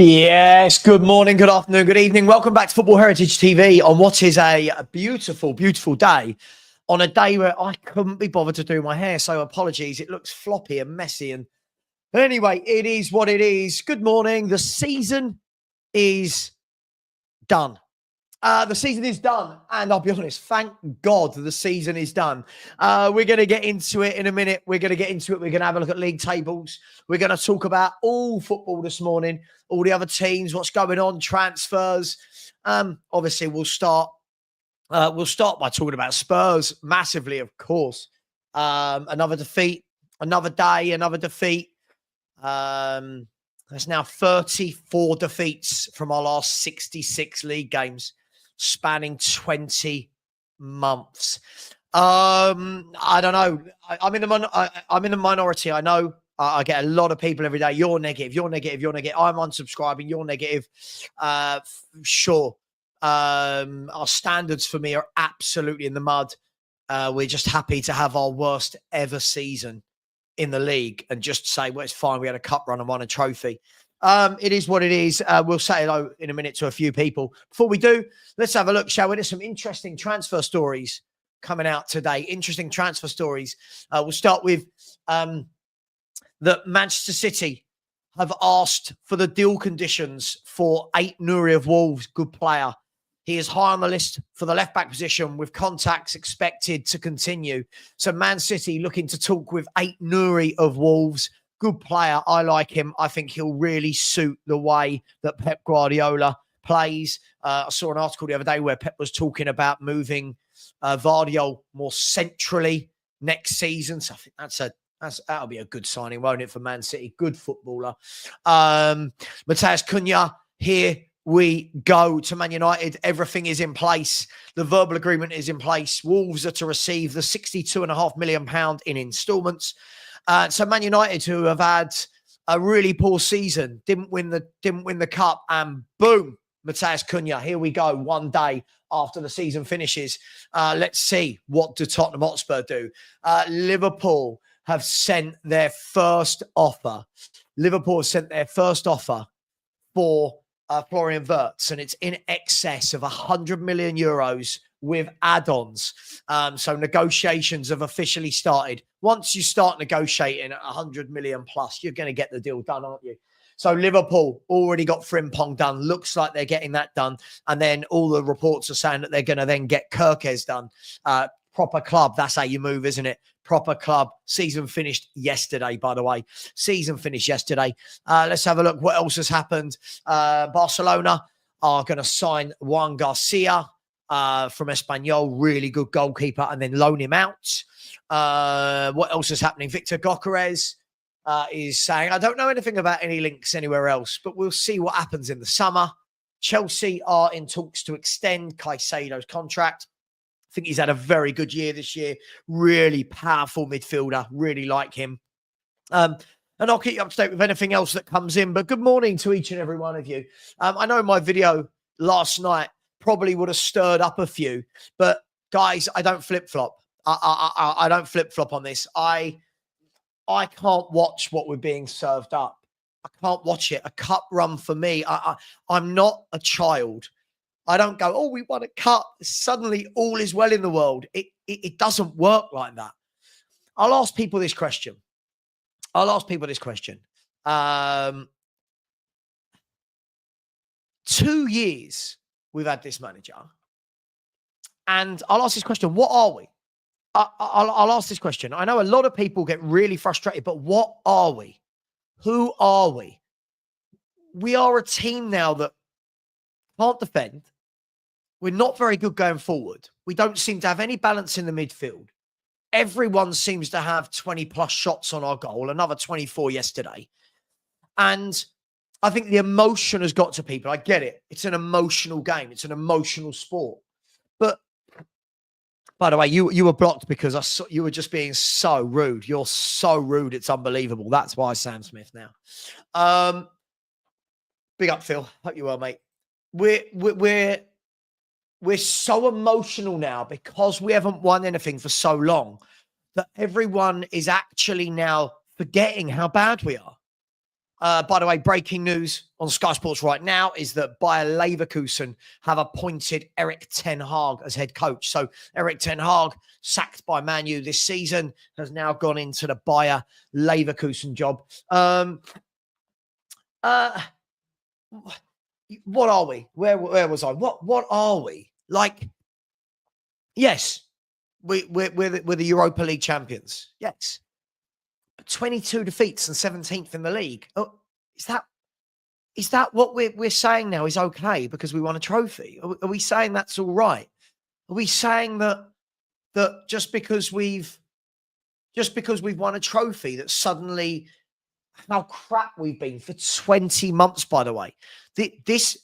Yes, good morning, good afternoon, good evening. Welcome back to Football Heritage TV on what is a beautiful, beautiful day. On a day where I couldn't be bothered to do my hair, so apologies. It looks floppy and messy. And anyway, it is what it is. Good morning. The season is done. The season is done, and I'll be honest, thank God the season is done. We're going to get into it in a minute. We're going to get into it. We're going to have a look at league tables. We're going to talk about all football this morning, all the other teams, what's going on, transfers. Obviously, we'll start by talking about Spurs massively, of course. Another defeat, another day, another defeat. There's now 34 defeats from our last 66 league games, spanning 20 months. I don't know. I'm in the minority. I know I get a lot of people every day. You're negative. You're negative. You're negative. I'm unsubscribing. You're negative. Sure. Our standards for me are absolutely in the mud. We're just happy to have our worst ever season in the league and just say, well, it's fine. We had a cup run and won a trophy. It is what it is. We'll say hello in a minute to a few people. Before we do, let's have a look, shall we? There's some interesting transfer stories coming out today. Interesting transfer stories. We'll start with that Manchester City have asked for the deal conditions for Ait-Nouri of Wolves, good player. He is high on the list for the left-back position with contacts expected to continue. So Man City looking to talk with Ait-Nouri of Wolves. Good player. I like him. I think he'll really suit the way that Pep Guardiola plays. I saw an article the other day where Pep was talking about moving Vardiol more centrally next season. So I think that'll be a good signing, won't it, for Man City? Good footballer. Matheus Cunha here. We go to Man United. Everything is in place. The verbal agreement is in place. Wolves are to receive the £62.5 million in instalments. So Man United, who have had a really poor season, didn't win the cup, and boom, Matheus Cunha. Here we go. One day after the season finishes. Let's see what do Tottenham Hotspur do. Liverpool have sent their first offer. Liverpool have sent their first offer for Florian Wirtz, and it's in excess of €100 million with add-ons. So negotiations have officially started. Once you start negotiating at 100 million plus, you're going to get the deal done, aren't you? So Liverpool already got Frimpong done. Looks like they're getting that done. And then all the reports are saying that they're going to then get Kirkes done. Proper club. That's how you move, isn't it? Proper club. Season finished yesterday, by the way. Season finished yesterday. Let's have a look. What else has happened? Barcelona are going to sign Juan Garcia from Espanyol. Really good goalkeeper, and then loan him out. What else is happening? Victor Gyökeres is saying, I don't know anything about any links anywhere else, but we'll see what happens in the summer. Chelsea are in talks to extend Caicedo's contract. I think he's had a very good year this year. Really powerful midfielder. Really like him. And I'll keep you up to date with anything else that comes in. But good morning to each and every one of you. I know my video last night probably would have stirred up a few. But guys, I don't flip-flop. I don't flip-flop on this. I can't watch what we're being served up. I can't watch it. A cup run for me. I'm not a child. I don't go, oh, we won a cup. Suddenly all is well in the world. It doesn't work like that. I'll ask people this question. 2 years we've had this manager. And I'll ask this question. What are we? I'll ask this question. I know a lot of people get really frustrated, but what are we? Who are we? We are a team now that can't defend. We're not very good going forward. We don't seem to have any balance in the midfield. Everyone seems to have 20 plus shots on our goal, another 24 yesterday. And I think the emotion has got to people. I get it. It's an emotional game. It's an emotional sport. But by the way, you were blocked because I saw you were just being so rude. You're so rude. It's unbelievable. That's why Sam Smith now. Big up, Phil. Hope you're well, mate. We're so emotional now because we haven't won anything for so long that everyone is actually now forgetting how bad we are. By the way, breaking news on Sky Sports right now is that Bayer Leverkusen have appointed Erik ten Hag as head coach. So Erik ten Hag, sacked by Man U this season, has now gone into the Bayer Leverkusen job. What are we? Where was I? What are we? Like, yes, we're the Europa League champions. Yes. 22 defeats and 17th in the league. Oh, is that what we're saying now is okay because we won a trophy? Are we saying that's all right? Are we saying that just because we've won a trophy that suddenly how crap we've been for 20 months, by the way. This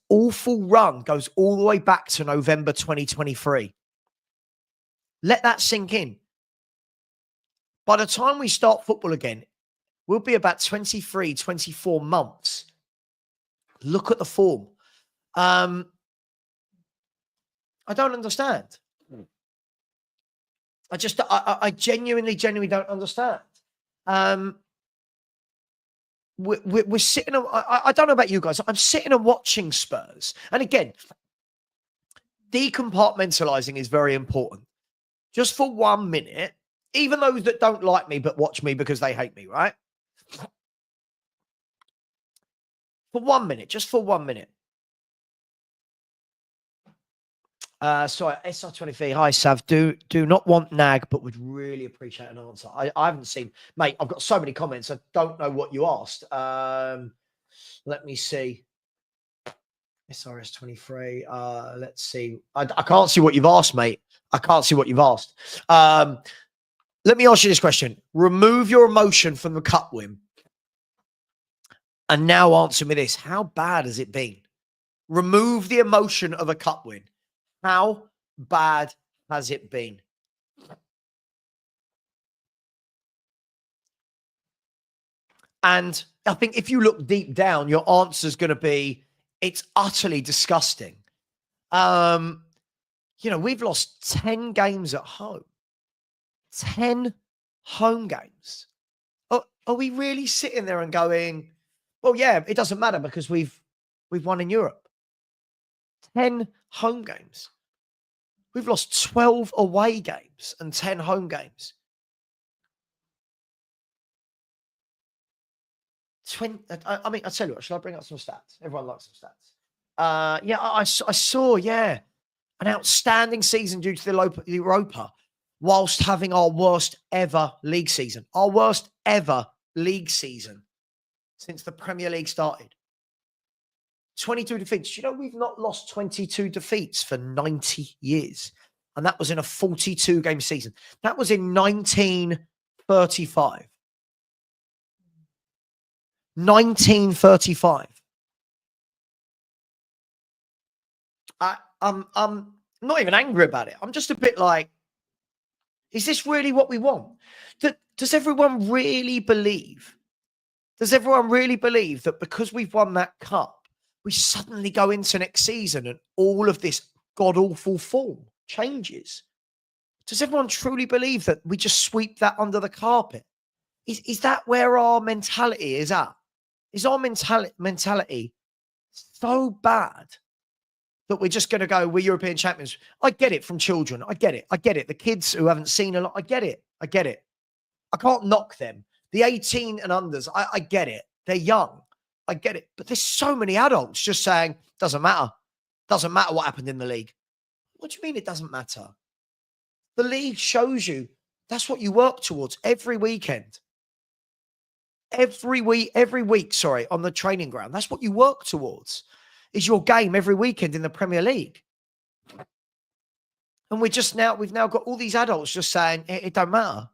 awful run goes all the way back to November 2023. Let that sink in. By the time we start football again, we'll be about 23, 24 months. Look at the form. I don't understand. I genuinely don't understand. We're sitting. I don't know about you guys. I'm sitting and watching Spurs, and again, decompartmentalizing is very important. Just for 1 minute, even those that don't like me but watch me because they hate me, right? For 1 minute, just for 1 minute. Sorry, SR23. Hi, Sav. Do not want nag, but would really appreciate an answer. I haven't seen, mate. I've got so many comments. I don't know what you asked. Let me see. SRS23. Let's see. I can't see what you've asked, mate. I can't see what you've asked. Let me ask you this question. Remove your emotion from the cup win. And now answer me this. How bad has it been? Remove the emotion of a cup win. How bad has it been? And I think if you look deep down, your answer is going to be, it's utterly disgusting. We've lost 10 games at home. 10 home games. Are we really sitting there and going, well, yeah, it doesn't matter because we've won in Europe. 10 home games. We've lost 12 away games and 10 home games. 20. I mean, I'll tell you what, shall I bring up some stats? Everyone likes some stats. Yeah, I saw, yeah, an outstanding season due to the Europa, whilst having our worst ever league season. Our worst ever league season since the Premier League started. 22 defeats. You know, we've not lost 22 defeats for 90 years. And that was in a 42-game season. That was in 1935. 1935. I'm not even angry about it. I'm just a bit like, is this really what we want? Does everyone really believe? Does everyone really believe that because we've won that cup, we suddenly go into next season and all of this god-awful form changes? Does everyone truly believe that we just sweep that under the carpet? Is that where our mentality is at? Is our mentality so bad that we're just going to go, we're European champions? I get it from children. I get it. The kids who haven't seen a lot, I get it. I can't knock them. The 18 and unders, I get it. They're young. I get it. But there's so many adults just saying, doesn't matter. Doesn't matter what happened in the league. What do you mean it doesn't matter? The league shows you that's what you work towards every weekend. Every week, on the training ground. That's what you work towards, is your game every weekend in the Premier League. And we've now got all these adults just saying, it don't matter.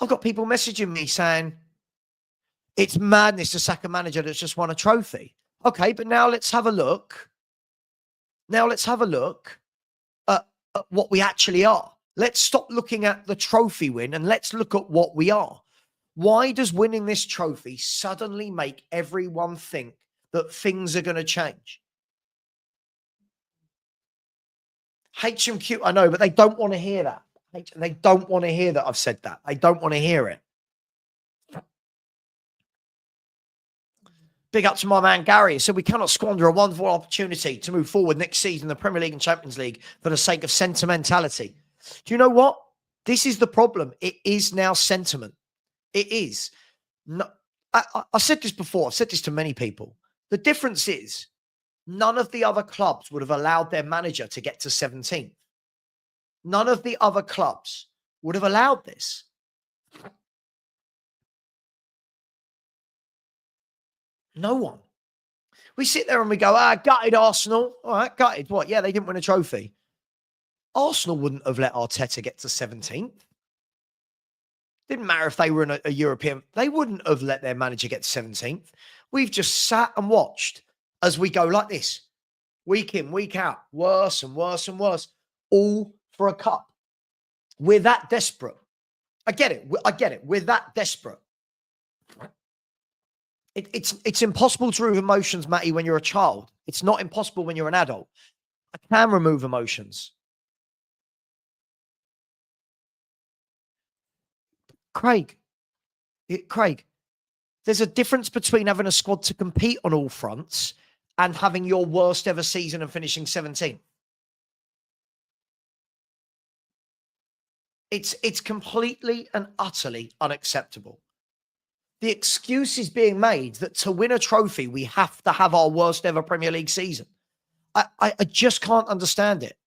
I've got people messaging me saying, it's madness to sack a manager that's just won a trophy. Okay, but now let's have a look. At what we actually are. Let's stop looking at the trophy win and let's look at what we are. Why does winning this trophy suddenly make everyone think that things are going to change? HMQ, I know, but they don't want to hear that. They don't want to hear that I've said that. They don't want to hear it. Big up to my man Gary. He said we cannot squander a wonderful opportunity to move forward next season in the Premier League and Champions League for the sake of sentimentality. Do you know what? This is the problem. It is now sentiment. It is. No, I said this before. I've said this to many people. The difference is none of the other clubs would have allowed their manager to get to 17th. None of the other clubs would have allowed this. No one. We sit there and we go, gutted Arsenal. All right, gutted. What? Yeah, they didn't win a trophy. Arsenal wouldn't have let Arteta get to 17th. Didn't matter if they were in a European. They wouldn't have let their manager get to 17th. We've just sat and watched as we go like this. Week in, week out. Worse and worse and worse. All for a cup. We're that desperate. I get it. I get it. We're that desperate. It's impossible to remove emotions, Matty, when you're a child. It's not impossible when you're an adult. I can remove emotions. Craig, there's a difference between having a squad to compete on all fronts and having your worst ever season and finishing 17th. It's completely and utterly unacceptable. The excuse is being made that to win a trophy, we have to have our worst ever Premier League season. I just can't understand it.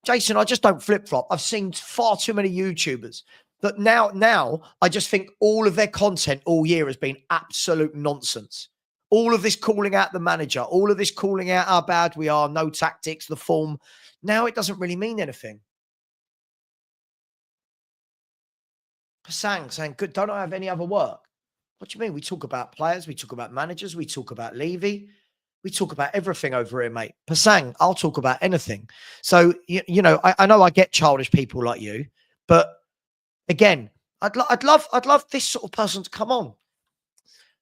Jason, I just don't flip-flop. I've seen far too many YouTubers that now I just think all of their content all year has been absolute nonsense. All of this calling out the manager, all of this calling out how bad we are, no tactics, the form. Now it doesn't really mean anything. Pasang saying, good, don't I have any other work? What do you mean? We talk about players, we talk about managers, we talk about Levy, we talk about everything over here, mate. Pasang, I'll talk about anything. So, you know, I know I get childish people like you, but again, I'd love this sort of person to come on.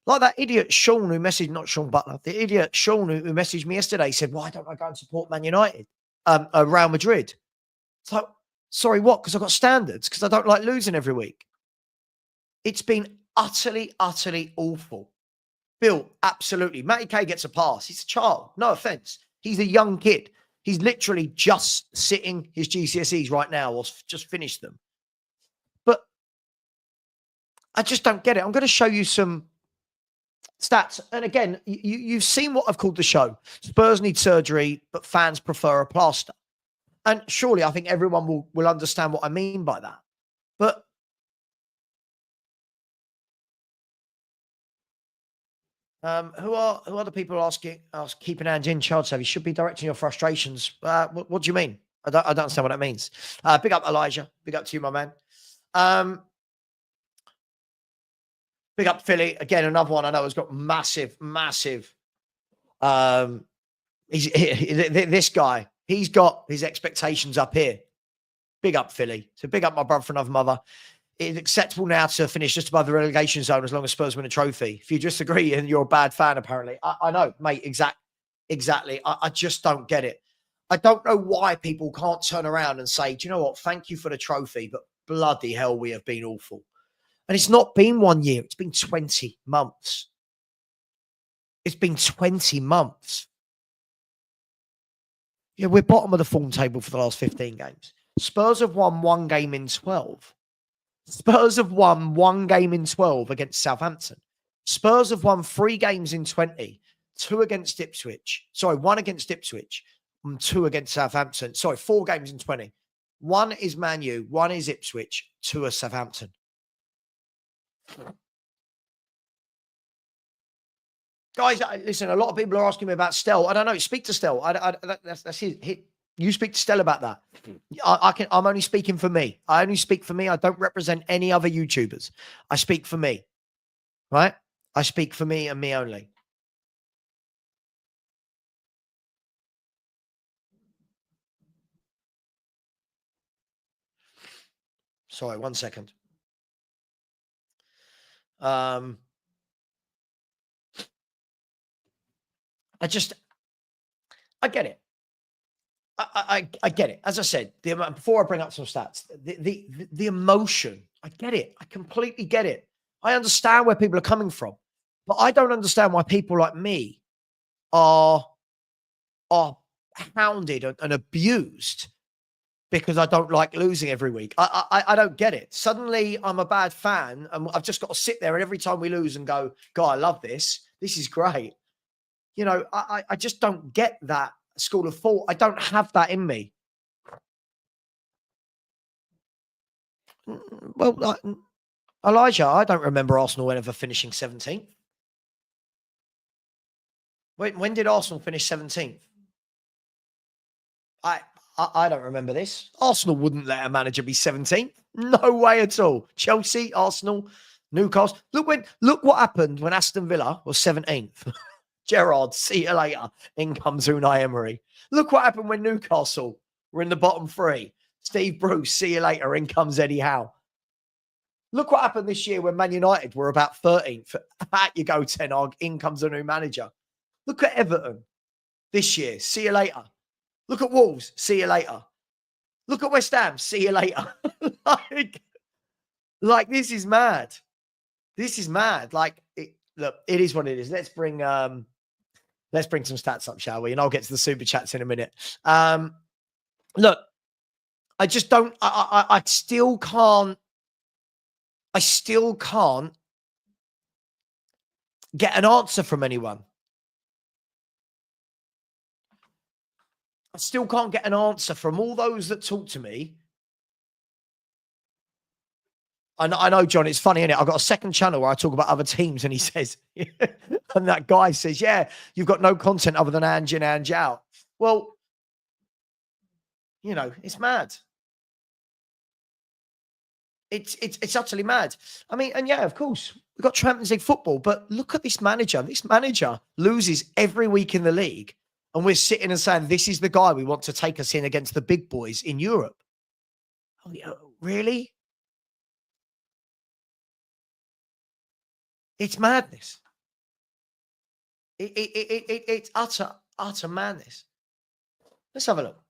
Like that idiot Sean who messaged, not Sean Butler, the idiot Sean who messaged me yesterday said, why don't I go and support Man United, Real Madrid? It's like, sorry, what? Because I've got standards, because I don't like losing every week. It's been utterly, utterly awful. Bill, absolutely. Matty K gets a pass. He's a child. No offense. He's a young kid. He's literally just sitting his GCSEs right now or just finished them. But I just don't get it. I'm going to show you some stats. And again, you've seen what I've called the show. Spurs need surgery, but fans prefer a plaster. And surely I think everyone will understand what I mean by that. But who are the people keeping hands in child save? You should be directing your frustrations. What do you mean? I don't understand what that means. Big up Elijah. Big up to you, my man. Big up Philly. Again, another one I know has got massive. This guy, he's got his expectations up here. Big up Philly. So big up my brother from another mother. It's acceptable now to finish just above the relegation zone as long as Spurs win a trophy. If you disagree and you're a bad fan, apparently. I know, mate, exactly. I just don't get it. I don't know why people can't turn around and say, do you know what? Thank you for the trophy, but bloody hell, we have been awful. And it's not been 1 year. It's been 20 months. It's been 20 months. Yeah, we're bottom of the form table for the last 15 games. Spurs have won 1 game in 12. Spurs have won 1 game in 12 against Southampton. Spurs have won 3 games in 20. 2 against Ipswich. Sorry, 1 against Ipswich and 2 against Southampton. Sorry, 4 games in 20. 1 is Man U, 1 is Ipswich, 2 are Southampton. Guys, listen, a lot of people are asking me about Stell. I don't know. Speak to Stell. That's his. You speak to Stell about that. I'm only speaking for me. I only speak for me. I don't represent any other YouTubers. I speak for me. Right? I speak for me and me only. Sorry, 1 second. I get it. I get it. As I said, before I bring up some stats, the emotion, I get it. I completely get it. I understand where people are coming from. But I don't understand why people like me are hounded and abused because I don't like losing every week. I don't get it. Suddenly I'm a bad fan and I've just got to sit there and every time we lose and go, God, I love this. This is great. You know, I just don't get that school of thought. I don't have that in me. Well, Elijah, I don't remember Arsenal ever finishing 17th. When did Arsenal finish 17th? I don't remember this. Arsenal wouldn't let a manager be 17th. No way at all. Chelsea, Arsenal, Newcastle. Look what happened when Aston Villa was 17th. Gerrard, see you later. In comes Unai Emery. Look what happened when Newcastle were in the bottom three. Steve Bruce, see you later. In comes Eddie Howe. Look what happened this year when Man United were about 13th. Out you go, Ten Hag. In comes a new manager. Look at Everton this year. See you later. Look at Wolves. See you later. Look at West Ham. See you later. like this is mad. This is mad. Look, it is what it is. Let's bring some stats up, shall we? And I'll get to the super chats in a minute. Look, I just don't. I still can't. I still can't get an answer from anyone. I still can't get an answer from all those that talk to me. I know, John, it's funny, innit? I've got a second channel where I talk about other teams and he says, and that guy says, yeah, you've got no content other than Ange in, Ange out. Well, you know, it's mad. It's utterly mad. I mean, and yeah, of course, we've got Champions League football, but look at this manager. This manager loses every week in the league. And we're sitting and saying, this is the guy we want to take us in against the big boys in Europe. Oh, yeah, really? It's madness. It's utter madness. Let's have a look.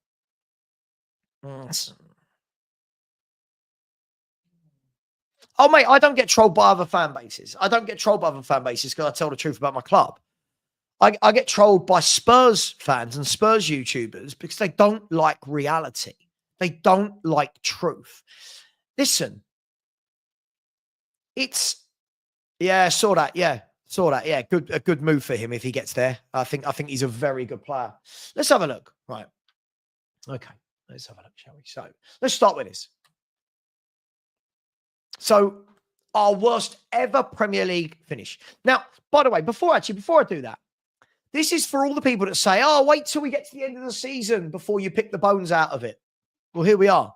Oh, mate, I don't get trolled by other fan bases. I don't get trolled by other fan bases because I tell the truth about my club. I get trolled by Spurs fans and Spurs YouTubers because they don't like reality. They don't like truth. Listen, saw that. Yeah. A good move for him if he gets there. I think he's a very good player. Let's have a look. Right. Okay. Let's have a look, shall we? So let's start with this. So our worst ever Premier League finish. Now, by the way, before I do that, this is for all the people that say, oh, wait till we get to the end of the season before you pick the bones out of it. Well, here we are.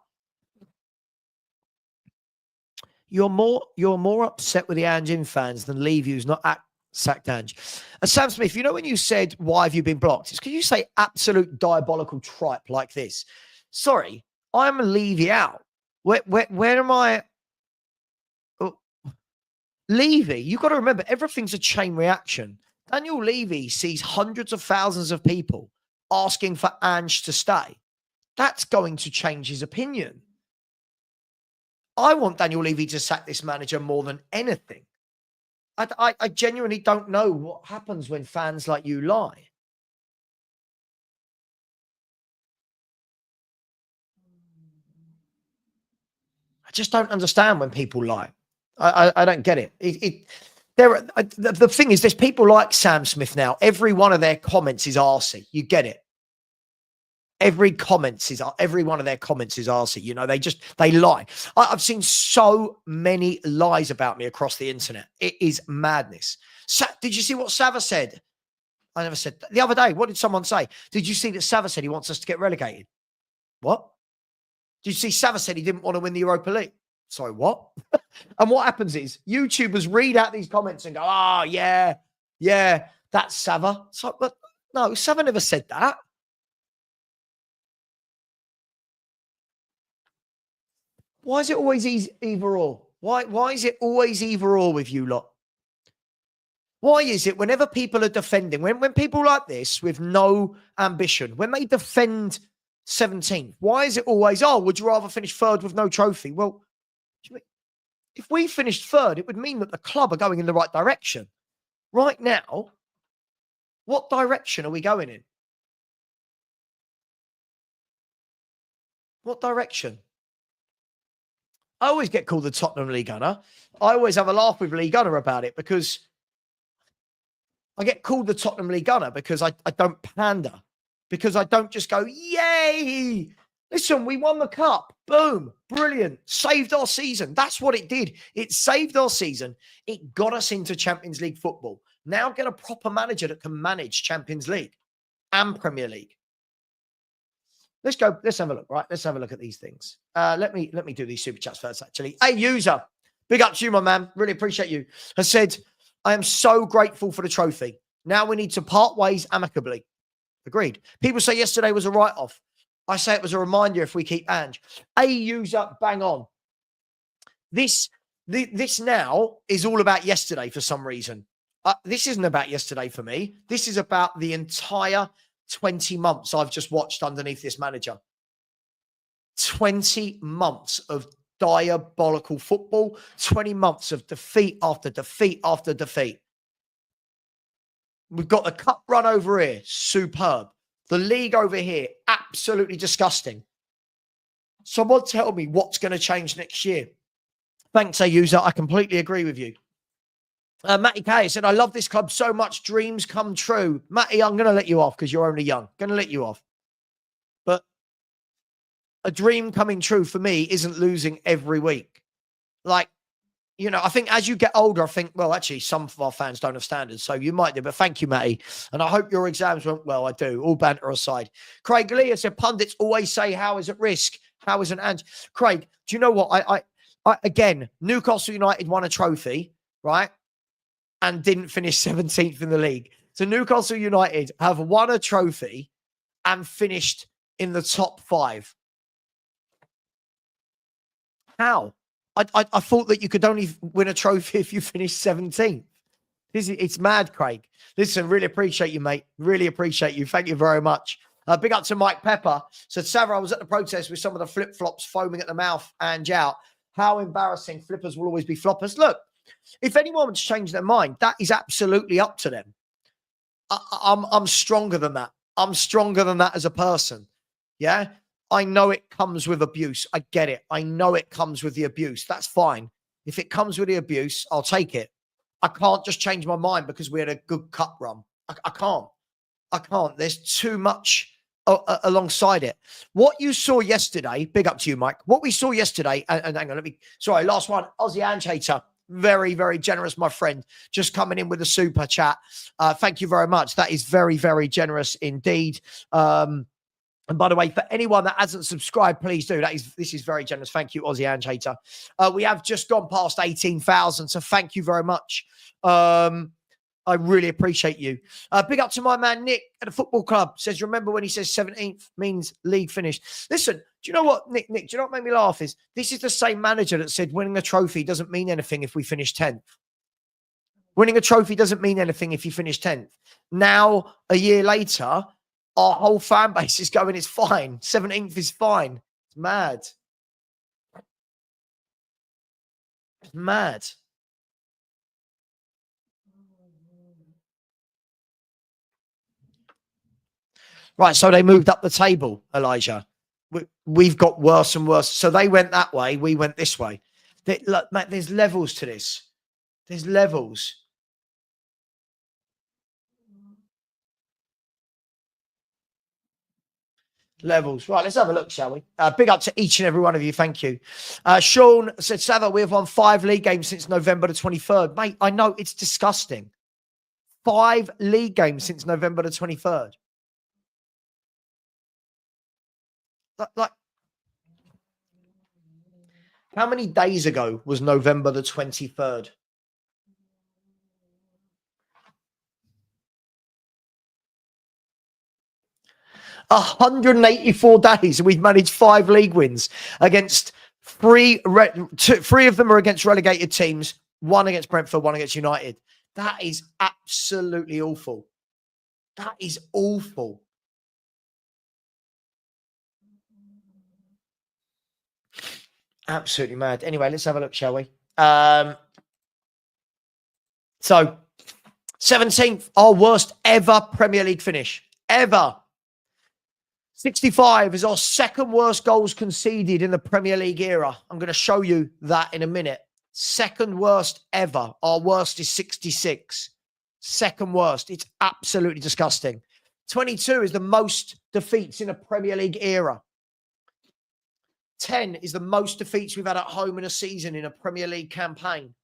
You're more upset with the Ange fans than Levy's not sacked Ange. And Sam Smith, you know when you said, why have you been blocked? It's because you say absolute diabolical tripe like this. Sorry, I'm Levy out. Where am I? Oh, Levy, you've got to remember, everything's a chain reaction. Daniel Levy sees hundreds of thousands of people asking for Ange to stay. That's going to change his opinion. I want Daniel Levy to sack this manager more than anything. I genuinely don't know what happens when fans like you lie. I just don't understand when people lie. I don't get it. The thing is, there's people like Sam Smith now. Every one of their comments is arsey. You get it. Every one of their comments is arsey. You know, they lie. I've seen so many lies about me across the internet. It is madness. Did you see what Savva said? I never said that. The other day, what did someone say? Did you see that Savva said he wants us to get relegated? What? Did you see Savva said he didn't want to win the Europa League? Sorry, what? And what happens is YouTubers read out these comments and go, oh, yeah, that's Savva. So, but no, Savva never said that. Why is it always either or? Why is it always either or with you lot? Why is it whenever people are defending, when people like this with no ambition, when they defend 17th, why is it always, oh, would you rather finish third with no trophy? Well, if we finished third, it would mean that the club are going in the right direction. right now, what direction are we going in? What direction? I always get called the Tottenham League Gunner. I always have a laugh with Lee Gunner about it because I get called the Tottenham League Gunner because I don't pander, because I don't just go, yay. Listen, we won the cup. Boom. Brilliant. Saved our season. That's what it did. It saved our season. It got us into Champions League football. Now get a proper manager that can manage Champions League and Premier League. Let's go. Let's have a look, right? Let's have a look at these things. Let me do these super chats first, actually. Hey, user, big up to you, my man. Really appreciate you. Has said, I am so grateful for the trophy. Now we need to part ways amicably. Agreed. People say yesterday was a write-off. I say it was a reminder if we keep Ange. A user, bang on. This now is all about yesterday for some reason. This isn't about yesterday for me. This is about the entire 20 months I've just watched underneath this manager. 20 months of diabolical football. 20 months of defeat after defeat after defeat. We've got the cup run over here. Superb. The league over here. Absolutely disgusting. Someone tell me what's going to change next year. Thanks, A user. I completely agree with you. Matty K said, I love this club so much. Dreams come true. Matty, I'm going to let you off because you're only young. Going to let you off. But a dream coming true for me isn't losing every week. Like, you know, I think as you get older, I think, well, actually, some of our fans don't have standards, so you might do. But thank you, Matty. And I hope your exams went well. I do. All banter aside. Craig Lee said, pundits always say, how is at risk? How is an Ange? Craig, do you know what? I again, Newcastle United won a trophy, right? And didn't finish 17th in the league. So Newcastle United have won a trophy and finished in the top 5. How? I thought that you could only win a trophy if you finished 17th. It's mad, Craig. Listen, really appreciate you, mate. Really appreciate you. Thank you very much. Big up to Mike Pepper. Said, Savva, I was at the protest with some of the flip-flops foaming at the mouth and out. How embarrassing. Flippers will always be floppers. Look, if anyone wants to change their mind, that is absolutely up to them. I'm stronger than that. I'm stronger than that as a person. Yeah? I know it comes with abuse. I get it. I know it comes with the abuse. That's fine. If it comes with the abuse, I'll take it. I can't just change my mind because we had a good cup run. I can't. I can't. There's too much alongside it. What you saw yesterday, big up to you, Mike. What we saw yesterday, and hang on, sorry, last one. Aussie Ange hater. Very, very generous, my friend. Just coming in with a super chat. Thank you very much. That is very, very generous indeed. And by the way, for anyone that hasn't subscribed, please do. This is very generous. Thank you, Aussie Ange hater. We have just gone past 18,000, so thank you very much. I really appreciate you. Big up to my man Nick at the football club. Says, remember when he says 17th means league finished? Listen, do you know what, Nick? Do you know what made me laugh is this is the same manager that said winning a trophy doesn't mean anything if we finish 10th. Winning a trophy doesn't mean anything if you finish 10th. Now, a year later, our whole fan base is going, it's fine. 17th is fine. It's mad. It's mad. Right, so they moved up the table, Elijah. We've got worse and worse. So they went that way, we went this way. Look, Matt, there's levels to this. There's levels. Levels. Right, let's have a look, shall we? Big up to each and every one of you. Thank you. Sean said, Savva, we have won 5 league games since November the 23rd. Mate, I know it's disgusting. 5 league games since November the 23rd. Like, how many days ago was November the 23rd? A 184 days, and we've managed 5 league wins against 3 of them are against relegated teams, 1 against Brentford, 1 against United. That is absolutely awful. That is awful. Absolutely mad. Anyway, let's have a look, shall we? So 17th, our worst ever Premier League finish. Ever. 65 is our second worst goals conceded in the Premier League era. I'm going to show you that in a minute. Second worst ever. Our worst is 66. Second worst. It's absolutely disgusting. 22 is the most defeats in a Premier League era. 10 is the most defeats we've had at home in a season in a Premier League campaign.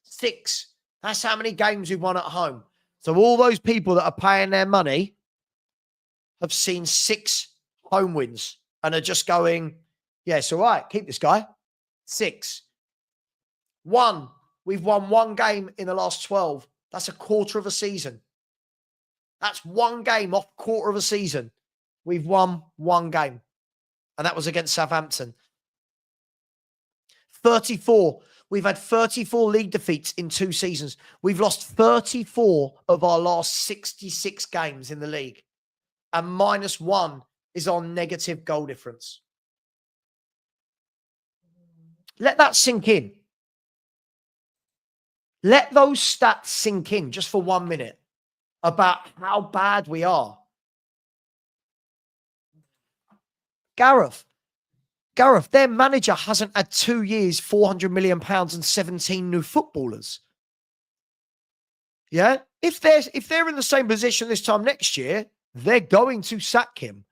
6, that's how many games we've won at home. So all those people that are paying their money have seen 6 home wins and are just going, yeah, it's all right. Keep this guy. 6. 1, we've won 1 game in the last 12. That's a quarter of a season. That's 1 game off quarter of a season. We've won 1 game. And that was against Southampton. 34. We've had 34 league defeats in 2 seasons. We've lost 34 of our last 66 games in the league. And -1 is our negative goal difference. Let that sink in. Let those stats sink in just for 1 minute about how bad we are. Gareth, their manager hasn't had 2 years, £400 million and 17 new footballers. Yeah? If they're in the same position this time next year, they're going to sack him.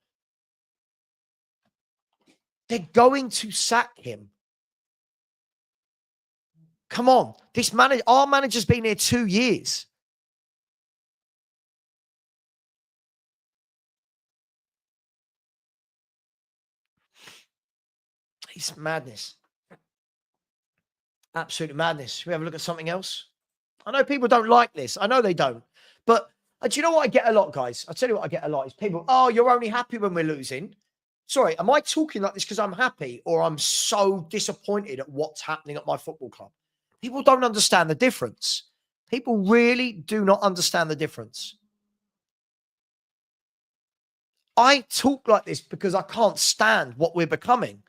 They're going to sack him. Come on. Our manager's been here 2 years. It's madness. Absolute madness. Should we have a look at something else? I know people don't like this. I know they don't. But do you know what I get a lot, guys? I'll tell you what I get a lot is people, oh, you're only happy when we're losing. Sorry, am I talking like this because I'm happy or I'm so disappointed at what's happening at my football club? People don't understand the difference. People really do not understand the difference. I talk like this because I can't stand what we're becoming.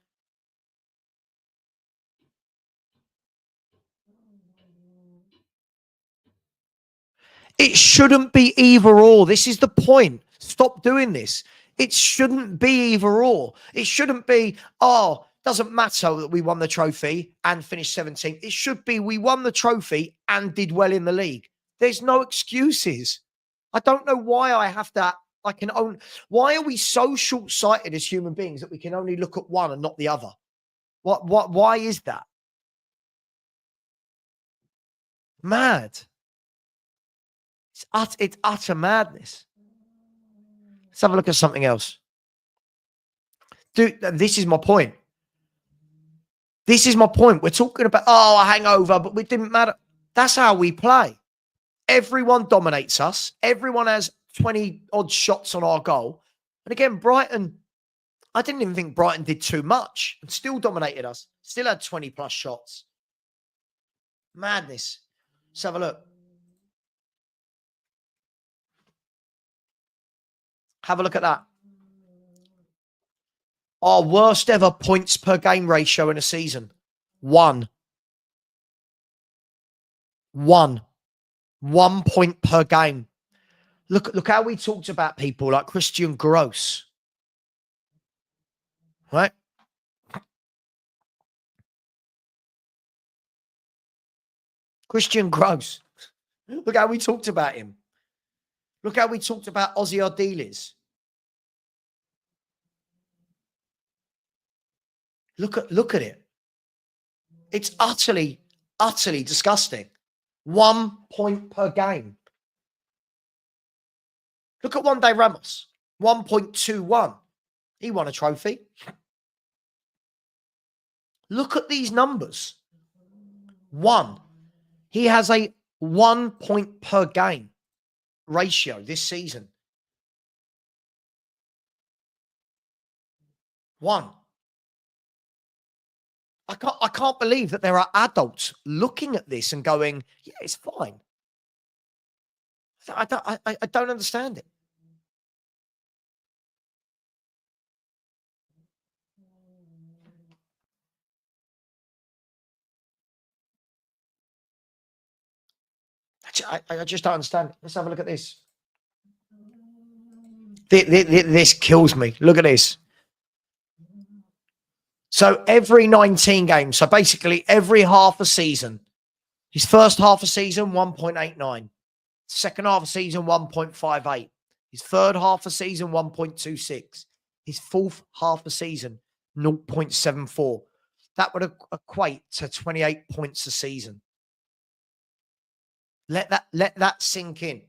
It shouldn't be either or. This is the point. Stop doing this. It shouldn't be either or. It shouldn't be, oh, doesn't matter that we won the trophy and finished 17th. It should be we won the trophy and did well in the league. There's no excuses. I don't know why I have that. Why are we so short-sighted as human beings that we can only look at one and not the other? Why is that? Mad. It's utter madness. Let's have a look at something else. Dude, this is my point. This is my point. We're talking about, oh, a hangover, but it didn't matter. That's how we play. Everyone dominates us. Everyone has 20-odd shots on our goal. And again, Brighton, I didn't even think Brighton did too much and still dominated us. Still had 20-plus shots. Madness. Let's have a look. Have a look at that. Our worst ever points per game ratio in a season. 1. 1 point per game. Look how we talked about people like Christian Gross. Right? Christian Gross. Look how we talked about him. Look how we talked about Ozzy Ardiles. Look at it. It's utterly disgusting. 1 point per game. Look at One Day Ramos. 1.21. He won a trophy. Look at these numbers. 1. He has a 1 point per game ratio this season. 1. I can't believe that there are adults looking at this and going, yeah, it's fine. I don't understand it. I just don't understand. Let's have a look at this. This kills me. Look at this. So every 19 games, so basically every half a season, his first half a season, 1.89. Second half a season, 1.58. His third half a season, 1.26. His fourth half a season, 0.74. That would equate to 28 points a season. Let that sink in.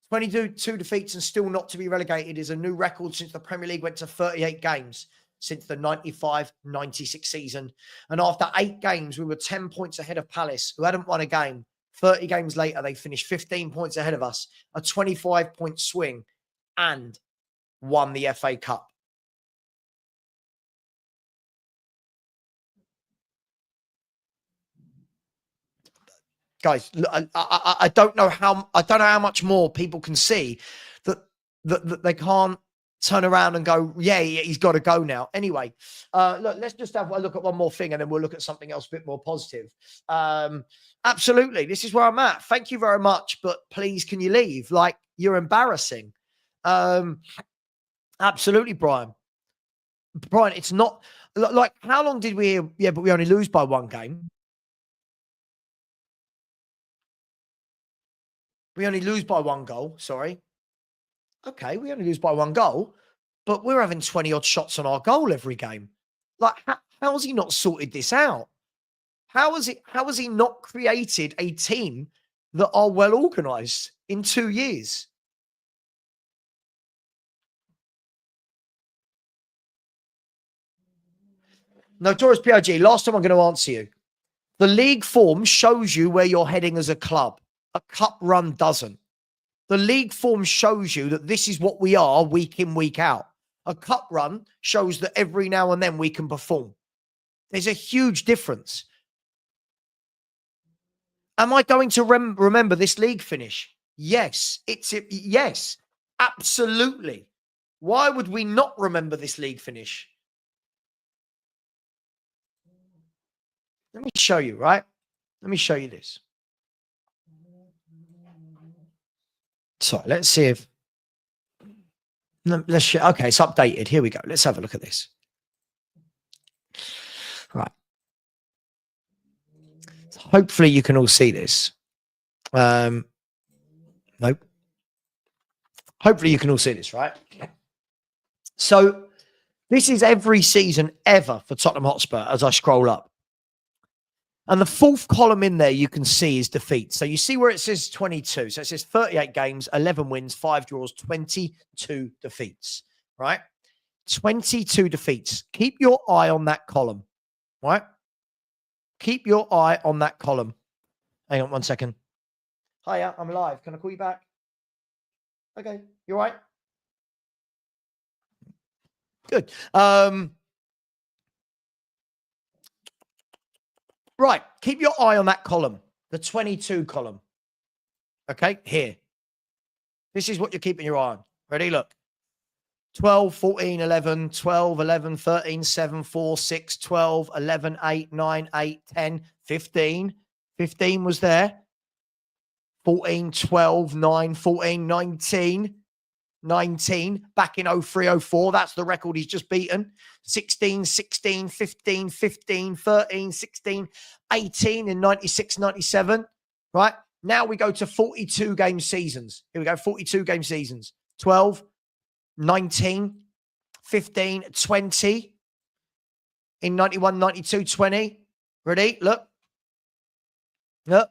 22 defeats and still not to be relegated is a new record since the Premier League went to 38 games since the 95-96 season. And after 8 games, we were 10 points ahead of Palace, who hadn't won a game. 30 games later, they finished 15 points ahead of us, a 25-point swing, and won the FA Cup. Guys, I don't know how much more people can see that they can't turn around and go, yeah, he's got to go now. Anyway, look, let's just have a look at one more thing and then we'll look at something else a bit more positive. Absolutely. This is where I'm at. Thank you very much, but please, can you leave? Like, you're embarrassing. Absolutely, Brian. Brian, it's not like, how long did we, yeah, but we only lose by 1 game. We only lose by 1 goal. Sorry. Okay, we only lose by 1 goal, but we're having 20 odd shots on our goal every game. Like, how has he not sorted this out? How has he not created a team that are well organised in 2 years? Notorious PIG, last time I'm going to answer you. The league form shows you where you're heading as a club. A cup run doesn't. The league form shows you that this is what we are week in, week out. A cup run shows that every now and then we can perform. There's a huge difference. Am I going to remember this league finish? Yes. Yes, absolutely. Why would we not remember this league finish? Let me show you, right? Let me show you this. So let's see if, let's show, okay, it's updated. Here we go. Let's have a look at this. Right. Hopefully you can all see this. Nope. Hopefully you can all see this, right? So this is every season ever for Tottenham Hotspur as I scroll up. And the 4th column in there you can see is defeats. So you see where it says 22. So it says 38 games, 11 wins, 5 draws, 22 defeats, right? 22 defeats. Keep your eye on that column, right? Keep your eye on that column. Hang on 1 second. Hiya, I'm live. Can I call you back? Okay, you all right? Good. Right, keep your eye on that column, the 22 column. Okay, here. This is what you're keeping your eye on. Ready? Look. 12, 14, 11, 12, 11, 13, 7, 4, 6, 12, 11, 8, 9, 8, 10, 15. 15 was there. 14, 12, 9, 14, 19. 19 back in 03, 04. That's the record he's just beaten. 16, 16, 15, 15, 13, 16, 18 in 96, 97. Right? Now we go to 42 game seasons. Here we go. 42 game seasons. 12, 19, 15, 20 in 91, 92, 20. Ready? Look. Look.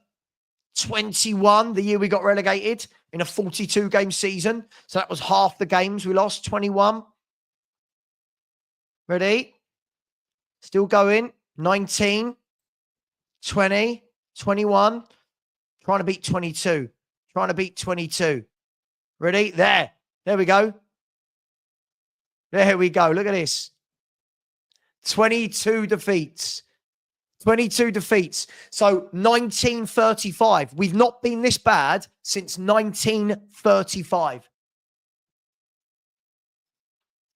21, the year we got relegated in a 42 game season. So that was half the games we lost. 21. Ready? Still going. 19, 20, 21. Trying to beat 22. Trying to beat 22. Ready? There. There we go. There we go. Look at this. 22 defeats. 22 defeats. So 1935. We've not been this bad since 1935.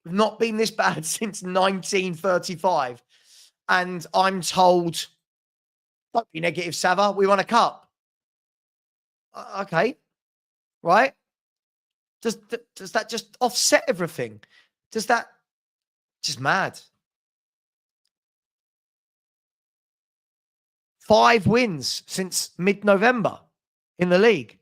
We've not been this bad since 1935. And I'm told, don't be negative, Savva. We won a cup. Okay, right? Does that just offset everything? Does that just mad? 5 wins since mid-November in the league.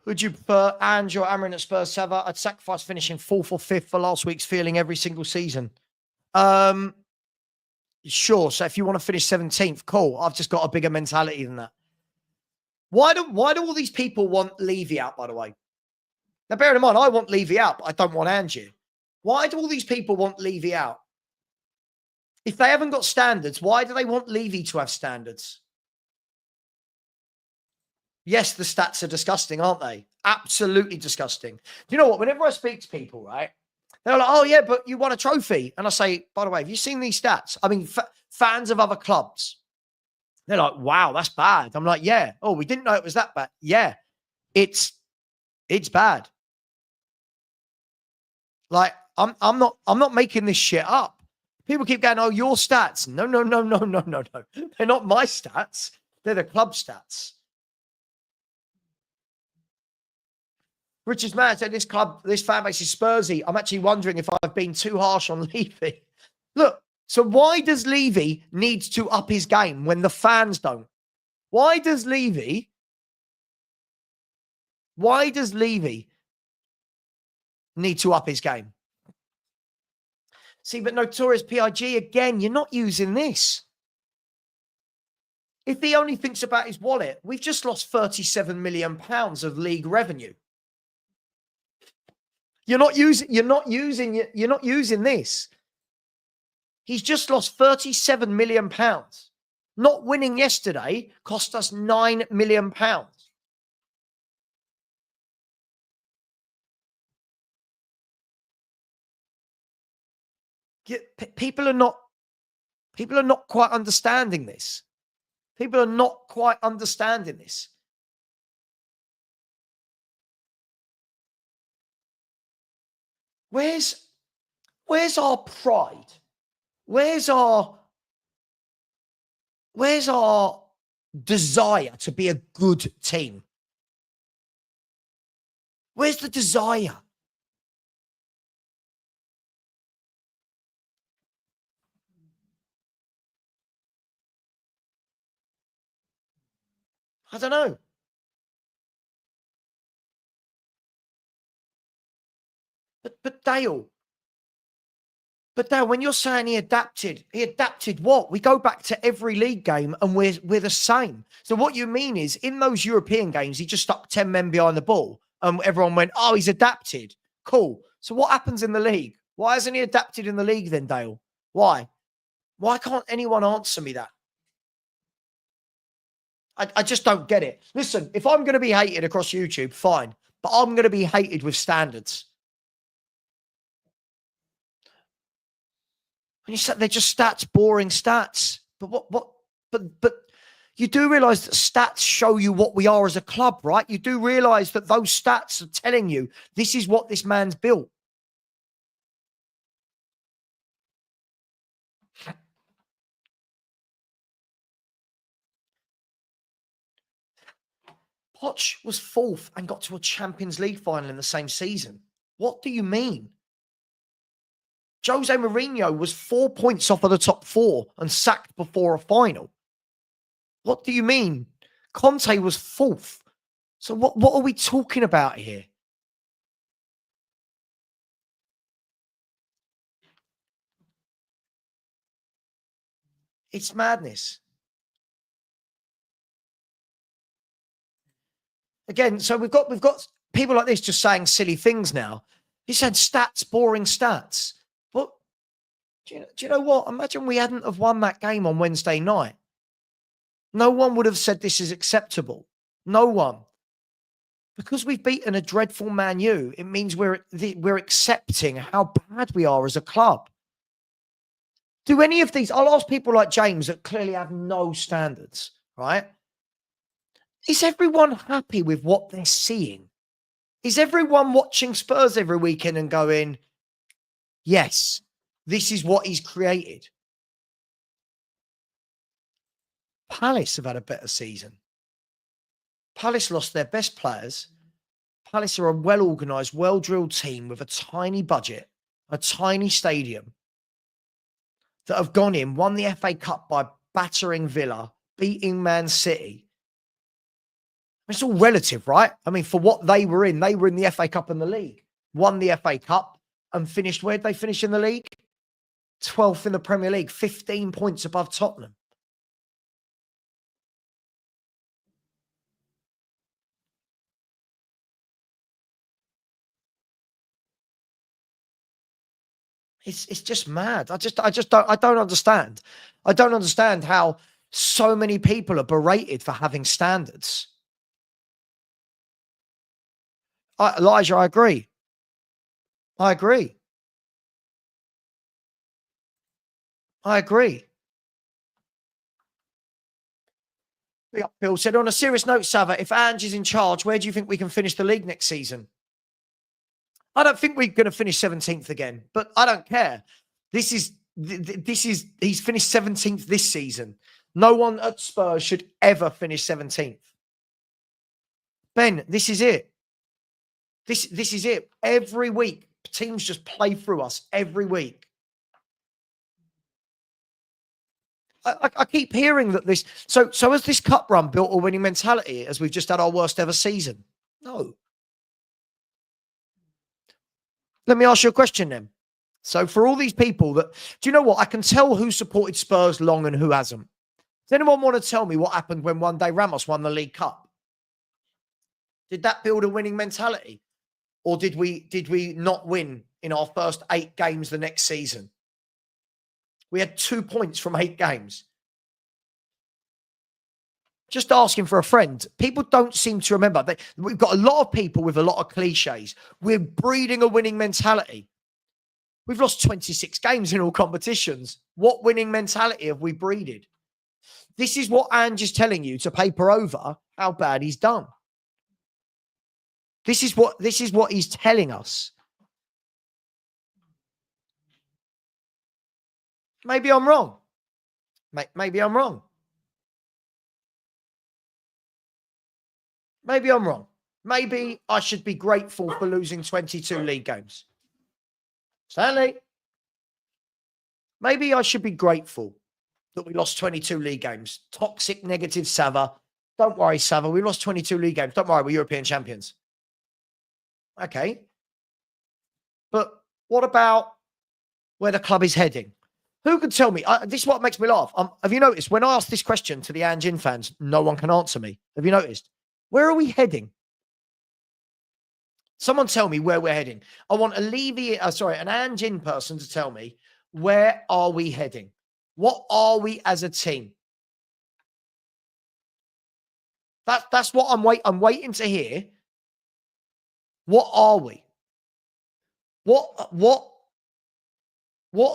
Would you prefer Ange or Amarin at Spurs, Savva? I'd sacrifice finishing 4th or 5th for last week's feeling every single season. Sure. So if you want to finish 17th, cool. I've just got a bigger mentality than that. Why do all these people want Levy out, by the way? Now, bear in mind, I want Levy out, but I don't want Ange. Why do all these people want Levy out? If they haven't got standards, why do they want Levy to have standards? Yes, the stats are disgusting, aren't they? Absolutely disgusting. You know what? Whenever I speak to people, right, they're like, oh, yeah, but you won a trophy. And I say, by the way, have you seen these stats? I mean, fans of other clubs, they're like, wow, that's bad. I'm like, yeah. Oh, we didn't know it was that bad. Yeah, it's bad. Like, I'm not making this shit up. People keep going, oh, your stats. No. They're not my stats. They're the club stats. Richard's man said this fan base is Spursy. I'm actually wondering if I've been too harsh on Levy. Look, so why does Levy need to up his game when the fans don't? Why does Levy need to up his game? See, but Notorious PIG, again, you're not using this. If he only thinks about his wallet, we've just lost £37 million of league revenue. You're not using this. He's just lost £37 million. Not winning yesterday cost us £9 million. People are not quite understanding this. People are not quite understanding this. Where's our pride? Where's our desire to be a good team? Where's the desire? I don't know. But Dale, when you're saying he adapted what? We go back to every league game and we're the same. So what you mean is in those European games, he just stuck 10 men behind the ball and everyone went, oh, he's adapted. Cool. So what happens in the league? Why hasn't he adapted in the league then, Dale? Why? Why can't anyone answer me that? I just don't get it. Listen, if I'm going to be hated across YouTube, fine. But I'm going to be hated with standards. And you said they're just stats, boring stats. But you do realize that stats show you what we are as a club, right? You do realize that those stats are telling you this is what this man's built. Poch was 4th and got to a Champions League final in the same season. What do you mean? Jose Mourinho was 4 points off of the top 4 and sacked before a final. What do you mean? Conte was 4th. So what are we talking about here? It's madness. Again, so we've got people like this just saying silly things now. He said stats, boring stats. But do you know what? Imagine we hadn't have won that game on Wednesday night. No one would have said this is acceptable. No one. Because we've beaten a dreadful Man U, it means we're accepting how bad we are as a club. Do any of these, I'll ask people like James that clearly have no standards, right? Is everyone happy with what they're seeing? Is everyone watching Spurs every weekend and going, yes, this is what he's created? Palace have had a better season. Palace lost their best players. Palace are a well-organised, well-drilled team with a tiny budget, a tiny stadium, that have gone in, won the FA Cup by battering Villa, beating Man City. It's all relative, right? I mean, for what they were in the FA Cup and the league. Won the FA Cup and finished, where'd they finish in the league? 12th in the Premier League, 15 points above Tottenham. It's just mad. I don't understand. I don't understand how so many people are berated for having standards. Elijah, I agree. I agree. Bill said, on a serious note, Savva, if Ange is in charge, where do you think we can finish the league next season? I don't think we're going to finish 17th again, but I don't care. He's finished 17th this season. No one at Spurs should ever finish 17th. Ben, this is it. This is it. Every week, teams just play through us every week. I keep hearing that this. So has this cup run built a winning mentality as we've just had our worst ever season? No. Let me ask you a question then. So for all these people that, do you know what? I can tell who supported Spurs long and who hasn't. Does anyone want to tell me what happened when one day Ramos won the League Cup? Did that build a winning mentality? Or did we not win in our first 8 games the next season? We had 2 points from 8 games. Just asking for a friend. People don't seem to remember. We've got a lot of people with a lot of cliches. We're breeding a winning mentality. We've lost 26 games in all competitions. What winning mentality have we breeded? This is what Ange is telling you to paper over how bad he's done. This is what he's telling us. Maybe I'm wrong. Maybe I'm wrong. Maybe I'm wrong. Maybe I should be grateful for losing 22 league games. Stanley, maybe I should be grateful that we lost 22 league games. Toxic, negative Savva. Don't worry, Savva. We lost 22 league games. Don't worry, we're European champions. Okay. But what about where the club is heading? Who can tell me? This is what makes me laugh. Have you noticed when I ask this question to the Ange fans, no one can answer me. Have you noticed? Where are we heading? Someone tell me where we're heading. I want an Ange person to tell me, where are we heading? What are we as a team? That's what I'm waiting to hear. What are we? What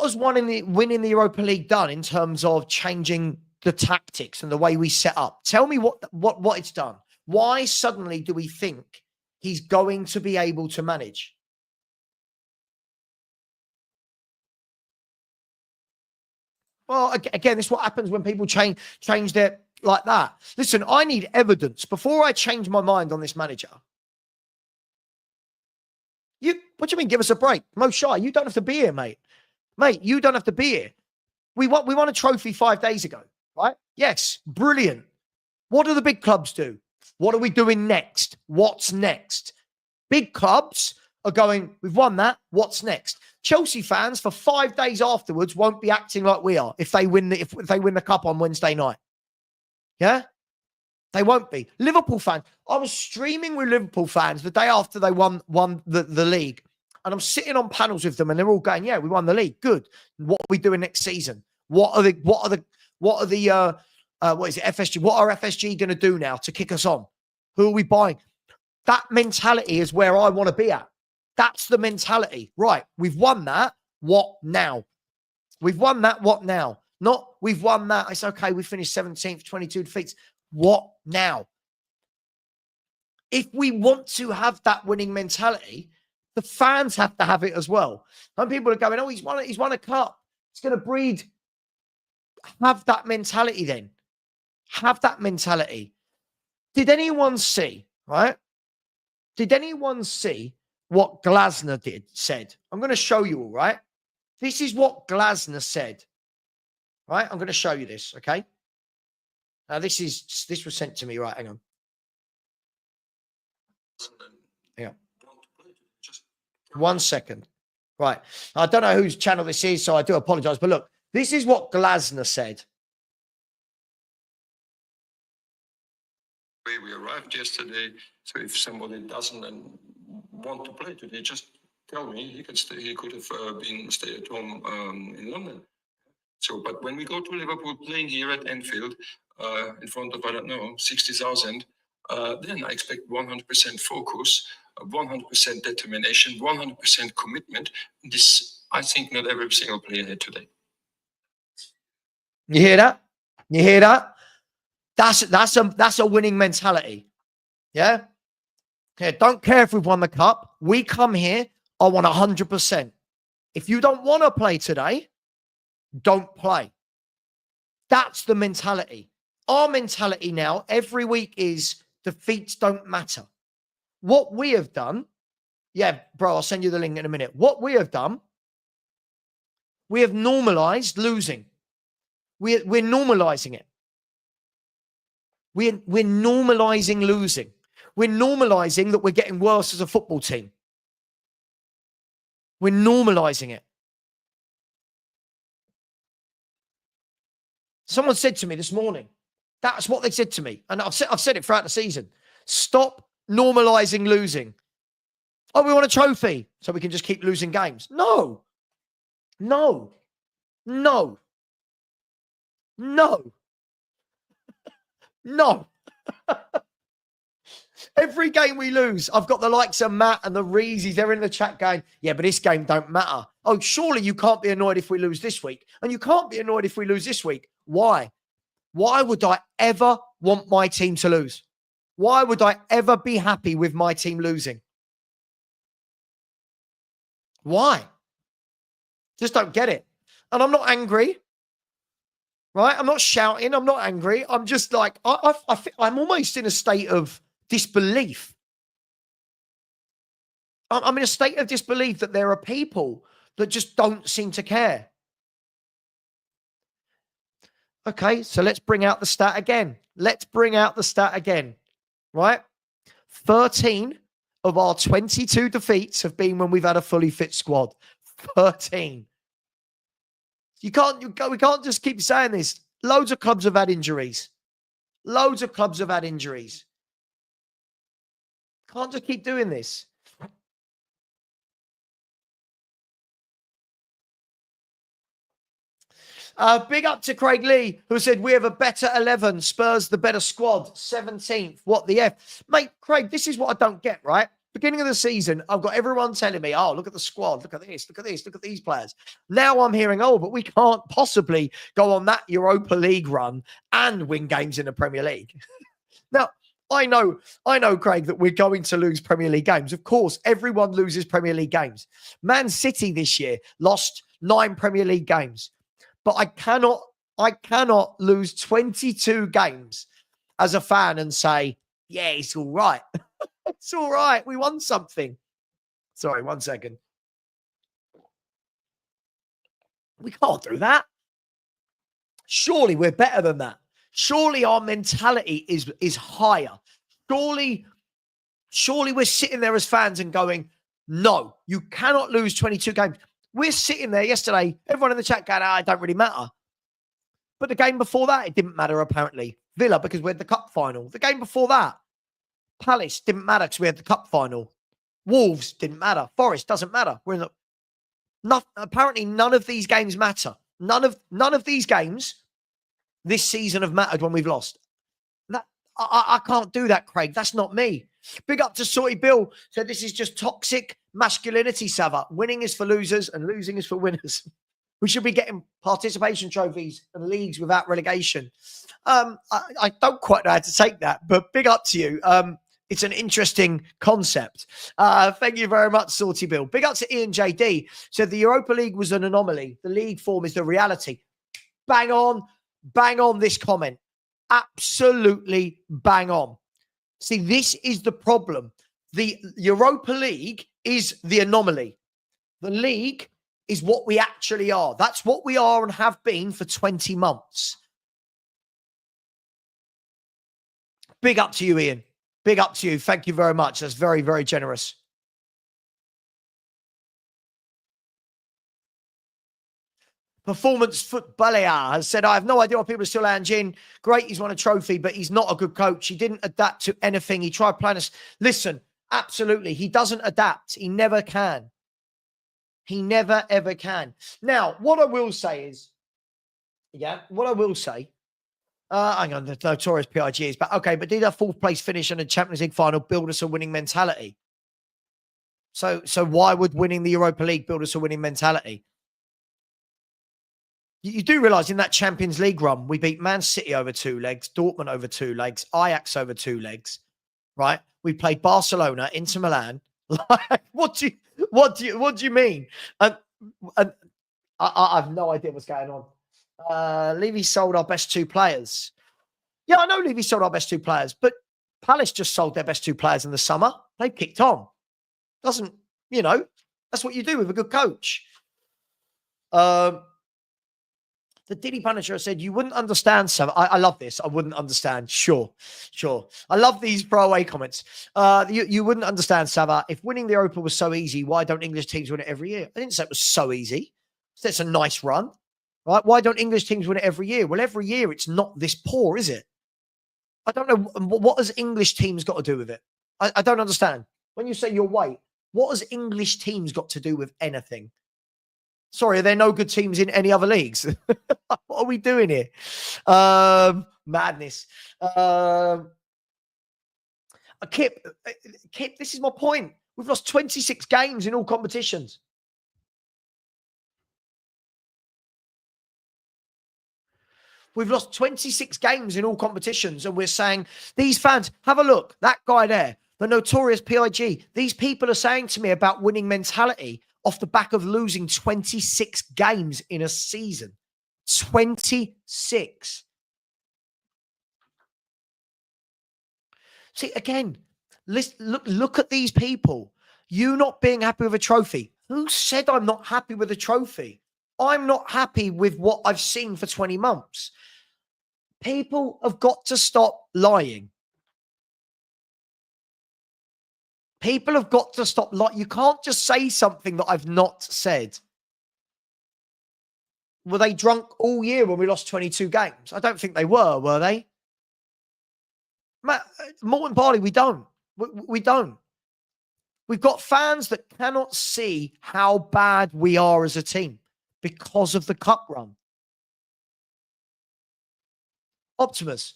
has winning the Europa League done in terms of changing the tactics and the way we set up? Tell me what it's done. Why suddenly do we think he's going to be able to manage? Well, again, this is what happens when people change their like that. Listen, I need evidence before I change my mind on this manager. What do you mean? Give us a break, Mo Shai. You don't have to be here, mate. Mate, you don't have to be here. We won a trophy 5 days ago, right? Yes, brilliant. What do the big clubs do? What are we doing next? What's next? Big clubs are going, we've won that. What's next? Chelsea fans for 5 days afterwards won't be acting like we are if they win the cup on Wednesday night. Yeah? They won't be. Liverpool fans. I was streaming with Liverpool fans the day after they won the league. And I'm sitting on panels with them and they're all going, yeah, we won the league. Good. What are we doing next season? What is it, FSG? What are FSG going to do now to kick us on? Who are we buying? That mentality is where I want to be at. That's the mentality. Right. We've won that. What now? We've won that. What now? Not we've won that. It's okay. We finished 17th, 22 defeats. What now? If we want to have that winning mentality, the fans have to have it as well. Some people are going, oh, he's won a cup. It's going to breed. Have that mentality then. Have that mentality. Did anyone see, right? Did anyone see what Glasner said? I'm going to show you all, right? This is what Glasner said, right? I'm going to show you this, okay? Now, this was sent to me, right? Hang on. Hang on. 1 second. Right. I don't know whose channel this is, so I do apologize. But look, this is what Glasner said. We arrived yesterday, so if somebody doesn't want to play today, just tell me. He could stay. He could have been stay at home in London. So, but when we go to Liverpool, playing here at Anfield, in front of 60,000, then I expect 100% focus, 100% determination, 100% commitment. This, I think, not every single player had today. You hear that? You hear that? That's a winning mentality. Yeah? Okay, don't care if we've won the cup. We come here, I want 100%. If you don't want to play today, don't play. That's the mentality. Our mentality now every week is defeats don't matter. What we have done, yeah, bro, I'll send you the link in a minute. What we have done, we have normalized losing. We're normalizing it. We're normalizing losing. We're normalizing that we're getting worse as a football team. We're normalizing it. Someone said to me this morning, that's what they said to me. And I've said it throughout the season. Stop normalizing losing. Oh, we want a trophy, so we can just keep losing games. No. No. No. No. No. Every game we lose, I've got the likes of Matt and the Reezies. They're in the chat going, yeah, but this game don't matter. Oh, surely you can't be annoyed if we lose this week. And you can't be annoyed if we lose this week. Why? Why would I ever want my team to lose? Why would I ever be happy with my team losing? Why? Just don't get it. And I'm not angry, right? I'm not shouting. I'm not angry. I'm just like, I'm almost in a state of disbelief. I'm in a state of disbelief that there are people that just don't seem to care. Okay, so let's bring out the stat again. Let's bring out the stat again, right? 13 of our 22 defeats have been when we've had a fully fit squad. 13. We can't just keep saying this. Loads of clubs have had injuries. Loads of clubs have had injuries. Can't just keep doing this. Big up to Craig Lee, who said, we have a better 11. Spurs, the better squad. 17th. What the F? Mate, Craig, this is what I don't get, right? Beginning of the season, I've got everyone telling me, oh, look at the squad. Look at this. Look at this. Look at these players. Now I'm hearing, oh, but we can't possibly go on that Europa League run and win games in the Premier League. Now, I know, Craig, that we're going to lose Premier League games. Of course, everyone loses Premier League games. Man City this year lost 9 Premier League games. But I cannot lose 22 games as a fan and say, yeah, it's all right. It's all right. We won something. Sorry, 1 second. We can't do that. Surely we're better than that. Surely our mentality is higher. Surely we're sitting there as fans and going, no, you cannot lose 22 games. We're sitting there yesterday, everyone in the chat going, it don't really matter. But the game before that, it didn't matter, apparently. Villa, because we had the cup final. The game before that, Palace didn't matter because we had the cup final. Wolves didn't matter. Forest doesn't matter. We're in the... apparently, none of these games matter. None of these games this season have mattered when we've lost. I can't do that, Craig. That's not me. Big up to Sorty Bill. So this is just toxic masculinity, Savva. Winning is for losers and losing is for winners. We should be getting participation trophies and leagues without relegation. I don't quite know how to take that, but big up to you. It's an interesting concept. Thank you very much, Sorty Bill. Big up to Ian JD. So the Europa League was an anomaly. The league form is the reality. Bang on this comment. absolutely bang on. See, this is the problem. The Europa League is the anomaly. The league is what we actually are. That's what we are and have been for 20 months. Big up to you, Ian. Big up to you. Thank you very much. That's very, very generous. Performance Footballer has said, I have no idea why people are still Angin. Great, he's won a trophy, but he's not a good coach. He didn't adapt to anything. He tried playing us. Listen, absolutely. He doesn't adapt. He never can. He never, ever can. Now, what I will say is, hang on, the notorious PIGs, but okay, but did a fourth place finish in a Champions League final build us a winning mentality? So why would winning the Europa League build us a winning mentality? You do realise in that Champions League run, we beat Man City over 2 legs, Dortmund over 2 legs, Ajax over 2 legs, right? We played Barcelona, Inter Milan. What do you mean? And I have no idea what's going on. Levy sold our best 2 players. Yeah, I know Levy sold our best 2 players, but Palace just sold their best 2 players in the summer. They kicked on. Doesn't, that's what you do with a good coach. The Diddy Punisher said, you wouldn't understand some. I love this. I wouldn't understand. Sure. I love these throwaway comments. You wouldn't understand, Savva. If winning the Europa was so easy, why don't English teams win it every year? I didn't say it was so easy. It's a nice run, right? Why don't English teams win it every year? Well, every year it's not this poor, is it? I don't know. What has English teams got to do with it? I don't understand. When you say your weight, what has English teams got to do with anything? Sorry, are there no good teams in any other leagues? What are we doing here? Madness. Kip, this is my point. We've lost 26 games in all competitions. We've lost 26 games in all competitions, and we're saying, these fans, have a look, that guy there, the notorious PIG, these people are saying to me about winning mentality off the back of losing 26 games in a season. 26. See, again, look at these people. You not being happy with a trophy. Who said I'm not happy with a trophy? I'm not happy with what I've seen for 20 months. People have got to stop lying. People have got to stop lying. You can't just say something that I've not said. Were they drunk all year when we lost 22 games? I don't think they were they? More importantly, we don't. We don't. We've got fans that cannot see how bad we are as a team because of the cup run. Optimus,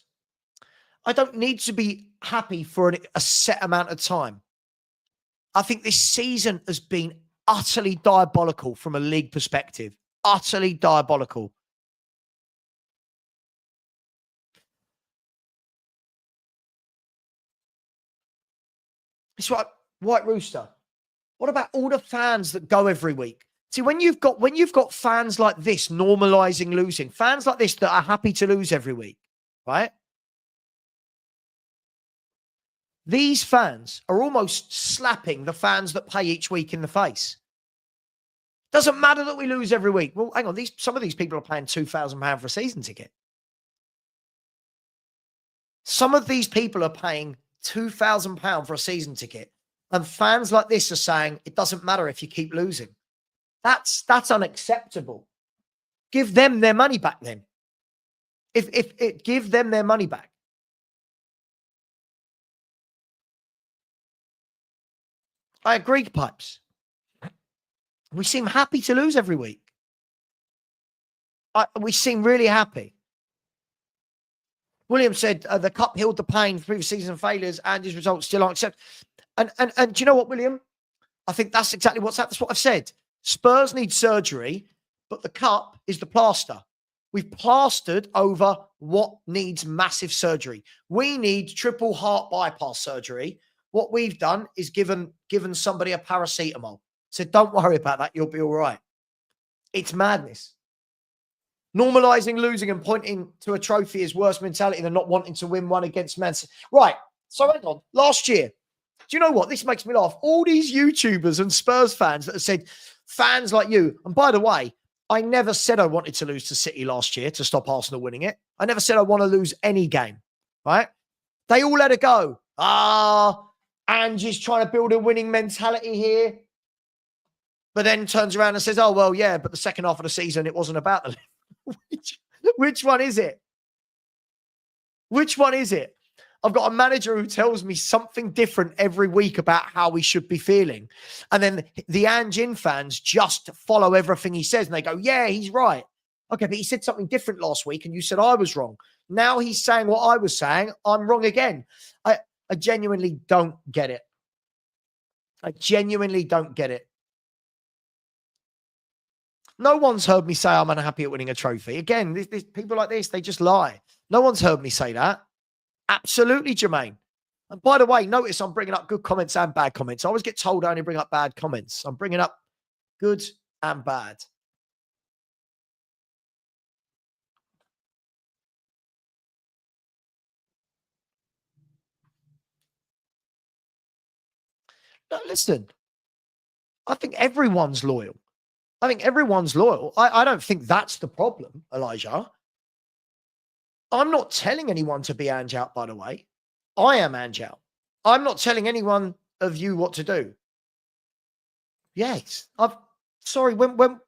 I don't need to be happy for a set amount of time. I think this season has been utterly diabolical from a league perspective. Utterly diabolical. It's right, White Rooster. What about all the fans that go every week? See, when you've got fans like this normalizing losing, fans like this that are happy to lose every week, right? These fans are almost slapping the fans that pay each week in the face. Doesn't matter that we lose every week. Well, hang on. Some of these people are paying £2,000 for a season ticket. Some of these people are paying £2,000 for a season ticket. And fans like this are saying, it doesn't matter if you keep losing. That's unacceptable. Give them their money back then. Give them their money back. I agree, Pipes. We seem happy to lose every week. We seem really happy. William said the cup healed the pain of previous season failures and his results still aren't accepted. And do you know what, William? I think that's exactly that's what I've said. Spurs need surgery, but the cup is the plaster. We've plastered over what needs massive surgery. We need triple heart bypass surgery. What we've done is given somebody a paracetamol. So don't worry about that. You'll be all right. It's madness. Normalising losing and pointing to a trophy is worse mentality than not wanting to win one against Man City. Right. So hang on. Last year, do you know what? This makes me laugh. All these YouTubers and Spurs fans that have said, fans like you, and by the way, I never said I wanted to lose to City last year to stop Arsenal winning it. I never said I want to lose any game, right? They all let it go. Angie's trying to build a winning mentality here. But then turns around and says, oh, well, yeah, but the second half of the season, it wasn't about the which one is it? Which one is it? I've got a manager who tells me something different every week about how we should be feeling. And then the Ange fans just follow everything he says. And they go, yeah, he's right. Okay, but he said something different last week and you said I was wrong. Now he's saying what I was saying. I'm wrong again. I genuinely don't get it. I genuinely don't get it. No one's heard me say I'm unhappy at winning a trophy. Again, this people like this, they just lie. No one's heard me say that. Absolutely, Jermaine. And by the way, notice I'm bringing up good comments and bad comments. I always get told I only bring up bad comments. I'm bringing up good and bad. No, listen, I think everyone's loyal. I think everyone's loyal. I don't think that's the problem, Elijah. I'm not telling anyone to be Ange out, by the way. I am Ange out. I'm not telling anyone of you what to do. Yes. Sorry, when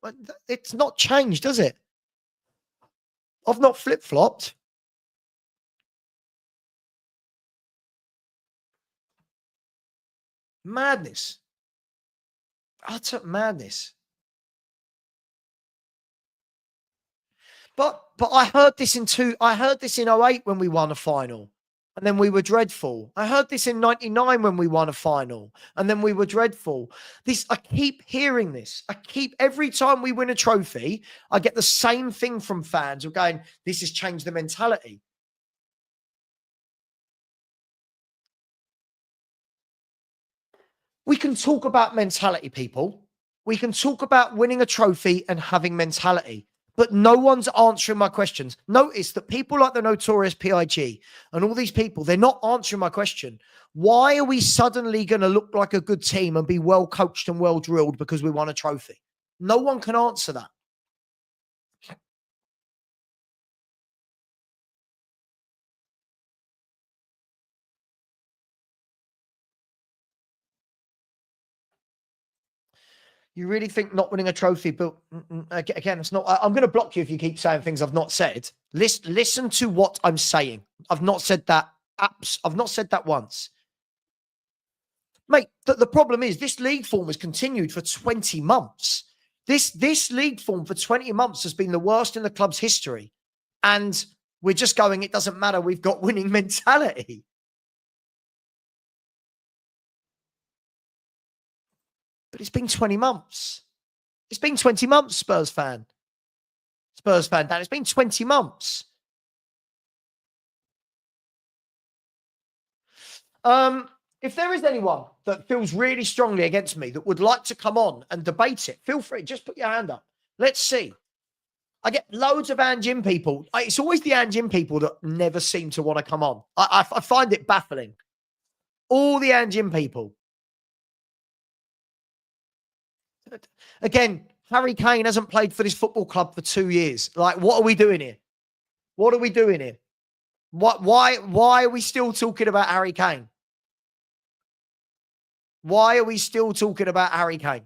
it's not changed, does it? I've not flip-flopped. Madness. Utter madness. But I heard this in 08 when we won a final. And then we were dreadful. I heard this in 99 when we won a final. And then we were dreadful. I keep hearing this. Every time we win a trophy, I get the same thing from fans who are going, this has changed the mentality. We can talk about mentality, people. We can talk about winning a trophy and having mentality. But no one's answering my questions. Notice that people like the notorious PIG and all these people, they're not answering my question. Why are we suddenly going to look like a good team and be well coached and well drilled because we won a trophy? No one can answer that. You really think not winning a trophy, but again, it's not. I'm going to block you if you keep saying things I've not said. Listen to what I'm saying. I've not said that. I've not said that once. Mate, the problem is this league form has continued for 20 months. This league form for 20 months has been the worst in the club's history. And we're just going, it doesn't matter. We've got winning mentality. But it's been 20 months. It's been 20 months, Spurs fan. Dan, it's been 20 months. If there is anyone that feels really strongly against me that would like to come on and debate it, feel free. Just put your hand up. Let's see. I get loads of Ange people. It's always the Ange people that never seem to want to come on. I find it baffling. All the Ange people. Again, Harry Kane hasn't played for this football club for 2 years. Like, what are we doing here? What are we doing here? Why are we still talking about Harry Kane? Why are we still talking about Harry Kane?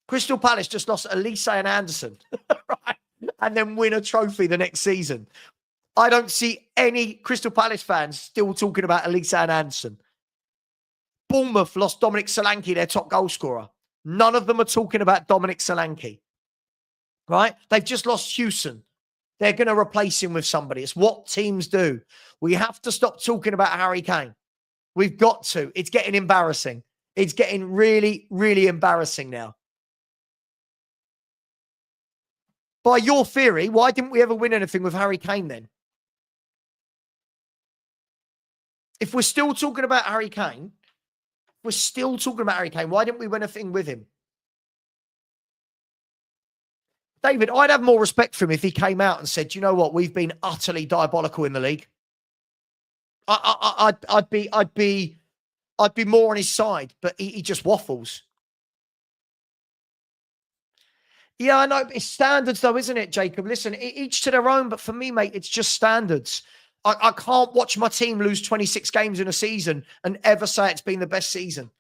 Crystal Palace just lost Elise and Anderson, right? And then win a trophy the next season. I don't see any Crystal Palace fans still talking about Elise and Anderson. Bournemouth lost Dominic Solanke, their top goal scorer. None of them are talking about Dominic Solanke, right? They've just lost Houston. They're going to replace him with somebody. It's what teams do. We have to stop talking about Harry Kane. We've got to. It's getting embarrassing. It's getting really, really embarrassing now. By your theory, why didn't we ever win anything with Harry Kane then? If we're still talking about Harry Kane, why didn't we win a thing with him? David, I'd have more respect for him if he came out and said, you know what, we've been utterly diabolical in the league. I'd be more on his side, but he just waffles. Yeah, I know. It's standards though, isn't it, Jacob? Listen, each to their own, but for me, mate, it's just standards. I can't watch my team lose 26 games in a season and ever say it's been the best season.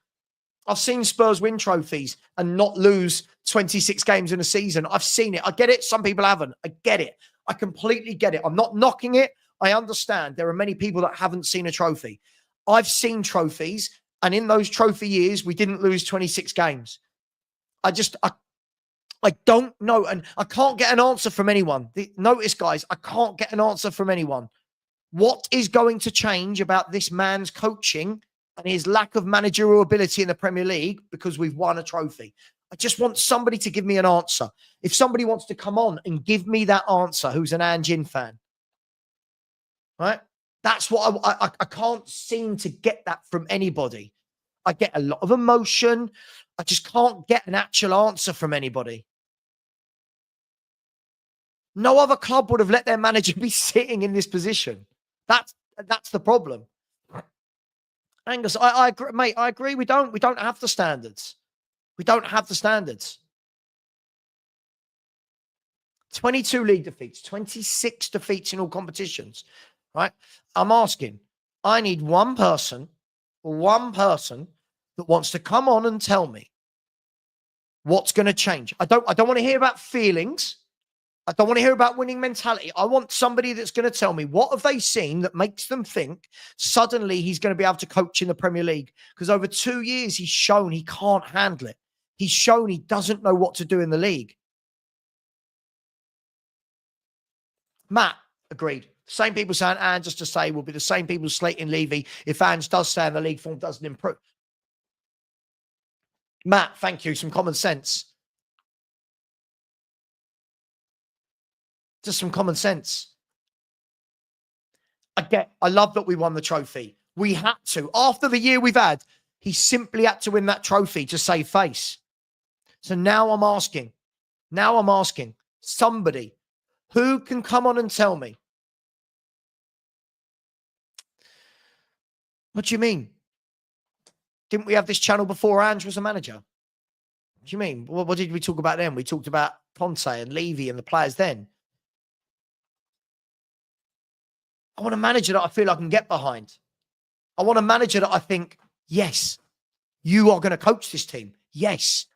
I've seen Spurs win trophies and not lose 26 games in a season. I've seen it. I get it. Some people haven't. I get it. I completely get it. I'm not knocking it. I understand there are many people that haven't seen a trophy. I've seen trophies, and in those trophy years, we didn't lose 26 games. I don't know, and I can't get an answer from anyone. Notice, guys, I can't get an answer from anyone. What is going to change about this man's coaching and his lack of managerial ability in the Premier League because we've won a trophy? I just want somebody to give me an answer. If somebody wants to come on and give me that answer, who's an Ange fan, right? That's what I can't seem to get that from anybody. I get a lot of emotion. I just can't get an actual answer from anybody. No other club would have let their manager be sitting in this position. That's the problem. Angus, I agree, mate. I agree. We don't have the standards. We don't have the standards. 22 league defeats, 26 defeats in all competitions, right? I'm asking, I need one person that wants to come on and tell me what's going to change. I don't want to hear about feelings. I don't want to hear about winning mentality. I want somebody that's going to tell me what have they seen that makes them think suddenly he's going to be able to coach in the Premier League. Because over 2 years, he's shown he can't handle it. He's shown he doesn't know what to do in the league. Matt, agreed. Same people saying Ange, just to say, will be the same people slating Levy if Ange does stay in the league form doesn't improve. Matt, thank you. Some common sense. Just some common sense. I love that we won the trophy. We had to. After the year we've had, he simply had to win that trophy to save face. So now I'm asking somebody who can come on and tell me. What do you mean? Didn't we have this channel before Ange was a manager? What do you mean? What did we talk about then? We talked about Conte and Levy and the players then. I want a manager that I feel I can get behind. I want a manager that I think, yes, you are going to coach this team. Yes,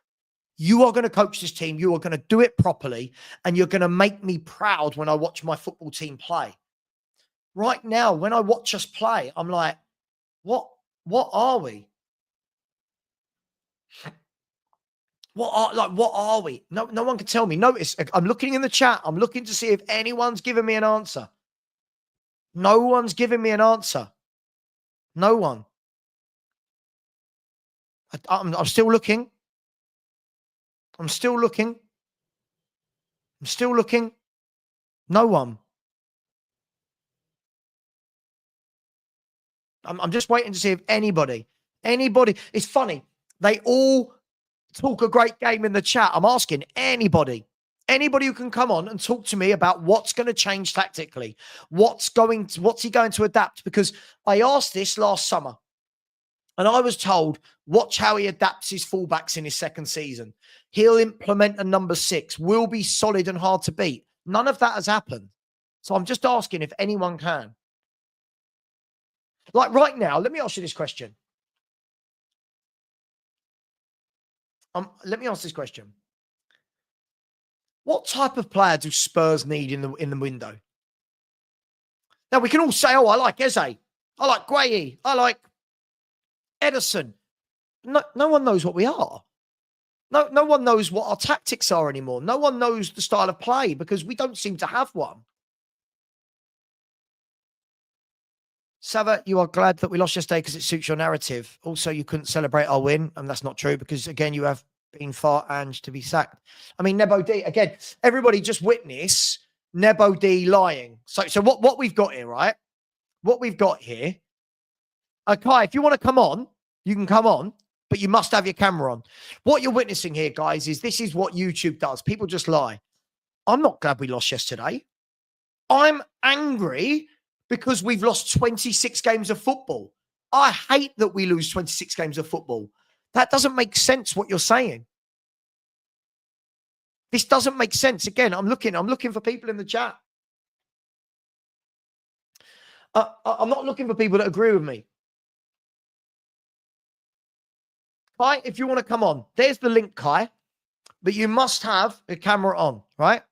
you are going to coach this team. You are going to do it properly. And you're going to make me proud when I watch my football team play. Right now, when I watch us play, I'm like, what are we? What are we? No one can tell me. Notice, I'm looking in the chat. I'm looking to see if anyone's given me an answer. No one's giving me an answer. No one. I'm still looking. I'm still looking. No one. I'm just waiting to see if anybody. It's funny. They all talk a great game in the chat. I'm asking anybody who can come on and talk to me about what's going to change tactically. What's he going to adapt? Because I asked this last summer and I was told, watch how he adapts his fullbacks in his second season. He'll implement a number 6, will be solid and hard to beat. None of that has happened. So I'm just asking if anyone can. Like right now, let me ask you this question. Let me ask this question. What type of player do Spurs need in the window? Now, we can all say, oh, I like Eze. I like Gueye. I like Ederson. No one knows what we are. No one knows what our tactics are anymore. No one knows the style of play because we don't seem to have one. Savva, you are glad that we lost yesterday because it suits your narrative. Also, you couldn't celebrate our win, and that's not true because, again, you have been far Ange to be sacked. I mean, Nebo D, again, everybody just witness Nebo D lying. So what we've got here, right? What we've got here, okay, if you want to come on, you can come on, but you must have your camera on. What you're witnessing here, guys, is this is what YouTube does. People just lie. I'm not glad we lost yesterday. I'm angry because we've lost 26 games of football. I hate that we lose 26 games of football. That doesn't make sense what you're saying. This doesn't make sense. Again, I'm looking for people in the chat. I'm not looking for people that agree with me. Kai, if you want to come on, there's the link, Kai. But you must have the camera on, right?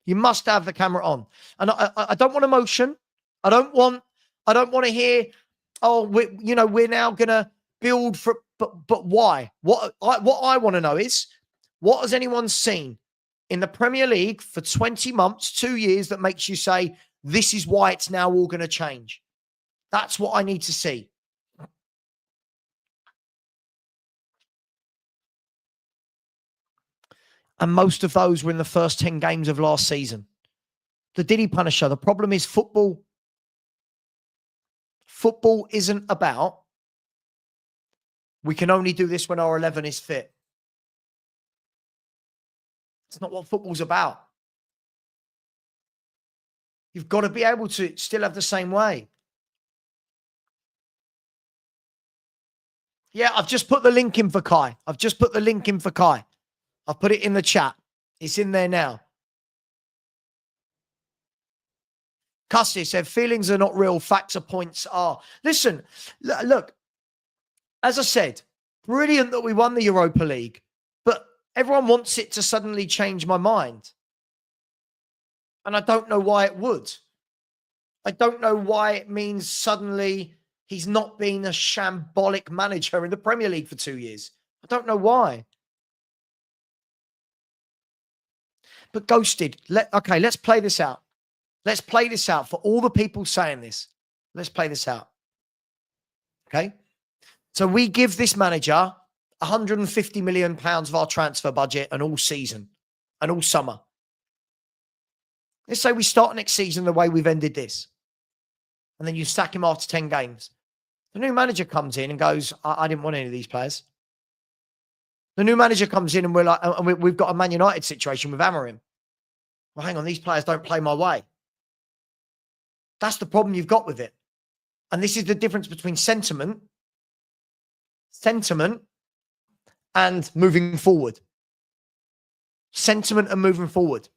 You must have the camera on. And I don't want emotion. I don't want to hear, oh, we're now gonna build for, but why? What I want to know is, what has anyone seen in the Premier League for 20 months, 2 years, that makes you say this is why it's now all going to change? That's what I need to see. And most of those were in the first 10 games of last season. The Diddy Punisher. The problem is football isn't about, we can only do this when our 11 is fit. It's not what football's about. You've got to be able to still have the same way. Yeah, I've just put the link in for Kai. I've put it in the chat. It's in there now. Custy said, feelings are not real, facts are points are. Listen, look, as I said, brilliant that we won the Europa League, but everyone wants it to suddenly change my mind. And I don't know why it would. I don't know why it means suddenly he's not been a shambolic manager in the Premier League for 2 years. I don't know why. But Ghosted, okay, let's play this out. Let's play this out for all the people saying this. Let's play this out. Okay? So we give this manager £150 million of our transfer budget and all season and all summer. Let's say we start next season the way we've ended this. And then you sack him after 10 games. The new manager comes in and goes, I didn't want any of these players. The new manager comes in and we're like, and we've got a Man United situation with Amorim. Well, hang on, these players don't play my way. That's the problem you've got with it. And this is the difference between sentiment and moving forward. Sentiment and moving forward.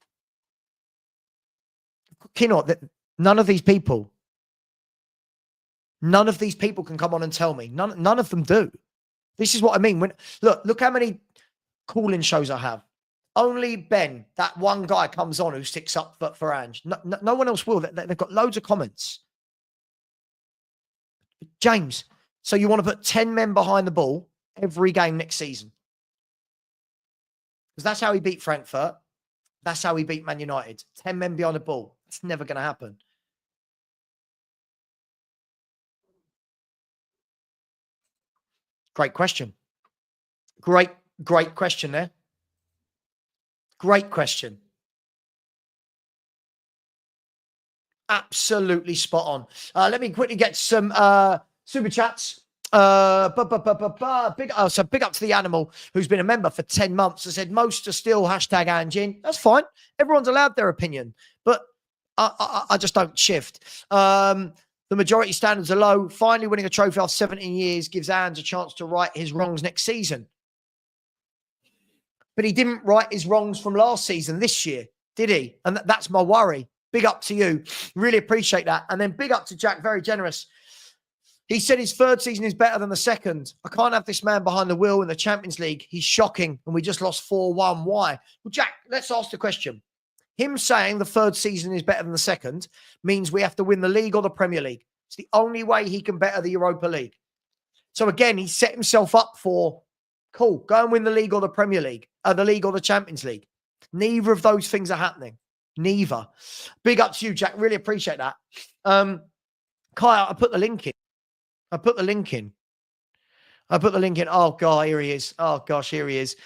Kinot, none of these people can come on and tell me. None of them do. This is what I mean. Look how many call-in shows I have. Only Ben, that one guy, comes on who sticks up for Ange. No one else will. They've got loads of comments. James, so you want to put 10 men behind the ball every game next season? Because that's how he beat Frankfurt. That's how he beat Man United. 10 men behind the ball. It's never going to happen. Great question. Great question there. Great question. Absolutely spot on. Let me quickly get some super chats. Big up to the animal who's been a member for 10 months. I said most are still hashtag Ange. That's fine. Everyone's allowed their opinion, but I just don't shift. The majority standards are low. Finally winning a trophy after 17 years gives Ange a chance to right his wrongs next season. But he didn't right his wrongs from last season this year, did he? And that's my worry. Big up to you. Really appreciate that. And then big up to Jack, very generous. He said his third season is better than the second. I can't have this man behind the wheel in the Champions League. He's shocking. And we just lost 4-1. Why? Well, Jack, let's ask the question. Him saying the third season is better than the second means we have to win the league or the Premier League. It's the only way he can better the Europa League. So again, he set himself up for, cool, go and win the league or the Premier League, the league or the Champions League. Neither of those things are happening. Neither. Big up to you, Jack. Really appreciate that. Kai, I put the link in. Oh, God, here he is. Oh, gosh, here he is.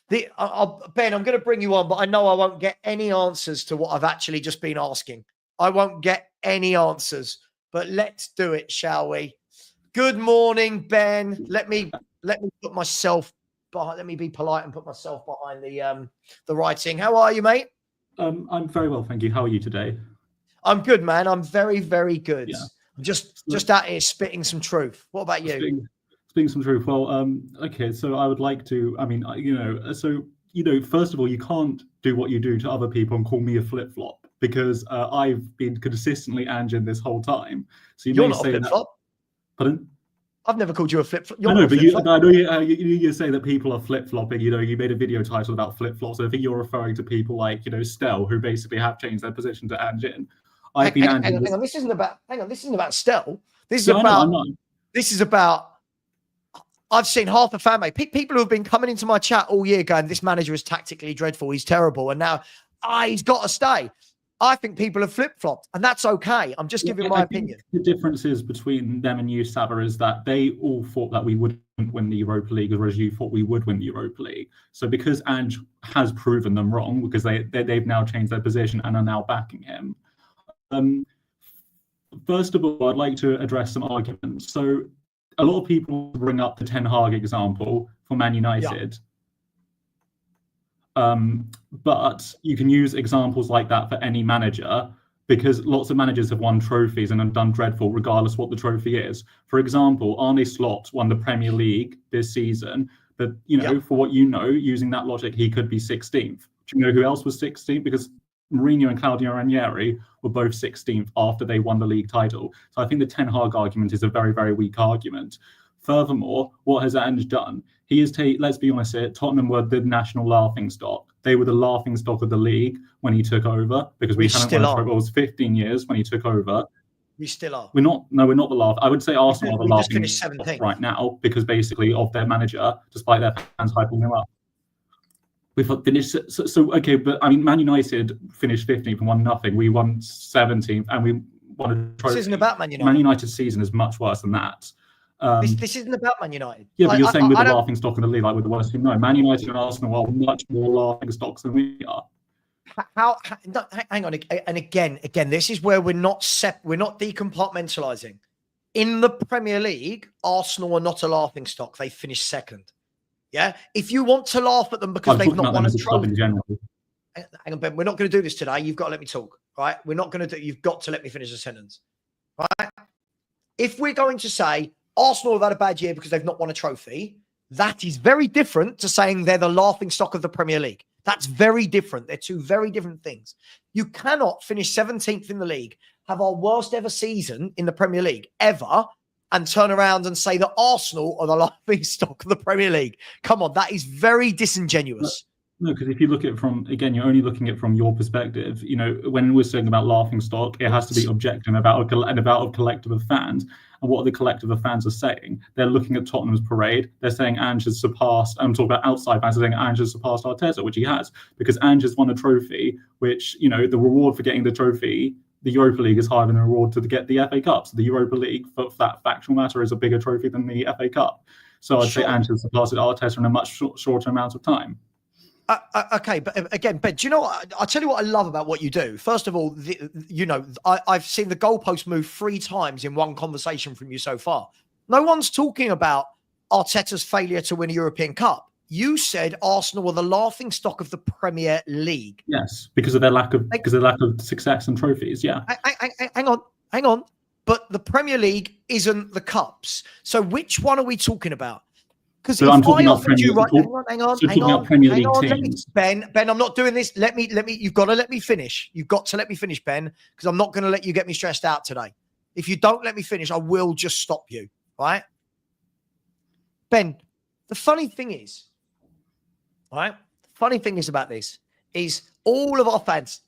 Ben, I'm going to bring you on, but I know I won't get any answers to what I've actually just been asking. I won't get any answers, but let's do it, shall we? Good morning, Ben. Let me put myself behind. Let me be polite and put myself behind the writing. How are you, mate? I'm very well, thank you. How are you today? I'm good, man. I'm very, very good. Yeah. I'm just out here spitting some truth. What about you? Speaking some truth. Well, okay. So I would like to. I mean, first of all, you can't do what you do to other people and call me a flip flop because I've been consistently Anjan this whole time. So You're not a flip flop. Pardon? I've never called you a flip flop. I know, but I know you say that people are flip flopping. You made a video title about flip flops. So I think you're referring to people like Stel, who basically have changed their position to Anjin. Hang on. This isn't about. Hang on. This isn't about Stel. This is about. This is about. I've seen half the fan base, people who have been coming into my chat all year going, this manager is tactically dreadful. He's terrible. And now he's got to stay. I think people have flip-flopped, and that's okay. I'm just giving my opinion. The differences between them and you, Savva, is that they all thought that we wouldn't win the Europa League, whereas you thought we would win the Europa League. So because Ange has proven them wrong, because they've now changed their position and are now backing him. First of all, I'd like to address some arguments. So a lot of people bring up the Ten Hag example for Man United. Yeah. But you can use examples like that for any manager because lots of managers have won trophies and have done dreadful regardless what the trophy is. For example, Arne Slot won the Premier League this season, but for what using that logic, he could be 16th. Do you know who else was 16th? Because Mourinho and Claudio Ranieri were both 16th after they won the league title. So I think the Ten Hag argument is a very, very weak argument. Furthermore, what has Ange done? He has let's be honest here, Tottenham were the national laughingstock. They were the laughingstock of the league when he took over because we hadn't won a trophy. It was 15 years when he took over. We still are. We're not the laugh. I would say Arsenal are the laughingstock right now because basically of their manager, despite their fans hyping them up. We've finished so okay, but I mean, Man United finished 15th and won nothing. We won 17th and we won a trophy. This isn't about Man United. Man United's season is much worse than that. This isn't about Man United. Yeah, but you're saying we're the laughing stock in the league, like we're the worst team. No, Man United and Arsenal are much more laughing stocks than we are. No, hang on, and again, this is where we're not decompartmentalizing. In the Premier League, Arsenal are not a laughing stock. They finished second. Yeah, if you want to laugh at them because they've not won a trophy. Hang on, Ben. We're not going to do this today. You've got to let me talk, right? We're not going to do. You've got to let me finish the sentence, right? If we're going to say Arsenal have had a bad year because they've not won a trophy, that is very different to saying they're the laughing stock of the Premier League. That's very different. They're two very different things. You cannot finish 17th in the league, have our worst ever season in the Premier League ever, and turn around and say that Arsenal are the laughing stock of the Premier League. Come on, that is very disingenuous. No, because if you look at it from, again, you're only looking at it from your perspective. When we're saying about laughing stock, it has to be objective and about a collective of fans. And what the collective of fans are saying, they're looking at Tottenham's parade. They're saying Ange has surpassed, I'm talking about outside fans, they're saying Ange has surpassed Arteta, which he has, because Ange has won a trophy, which, the reward for getting the trophy, the Europa League is higher than the reward to get the FA Cup. So the Europa League, for that factual matter, is a bigger trophy than the FA Cup. So I'd say Ange has surpassed Arteta in a much shorter amount of time. Okay, but again, Ben, do you know what? I'll tell you what I love about what you do. First of all, I've seen the goalpost move 3 times in one conversation from you so far. No one's talking about Arteta's failure to win a European Cup. You said Arsenal were the laughing stock of the Premier League. Yes, because of their lack of success and trophies. Yeah. Hang on. But the Premier League isn't the cups. So which one are we talking about? Because if I offered you hang on, Premier League teams. Ben, I'm not doing this. Let me. You've got to let me finish. You've got to let me finish, Ben, because I'm not going to let you get me stressed out today. If you don't let me finish, I will just stop you. Right, Ben. The funny thing is, right? The funny thing is about this is all of our fans.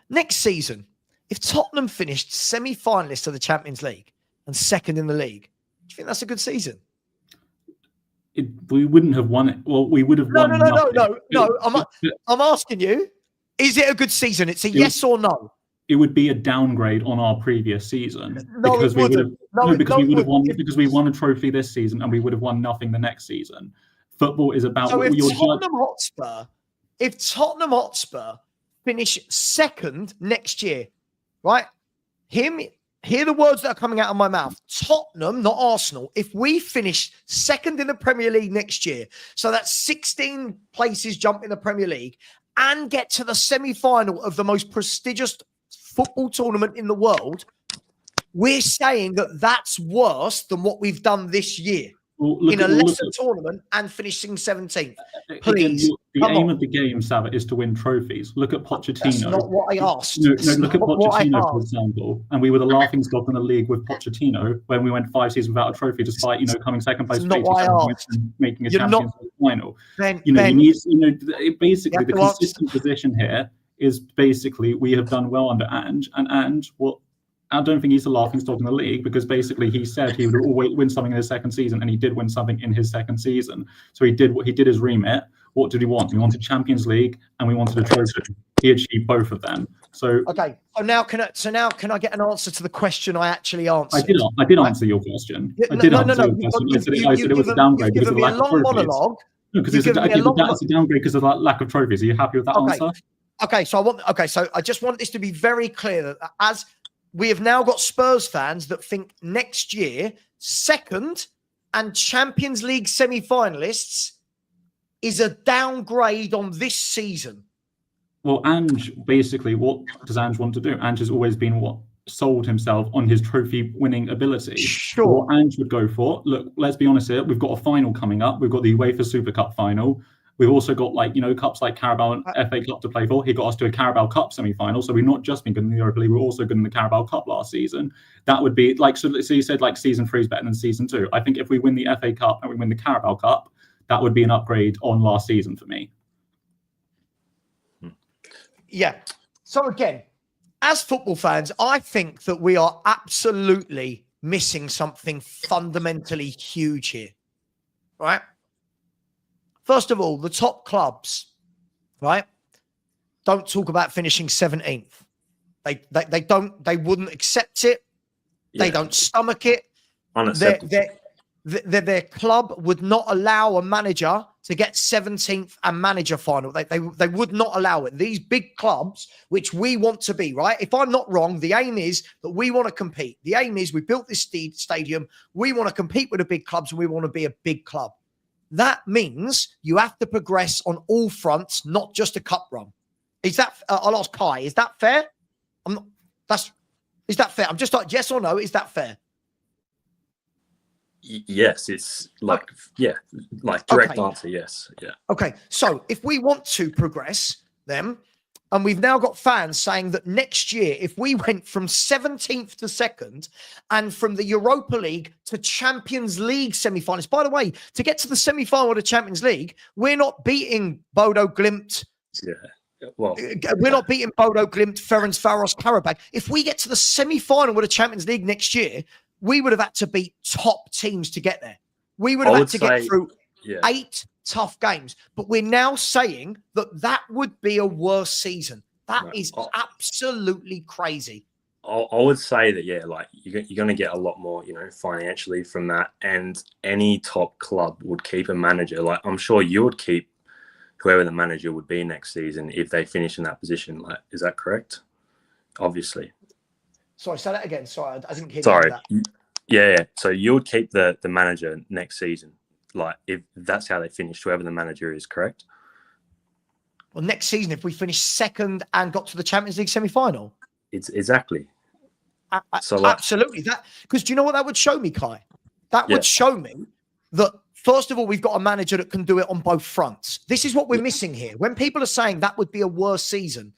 Next season, if Tottenham finished semi-finalists of the Champions League and second in the league, do you think that's a good season? We wouldn't have won it. Well, we would have won. No. I'm asking you, is it a good season? It's a yes or no. It would be a downgrade on our previous season because we would have won because we won a trophy this season and we would have won nothing the next season. Football is about. So if Tottenham Hotspur finish second next year, right? Hear the words that are coming out of my mouth. Tottenham, not Arsenal. If we finish second in the Premier League next year, so that's 16 places jump in the Premier League, and get to the semi-final of the most prestigious football tournament in the world, we're saying that that's worse than what we've done this year in a lesser tournament and finishing 17th. Please, again, the aim of the game, Savva, is to win trophies. Look at Pochettino. That's not what I asked. No, look at Pochettino, for example. And we were the laughing stock in the league with Pochettino when we went 5 seasons without a trophy, despite coming second place, and making a Champions League final. You need, basically the consistent position here is basically we have done well under Ange, and what. I don't think he's the laughing stock in the league because basically he said he would always win something in his second season, and he did win something in his second season. So he did his remit. What did he want? He wanted Champions League and we wanted a trophy. He achieved both of them. So okay. So now can I get an answer to the question I actually answered? I did answer your question. I said it was a downgrade because of the lack of trophies. No, because it's a downgrade because of the lack of trophies. Are you happy with that answer? Okay. So I just want this to be very clear that as we have now got Spurs fans that think next year, second and Champions League semi-finalists is a downgrade on this season. Well, Ange, basically, what does Ange want to do? Ange has always been sold himself on his trophy-winning ability. Sure. So what Ange would go for, look, let's be honest here, we've got a final coming up. We've got the UEFA Super Cup final. We've also got cups like Carabao and FA Cup to play for. He got us to a Carabao Cup semi-final, so we've not just been good in the Europa League, we're also good in the Carabao Cup last season. That would be so you said season 3 is better than season 2. I think if we win the FA Cup and we win the Carabao Cup, that would be an upgrade on last season for me. Yeah. So again, as football fans, I think that we are absolutely missing something fundamentally huge here, right? First of all, the top clubs, right, don't talk about finishing 17th. They wouldn't accept it. Yeah. They don't stomach it. Their club would not allow a manager to get 17th and manager final. They would not allow it. These big clubs, which we want to be, right? If I'm not wrong, the aim is that we want to compete. The aim is we built this stadium. We want to compete with the big clubs and we want to be a big club. That means you have to progress on all fronts, not just a cup run. Is that? I'll ask Kai. Is that fair? Is that fair? I'm just like yes or no. Is that fair? Yes, it's direct answer. Yes, yeah. Okay, so if we want to progress, then, and we've now got fans saying that next year, if we went from 17th to 2nd and from the Europa League to Champions League semi-finals, by the way, to get to the semi-final of the Champions League, we're not beating Bodo Glimt. Yeah. Well, we're not beating Bodo Glimt, Ferencváros, Karabakh. If we get to the semi-final of the Champions League next year, we would have had to beat top teams to get there. We would have had to get through 8 tough games. But we're now saying that would be a worse season. That is absolutely crazy. I would say that, you're going to get a lot more, financially from that. And any top club would keep a manager. Like, I'm sure you would keep whoever the manager would be next season if they finish in that position. Like, is that correct? Obviously. Sorry, say that again. Sorry, I didn't hear that. Yeah. So you would keep the manager next season, like if that's how they finish, whoever the manager is, correct? Well, next season, if we finish 2nd and got to the Champions League semi-final. It's exactly. Absolutely. That because do you know what that would show me, Kai? That would show me that first of all, we've got a manager that can do it on both fronts. This is what we're missing here. When people are saying that would be a worse season,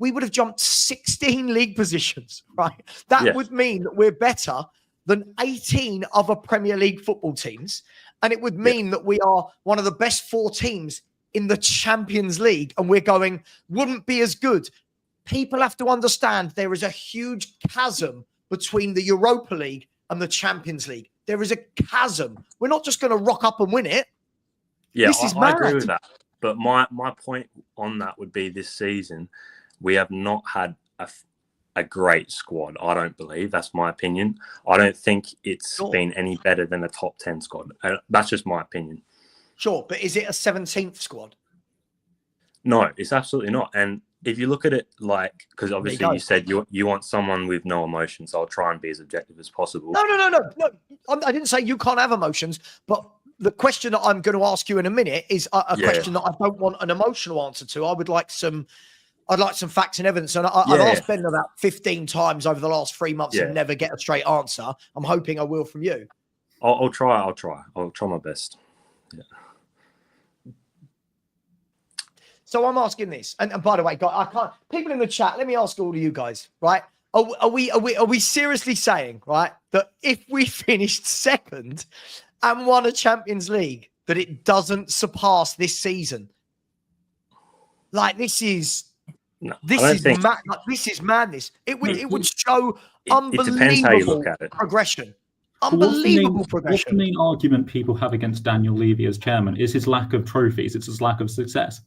we would have jumped 16 league positions, right? That would mean that we're better than 18 other Premier League football teams. And it would mean that we are one of the best 4 teams in the Champions League. And we're going, wouldn't be as good. People have to understand there is a huge chasm between the Europa League and the Champions League. There is a chasm. We're not just going to rock up and win it. Yeah, I agree with that. But my point on that would be this season, we have not had a great squad, I don't believe. That's my opinion. I don't think it's been any better than a top 10 squad. That's just my opinion. Sure, but is it a 17th squad? No, it's absolutely not. And if you look at it because obviously you said you want someone with no emotions, so I'll try and be as objective as possible. No. I didn't say you can't have emotions, but the question that I'm going to ask you in a minute is a question that I don't want an emotional answer to. I'd like some facts and evidence. And I've asked Ben about 15 times over the last 3 months and never get a straight answer. I'm hoping I will from you. I'll try. I'll try my best. Yeah. So I'm asking this, and by the way, guys, I can't. People in the chat, let me ask all of you guys, right? Are we seriously saying, right, that if we finished second and won a Champions League, that it doesn't surpass this season? Like this is madness. It would show unbelievable progression. Unbelievable progression. What's the main argument people have against Daniel Levy as chairman is his lack of trophies. It's his lack of success.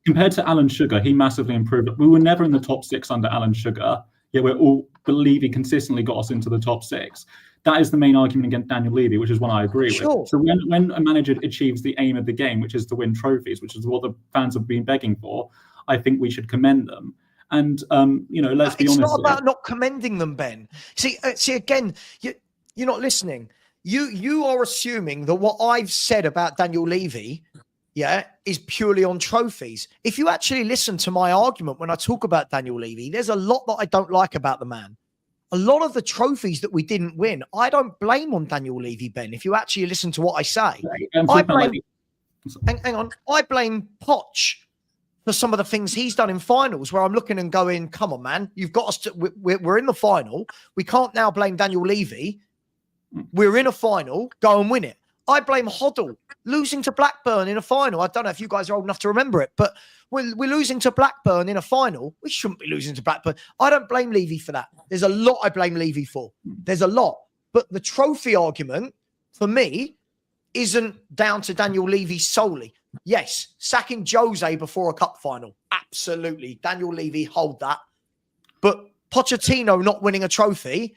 Compared to Alan Sugar, he massively improved. We were never in the top 6 under Alan Sugar. Yet we're all believe he consistently got us into the top 6. That is the main argument against Daniel Levy, which is one I agree with. So when a manager achieves the aim of the game, which is to win trophies, which is what the fans have been begging for, I think we should commend them. And let's be honest. It's not about not commending them, Ben. See again, you're not listening. You are assuming that what I've said about Daniel Levy, is purely on trophies. If you actually listen to my argument when I talk about Daniel Levy, there's a lot that I don't like about the man. A lot of the trophies that we didn't win, I don't blame on Daniel Levy, Ben. If you actually listen to what I say, I blame Poch for some of the things he's done in finals where I'm looking and going, come on, man, you've got us to, we're in the final. We can't now blame Daniel Levy. We're in a final, go and win it. I blame Hoddle losing to Blackburn in a final. I don't know if you guys are old enough to remember it, but we're losing to Blackburn in a final. We shouldn't be losing to Blackburn. I don't blame Levy for that. There's a lot I blame Levy for. There's a lot. But the trophy argument, for me, isn't down to Daniel Levy solely. Yes, sacking Jose before a cup final. Absolutely. Daniel Levy, hold that. But Pochettino not winning a trophy,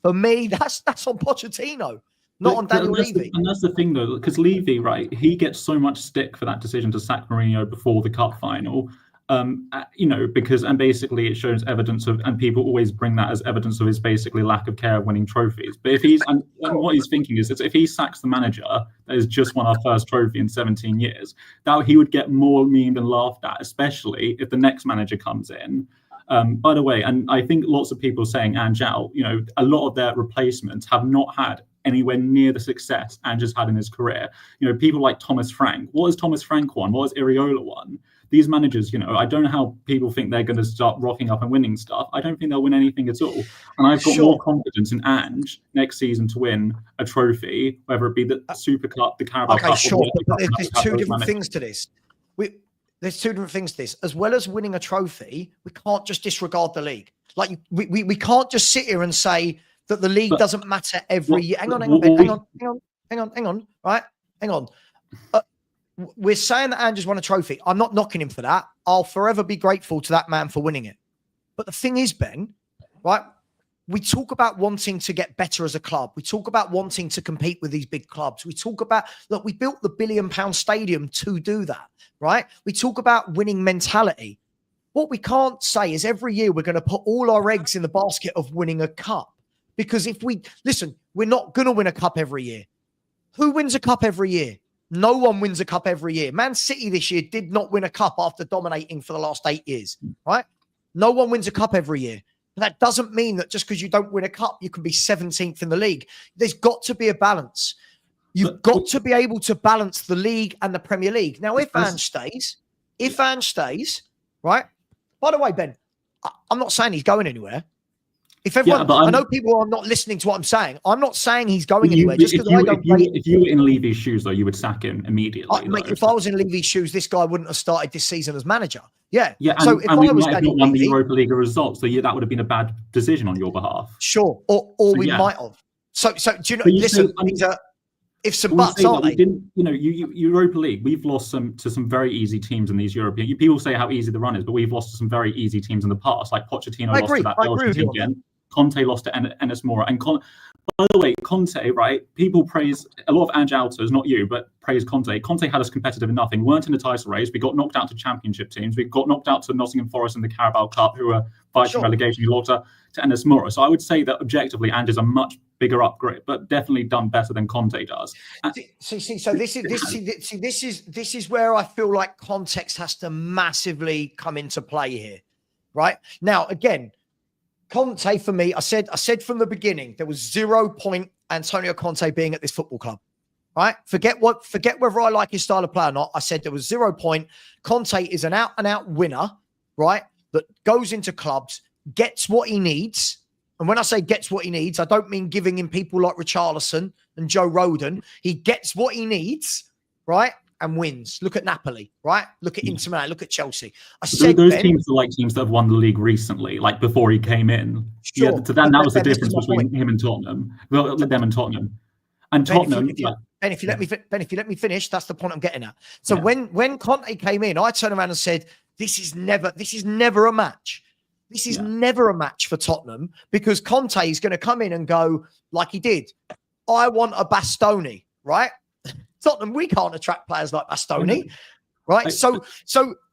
for me, that's on Pochettino. Not on Daniel Levy. And that's the thing, though, because Levy, right, he gets so much stick for that decision to sack Mourinho before the cup final, because basically it shows evidence of, and people always bring that as evidence of his basically lack of care of winning trophies. But if he's, and what he's thinking is if he sacks the manager that has just won our first trophy in 17 years, that he would get more memed and laughed at, especially if the next manager comes in. By the way, and I think lots of people saying Ange out, a lot of their replacements have not had anywhere near the success Ange has had in his career. People like Thomas Frank. What has Thomas Frank won? What has Iraola won? These managers, I don't know how people think they're going to start rocking up and winning stuff. I don't think they'll win anything at all. And I've got more confidence in Ange next season to win a trophy, whether it be the Super Cup, the Carabao Cup. But there's two different things to this. There's two different things to this. As well as winning a trophy, we can't just disregard the league. Like we can't just sit here and say that the league doesn't matter every year. Hang on. Right? Hang on. We're saying that Ange's won a trophy. I'm not knocking him for that. I'll forever be grateful to that man for winning it. But the thing is, Ben, right? We talk about wanting to get better as a club. We talk about wanting to compete with these big clubs. We talk about, look, we built the £1 billion stadium to do that, right? We talk about winning mentality. What we can't say is every year we're going to put all our eggs in the basket of winning a cup. Because we're not going to win a cup every year. Who wins a cup every year? No one wins a cup every year. Man City this year did not win a cup after dominating for the last 8 years, right? No one wins a cup every year. That doesn't mean that just because you don't win a cup, you can be 17th in the league. There's got to be a balance. You've got to be able to balance the league and the Premier League. Now, if Ange stays, right? By the way, Ben, I'm not saying he's going anywhere. If everyone, I know people are not listening to what I'm saying. I'm not saying he's going anywhere. Just because I don't. If you were in Levy's shoes, though, you would sack him immediately. Mate, if I was in Levy's shoes, this guy wouldn't have started this season as manager. Yeah. So if I was might have not won the Europa League results, so that would have been a bad decision on your behalf. Sure, or we might have. So do you know? Listen, if some buts aren't they? Europa League, we've lost to some very easy teams in these European. People say how easy the run is, but we've lost to some very easy teams in the past. Like Pochettino lost to that Belgian team again. Conte lost to Enes Mora. And by the way, Conte, right? People praise a lot of Ange outers, not you, but praise Conte. Conte had us competitive in nothing. Weren't in the title race. We got knocked out to championship teams. We got knocked out to Nottingham Forest in the Carabao Cup, who were fighting relegation. We lost to Enes Mora. So I would say that objectively, Ange is a much bigger upgrade, but definitely done better than Conte does. So this is where I feel like context has to massively come into play here, right? Now, again, Conte for me, I said from the beginning there was 0 point Antonio Conte being at this football club. Right? Forget whether I like his style of play or not. I said there was 0 point. Conte is an out and out winner, right? That goes into clubs, gets what he needs. And when I say gets what he needs, I don't mean giving him people like Richarlison and Joe Rodon. He gets what he needs, right? And wins. Look at Napoli, right? Look at Inter Milan. Look at Chelsea. I said those teams are like teams that have won the league recently, like before he came in. Sure, yeah, so that was the difference between him and Tottenham. Well, them and Tottenham. And Tottenham. Ben, if you let me finish, that's the point I'm getting at. So when Conte came in, I turned around and said, "This is never a match. This is never a match for Tottenham because Conte is going to come in and go like he did. I want a Bastoni, right? Tottenham, we can't attract players like Bastoni, right?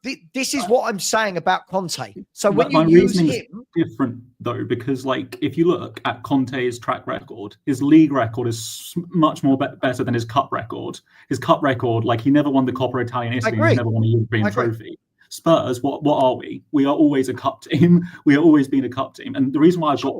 This is what I'm saying about Conte. So when you use him, different though, because like if you look at Conte's track record, his league record is much more better than his cup record. His cup record, like he never won the Coppa Italianissima, he's never won a European trophy. Spurs, what are we? We are always a cup team. We have always been a cup team. And the reason why I've got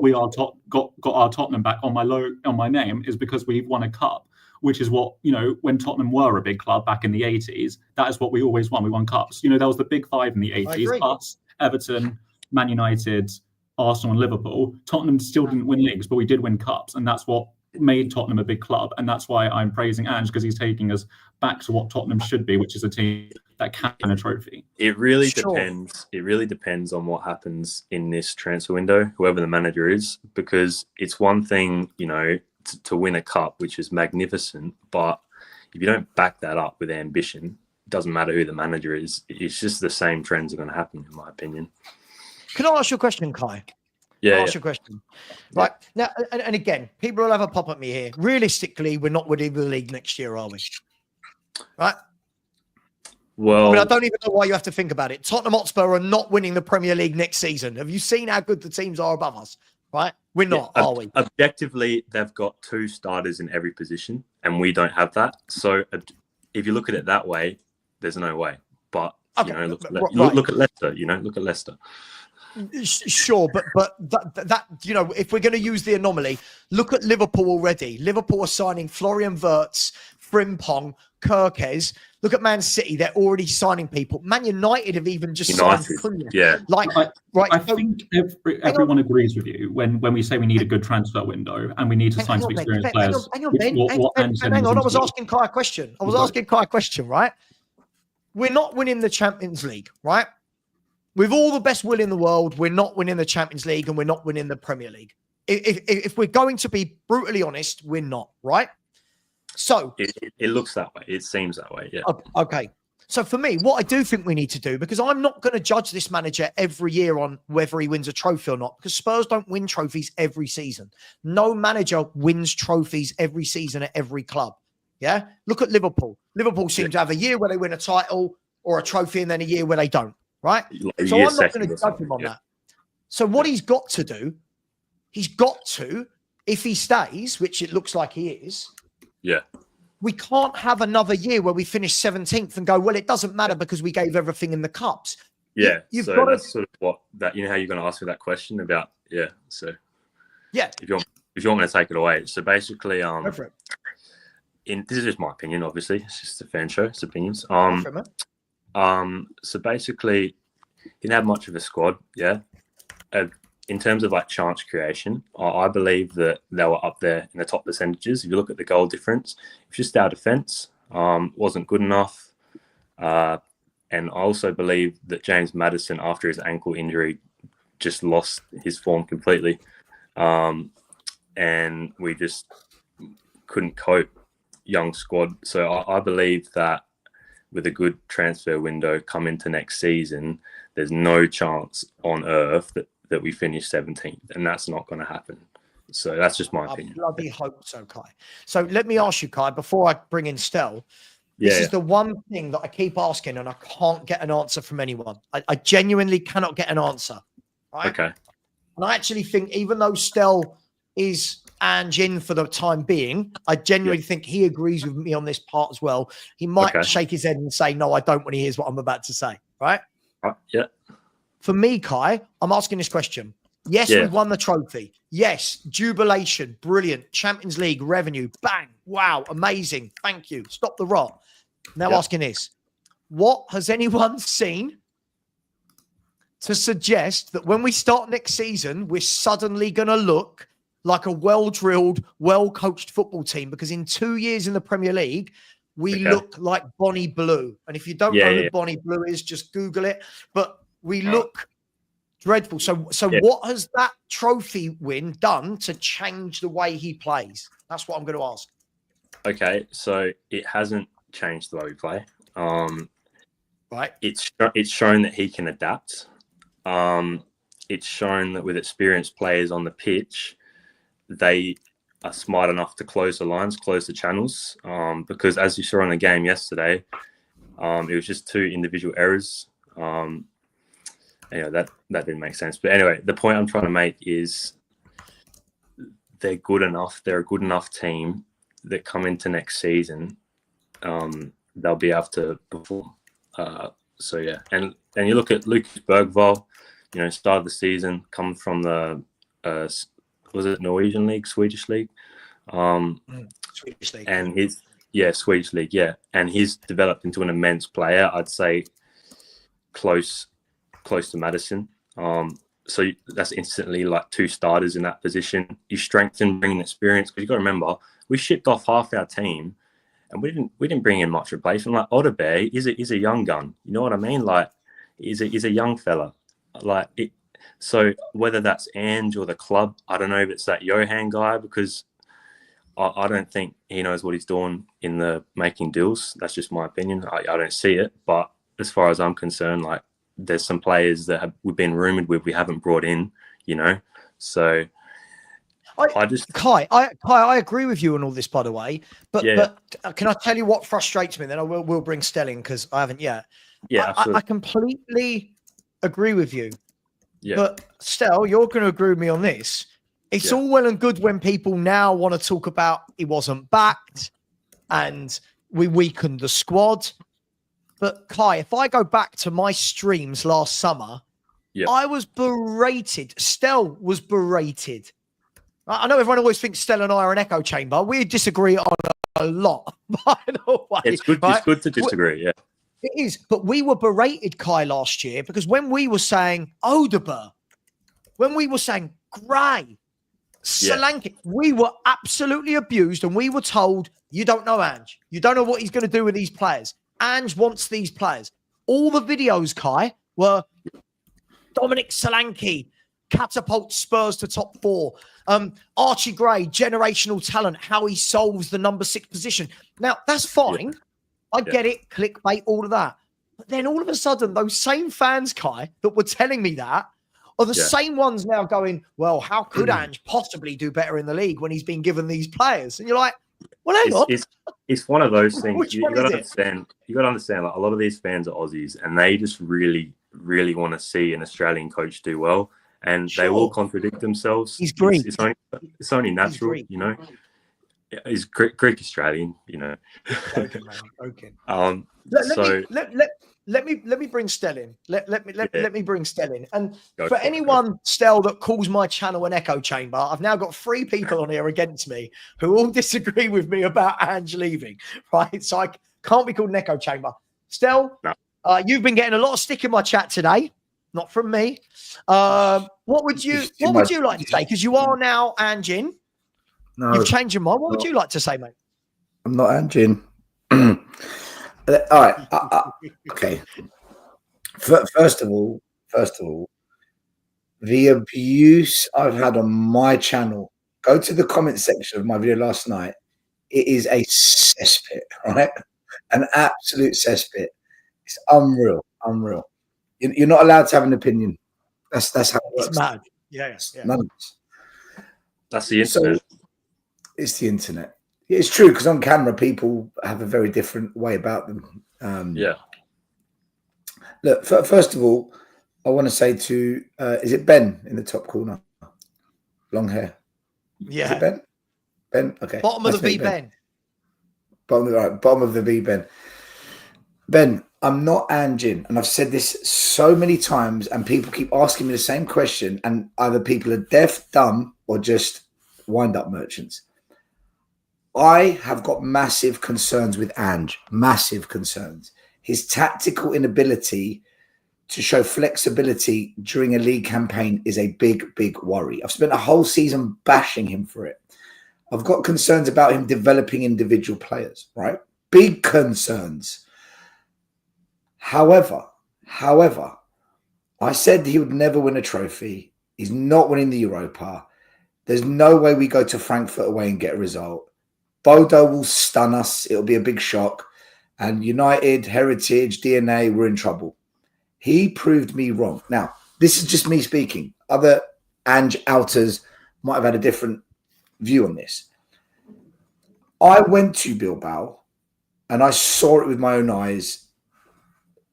our Tottenham back on my name is because we've won a cup, which is what, when Tottenham were a big club back in the 80s, that is what we always won. We won cups. There was the big five in the 80s, us, Everton, Man United, Arsenal and Liverpool. Tottenham still didn't win leagues, but we did win cups. And that's what made Tottenham a big club. And that's why I'm praising Ange, because he's taking us back to what Tottenham should be, which is a team that can win a trophy. It really depends. It really depends on what happens in this transfer window, whoever the manager is, because it's one thing, to win a cup, which is magnificent, but if you don't back that up with ambition, it doesn't matter who the manager is. It's just the same trends are going to happen, in my opinion. Can I ask you a question, Kai? Yeah. Ask you a question. Right. Now, and again, people will have a pop at me here. Realistically, we're not winning the league next year, are we? Right? Well, I don't even know why you have to think about it. Tottenham Hotspur are not winning the Premier League next season. Have you seen how good the teams are above us? Right? We're not, are we? Objectively, they've got 2 starters in every position, and we don't have that. So if you look at it that way, there's no way. But look at Leicester. Look at Leicester. Sure, but that if we're going to use the anomaly, look at Liverpool already. Liverpool are signing Florian Wirtz, Frimpong, Kirkes. Look at Man City; they're already signing people. Man United have even just signed Cunha. Yeah, I think everyone agrees with you when we say we need a good transfer window and we need to sign some experienced players. Hang on, I was asking Kai a question. Right? We're not winning the Champions League, right? With all the best will in the world, we're not winning the Champions League and we're not winning the Premier League. If we're going to be brutally honest, we're not, right? So it looks that way. It seems that way, yeah. Okay. So for me, what I do think we need to do, because I'm not going to judge this manager every year on whether he wins a trophy or not, because Spurs don't win trophies every season. No manager wins trophies every season at every club. Yeah? Look at Liverpool. Liverpool seem to have a year where they win a title or a trophy and then a year where they don't. Right? So I'm not going to judge him on that. So what he's got to do, if he stays, which it looks like he is, we can't have another year where we finish 17th and go, well, it doesn't matter because we gave everything in the cups. Yeah. So that's sort of what that, how you're going to ask me that question about. Yeah. So if you want me to take it away. So basically, go for it. This is just my opinion, obviously. It's just a fan show. It's opinions. So basically, didn't have much of a squad, in terms of like chance creation, I believe that they were up there in the top percentages. If you look at the goal difference, it's just our defence wasn't good enough. And I also believe that James Maddison, after his ankle injury, just lost his form completely. And we just couldn't cope, young squad. So I believe that with a good transfer window come into next season, there's no chance on earth that we finish 17th, and that's not going to happen. So that's just my opinion. I bloody hope so, Kai. So let me ask you, Kai, before I bring in Stel, this is the one thing that I keep asking and I can't get an answer from anyone. I genuinely cannot get an answer. Right? Okay. And I actually think even though Stel is Ange in for the time being. I genuinely think he agrees with me on this part as well. He might shake his head and say, no, I don't, when he hears what I'm about to say, right? Yeah. For me, Kai, I'm asking this question. Yes, we've won the trophy. Yes, jubilation, brilliant. Champions League, revenue, bang, wow, amazing. Thank you. Stop the rot. Now asking this. What has anyone seen to suggest that when we start next season, we're suddenly going to look like a well-drilled, well-coached football team? Because in 2 years in the Premier League, we look like Bonnie Blue. And if you don't know who Bonnie Blue is, just Google it. But we look dreadful. So what has that trophy win done to change the way he plays? That's what I'm going to ask. Okay, so it hasn't changed the way we play. Right. It's shown that he can adapt. It's shown that with experienced players on the pitch, they are smart enough to close the lines, close the channels. Because as you saw in the game yesterday, it was just 2 individual errors. That didn't make sense. But anyway, the point I'm trying to make is they're good enough. They're a good enough team that come into next season. They'll be able to perform. And you look at Lucas Bergvall, started the season, come from the was it Norwegian League, Swedish League? Swedish League. And Swedish League, and he's developed into an immense player. I'd say close to Madison. So that's instantly like 2 starters in that position. You strengthen, bringing experience, because you got to remember we shipped off half our team, and we didn't bring in much replacement. Like Otterberg is a young gun. You know what I mean? Like he's a young fella. Like it. So whether that's Ange or the club, I don't know if it's that Johan guy, because I don't think he knows what he's doing in the making deals. That's just my opinion. I don't see it. But as far as I'm concerned, like there's some players that we've been rumoured with we haven't brought in, So Kai, I agree with you on all this, by the way. But can I tell you what frustrates me? Then I will bring Stelling, because I haven't yet. Yeah, absolutely. I completely agree with you. Yeah. But Stel, you're going to agree with me on this. It's all well and good when people now want to talk about he wasn't backed and we weakened the squad. But Kai, if I go back to my streams last summer, I was berated. Stel was berated. I know everyone always thinks Stel and I are an echo chamber. We disagree on a lot, by the way. It's good. Right? It's good to disagree. Yeah, it is. But we were berated, Kai, last year, because when we were saying Odeber, when we were saying Gray, Solanke, we were absolutely abused, and we were told, "You don't know Ange. You don't know what he's going to do with these players. Ange wants these players." All the videos, Kai, were Dominic Solanke catapult Spurs to top 4. Archie Gray, generational talent, how he solves the number 6 position. Now, that's fine. I get it, clickbait, all of that. But then all of a sudden, those same fans, Kai, that were telling me that are the same ones now going, well, how could Ange possibly do better in the league when he's been given these players? And you're like, well, hang on. It's one of those things. You got to understand. You got to understand. Like, a lot of these fans are Aussies, and they just really, really want to see an Australian coach do well, and they all contradict themselves. He's Greek. It's only natural, He's Greek Australian, Okay, man. Okay. Let me bring Stel in. Let me bring Stel in. And for anyone, Stel, that calls my channel an echo chamber, I've now got 3 people on here against me who all disagree with me about Ange leaving, right? So I can't be called an echo chamber. Stel, you've been getting a lot of stick in my chat today, not from me. What would you like to say? Because you are now Ange in. No, you've changed your mind. What would you like to say, mate? I'm not Ange in. All right. Okay. First of all, the abuse I've had on my channel. Go to the comment section of my video last night. It is a cesspit, right? An absolute cesspit. It's unreal. You're not allowed to have an opinion. That's how it works. It's mad. Yeah. None of us. That's the internet. So, it's the internet. It's true, because on camera, people have a very different way about them. Look, first of all, I want to say to, is it Ben in the top corner? Long hair. Yeah. Is it Ben? Ben. Okay. Bottom of the V, Ben. Bottom of the V, Ben. Ben, I'm not Anjin, and I've said this so many times, and people keep asking me the same question, and either people are deaf, dumb, or just wind-up merchants. I have got massive concerns with Ange, massive concerns. His tactical inability to show flexibility during a league campaign is a big, big worry. I've spent a whole season bashing him for it. I've got concerns about him developing individual players, right? Big concerns. However, I said he would never win a trophy. He's not winning the Europa. There's no way we go to Frankfurt away and get a result. Bodo will stun us. It'll be a big shock. And United, Heritage, DNA, we're in trouble. He proved me wrong. Now, this is just me speaking. Other Ange outers might have had a different view on this. I went to Bilbao and I saw it with my own eyes.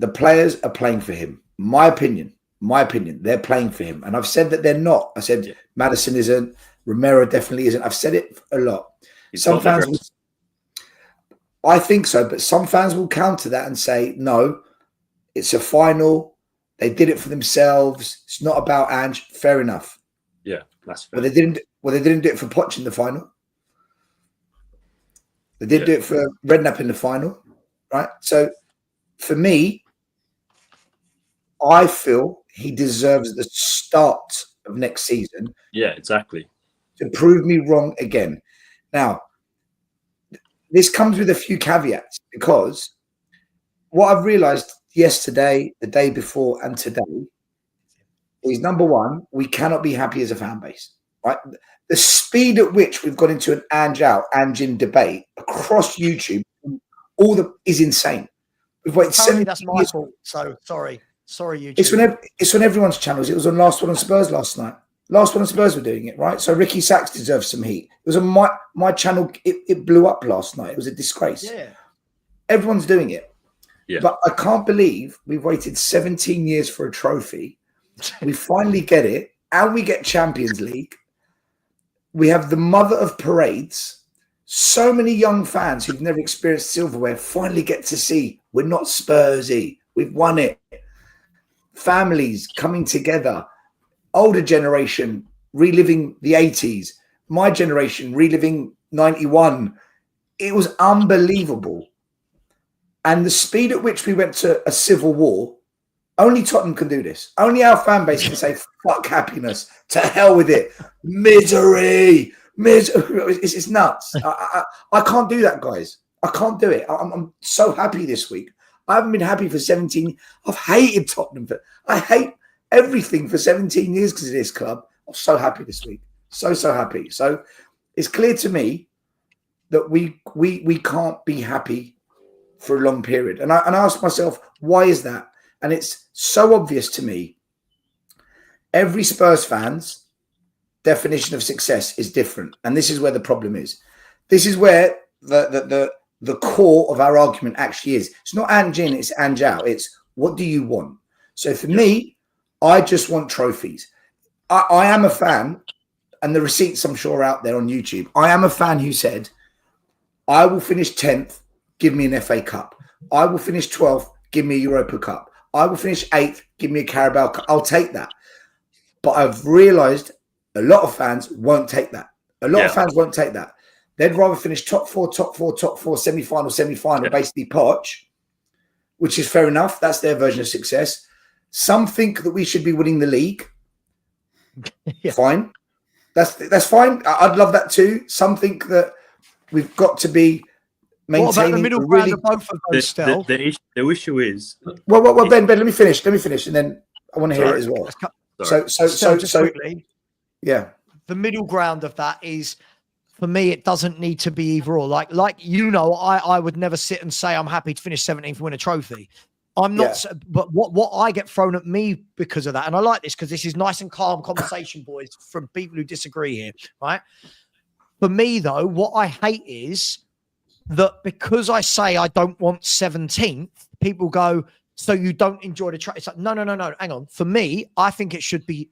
The players are playing for him. My opinion, they're playing for him. And I've said that they're not. I said Maddison isn't. Romero definitely isn't. I've said it a lot. Some fans, I think so, but some fans will counter that and say, no, it's a final. They did it for themselves. It's not about Ange. Fair enough. Yeah, that's fair. Well, they didn't do it for Poch in the final. They did do it for Redknapp in the final, right? So for me, I feel he deserves the start of next season. Yeah, exactly. To prove me wrong again. Now, this comes with a few caveats because what I've realized yesterday, the day before, and today is, number one, we cannot be happy as a fan base, right? The speed at which we've got into an Ange out, Ange in debate across YouTube, is insane. We've waited 7 years. That's my fault. So sorry, YouTube. It's on everyone's channels. It was on Last One on Spurs last night. Last One on Spurs were doing it, right? So Ricky Sachs deserves some heat. It was on my channel. It blew up last night. It was a disgrace. Yeah. Everyone's doing it. Yeah. But I can't believe we've waited 17 years for a trophy. We finally get it, and we get Champions League. We have the mother of parades. So many young fans who've never experienced silverware finally get to see we're not Spursy. We've won it. Families coming together. Older generation reliving the 80s. My generation reliving 91. It was unbelievable. And the speed at which we went to a civil war, only Tottenham can do this. Only our fan base can say, fuck happiness. To hell with it. Misery. It's nuts. I can't do that, guys. I can't do it. I'm so happy this week. I haven't been happy for 17. I've hated Tottenham. I hate everything for 17 years because of this club. I'm so happy this week. So happy. So it's clear to me that we can't be happy for a long period. And I ask myself, why is that? And it's so obvious to me. Every Spurs fan's definition of success is different. And this is where the problem is. This is where the core of our argument actually is. It's not Ange in, it's Ange out. It's what do you want? So for me, I just want trophies. I am a fan, and the receipts I'm sure are out there on YouTube. I am a fan who said, I will finish 10th, give me an FA Cup. I will finish 12th, give me a Europa Cup. I will finish 8th, give me a Carabao Cup. I'll take that. But I've realised a lot of fans won't take that. A lot of fans won't take that. They'd rather finish top four, semi-final, basically Poch, which is fair enough. That's their version of success. Some think that we should be winning the league. Fine. That's fine. I'd love that too. Some think that we've got to be maintaining. What about the middle ground of both of those, Stel? The issue is... Well, Ben, let me finish, and then I want to hear it as well. So quickly, yeah. The middle ground of that is, for me, it doesn't need to be either or. Like I would never sit and say I'm happy to finish 17th and win a trophy. I'm not, but what I get thrown at me because of that, and I like this because this is nice and calm conversation, boys, from people who disagree here, right? For me, though, what I hate is that because I say I don't want 17th, people go, so you don't enjoy the trophy. It's like, no, hang on. For me, I think it should be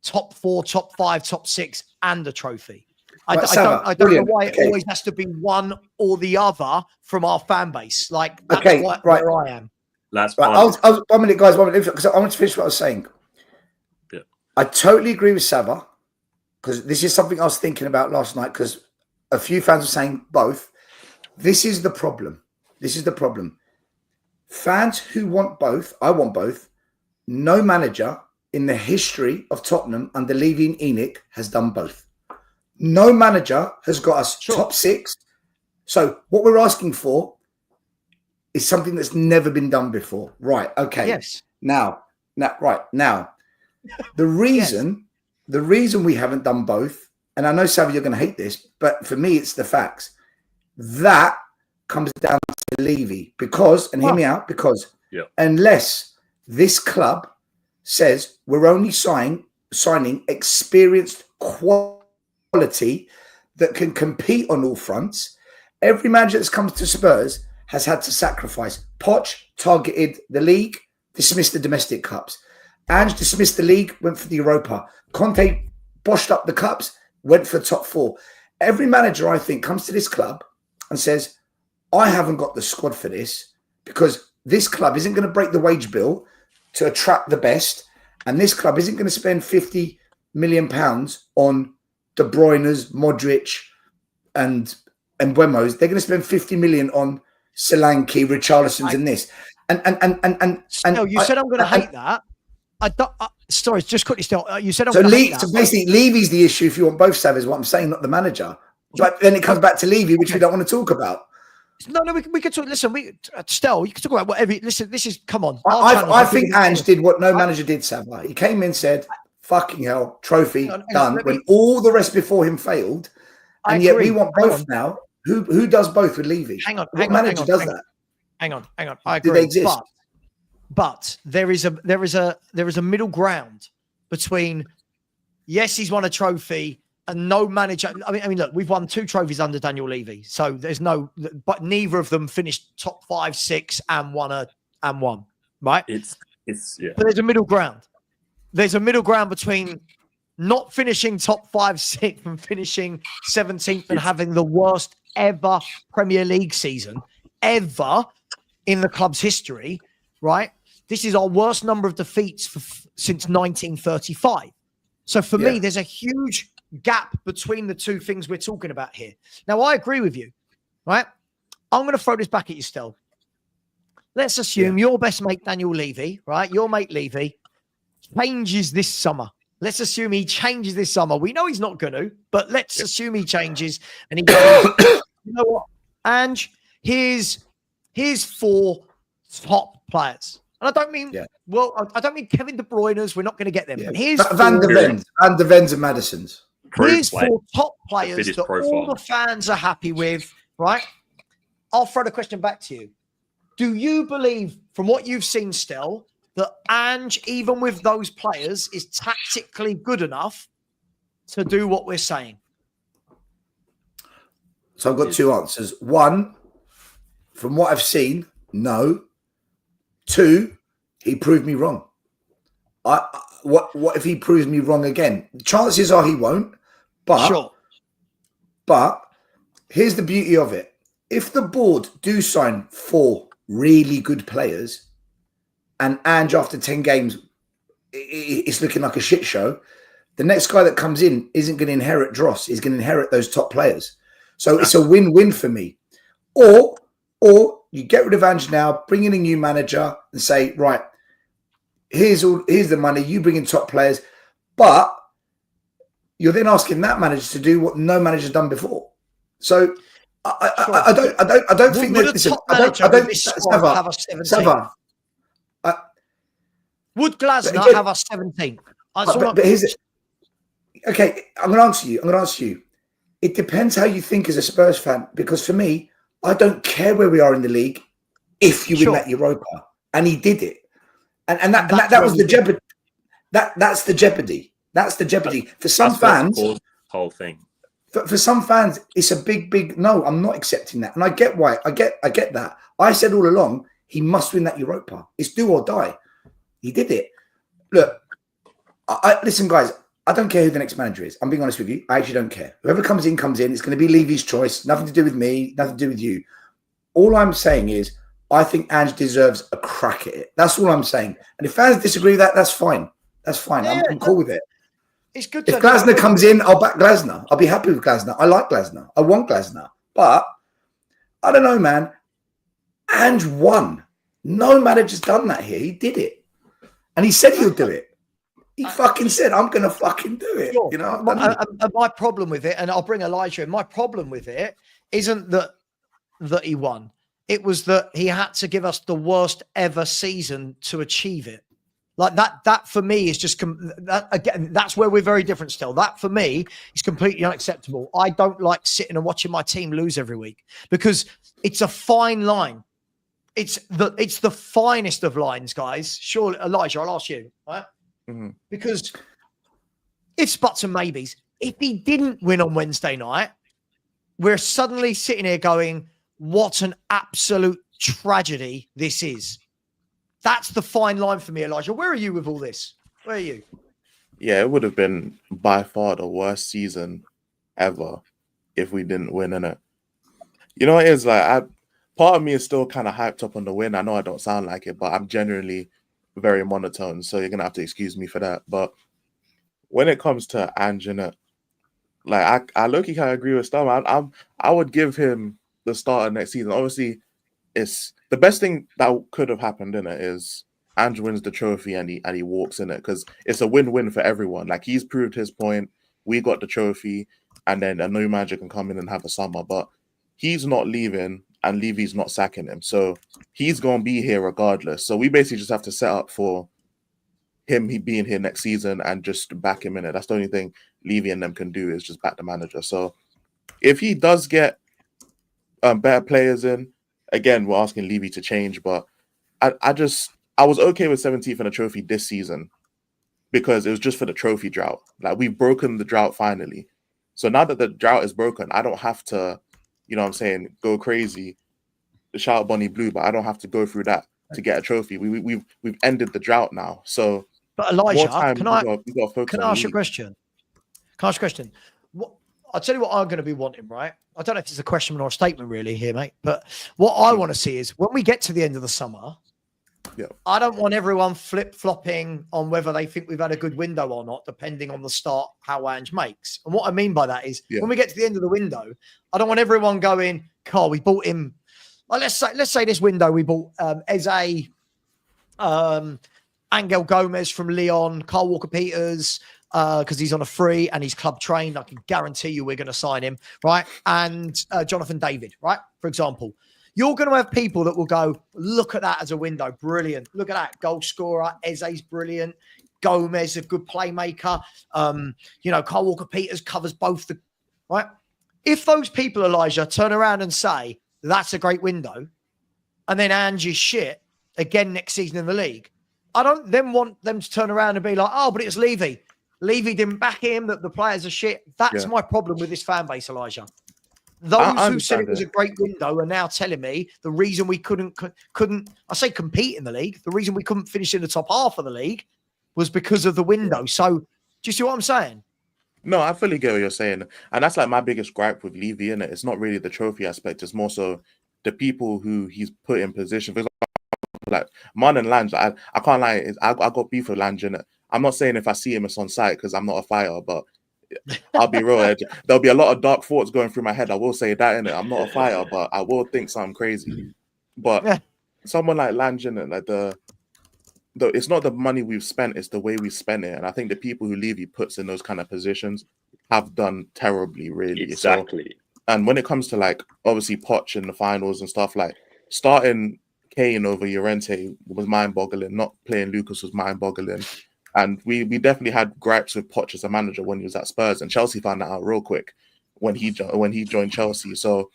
top 4, top 5, top 6, and a trophy. I don't know why it always has to be one or the other from our fan base. Like, that's where I am. That's right. I was 1 minute, guys. 1 minute, because I want to finish what I was saying. Yeah. I totally agree with Savva, because this is something I was thinking about last night, because a few fans were saying both. This is the problem. This is the problem. Fans who want both, I want both. No manager in the history of Tottenham under Levy and Enoch has done both. No manager has got us top 6. So what we're asking for is something that's never been done before. Right. Okay. Yes. Now, the reason we haven't done both, and I know, Savva, you're going to hate this, but for me, it's the facts. That comes down to Levy, because, and hear me out, because unless this club says we're only signing experienced quality that can compete on all fronts, every manager that's come to Spurs has had to sacrifice. Poch targeted the league, dismissed the domestic cups. Ange dismissed the league, went for the Europa. Conte boshed up the cups, went for top 4. Every manager, I think, comes to this club and says, I haven't got the squad for this, because this club isn't going to break the wage bill to attract the best, and this club isn't going to spend £50 million on De Bruyne's, Modric, and Mbeumo's. They're going to spend 50 million on Solanke, Richarlison's, and this. And you said I'm going to hate that. Sorry, just quickly still. You said I'm so going to hate that. So basically, Levy's the issue if you want both, Savva, is what I'm saying, not the manager. But then it comes back to Levy, which we don't want to talk about. No, we could talk. Listen, Stell, you can talk about whatever. Listen, this is, come on. I think Ange did what no manager did, Savva. He came in and said, fucking hell, trophy done, when all the rest before him failed. And yet we want both now. Who does both with Levy? What manager does that? Hang on. I agree. Do they exist? But there is a middle ground between, yes, he's won a trophy, and no manager. I mean, look, we've won 2 trophies under Daniel Levy, so there's no. But neither of them finished top 5, 6, and won, right? It's But there's a middle ground. There's a middle ground between not finishing top 5, 6, and finishing 17th and having the worst ever Premier League season ever in the club's history, right? This is our worst number of defeats since 1935. So for me, there's a huge gap between the two things we're talking about here. Now, I agree with you, right? I'm going to throw this back at you still. Let's assume your best mate, Daniel Levy, right? Your mate Levy changes this summer. Let's assume he changes this summer. We know he's not going to, but let's assume he changes and he goes, you know what, Ange, here's 4 top players. And I don't mean, I don't mean Kevin De Bruyne's. We're not going to get them. But here's Van der Ven's and Madison's. Here's 4 top players that all the fans are happy with, right? I'll throw the question back to you. Do you believe, from what you've seen still, that Ange, even with those players, is tactically good enough to do what we're saying? So I've got 2 answers. 1, from what I've seen, no. 2, he proved me wrong. What if he proves me wrong again? Chances are he won't. But here's the beauty of it. If the board do sign 4 really good players, and Ange after 10 games, it's looking like a shit show, the next guy that comes in isn't going to inherit Dross. He's going to inherit those top players. So it's a win-win for me. Or you get rid of Ange now, bring in a new manager and say, right, here's the money, you bring in top players, but you're then asking that manager to do what no manager's done before. So I don't think that. Listen, I don't have a 17. Would Glasner have a 17? But here's it. Okay, I'm going to answer you. It depends how you think as a Spurs fan, because for me, I don't care where we are in the league if you win that Europa, and he did it, and that was the jeopardy. That's the jeopardy. That's the jeopardy for some fans. Whole thing. For some fans, it's a big no. I'm not accepting that, and I get why. I get that. I said all along he must win that Europa. It's do or die. He did it. Look, listen, guys. I don't care who the next manager is. I'm being honest with you. I actually don't care. Whoever comes in, comes in. It's going to be Levy's choice. Nothing to do with me. Nothing to do with you. All I'm saying is I think Ange deserves a crack at it. That's all I'm saying. And if fans disagree with that, that's fine. That's fine. Yeah, I'm cool with it. It's good. If Glasner comes in, I'll back Glasner. I'll be happy with Glasner. I like Glasner. I want Glasner. But I don't know, man. Ange won. No manager's done that here. He did it. And he said he'll do it. He fucking said, I'm going to fucking do it. Sure. You know, my problem with it, and I'll bring Elijah in, my problem with it isn't that he won. It was that he had to give us the worst ever season to achieve it. Like that for me is just, again, that's where we're very different still. That for me is completely unacceptable. I don't like sitting and watching my team lose every week because it's a fine line. It's the finest of lines, guys. Surely, Elijah, I'll ask you, right? Mm-hmm. Because it's buts and maybes. If he didn't win on Wednesday night, we're suddenly sitting here going, what an absolute tragedy this is. That's the fine line for me, Elijah. Where are you with all this? Where are you? Yeah, it would have been by far the worst season ever if we didn't win, innit? You know, it is like, part of me is still kind of hyped up on the win. I know I don't sound like it, but I'm genuinely very monotone, so you're gonna have to excuse me for that. But when it comes to Ange, like I low-key kind of agree with Stam. I would give him the start of next season. Obviously, it's the best thing that could have happened in it is Ange wins the trophy and he walks in it, because it's a win-win for everyone. Like, he's proved his point. We got the trophy, and then a new manager can come in and have a summer. But he's not leaving, and Levy's not sacking him. So he's going to be here regardless. So we basically just have to set up for him being here next season and just back him in it. That's the only thing Levy and them can do, is just back the manager. So if he does get better players in, again, we're asking Levy to change. But I was okay with 17th in a trophy this season because it was just for the trophy drought. Like, we've broken the drought finally. So now that the drought is broken, I don't have to, you know what I'm saying, go crazy, shout out Bonnie Blue, but I don't have to go through that to get a trophy. We've ended the drought now. So, but Elijah, can I ask you a question? Can I ask a question? I'll tell you what I'm going to be wanting, right? I don't know if it's a question or a statement really here, mate, but what I want to see is when we get to the end of the summer, I don't want everyone flip-flopping on whether they think we've had a good window or not, depending on the start how Ange makes. And what I mean by that is when we get to the end of the window, I don't want everyone going, Carl, we bought him. Well, let's say this window we bought Eze, Angel Gomez from Lyon, Carl Walker-Peters, because he's on a free and he's club trained. I can guarantee you we're going to sign him, right? And Jonathan David, right? For example. You're going to have people that will go, look at that as a window. Brilliant. Look at that. Goal scorer. Eze's brilliant. Gomez, a good playmaker. Carl Walker-Peters covers both the, right? If those people, Elijah, turn around and say, that's a great window, and then Ange is shit again next season in the league, I don't then want them to turn around and be like, oh, but it's Levy. Levy didn't back him, that the players are shit. That's my problem with this fan base, Elijah. Those who said it was a great window are now telling me the reason we couldn't, I say compete in the league, the reason we couldn't finish in the top half of the league was because of the window. So, do you see what I'm saying? No, I fully get what you're saying. And that's like my biggest gripe with Levy, innit? It's not really the trophy aspect. It's more so the people who he's put in position. For example, like Man and Lange, I can't lie, I got beef with Lange, innit? I'm not saying if I see him, it's on site because I'm not a fighter, but I'll be real. There'll be a lot of dark thoughts going through my head. I will say that, innit? I'm not a fighter, but I will think something crazy. But someone like Lange, innit? Like it's not the money we've spent, it's the way we spent it. And I think the people who Levy puts in those kind of positions have done terribly, really. Exactly. So, and when it comes to, like, obviously Poch in the finals and stuff, like starting Kane over Llorente was mind-boggling. Not playing Lucas was mind-boggling. And we definitely had gripes with Poch as a manager when he was at Spurs, and Chelsea found that out real quick when he joined Chelsea. So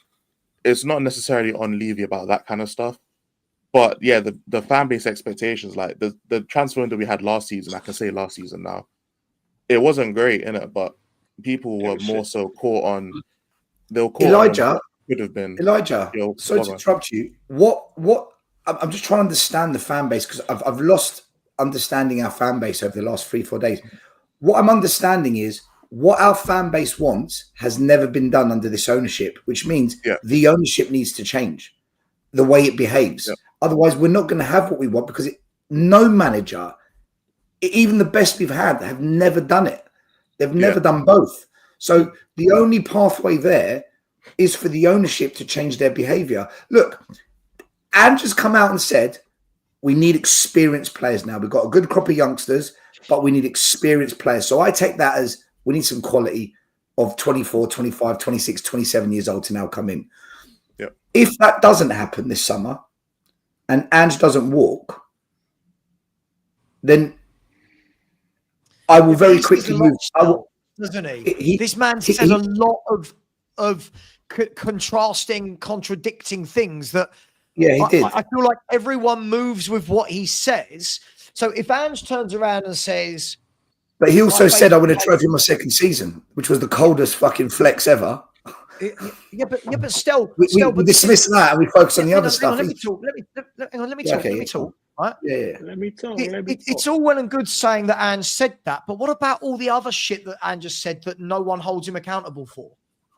it's not necessarily on Levy about that kind of stuff. But yeah, the fan base expectations, like the transfer window we had last season, I can say last season now, it wasn't great, innit? But people were more so caught on. They were caught Elijah, on what could have been. Elijah, sorry to interrupt you. What? I'm just trying to understand the fan base because I've lost understanding our fan base over the last 3-4 days. what I'm understanding is what our fan base wants has never been done under this ownership, which means the ownership needs to change the way it behaves. Otherwise, we're not going to have what we want, because no manager, even the best we've had, have never done it. They've never done both. So the only pathway there is for the ownership to change their behavior. Look, Ange has come out and said, we need experienced players now. We've got a good crop of youngsters, but we need experienced players. So I take that as we need some quality of 24, 25, 26, 27 years old to now come in. If that doesn't happen this summer and Ange doesn't walk, then I will very quickly move. Doesn't he? This man says a lot of contrasting, contradicting things that he did. I feel like everyone moves with what he says. So if Ange turns around and says, but he also said I won a trophy in my second season, which was the coldest fucking flex ever. But still, we dismiss that and we focus on the other stuff. Let me talk. Let me talk. Right? Yeah. Let me talk. It's all well and good saying that Ange said that, but what about all the other shit that Ange just said that no one holds him accountable for?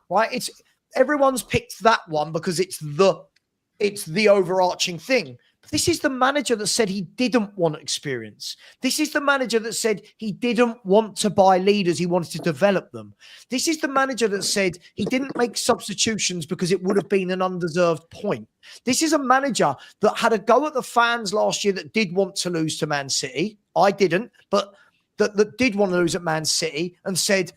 Right? It's everyone's picked that one because it's the overarching thing. But this is the manager that said he didn't want experience. This is the manager that said he didn't want to buy leaders. He wanted to develop them. This is the manager that said he didn't make substitutions because it would have been an undeserved point. This is a manager that had a go at the fans last year that did want to lose to Man City. I didn't, but that did want to lose at Man City and said,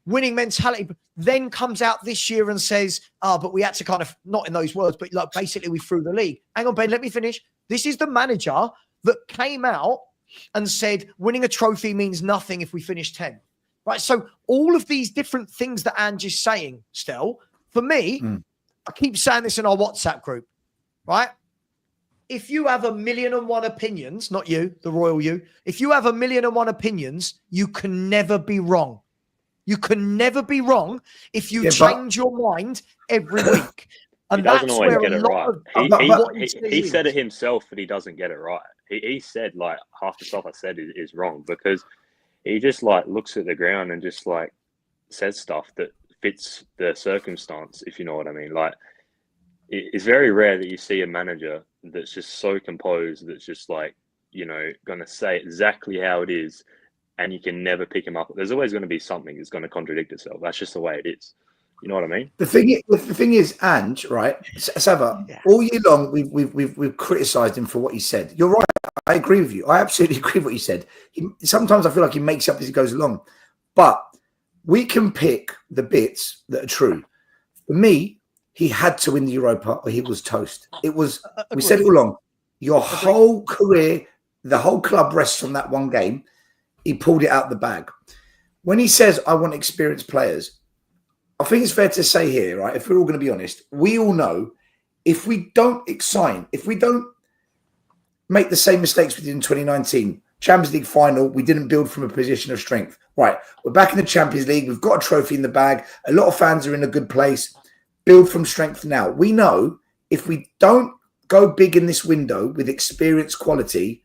winning mentality, then comes out this year and says, but we had to kind of, not in those words, but like basically we threw the league. Hang on, Ben, let me finish. This is the manager that came out and said winning a trophy means nothing if we finish 10. Right? So all of these different things that Ange is saying, Stel, for me, I keep saying this in our WhatsApp group, right? If you have 1,000,001 opinions, not you, the royal you, if you have 1,000,001 opinions, you can never be wrong. You can never be wrong if you change your mind every week. And he doesn't that's always where get a it lot right. of He said it himself that he doesn't get it right. He said like half the stuff I said is wrong because he just like looks at the ground and just like says stuff that fits the circumstance, if you know what I mean. Like it's very rare that you see a manager that's just so composed that's just like, you know, going to say exactly how it is and you can never pick him up. There's always going to be something that's going to contradict itself. That's just the way it is. You know what I mean? The thing is, Ange, right? Savva, all year long we've criticised him for what he said. You're right. I agree with you. I absolutely agree with what you said. Sometimes I feel like he makes up as he goes along, but we can pick the bits that are true. For me, he had to win the Europa or he was toast. It was. We said it all along. Your whole career, the whole club rests on that one game. He pulled it out the bag. When he says, "I want experienced players," I think it's fair to say here, right? If we're all going to be honest, we all know if we don't sign, if we don't make the same mistakes we did in 2019, Champions League final, we didn't build from a position of strength. Right, we're back in the Champions League. We've got a trophy in the bag. A lot of fans are in a good place. Build from strength now. We know if we don't go big in this window with experience quality,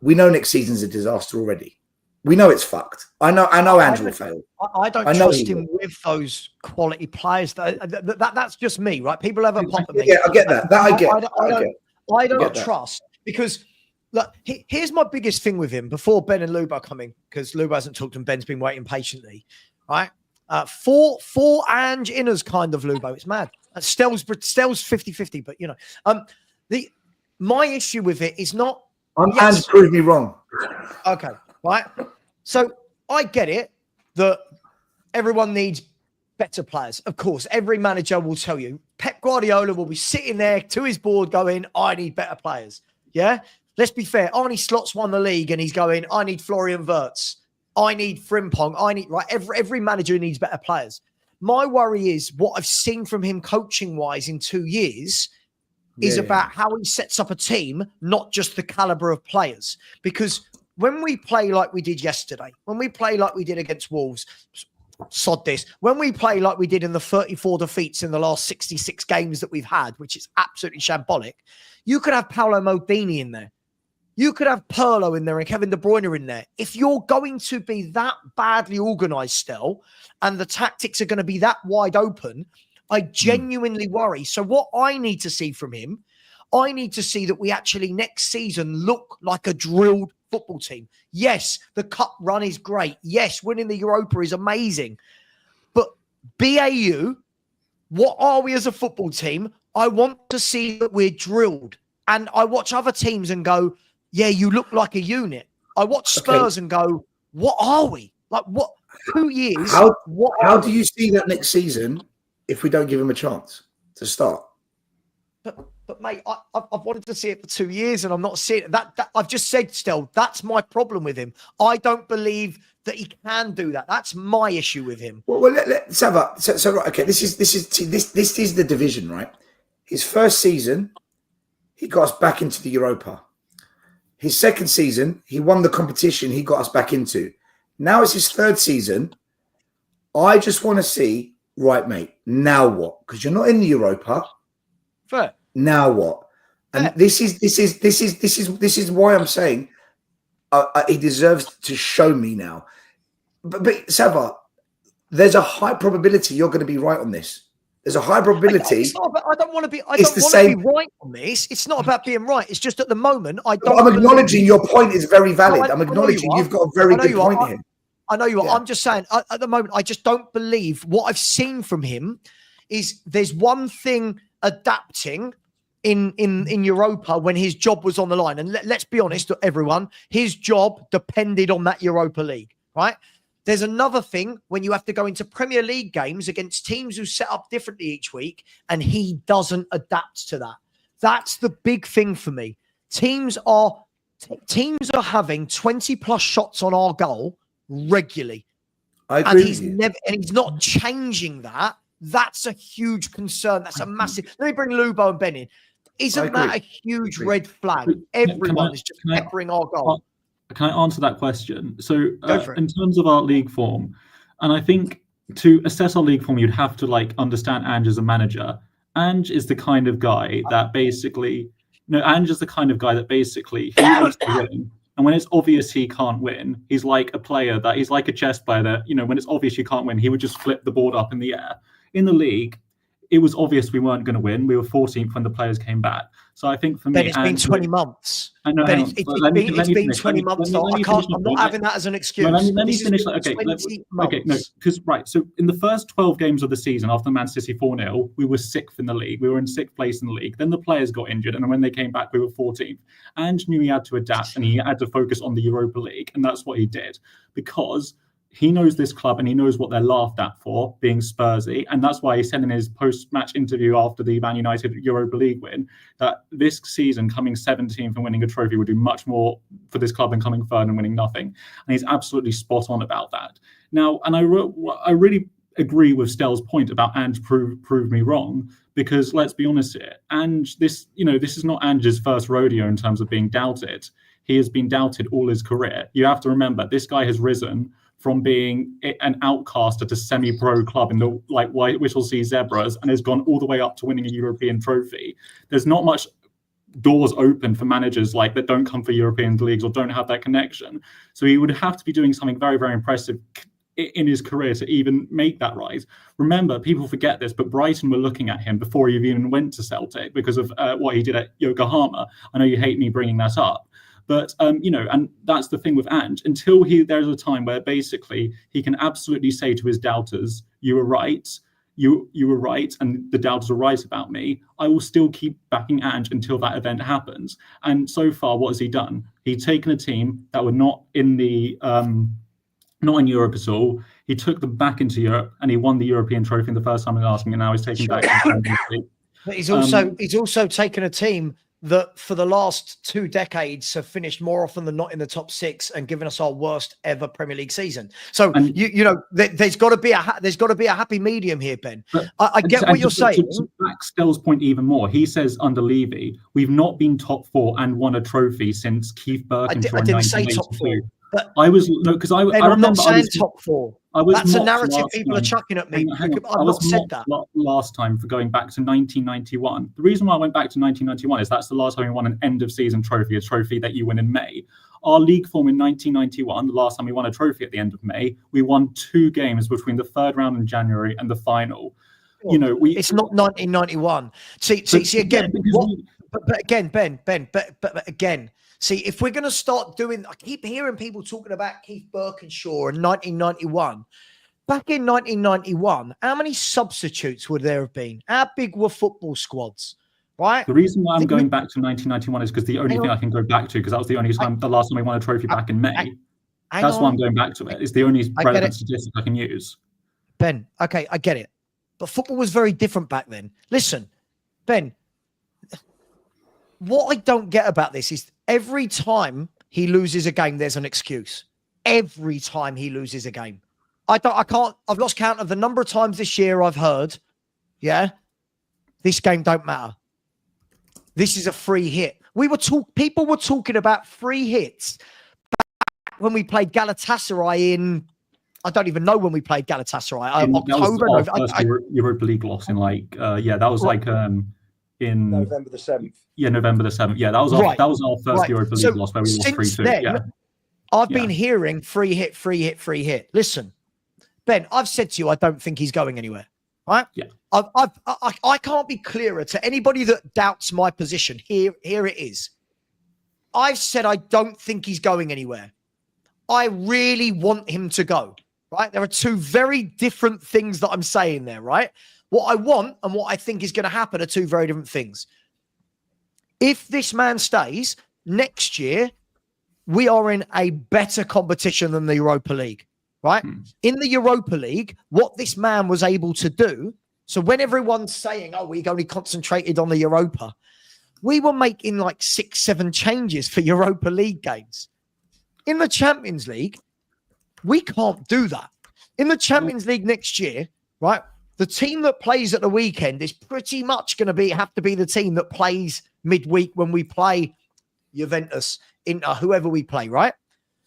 we know next season's a disaster already. We know it's fucked. I know Andrew will fail. I don't trust him with those quality players. That's just me, right? People have a pop at me. Yeah, I get that. I don't trust because look, here's my biggest thing with him before Ben and Luba come in, because Luba hasn't talked and Ben's been waiting patiently, right? Four Ange inners kind of Luba. It's mad. Stell's 50-50, but you know, my issue with it is not. Ange proved me wrong. Okay. Right. So I get it that everyone needs better players. Of course, every manager will tell you. Pep Guardiola will be sitting there to his board going, I need better players. Yeah. Let's be fair. Arne Slot's won the league and he's going, I need Florian Wirtz. I need Frimpong. I need, right. Every manager needs better players. My worry is what I've seen from him coaching wise in 2 years is about how he sets up a team, not just the caliber of players. Because when we play like we did yesterday, when we play like we did against Wolves, sod this, when we play like we did in the 34 defeats in the last 66 games that we've had, which is absolutely shambolic, you could have Paolo Maldini in there. You could have Pirlo in there and Kevin De Bruyne in there. If you're going to be that badly organised still, and the tactics are going to be that wide open, I genuinely worry. So what I need to see from him, I need to see that we actually next season look like a drilled football team. Yes, the cup run is great. Yes, winning the Europa is amazing. But BAU, what are we as a football team? I want to see that we're drilled. And I watch other teams and go, yeah, you look like a unit. I watch Spurs and go, what are we? Like, what? 2 years? How do you see that next season if we don't give him a chance to start? But mate, I've wanted to see it for 2 years and I'm not seeing it. That I've just said still, that's my problem with him. I don't believe that he can do that. That's my issue with him. Well, Savva. So right, okay, this is the division, right? His first season, he got us back into the Europa. His second season, he won the competition he got us back into. Now it's his third season. I just want to see, right, mate, now what? Because you're not in the Europa. Fair. Now what? And this is why I'm saying he deserves to show me now. But Savva, there's a high probability you're going to be right on this. There's a high probability. I don't want to be. I don't want to be right on this. It's not about being right. It's just at the moment I don't. I'm acknowledging your point is very valid. I'm acknowledging you've got a very good point here. I know you are. I'm just saying at the moment I just don't believe what I've seen from him. Is there's one thing adapting in Europa when his job was on the line, and let's be honest, everyone, his job depended on that Europa League, right? There's another thing when you have to go into Premier League games against teams who set up differently each week, and he doesn't adapt to that. That's the big thing for me. Teams are having 20 plus shots on our goal regularly. I agree. And he's not changing that. That's a huge concern. That's a massive. Let me bring Lubo and Ben in. Isn't that a huge red flag? Everyone is just peppering our goal. Can I answer that question? So in terms of our league form, and I think to assess our league form, you'd have to understand Ange as a manager. Ange is the kind of guy that basically, he wants to win. And when it's obvious he can't win, he's like he's like a chess player that, when it's obvious you can't win, he would just flip the board up in the air. In the league, it was obvious we weren't going to win. We were 14th when the players came back. So I think for me, it's been 20 months. I know. It's been 20 months. I'm not having that as an excuse. Let me finish. So in the first 12 games of the season after Man City 4-0, we were 6th in the league. We were in 6th place in the league. Then the players got injured, and when they came back, we were 14th. Ange knew he had to adapt, and he had to focus on the Europa League, and that's what he did because he knows this club and he knows what they're laughed at for being Spursy. And that's why he said in his post-match interview after the Man United Europa League win that this season coming 17th and winning a trophy would do much more for this club than coming third and winning nothing. And he's absolutely spot on about that. Now, and I really agree with Stell's point about Ange prove me wrong, because let's be honest here, Ange, this is not Ange's first rodeo in terms of being doubted. He has been doubted all his career. You have to remember, this guy has risen from being an outcaster to semi-pro club in the White Whittlesea Zebras and has gone all the way up to winning a European trophy. There's not much doors open for managers that don't come for European leagues or don't have that connection. So he would have to be doing something very, very impressive in his career to even make that rise. Remember, people forget this, but Brighton were looking at him before he even went to Celtic because of what he did at Yokohama. I know you hate me bringing that up. But, and that's the thing with Ange. Until there's a time where basically he can absolutely say to his doubters, you were right, you were right, and the doubters are right about me, I will still keep backing Ange until that event happens. And so far, what has he done? He's taken a team that were not in not in Europe at all. He took them back into Europe and he won the European trophy in the first time in asking, and now he's taking back the Champions League. But he's also taken a team that for the last 2 decades have finished more often than not in the top 6 and given us our worst ever Premier League season. So there's got to be a happy medium here, Ben. I get what you're saying. To back Stell's point even more, he says under Levy, we've not been top 4 and won a trophy since Keith Birkinshaw. I didn't say top 4. But I was because I remember I'm not saying top 4. That's a narrative people are chucking at me. I've not said that. Last time for going back to 1991. The reason why I went back to 1991 is that's the last time we won an end-of-season trophy, a trophy that you win in May. Our league form in 1991, the last time we won a trophy at the end of May, we won 2 games between the third round in January and the final. You know, it's not 1991. See again. But again, Ben. But again, see, if we're going to start doing, I keep hearing people talking about Keith Birkinshaw in 1991. Back in 1991, how many substitutes would there have been? How big were football squads? Right. The reason why I'm going back to 1991 is because the only thing I can go back to, because that was the only time, the last time we won a trophy back in May. That's why I'm going back to it. It's the only relevant statistic I can use. Ben, okay, I get it. But football was very different back then. Listen, Ben, what I don't get about this is every time he loses a game, there's an excuse. Every time he loses a game. I've lost count of the number of times this year I've heard, this game don't matter. This is a free hit. People were talking about free hits back when we played Galatasaray in, I don't even know when we played Galatasaray. October. That was our first Europa League loss in that was in November the 7th. Yeah, November the 7th. Yeah, that was our first Europa League loss where we lost 3-2. I've been hearing free hit. Listen, Ben, I've said to you, I don't think he's going anywhere. Right? Yeah. I can't be clearer to anybody that doubts my position. Here it is. I've said I don't think he's going anywhere. I really want him to go. Right? There are 2 very different things that I'm saying there, right? What I want and what I think is going to happen are 2 very different things. If this man stays, next year, we are in a better competition than the Europa League, right? In the Europa League, what this man was able to do, so when everyone's saying, oh, we only concentrated on the Europa, we were making like 6-7 changes for Europa League games. In the Champions League, we can't do that. In the Champions League next year, right, the team that plays at the weekend is pretty much going to have to be the team that plays midweek when we play Juventus, Inter, whoever we play, right?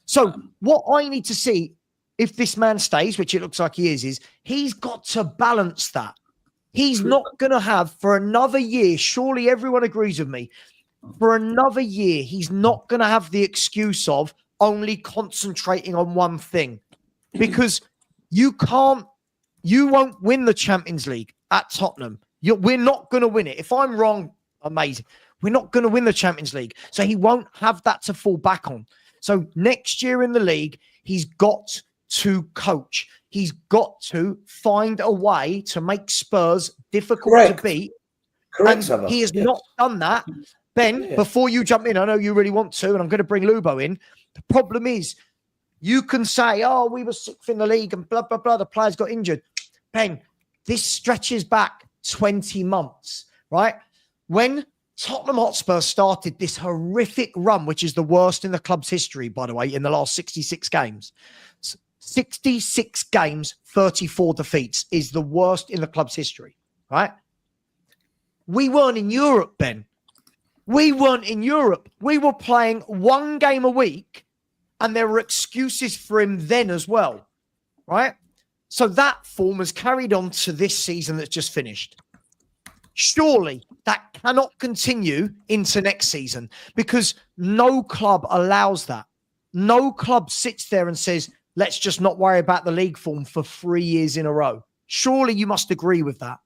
So what I need to see, if this man stays, which it looks like he is he's got to balance that. He's not going to have, for another year, surely everyone agrees with me, for another year, he's not going to have the excuse of only concentrating on one thing. Because you won't win the Champions League at Tottenham. We're not going to win it. If I'm wrong, amazing. We're not going to win the Champions League. So he won't have that to fall back on. So next year in the league, he's got to coach. He's got to find a way to make Spurs difficult to beat. Correct. And he has not done that. Ben, before you jump in, I know you really want to, and I'm going to bring Lubo in. The problem is, you can say, oh, we were 6th in the league and blah, blah, blah. The players got injured. Ben, this stretches back 20 months, right? When Tottenham Hotspur started this horrific run, which is the worst in the club's history, by the way, in the last 66 games. 66 games, 34 defeats is the worst in the club's history, right? We weren't in Europe, Ben. We weren't in Europe. We were playing 1 game a week, and there were excuses for him then as well, right? So that form has carried on to this season that's just finished. Surely that cannot continue into next season because no club allows that. No club sits there and says, let's just not worry about the league form for 3 years in a row. Surely you must agree with that.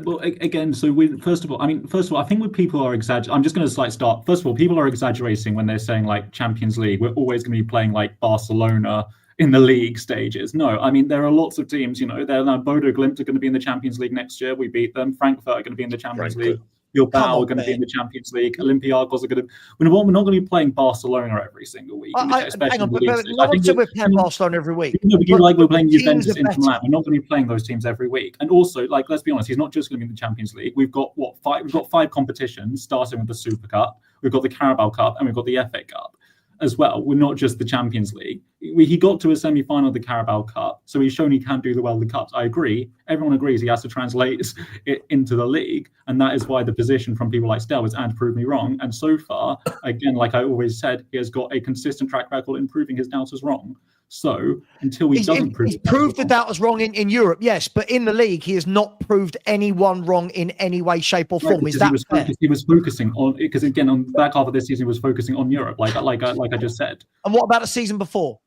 Well, again, so first of all, I think when people are exaggerating, I'm just going to start. First of all, people are exaggerating when they're saying like Champions League, we're always going to be playing like Barcelona in the league stages. No, I mean, there are lots of teams, Bodo Glimt are going to be in the Champions League next year. We beat them. Frankfurt are going to be in the Champions League. Bilbao are going to be in the Champions League. Olympiacos are going to. We're not going to be playing Barcelona every single week. Hang on, but no one said we're playing Barcelona every week. We're playing Juventus, Inter Milan. We're not going to be playing those teams every week. And also, let's be honest, he's not just going to be in the Champions League. We've got 5? We've got 5 competitions, starting with the Super Cup. We've got the Carabao Cup, and we've got the FA Cup as well. We're not just the Champions League. He got to a semi-final of the Carabao Cup, so he's shown he can do well the cups. I agree. Everyone agrees he has to translate it into the league, and that is why the position from people like Stel is and prove me wrong. And so far, again, like I always said, he has got a consistent track record in proving his doubters wrong. So until he doesn't prove he's proved the doubters wrong in Europe, yes, but in the league he has not proved anyone wrong in any way, shape, or form. Is that fair? He was focusing on, because again, on the back half of this season, he was focusing on Europe, like I just said. And what about the season before?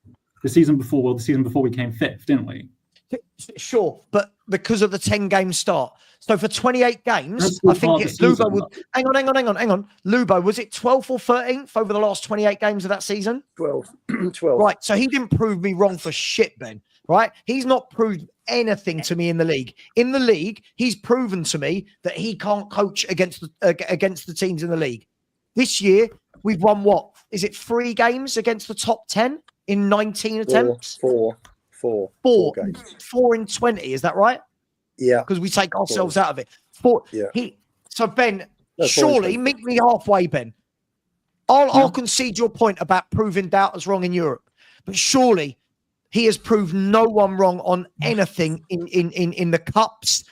The season before we came 5th, didn't we? Sure, but because of the 10-game start. So for 28 games, I think Lubo would. Hang on. Lubo, was it 12th or 13th over the last 28 games of that season? 12. Right. So he didn't prove me wrong for shit, Ben. Right. He's not proved anything to me in the league. In the league, he's proven to me that he can't coach against the teams in the league. This year, we've won what? Is it 3 games against the top 10 in 19 attempts? Four games. 4 in 20. Is that right? Yeah. Because we take ourselves out of it. 4. Yeah. So Ben, surely meet me halfway, Ben. I'll concede your point about proving doubters wrong in Europe, but surely he has proved no one wrong on anything in the cups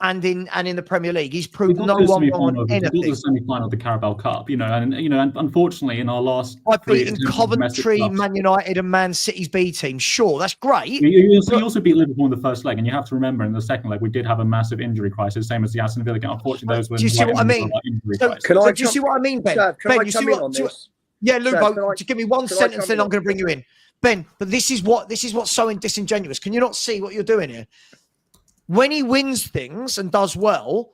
and in the Premier League. He's proved no one wrong on anything. He got the semi-final of the Carabao Cup, and unfortunately in our last by beating Coventry, Man United, and Man City's B team. Sure, that's great. You also beat Liverpool in the first leg, and you have to remember in the second leg we did have a massive injury crisis, same as the Aston Villa game. Unfortunately, those were. Do you see what I mean? Do you see what I mean, Ben? Ben, you see what? Yeah, Lubo, to give me one sentence, then I'm going to bring you in, Ben. But this is what's so disingenuous. Can you not see what you're doing here? When he wins things and does well,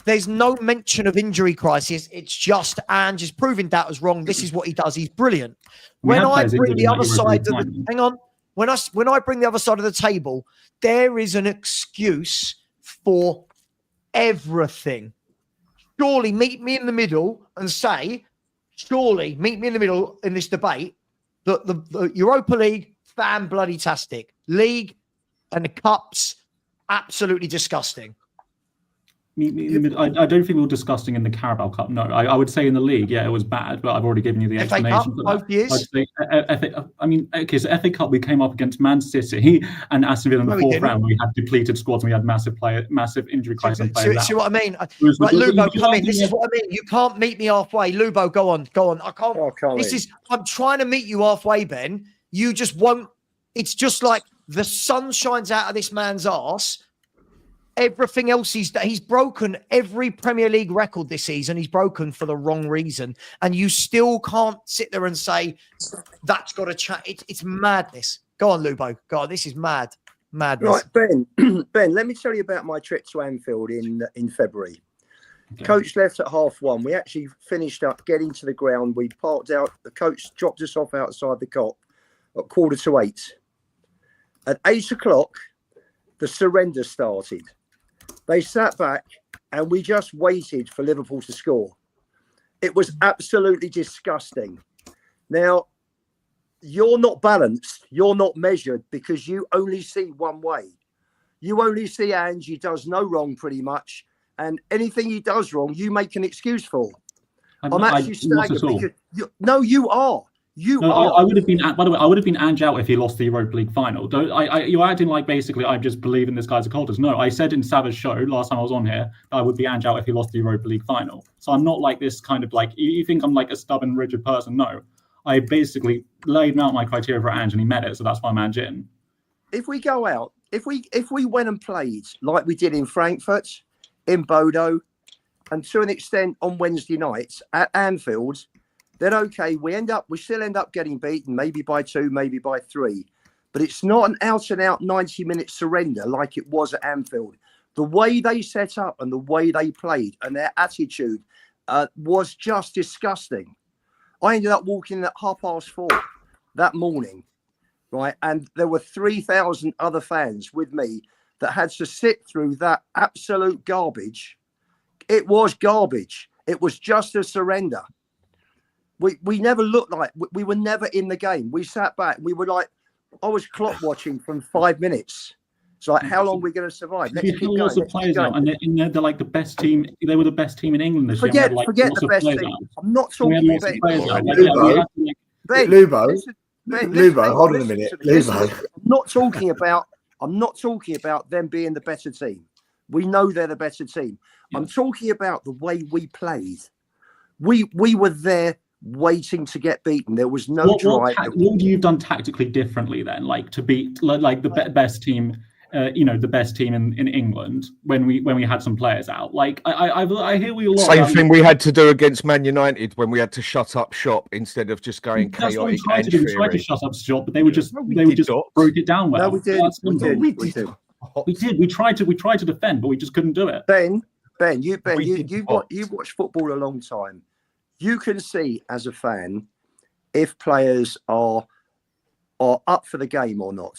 there's no mention of injury crisis. It's just Ange is proving doubters wrong. This is what he does. He's brilliant. When I bring the other side of the hang on, when I bring the other side of the table, there is an excuse for everything. Surely meet me in the middle and say, surely meet me in the middle in this debate that the Europa League, fan-bloody-tastic. League and the Cups, absolutely disgusting. I don't think we were disgusting in the Carabao Cup. No, I would say in the league, yeah, it was bad, but I've already given you the explanation for that. Both years? FA Cup, we came up against Man City and Aston Villa in the 4th round. We had depleted squads and we had massive injury crisis. See what I mean? Right, Lubo, come in. This is what I mean. You can't meet me halfway. Lubo, go on. I can't. I'm trying to meet you halfway, Ben. You just won't. It's just like the sun shines out of this man's arse. Everything else he's broken every Premier League record this season. He's broken for the wrong reason, and you still can't sit there and say that's got to change. It's madness. Go on, Lubo. Go on. This is madness. Right, Ben. Let me tell you about my trip to Anfield in February. Okay. Coach left at 1:30. We actually finished up getting to the ground. We parked out. The coach dropped us off outside the Kop at 7:45. At 8:00, the surrender started. They sat back and we just waited for Liverpool to score. It was absolutely disgusting. Now, you're not balanced. You're not measured because you only see one way. You only see Ange. He does no wrong pretty much. And anything he does wrong, you make an excuse for. I'm actually staggered because you are. I would have been. By the way, I would have been Ange out if he lost the Europa League final. You're acting like basically I just believe in this guy's a cultist. No, I said in Savva's show last time I was on here that I would be Ange out if he lost the Europa League final. So I'm not like this kind of like you think I'm like a stubborn, rigid person. No, I basically laid out my criteria for Ange and he met it. So that's why I'm Ange in. If we go out, if we went and played like we did in Frankfurt, in Bodo, and to an extent on Wednesday nights at Anfield, then okay, we still end up getting beaten, maybe by 2, maybe by 3. But it's not an out-and-out 90-minute surrender like it was at Anfield. The way they set up and the way they played and their attitude was just disgusting. I ended up walking at 4:30 that morning, right? And there were 3,000 other fans with me that had to sit through that absolute garbage. It was garbage. It was just a surrender. We never looked like we were never in the game. We sat back. We were like, I was clock watching from 5 minutes. It's like, how long are we going to survive? Let's keep going. And they're like the best team. They were the best team in England this year. Forget the best team. I'm not talking about Lubo, hold on a minute. Lubo. I'm not talking about them being the better team. We know they're the better team. I'm talking about the way we played. We were there waiting to get beaten. There was no What drive. would you have done tactically differently then, like to beat like the best team, the best team in England when we had some players out? Like I hear we a lot. Same thing we had to do against Man United when we had to shut up shop instead of just going That's what we chaotic tried and to do. We tried to fury. shut up shop, but they were just No, broke it down well. No, we did. That's We simple. did. We We did. did. We did. We tried to defend, but we just couldn't do it. Ben, We did you've not. watched football a long time. You can see as a fan if players are up for the game or not.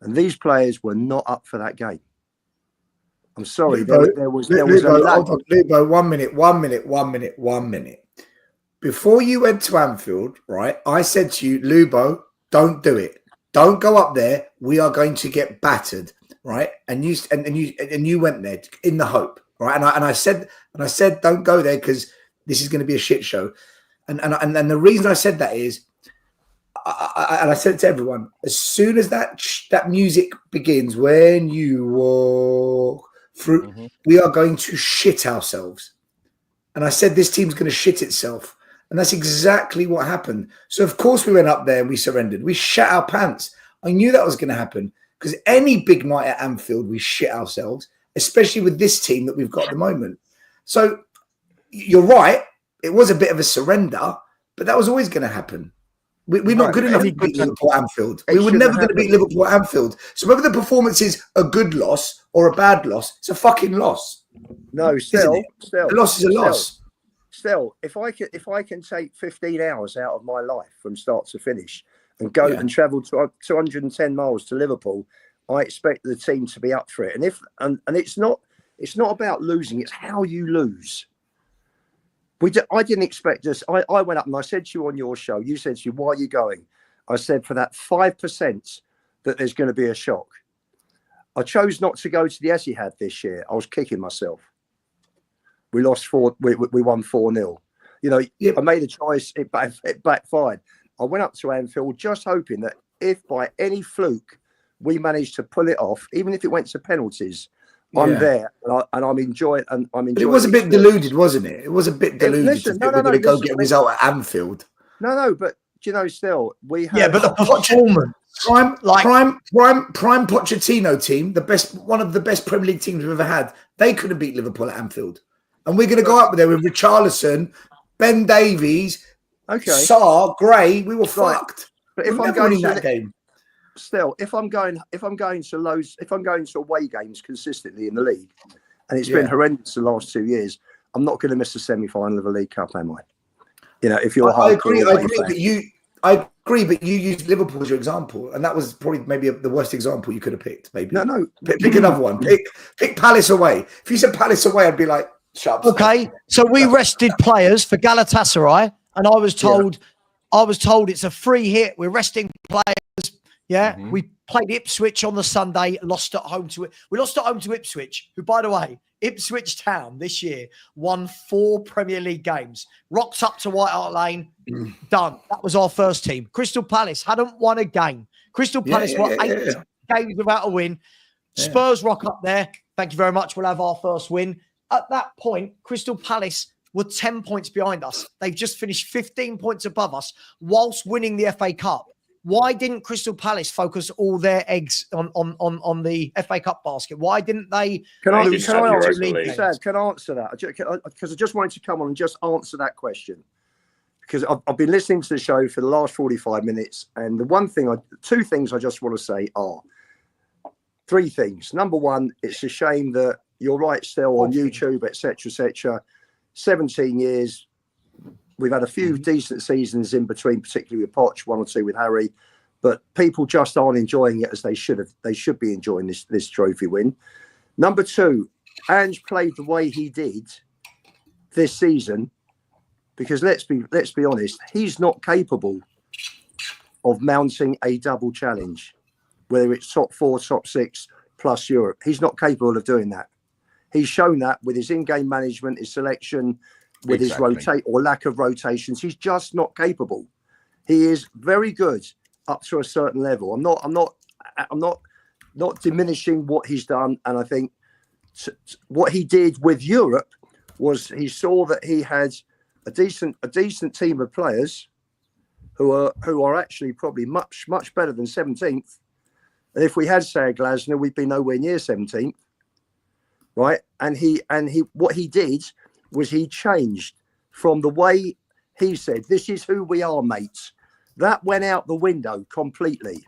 And these players were not up for that game. I'm sorry, there was a hold on, Lubo, 1 minute. Before you went to Anfield, right, I said to you, Lubo, don't do it. Don't go up there. We are going to get battered, right? And you went there in the hope, right? And I said, don't go there because this is going to be a shit show. And the reason I said that is, I said it to everyone, as soon as that music begins, when you walk through, we are going to shit ourselves. And I said, this team's going to shit itself. And that's exactly what happened. So, of course, we went up there and we surrendered. We shat our pants. I knew that was going to happen because any big night at Anfield, we shit ourselves, especially with this team that we've got at the moment. So, you're right. It was a bit of a surrender, but that was always going to happen. We're not good enough to beat Liverpool at Anfield. We were never going to beat Liverpool at Anfield. So whether the performance is a good loss or a bad loss, it's a fucking loss. No, still, a loss is a loss. Still, if I can take 15 hours out of my life from start to finish and go and travel to 210 miles to Liverpool, I expect the team to be up for it. And it's not about losing; it's how you lose. I didn't expect us. I went up and I said to you on your show, you said to you, why are you going? I said for that 5% that there's going to be a shock. I chose not to go to the Etihad this year. I was kicking myself. We lost we won 4-0. I made a choice. It backfired. I went up to Anfield just hoping that if by any fluke we managed to pull it off, even if it went to penalties, I'm there and I'm enjoying. But it was a bit deluded, wasn't it? It was a bit deluded to think we're going to go get a result at Anfield. No, but still we have. Yeah, but the performance, prime Pochettino team, one of the best Premier League teams we've ever had. They couldn't beat Liverpool at Anfield, and we're going to go up there with Richarlison, Ben Davies, Sarr, Gray. We were fucked. But if I'm going to that game. Still, if I'm going to away games consistently in the league, and it's been horrendous the last 2 years, I'm not going to miss the semi-final of a League Cup, am I? If you're, I agree, but you used Liverpool as your example, and that was probably maybe the worst example you could have picked. Maybe no, pick another one. Pick Palace away. If you said Palace away, I'd be like, shut up. Okay, so we rested players for Galatasaray, and I was told it's a free hit. We're resting players. Yeah, we played Ipswich on the Sunday, lost at home to it. We lost at home to Ipswich, who, by the way, Ipswich Town this year won 4 Premier League games. Rocked up to White Hart Lane, done. That was our first team. Crystal Palace hadn't won a game. Crystal Palace won 8 games without a win. Spurs rock up there. Thank you very much. We'll have our first win. At that point, Crystal Palace were 10 points behind us. They've just finished 15 points above us whilst winning the FA Cup. Why didn't Crystal Palace focus all their eggs on the FA Cup basket? Why didn't they? Can I answer that? Because I just wanted to come on and just answer that question. Because I've been listening to the show for the last 45 minutes, and two things I just want to say are 3 things. Number one, it's a shame that you're right still on YouTube, etc. 17 years. We've had a few decent seasons in between, particularly with Poch, 1 or 2 with Harry, but people just aren't enjoying it as they should have. They should be enjoying this trophy win. Number 2, Ange played the way he did this season because let's be honest, he's not capable of mounting a double challenge, whether it's top 4, top 6 plus Europe. He's not capable of doing that. He's shown that with his in-game management, his selection, with his rotate or lack of rotations. He's just not capable. He is very good up to a certain level. I'm not diminishing what he's done. And I think what he did with Europe was he saw that he had a decent team of players who are actually probably much better than 17th. And if we had Sarah Glasner, we'd be nowhere near 17th, right? And he what he did was he changed from the way he said, "This is who we are, mates." That went out the window completely.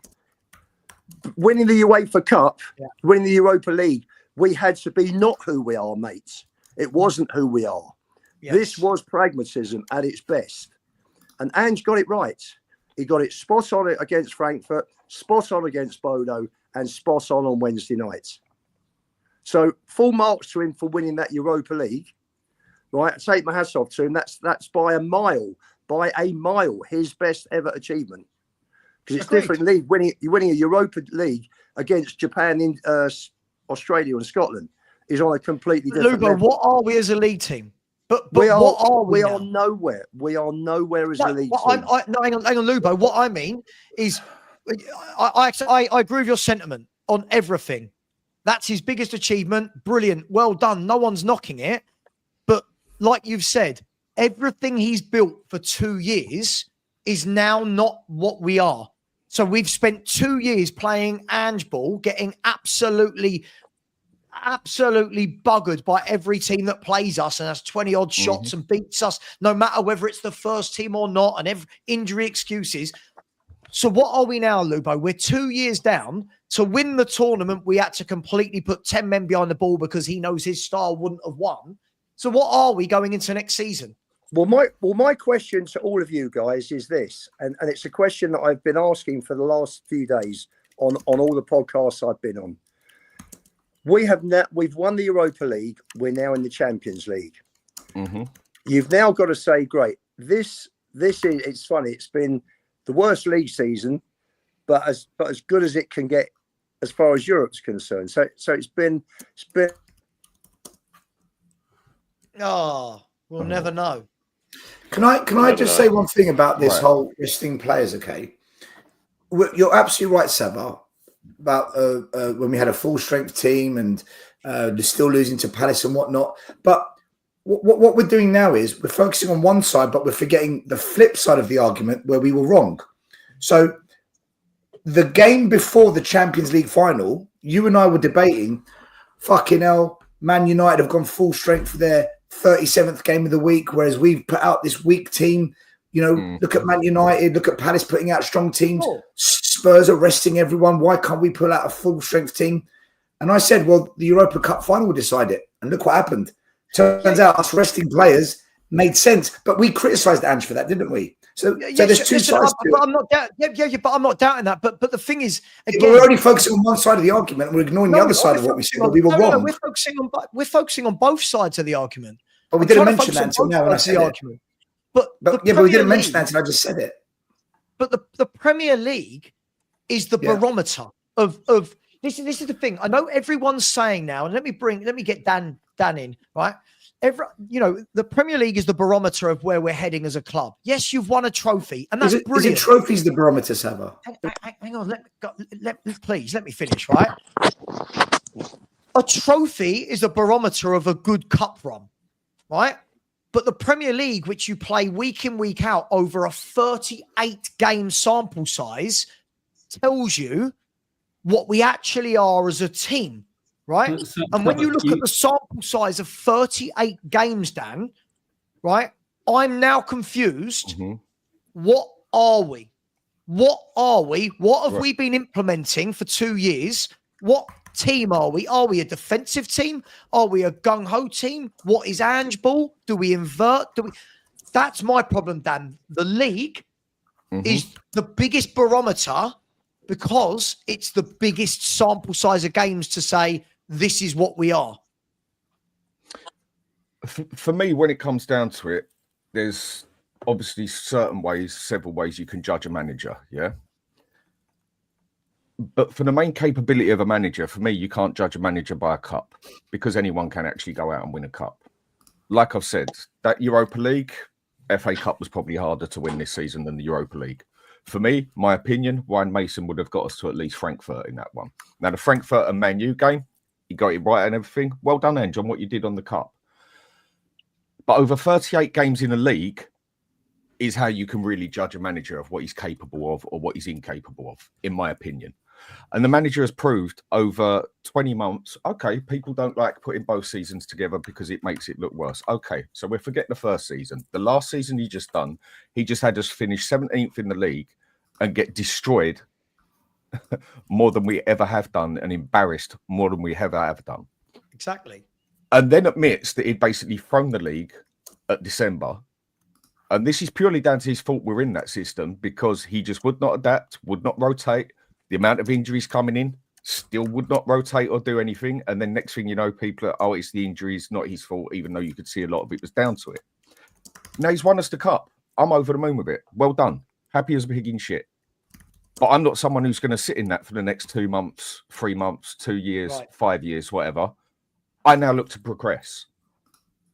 Winning the UEFA Cup, winning the Europa League, we had to be not who we are, mates. It wasn't who we are. Yes. This was pragmatism at its best. And Ange got it right. He got it spot on against Frankfurt, spot on against Bodo, and spot on Wednesday nights. So full marks to him for winning that Europa League. Right, I take my hats off to him. That's by a mile, his best ever achievement. Because it's different league. You're winning a Europa League against Japan, in Australia, and Scotland is on a completely different level. What are we as a league team? But we are, what are we? We are nowhere. We are nowhere as a league team. Hang on, Lubo. What I mean is, I agree with your sentiment on everything. That's his biggest achievement. Brilliant. Well done. No one's knocking it. But like you've said, everything he's built for 2 years is now not what we are. So we've spent 2 years playing Ange ball, getting absolutely buggered by every team that plays us and has 20 odd shots and beats us, no matter whether it's the first team or not, and every injury excuses. So what are we now, Lubo? We're 2 years down. To win the tournament, we had to completely put 10 men behind the ball because he knows his style wouldn't have won. So what are we going into next season? Well, my question to all of you guys is this, and it's a question that I've been asking for the last few days on all the podcasts I've been on. We've won the Europa League. We're now in the Champions League. You've now got to say, great. This is, it's funny. It's been the worst league season, but as good as it can get as far as Europe's concerned. So it's been. Oh, we'll never know. Can I just say one thing about this whole resting players? Okay, you're absolutely right, Savva, about when we had a full strength team and they're still losing to Palace and whatnot. But what we're doing now is we're focusing on one side, but we're forgetting the flip side of the argument where we were wrong. So the game before the Champions League final, you and I were debating, fucking hell, Man United have gone full strength for their 37th game of the week, whereas we've put out this weak team. You know, look at Man United, look at Palace putting out strong teams. Spurs are resting everyone. Why can't we pull out a full strength team? And I said, well, the Europa Cup final will decide it. And look what happened. Turns out us resting players made sense, but we criticised Ange for that, didn't we? So there's two sides to it. I'm not but I'm not doubting that. But the thing is, again, we're only focusing on one side of the argument. We're ignoring the other side of what we said. We were wrong. We're focusing on both sides of the argument. But we didn't mention that until now when I said it. But we didn't mention that until I just said it. But the Premier League is the barometer of this is the thing. I know everyone's saying now, and let me get Dan in, right? The Premier League is the barometer of where we're heading as a club. Yes, you've won a trophy, and that's brilliant. Is it trophies the barometer, Savva? Hang on, please let me finish, right? A trophy is a barometer of a good cup run, right? But the Premier League, which you play week in, week out over a 38-game sample size, tells you what we actually are as a team. Right. And when you look at the sample size of 38 games, Dan, right, I'm now confused. What are we? What are we? What have we been implementing for 2 years? What team are we? Are we a defensive team? Are we a gung-ho team? What is Ange ball? Do we invert? That's my problem, Dan. The league is the biggest barometer because it's the biggest sample size of games to say, this is what we are. For me, when it comes down to it, there's obviously several ways you can judge a manager, yeah? But for the main capability of a manager, for me, you can't judge a manager by a cup because anyone can actually go out and win a cup. Like I've said, that Europa League, FA Cup was probably harder to win this season than the Europa League. For me, my opinion, Ryan Mason would have got us to at least Frankfurt in that one. Now, the Frankfurt and Man U game, he got it right and everything. Well done, Ange, on what you did on the cup. But over 38 games in a league is how you can really judge a manager of what he's capable of or what he's incapable of, in my opinion. And the manager has proved over 20 months, okay, people don't like putting both seasons together because it makes it look worse. Okay, so we forget the first season. The last season he just done, he just had us finish 17th in the league and get destroyed more than we ever have done and embarrassed more than we ever have done. Exactly. And then admits that he'd basically thrown the league at December. And this is purely down to his fault we're in that system because he just would not adapt, would not rotate. The amount of injuries coming in still would not rotate or do anything. And then next thing you know, people are, oh, it's the injuries, not his fault, even though you could see a lot of it was down to it. Now he's won us the cup. I'm over the moon with it. Well done. Happy as a pig in shit. But I'm not someone who's going to sit in that for the next 2 months, 3 months, 2 years, 5 years, whatever. I now look to progress.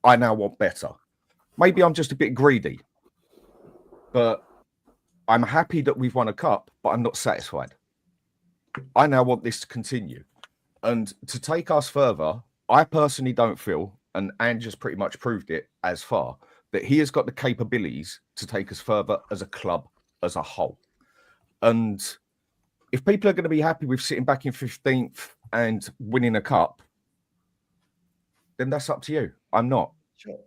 I now want better. Maybe I'm just a bit greedy. But I'm happy that we've won a cup, but I'm not satisfied. I now want this to continue. And to take us further, I personally don't feel, and Ange has pretty much proved it as far, that he has got the capabilities to take us further as a club, as a whole. And if people are going to be happy with sitting back in 15th and winning a cup, then that's up to you. I'm not. Sure.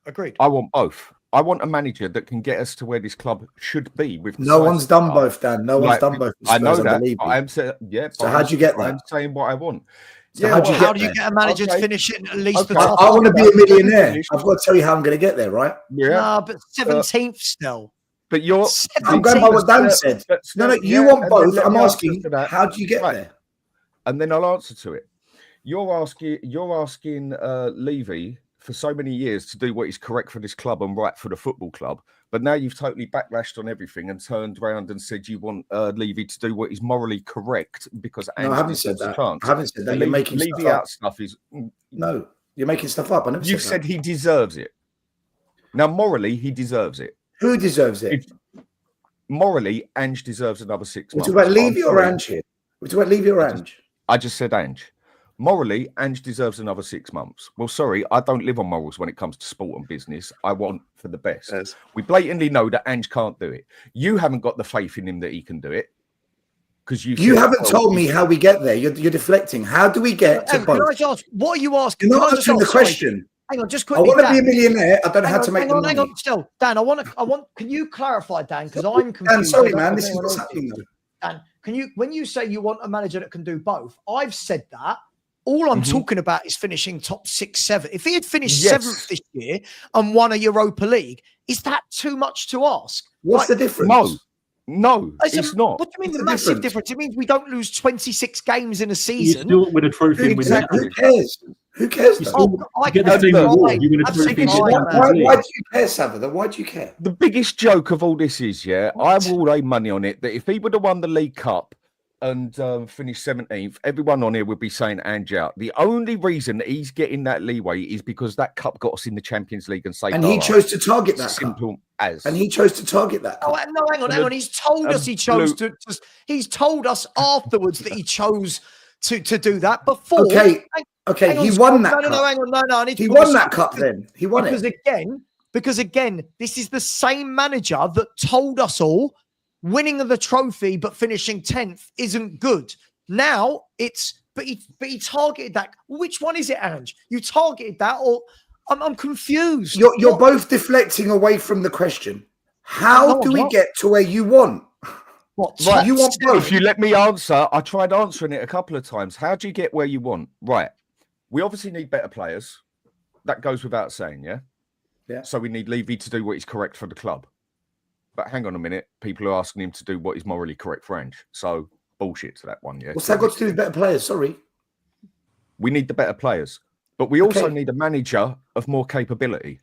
Agreed. I want both. I want a manager that can get us to where this club should be. With no one's done both, Dan. No one's done both. I know that. I'm saying, yeah. So how do you get that? I'm saying what I want. So how do you get a manager to finish it at least the top? I want to be a millionaire. I've got to tell you how I'm going to get there, right? Yeah. No, but 17th still. But you're. I'm going by what Dan said. No, you want both. I'm asking, how do you get there? And then I'll answer to it. You're asking Levy for so many years to do what is correct for this club and right for the football club. But now you've totally backlashed on everything and turned around and said you want Levy to do what is morally correct because no, I haven't said that. I haven't said that. You're making Levy out stuff is no. You're making stuff up. I never you said he deserves it. Now morally, he deserves it. Who deserves it? Morally, Ange deserves another 6 months. We're talking about Levy or Ange here? We're talking about Levy or Ange? I just said Ange. Morally, Ange deserves another 6 months. Well, sorry, I don't live on morals when it comes to sport and business. I want for the best. Yes. We blatantly know that Ange can't do it. You haven't got the faith in him that he can do it. Because you haven't told me how we get there. You're deflecting. How do we get to both? Can I just ask, what are you asking? You're not answering the question. Hang on, just quickly. I want to be a millionaire. I don't know how to make the money. Hang on, still, Dan. Can you clarify, Dan? Because I'm confused. Dan, sorry, man. This is what's happening, though. Dan, when you say you want a manager that can do both, I've said that. All I'm talking about is finishing top 6, 7. If he had finished 7th this year and won a Europa League, is that too much to ask? What's the difference? No, it's not. What do you mean the massive difference? It means we don't lose 26 games in a season. You still win a trophy. Exactly. Who cares? Who cares? You get the same reward. You win a trophy. Why do you care, Savva? Why do you care? The biggest joke of all this is, I will lay money on it that if he would have won the League Cup and finished 17th, everyone on here would be saying Ange out. The only reason that he's getting that leeway is because that cup got us in the Champions League and saved. And he chose to target that. Simple cup. As. And he chose to target that. Oh, no, hang on. He's told us he chose to. He's told us afterwards that he chose to do that before. Okay. He won that. No, hang on. No, I need to. He won that cup. Then he won it because again, this is the same manager that told us all. Winning the trophy but finishing 10th isn't good. Now but he targeted that. Which one is it, Ange? You targeted that, or I'm confused. You're both deflecting away from the question. How do we get to where you want? What? Right. You want both? If you let me answer, I tried answering it a couple of times. How do you get where you want? Right. We obviously need better players. That goes without saying, yeah? Yeah. So we need Levy to do what is correct for the club. But hang on a minute. People are asking him to do what is morally correct for Ange. So bullshit to that one, yeah? What's that got to do with better players? Sorry. We need the better players. But we also need a manager of more capability.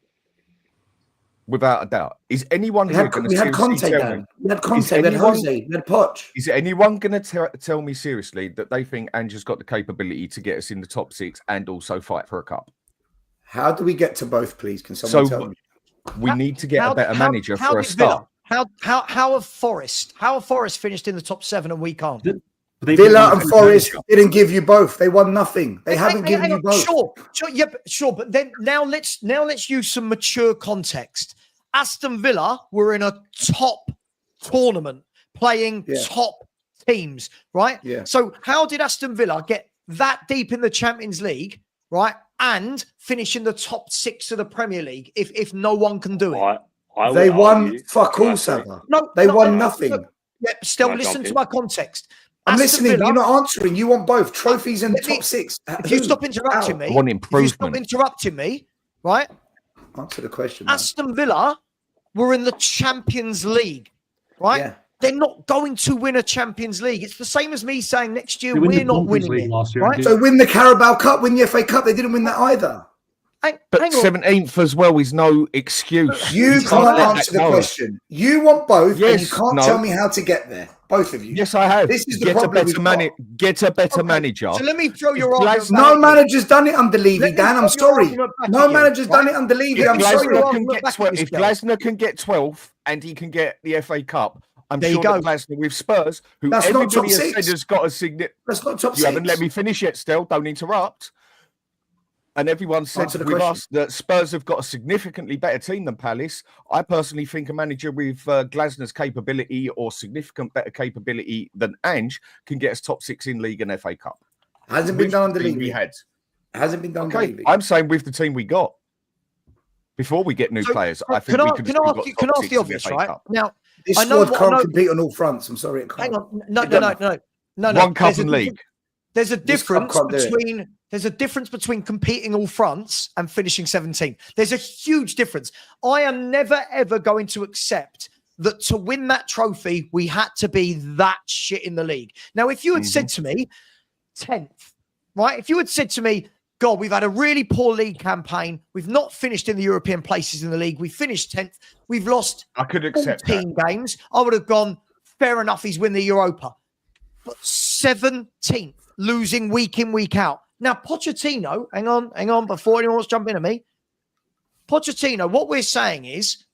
Without a doubt. Is anyone here going to... We had Conte, Dan. We had Conte, we had Jose, we had Poch. Is anyone going to tell me seriously that they think Ange has got the capability to get us in the top 6 and also fight for a cup? How do we get to both, please? Can someone tell me? We need to get a better manager for a start. How have Forest finished in the top 7 and we can't? Villa and Forest didn't give you both. They won nothing. They haven't given you both. Sure. But then now let's use some mature context. Aston Villa were in a top tournament playing top teams, right? Yeah. So how did Aston Villa get that deep in the Champions League, right, and finish in the top 6 of the Premier League if no one can do it? They won fuck all, Savva. They won nothing. Still listen to my context. I'm listening, but you're not answering. You want both trophies and top 6. If you stop interrupting me, I want improvement. If you stop interrupting me, right? Answer the question. Man. Aston Villa were in the Champions League, right? Yeah. They're not going to win a Champions League. It's the same as me saying next year we're not winning it. Last year, right? So win the Carabao Cup, win the FA Cup. They didn't win that either. But 17th as well is no excuse. You can't answer the question. You want both, and you can't tell me how to get there. Both of you. Yes, I have. This is the problem. Get a better manager. So let me throw your argument. No manager's done it under Levy, Dan. I'm sorry. No manager's done it under Levy. I'm sorry. If Glasner can get 12th and he can get the FA Cup, I'm sure that Glasner with Spurs, who everybody has said has got a significant. That's not top 6. You haven't let me finish yet. Still, don't interrupt. And everyone said with us that Spurs have got a significantly better team than Palace. I personally think a manager with Glasner's capability or significant better capability than Ange can get us top 6 in league and FA Cup. Hasn't been done under Levy. We had. Hasn't been done under Levy. I'm saying with the team we got. Before we get new players, I think we can ask the obvious, right? Now, this squad can't compete on all fronts. I'm sorry, it can't. Hang on. No. One cup and league. There's a difference between competing all fronts and finishing 17th. There's a huge difference. I am never, ever going to accept that to win that trophy, we had to be that shit in the league. Now, if you had said to me, 10th, right? If you had said to me, God, we've had a really poor league campaign. We've not finished in the European places in the league. We finished 10th. We've lost 14 games. I would have gone, fair enough, he's win the Europa. But 17th. Losing week in, week out. Now, Pochettino, hang on, before anyone wants to jump in at me. Pochettino, what we're saying is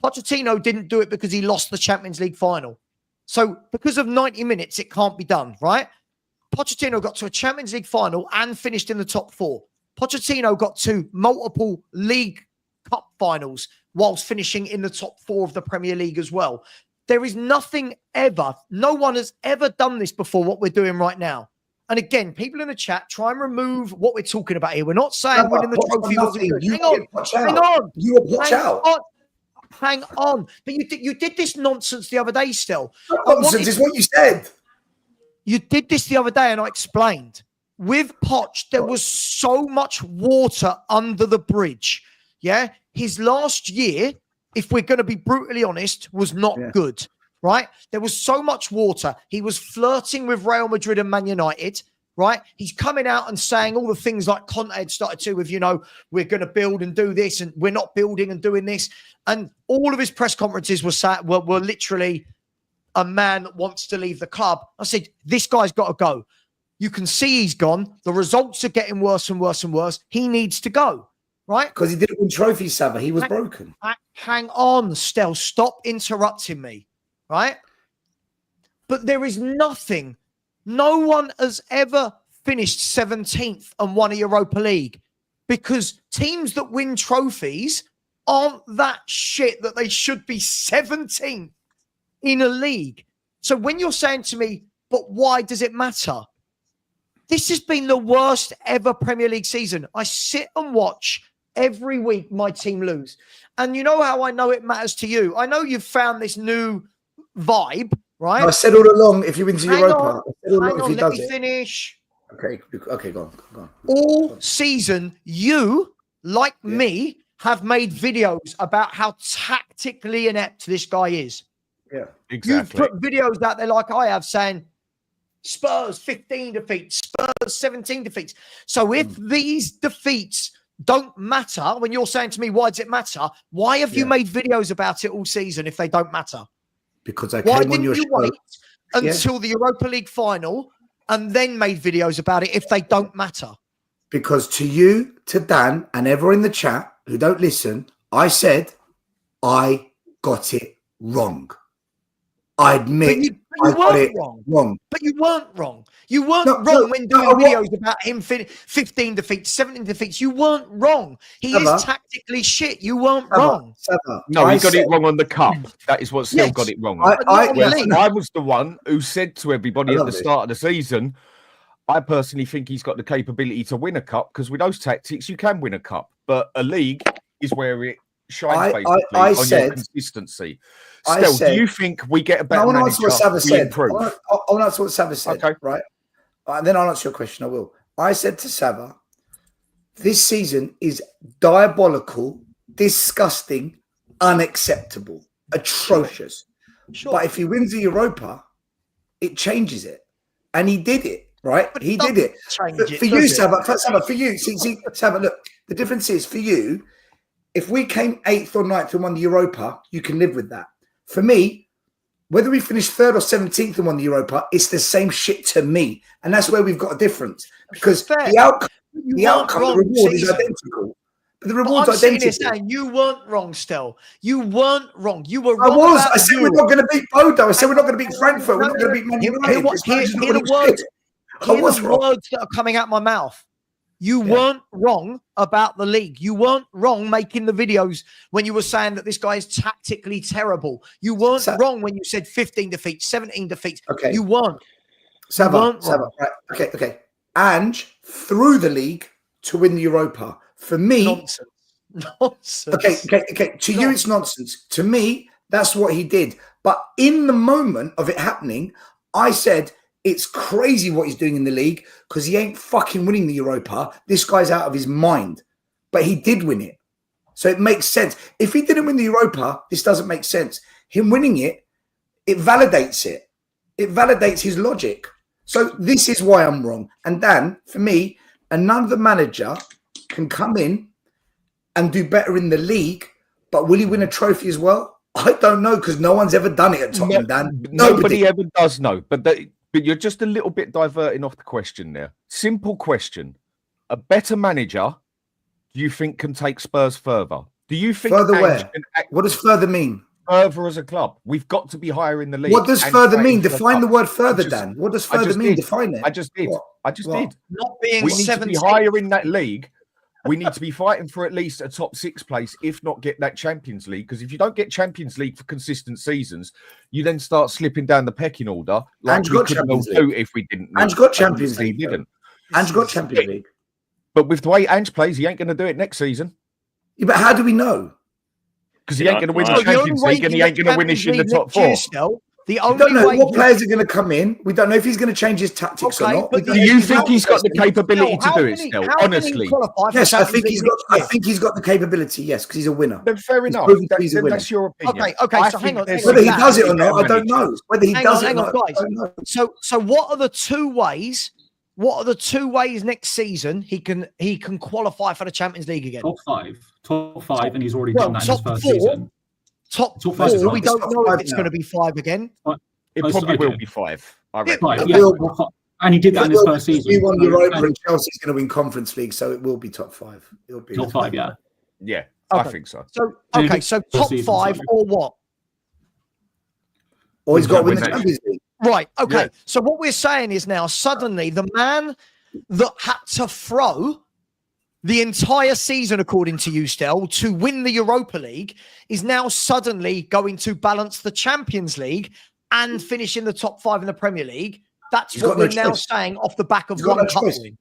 Pochettino didn't do it because he lost the Champions League final. So because of 90 minutes, it can't be done, right? Pochettino got to a Champions League final and finished in the top 4. Pochettino got to multiple League Cup finals whilst finishing in the top 4 of the Premier League as well. There is nothing ever, no one has ever done this before, what we're doing right now. And again, people in the chat, try and remove what we're talking about here. We're not saying winning the trophy wasn't good. Hang on. You were watch out. Hang on. But you did this nonsense the other day still. Nonsense is what you said. You did this the other day and I explained. With Poch, there was so much water under the bridge. Yeah? His last year, if we're going to be brutally honest, was not good. Right? There was so much water. He was flirting with Real Madrid and Man United, right? He's coming out and saying all the things like Conte had started to with, we're going to build and do this and we're not building and doing this. And all of his press conferences were literally a man that wants to leave the club. I said, this guy's got to go. You can see he's gone. The results are getting worse and worse and worse. He needs to go, right? Because he didn't win trophies, Savva. He was broken. Hang on, Stel. Stop interrupting me. Right? But there is nothing. No one has ever finished 17th and won a Europa League because teams that win trophies aren't that shit that they should be 17th in a league. So when you're saying to me, but why does it matter? This has been the worst ever Premier League season. I sit and watch every week my team lose. And you know how I know it matters to you? I know you've found this new vibe, right? I said all along, if you win to Europa, let me finish. Okay, go on. All season, you, like me, have made videos about how tactically inept this guy is. Yeah, exactly. You've put videos out there like I have saying, Spurs 15 defeats, Spurs 17 defeats. So if these defeats don't matter, when you're saying to me, why does it matter? Why have you made videos about it all season if they don't matter? Because I came on your show. Wait until the Europa League final and then made videos about it if they don't matter? Because to you, to Dan, and everyone in the chat who don't listen, I said I got it wrong. I admit I got it wrong. But you weren't wrong. You weren't No, wrong no, when no, doing videos about him 15 defeats, 17 defeats. You weren't wrong. He is tactically shit. You weren't wrong. No, he got it wrong on the cup. That is what still got it wrong. I was the one who said to everybody at the start of the season, I personally think he's got the capability to win a cup because with those tactics, you can win a cup. But a league is where it shines basically on your consistency. Still, do you think we get a better manager? I want to answer what Savva said. I want to answer what Savva said, okay. Right? And then I'll answer your question. I will. I said to Savva, this season is diabolical, disgusting, unacceptable, atrocious. Sure. But if he wins the Europa, it changes it. And he did it, right? But he did it. For you, Savva, for you, see, Savva, look, the difference is for you, if we came 8th or 9th and won the Europa, you can live with that. For me, whether we finish 3rd or 17th and won the Europa, it's the same shit to me. And that's where we've got a difference. Because the outcome, the reward is identical. But the reward's identical. You weren't wrong, Stel. You weren't wrong. You were wrong. I said we're not going to beat Bodo. I said we're not going to beat Frankfurt. We're not going to beat Man United. Hear the words that are coming out my mouth. You weren't wrong about the league. You weren't wrong making the videos when you were saying that this guy is tactically terrible. You weren't wrong when you said 15 defeats, 17 defeats. Okay. You weren't. Savva, right. Okay. Ange through the league to win the Europa. For me, nonsense. Okay. To you, it's nonsense. To me, that's what he did. But in the moment of it happening, I said, it's crazy what he's doing in the league because he ain't fucking winning the Europa. This guy's out of his mind. But he did win it. So it makes sense. If he didn't win the Europa, this doesn't make sense. Him winning it, it validates it. It validates his logic. So this is why I'm wrong. And Dan, for me, another manager can come in and do better in the league, but will he win a trophy as well? I don't know because no one's ever done it at Tottenham, Dan. Nobody ever does know. But you're just a little bit diverting off the question there. Simple question. A better manager, do you think can take Spurs further? Do you think further where? What does further mean? Further as a club. We've got to be higher in the league. What does further mean? Define the word further, Dan. What does further mean? Define it. I just did. Not being we need to be higher in that league. We need to be fighting for at least a top 6 place, if not get that Champions League. Because if you don't get Champions League for consistent seasons, you then start slipping down the pecking order. Like we could well do if we didn't. Ange got Champions League. Didn't. Ange got Champions League. But with the way Ange plays, he ain't going to do it next season. Yeah, but how do we know? Because he ain't going to win the Champions League and he ain't going to win in the top 4. We don't know what players are going to come in. We don't know if he's going to change his tactics or not. Do you think he's got the capability to do it still? Honestly, yes, I think he's got the capability. Yes, because he's a winner. Then fair enough. That's your opinion. Okay. So hang on. Whether he does it or not, I don't know. Whether he does it or not, I don't know. So what are the two ways? What are the two ways next season he can qualify for the Champions League again? Top five, and he's already done that in his first season. Top 4, we don't know if it's going to be 5 again. It probably will be 5. I reckon. And he did that in his first season. He won Europa and Chelsea's going to win Conference League, so it will be top 5. It'll be top 5, yeah. Yeah, I think so. So top 5 or what? Or he's got to win the Champions League. Right, okay. Yeah. So what we're saying is now suddenly the man that had to throw the entire season, according to you, Stel, to win the Europa League is now suddenly going to balance the Champions League and finish in the top 5 in the Premier League. That's what we're now saying off the back of one cup win.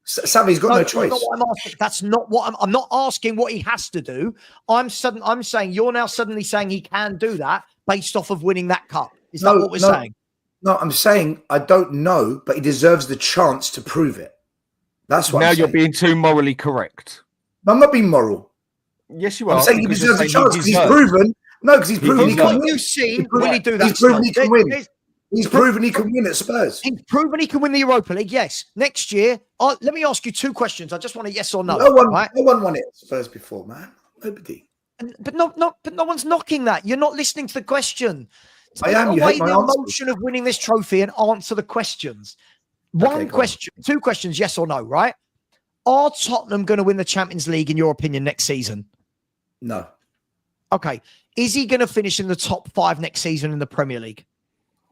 Savvy's got no choice. That's not what I'm asking. That's not what I'm not asking what he has to do. I'm saying you're now suddenly saying he can do that based off of winning that cup. Is that what we're saying? No, I'm saying I don't know, but he deserves the chance to prove it. That's what now I'm saying. You're being too morally correct. I'm not being moral. Yes, you are. I'm saying he deserves a chance because he's proven. No, because he's proven he can win. You see, will he do that? He's proven he can win. He's proven he can win at Spurs. He's proven he can win the Europa League. Yes. Next year, let me ask you 2 questions. I just want a yes or no. No one won it at Spurs before, man. Nobody. But no one's knocking that. You're not listening to the question. I am. You hate my the emotion of winning this trophy and answer the questions. One question, 2 questions, yes or no, right? Are Tottenham going to win the Champions League, in your opinion, next season? No. Okay. Is he going to finish in the top 5 next season in the Premier League?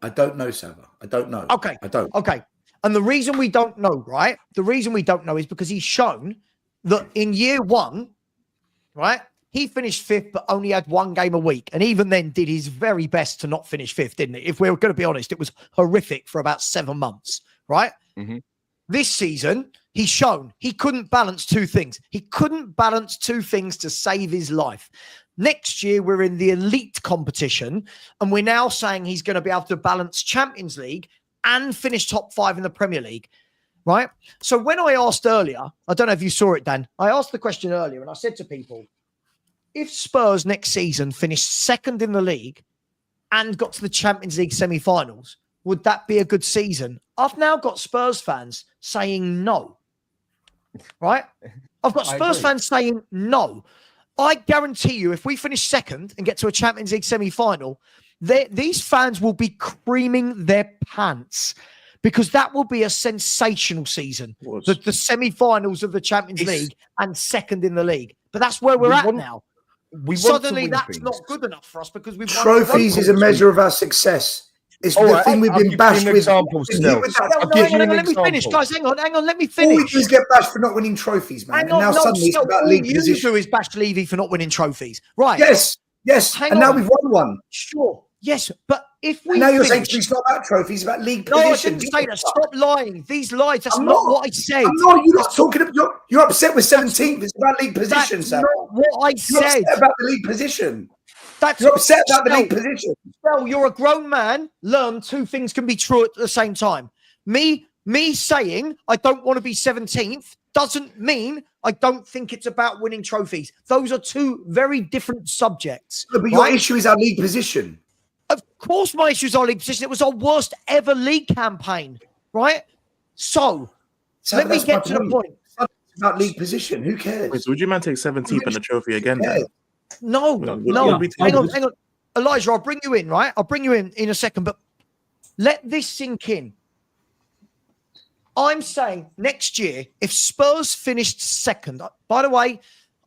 I don't know, Savva. I don't know. Okay. I don't. Okay. And the reason we don't know, right? The reason we don't know is because he's shown that in year one, right, he finished fifth, but only had one game a week. And even then did his very best to not finish fifth, didn't he? If we're going to be honest, it was horrific for about 7 months, right? Mm-hmm. This season, he's shown he couldn't balance two things. He couldn't balance two things to save his life. Next year, we're in the elite competition, and we're now saying he's going to be able to balance Champions League and finish top 5 in the Premier League, right? So when I asked earlier, I don't know if you saw it, Dan, I asked the question earlier, and I said to people, if Spurs next season finished second in the league and got to the Champions League semi-finals, would that be a good season? I've now got Spurs fans saying no, right? I've got Spurs fans saying no. I guarantee you, if we finish second and get to a Champions League semi-final, these fans will be creaming their pants because that will be a sensational season. The semi-finals of the Champions League and second in the league. But that's where we're at now. Suddenly, that's not good enough for us because we've won trophies is a measure of our success. It's the thing we've been bashed with. I'll give you an let me finish, guys. Hang on. Let me finish. All we do is get bashed for not winning trophies, man. And now suddenly it's about league position. All you do is bash Levy for not winning trophies, right? Yes. And now we've won one. Sure. Yes, but if we now you're saying it's not about trophies, it's about league position. No, I didn't say that. Stop lying. These lies. That's not what I said. No, you're not talking about. You're upset with 17th. It's about league position, Sam. Not what I said. You're upset about the league position. That's you're upset about the league position. Well, you're a grown man. Learn two things can be true at the same time. Me saying I don't want to be 17th doesn't mean I don't think it's about winning trophies. Those are two very different subjects. No, but your issue is our league position. Of course, my issue is our league position. It was our worst ever league campaign, right? So let me get to the point. It's about league position. Who cares? Wait, so would you man take 17th in the trophy again? Then? No. Hang on. Elijah, I'll bring you in, right? I'll bring you in a second, but let this sink in. I'm saying next year, if Spurs finished second, by the way,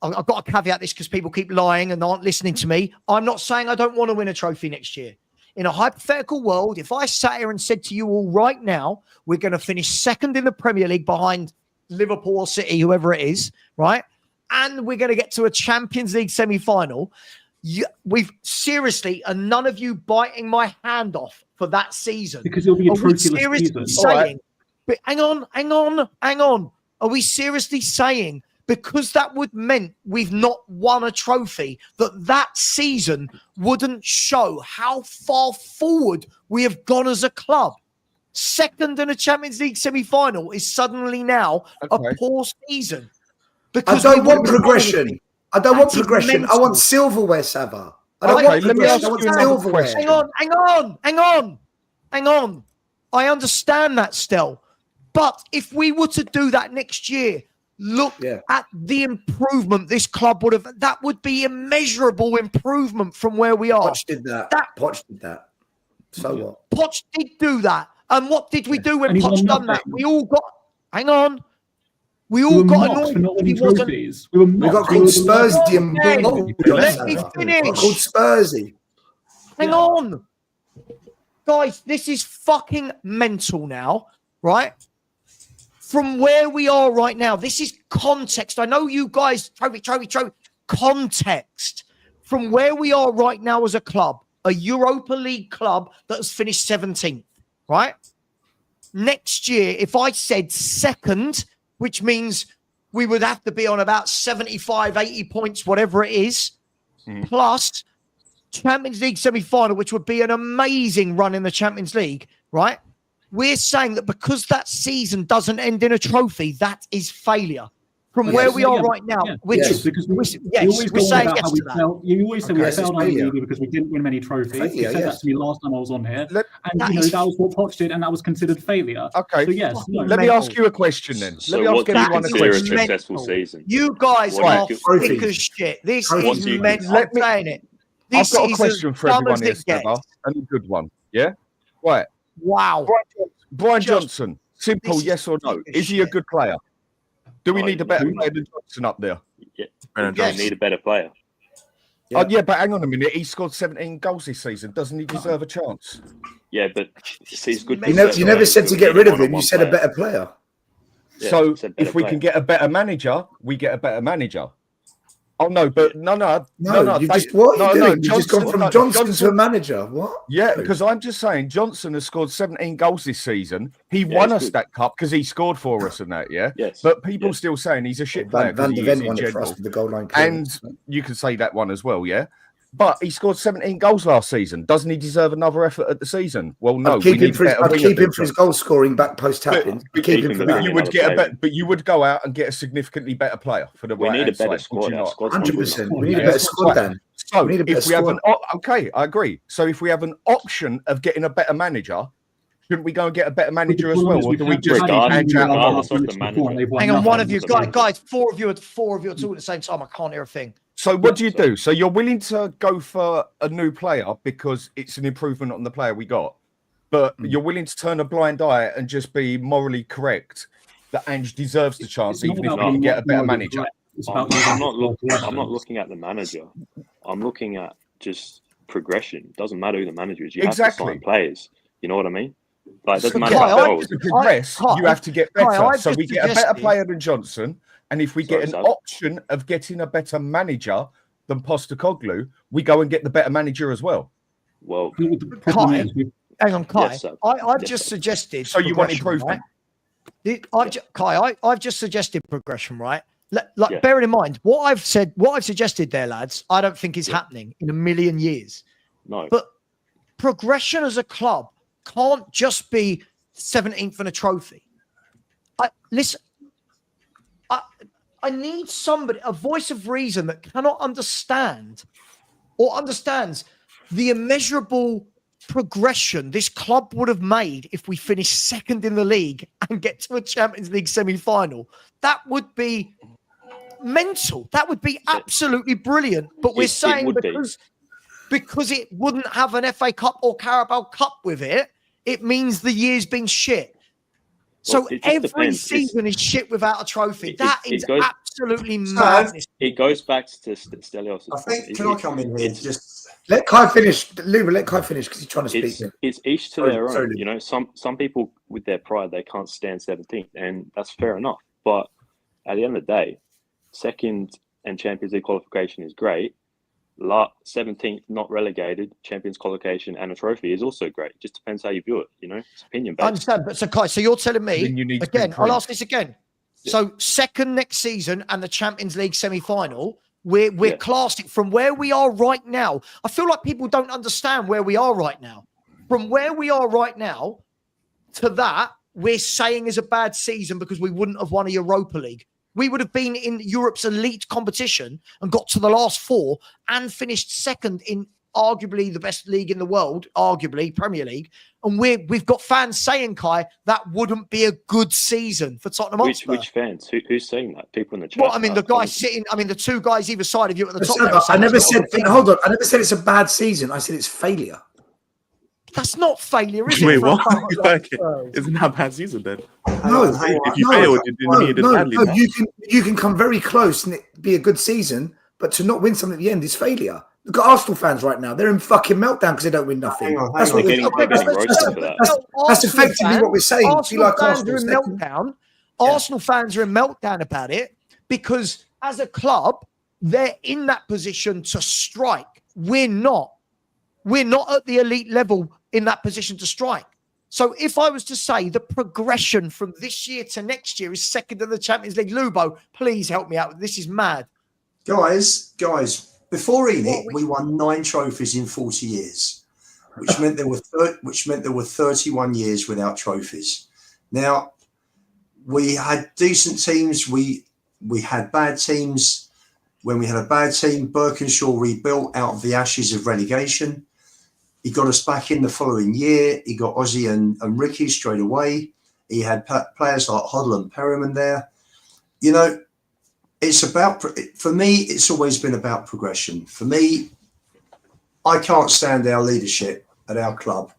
I've got to caveat this because people keep lying and aren't listening to me. I'm not saying I don't want to win a trophy next year. In a hypothetical world, if I sat here and said to you all right now, we're going to finish second in the Premier League behind Liverpool or City, whoever it is, right? And we're going to get to a Champions League semi-final. We've seriously, and none of you biting my hand off for that season. Because it'll be a trophy season. But hang on. Are we seriously saying because that would meant we've not won a trophy, that season wouldn't show how far forward we have gone as a club? Second in a Champions League semi-final is suddenly now a poor season. Because I don't want progression. I don't want progression. I want silverware, Savva. I don't want progression. I want silverware. Hang on. I understand that, Stel. But if we were to do that next year, look at the improvement this club would have. That would be immeasurable improvement from where we are. Poch did that. Poch did that. So what? Poch did do that. And what did we do when Poch done that? We all got. Hang on. We all got annoyed. For not winning trophies. We got called Spursy. Let me finish. We got called Spursy. Hang on. Guys, this is fucking mental now, right? From where we are right now, this is context. I know you guys, trophy. Context. From where we are right now as a club, a Europa League club that has finished 17th, right? Next year, if I said second, which means we would have to be on about 75, 80 points, whatever it is, plus Champions League semi-final, which would be an amazing run in the Champions League, right? We're saying that because that season doesn't end in a trophy, that is failure. From where we are right now, which because we're saying yes to that. You always say we failed on the league because we didn't win many trophies. You said that to me last time I was on here. And that was what Poch did, and that was considered failure. Okay. So yes. Let me ask you a question then. So let me ask everyone a question. A successful season? You guys are thick as shit. This is mental. I'm saying it. I've got a question for everyone here, Savva, and a good one. Yeah? Right. Wow. Brian Johnson, simple yes or no. Is he a good player? Do we need a better player than Johnson up there? Yeah. We need a better player. Oh, yeah, but hang on a minute. He scored 17 goals this season. Doesn't he deserve a chance? Yeah, but he's good. You never said to get rid of him. You said a better player. Yeah, so said if we player. can get a better manager, we get a better manager. Oh no, but no. You just what are you doing? You just gone from Johnson to a manager. What? Yeah, because I'm just saying Johnson has scored 17 goals this season. He won us that cup because he scored for us and that. Yeah. Yes. But people still saying he's a shit player. Van de he Ven is won in it for us general. with the goal line And clearance. you can say that one as well. Yeah. But he scored 17 goals last season. Doesn't he deserve another effort at the season? Well, no. I'd keep him for his goal scoring back post tapping. But you would get but you would go out and get a significantly better player for the right. We need a better squad. 100%. We need a better squad, Dan. So if we have I agree. So if we have an option of getting a better manager, shouldn't we go and get a better manager as well, or do we just regardless of the manager? Hang on, one of you guys, four of you are talking at the same time. I can't hear a thing. So what do you do? So you're willing to go for a new player because it's an improvement on the player we got, but you're willing to turn a blind eye and just be morally correct that Ange deserves the chance, even if we can get a better manager. I'm not looking at the manager. I'm looking at just progression. It doesn't matter who the manager is. You have to sign players. You know what I mean? Like, it doesn't matter to progress, you have to get better. So we get a better player than Johnson. And if we get an option of getting a better manager than Postecoglou, we go and get the better manager as well. Well, Kai, hang on, Kai. Yes, I've just suggested. So you want improvement? Right? Kai, I've just suggested progression, right? Bearing in mind what I've said, what I've suggested there, lads, I don't think is happening in a million years. No. But progression as a club can't just be 17th in a trophy. I need somebody, a voice of reason that cannot understand or understands the immeasurable progression this club would have made if we finished second in the league and get to a Champions League semi-final. That would be mental. That would be absolutely brilliant. But we're saying because it wouldn't have an FA Cup or Carabao Cup with it, it means the year's been shit. So every season is shit without a trophy. That is absolutely madness. It goes back to Stelios. I think, can I come in here? Just let Kai finish. Luba, let Kai finish because he's trying to speak. It's each to their own. You know, some people with their pride, they can't stand 17th, and that's fair enough. But at the end of the day, second and Champions League qualification is great. 17th, not relegated, Champions qualification and a trophy is also great. It just depends how you view it. You know, it's opinion based. I understand, but so Kai, so you're telling me again? I'll ask this again. Yeah. So second next season and the Champions League semi-final, we're classing from where we are right now. I feel like people don't understand where we are right now. From where we are right now to that, we're saying is a bad season because we wouldn't have won a Europa League. We would have been in Europe's elite competition and got to the last four and finished second in arguably the best league in the world, arguably Premier League. And we've got fans saying, Kai, that wouldn't be a good season for Tottenham Hotspur. Which fans? Who's saying that? People in the chat? Well, I mean, the guy sitting, the two guys either side of you at the top. I never said, hold on. I never said it's a bad season. I said it's failure. That's not failure, is it? Wait, what? Isn't that a bad season then? No, if you failed, you didn't need it badly. No, you can come very close and it be a good season, but to not win something at the end is failure. Look at Arsenal fans right now; they're in fucking meltdown because they don't win nothing. That's effectively what we're saying. Arsenal fans are in meltdown. Arsenal fans are in meltdown about it because, as a club, they're in that position to strike. We're not. We're not at the elite level in that position to strike. So if I was to say the progression from this year to next year is second in the Champions League, Lubo, please help me out. This is mad. Guys, before ENIC, we won 9 trophies in 40 years, which meant there were 31 years without trophies. Now, we had decent teams. We had bad teams. When we had a bad team, Birkinshaw rebuilt out of the ashes of relegation. He got us back in the following year. He got Ozzy and Ricky straight away. He had players like Hoddle and Perriman there. You know, it's about, for me, it's always been about progression. For me, I can't stand our leadership at our club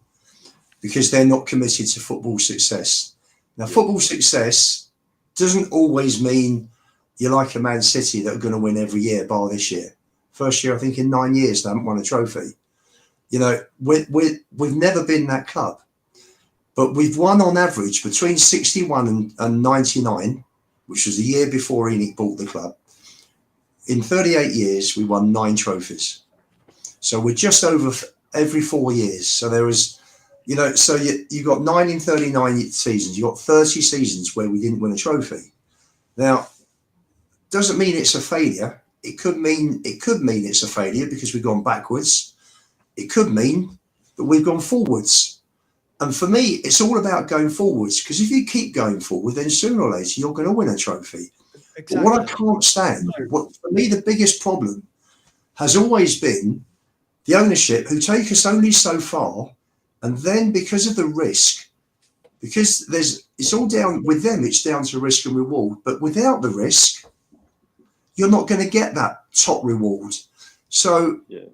because they're not committed to football success. Now, football success doesn't always mean you're like a Man City that are going to win every year, bar this year. First year, I think, in 9 years, they haven't won a trophy. You know, we've never been that club. But we've won on average between 61 and 99, which was the year before ENIC bought the club. In 38 years, we won 9 trophies. So we're just over every 4 years. So there was, you know, so you got 9 in 39 seasons. You got 30 seasons where we didn't win a trophy. Now, doesn't mean it's a failure. It could mean it's a failure because we've gone backwards. It could mean that we've gone forwards. And for me, it's all about going forwards, because if you keep going forward, then sooner or later you're going to win a trophy. Exactly. But what I can't stand, for me, the biggest problem has always been the ownership, who take us only so far, and then because of the risk, because it's all down with them, it's down to risk and reward. But without the risk, you're not going to get that top reward. So. Yeah.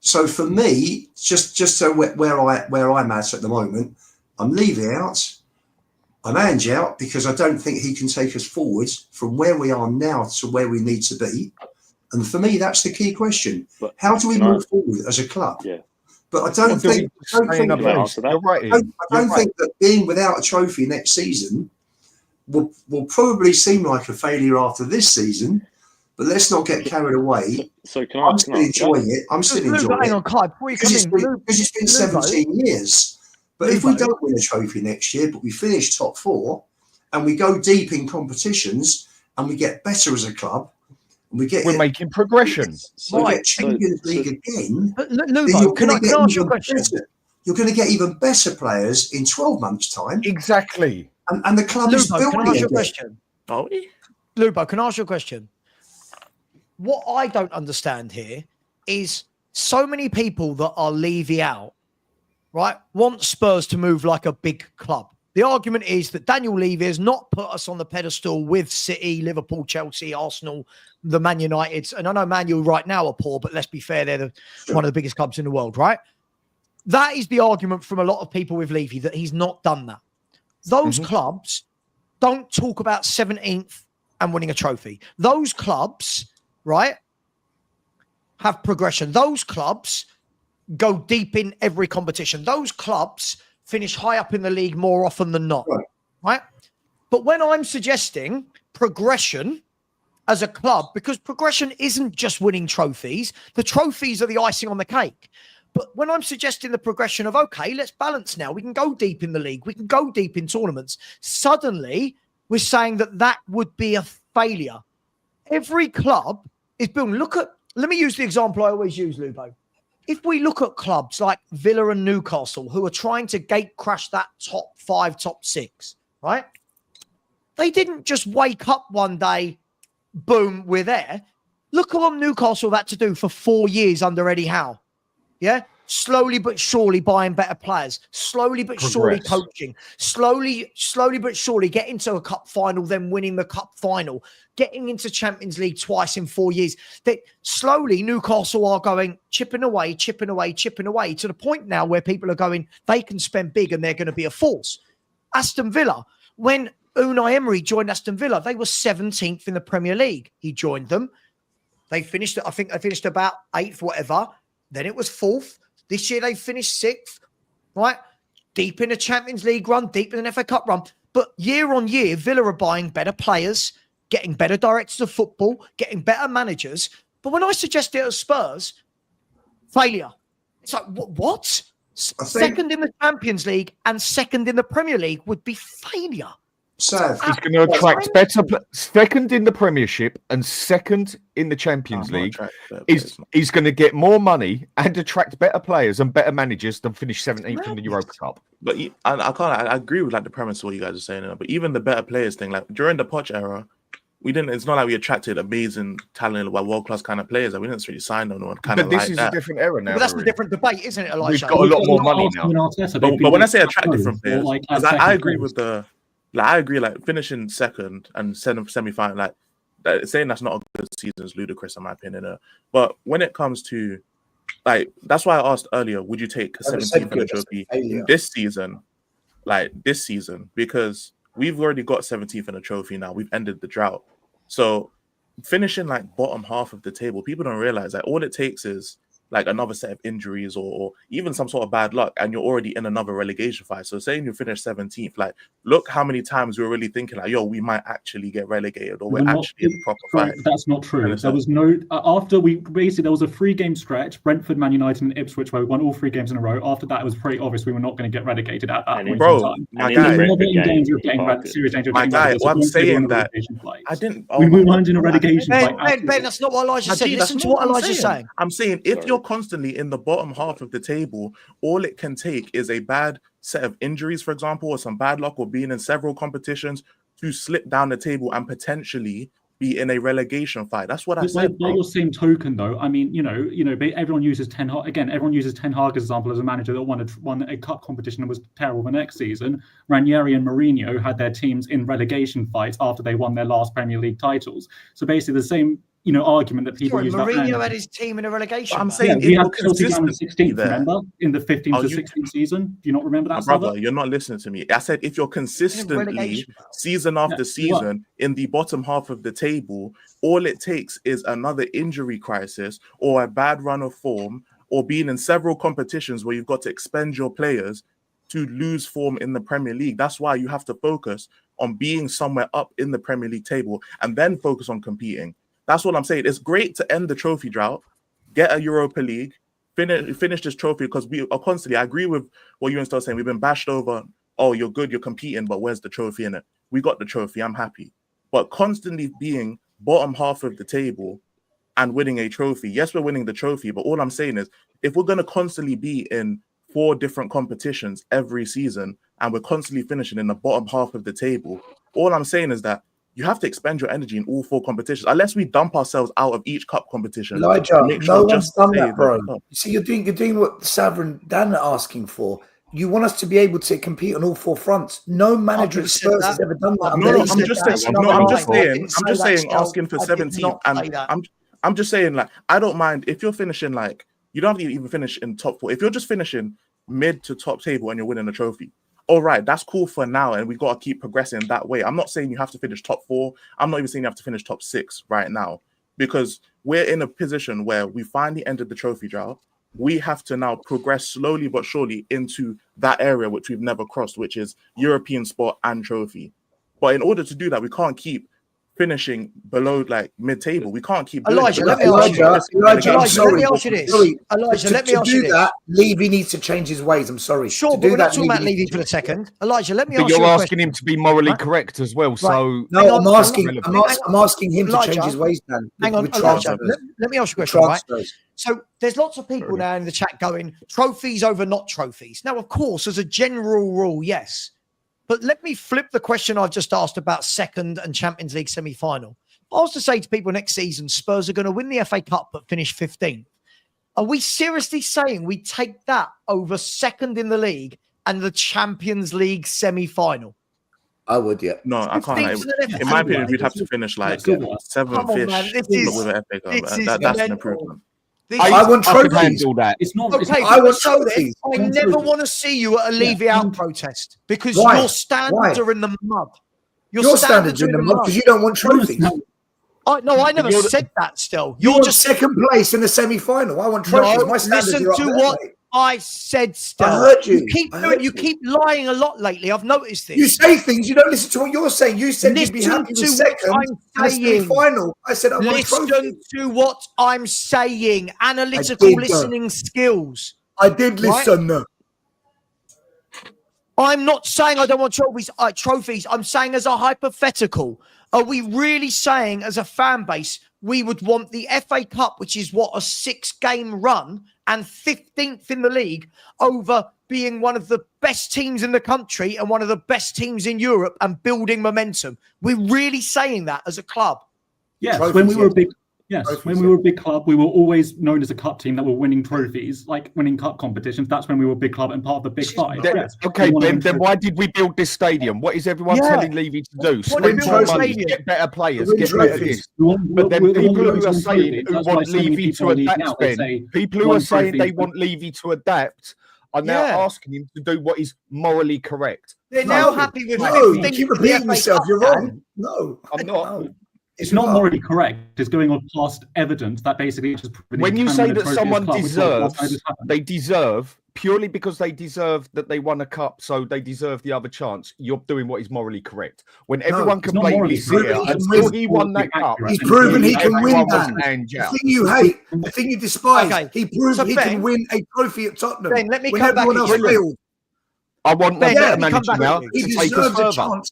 So for me, just so where I'm at the moment, I'm leaving out, I'm Ange out, because I don't think he can take us forward from where we are now to where we need to be. And for me, that's the key question. But how do we move forward as a club? Yeah. But I don't think that being without a trophy next season will probably seem like a failure after this season. But let's not get carried away. So I'm still enjoying it. I'm still enjoying it. Because it's been 17 years. But if we don't win a trophy next year, but we finish top 4 and we go deep in competitions and we get better as a club, and we're making progression. We get Champions League again. But Lubo, can I ask you a question? You're going to get even better players in 12 months' time. Exactly. And the club is building. Can I ask you a question? Are we? Lubo, can I ask you a question? What I don't understand here is so many people that are Levy out, right, want Spurs to move like a big club. The argument is that Daniel Levy has not put us on the pedestal with City, Liverpool, Chelsea, Arsenal, the Man Uniteds. And I know Man U right now are poor, but let's be fair, they're one of the biggest clubs in the world, right? That is the argument from a lot of people with Levy, that he's not done that. Those clubs don't talk about 17th and winning a trophy. Those clubs, right, have progression. Those clubs go deep in every competition. Those clubs finish high up in the league more often than not, right? But when I'm suggesting progression as a club, because progression isn't just winning trophies, the trophies are the icing on the cake. But when I'm suggesting the progression of, okay, let's balance now. We can go deep in the league. We can go deep in tournaments. Suddenly, we're saying that would be a failure. Every club is building. Let me use the example I always use, Lubo. If we look at clubs like Villa and Newcastle, who are trying to gate crash that top 5, top 6, right? They didn't just wake up one day, boom, we're there. Look at what Newcastle had to do for 4 years under Eddie Howe. Yeah? Slowly but surely buying better players. Slowly but surely coaching. Slowly but surely getting to a cup final, then winning the cup final. Getting into Champions League twice in 4 years. That slowly Newcastle are going chipping away to the point now where people are going, they can spend big and they're going to be a force. Aston Villa, when Unai Emery joined Aston Villa, they were 17th in the Premier League. He joined them. I think they finished about 8th, whatever. Then it was 4th. This year they finished 6th, right? Deep in the Champions League run, deep in an FA Cup run. But year on year, Villa are buying better players, getting better directors of football, getting better managers. But when I suggest it as Spurs, failure. It's like, what? Second in the Champions League and second in the Premier League would be failure. So he's going to attract better second in the Premiership and second in the Champions League. He's going to get more money and attract better players and better managers than finish 17th in the Europa Cup. But I agree with like the premise of what you guys are saying. But even the better players thing, like during the Poch era, we didn't. It's not like we attracted amazing talent, like world class kind of players. Like we didn't really sign on one kind of. But this is a different era now. But that's a different debate, isn't it, Elijah? We've got a lot more money now. But when I say attract different players, because I agree with the. Like I agree, like finishing second and semi-final, like saying that's not a good season is ludicrous in my opinion. But when it comes to, like, that's why I asked earlier, would you take a 17th in the trophy this season? Like this season, because we've already got 17th in a trophy now. We've ended the drought. So finishing like bottom half of the table, people don't realize that all it takes is like another set of injuries or even some sort of bad luck, and you're already in another relegation fight. So saying you finish 17th, like look how many times we were really thinking like, yo, we might actually get relegated or we're actually in a proper fight. That's not true. There was no after we basically there was a 3-game stretch, Brentford, Man United, and Ipswich, where we won all 3 games in a row. After that, it was pretty obvious we were not going to get relegated at that point in time. My guy, serious danger of my getting guy, relegated. I'm saying that I didn't. We weren't in a relegation fight. Ben, that's not what Elijah said. Listen to what Elijah's saying. I'm saying if you're constantly in the bottom half of the table, all it can take is a bad set of injuries, for example, or some bad luck, or being in several competitions to slip down the table and potentially be in a relegation fight. That's what I said. By your same token, though, I mean, everyone uses Ten Hag again. Everyone uses Ten Hag as an example as a manager that won a cup competition and was terrible the next season. Ranieri and Mourinho had their teams in relegation fights after they won their last Premier League titles. So basically, the same argument that people use. Mourinho had his team in a relegation. I'm saying he had Chelsea down in 16th. Remember in the 15th to 16th season. Do you not remember that, brother? You're not listening to me. I said if you're consistently season after season in the bottom half of the table, all it takes is another injury crisis or a bad run of form or being in several competitions where you've got to expend your players to lose form in the Premier League. That's why you have to focus on being somewhere up in the Premier League table and then focus on competing. That's what I'm saying. It's great to end the trophy drought, get a Europa League, finish this trophy, because we are constantly, I agree with what you and Star saying, we've been bashed over, oh, you're good, you're competing, but where's the trophy in it? We got the trophy, I'm happy. But constantly being bottom half of the table and winning a trophy, yes, we're winning the trophy, but all I'm saying is, if we're going to constantly be in 4 different competitions every season and we're constantly finishing in the bottom half of the table, all I'm saying is that you have to expend your energy in all 4 competitions, unless we dump ourselves out of each cup competition. Elijah, no one's done that, bro. You see, you're doing what Savva and Dan are asking for. You want us to be able to compete on all 4 fronts. No manager at Spurs has ever done that. No, I'm just saying, asking for 17th, and I'm just saying, like, I don't mind if you're finishing, like, you don't have to even finish in top 4. If you're just finishing mid to top table and you're winning a trophy, all right, that's cool for now, and we got to keep progressing that way. I'm not saying you have to finish top 4. I'm not even saying you have to finish top 6 right now, because we're in a position where we finally ended the trophy drought. We have to now progress slowly but surely into that area which we've never crossed, which is European spot and trophy. But in order to do that, we can't keep finishing below like mid-table. We can't keep doing Elijah, it. let me ask you let me ask you this. Elijah, let me ask you this. That, Levy needs to change his ways. I'm sorry. Sure, but we're not talking about Levy for a second. Elijah, let me ask you a question. But you're asking him to be morally correct as well. So no, I'm asking him to change his ways, Dan. Hang on, Elijah. Let me ask you a question, right? So there's lots of people now in the chat going, trophies over not trophies. Now, of course, as a general rule, yes. But let me flip the question I've just asked about second and Champions League semi-final. I was to say to people next season, Spurs are going to win the FA Cup but finish 15th. Are we seriously saying we take that over second in the league and the Champions League semi-final? I would, yeah. No, I can't. In my opinion, we'd have to finish like 7th-ish with an FA Cup. That's an improvement. I want trophies. It's not. Okay, I want trophies. I never want to see you at a Levy out protest because your standards are in the mud. Your standards are in the mud because you don't want trophies. I never said that. Still, you're just second place in the semi-final. I want trophies. No, my standards listen are to up what there, I said. Still, I heard you. You keep lying a lot lately. I've noticed this. You say things, you don't listen to what you're saying. You said you'd be happy with second in the semi-final. I said I want trophies. Listen to what I'm saying. Analytical listening skills. I did listen. I'm not saying I don't want trophies. I'm saying as a hypothetical. Are we really saying as a fan base we would want the FA Cup, which is what, a 6-game run, and 15th in the league, over being one of the best teams in the country and one of the best teams in Europe and building momentum? We're really saying that as a club? Yes, when we were a big club, we were always known as a cup team that were winning trophies, like winning cup competitions. That's when we were a big club and part of the big five. Okay, then why did we build this stadium? What is everyone telling Levy to do? Spend more money, get better players, get rid of this. But then people who are saying who want Levy to adapt, people who are saying they want Levy to adapt are now asking him to do what is morally correct. They're now happy with you keep repeating yourself. You're wrong. No, I'm not. It's not morally correct. It's going on past evidence that basically it's just when you say that someone deserves, they deserve purely because they deserve that they won a cup, so they deserve the other chance. You're doing what is morally correct. When everyone can blame his career until he won that cup, he's proven he can win that. The thing you hate, the thing you despise, he proved he can win a trophy at Tottenham. Ben, let me when come back. Everyone else failed. I want the manager now He deserves a chance.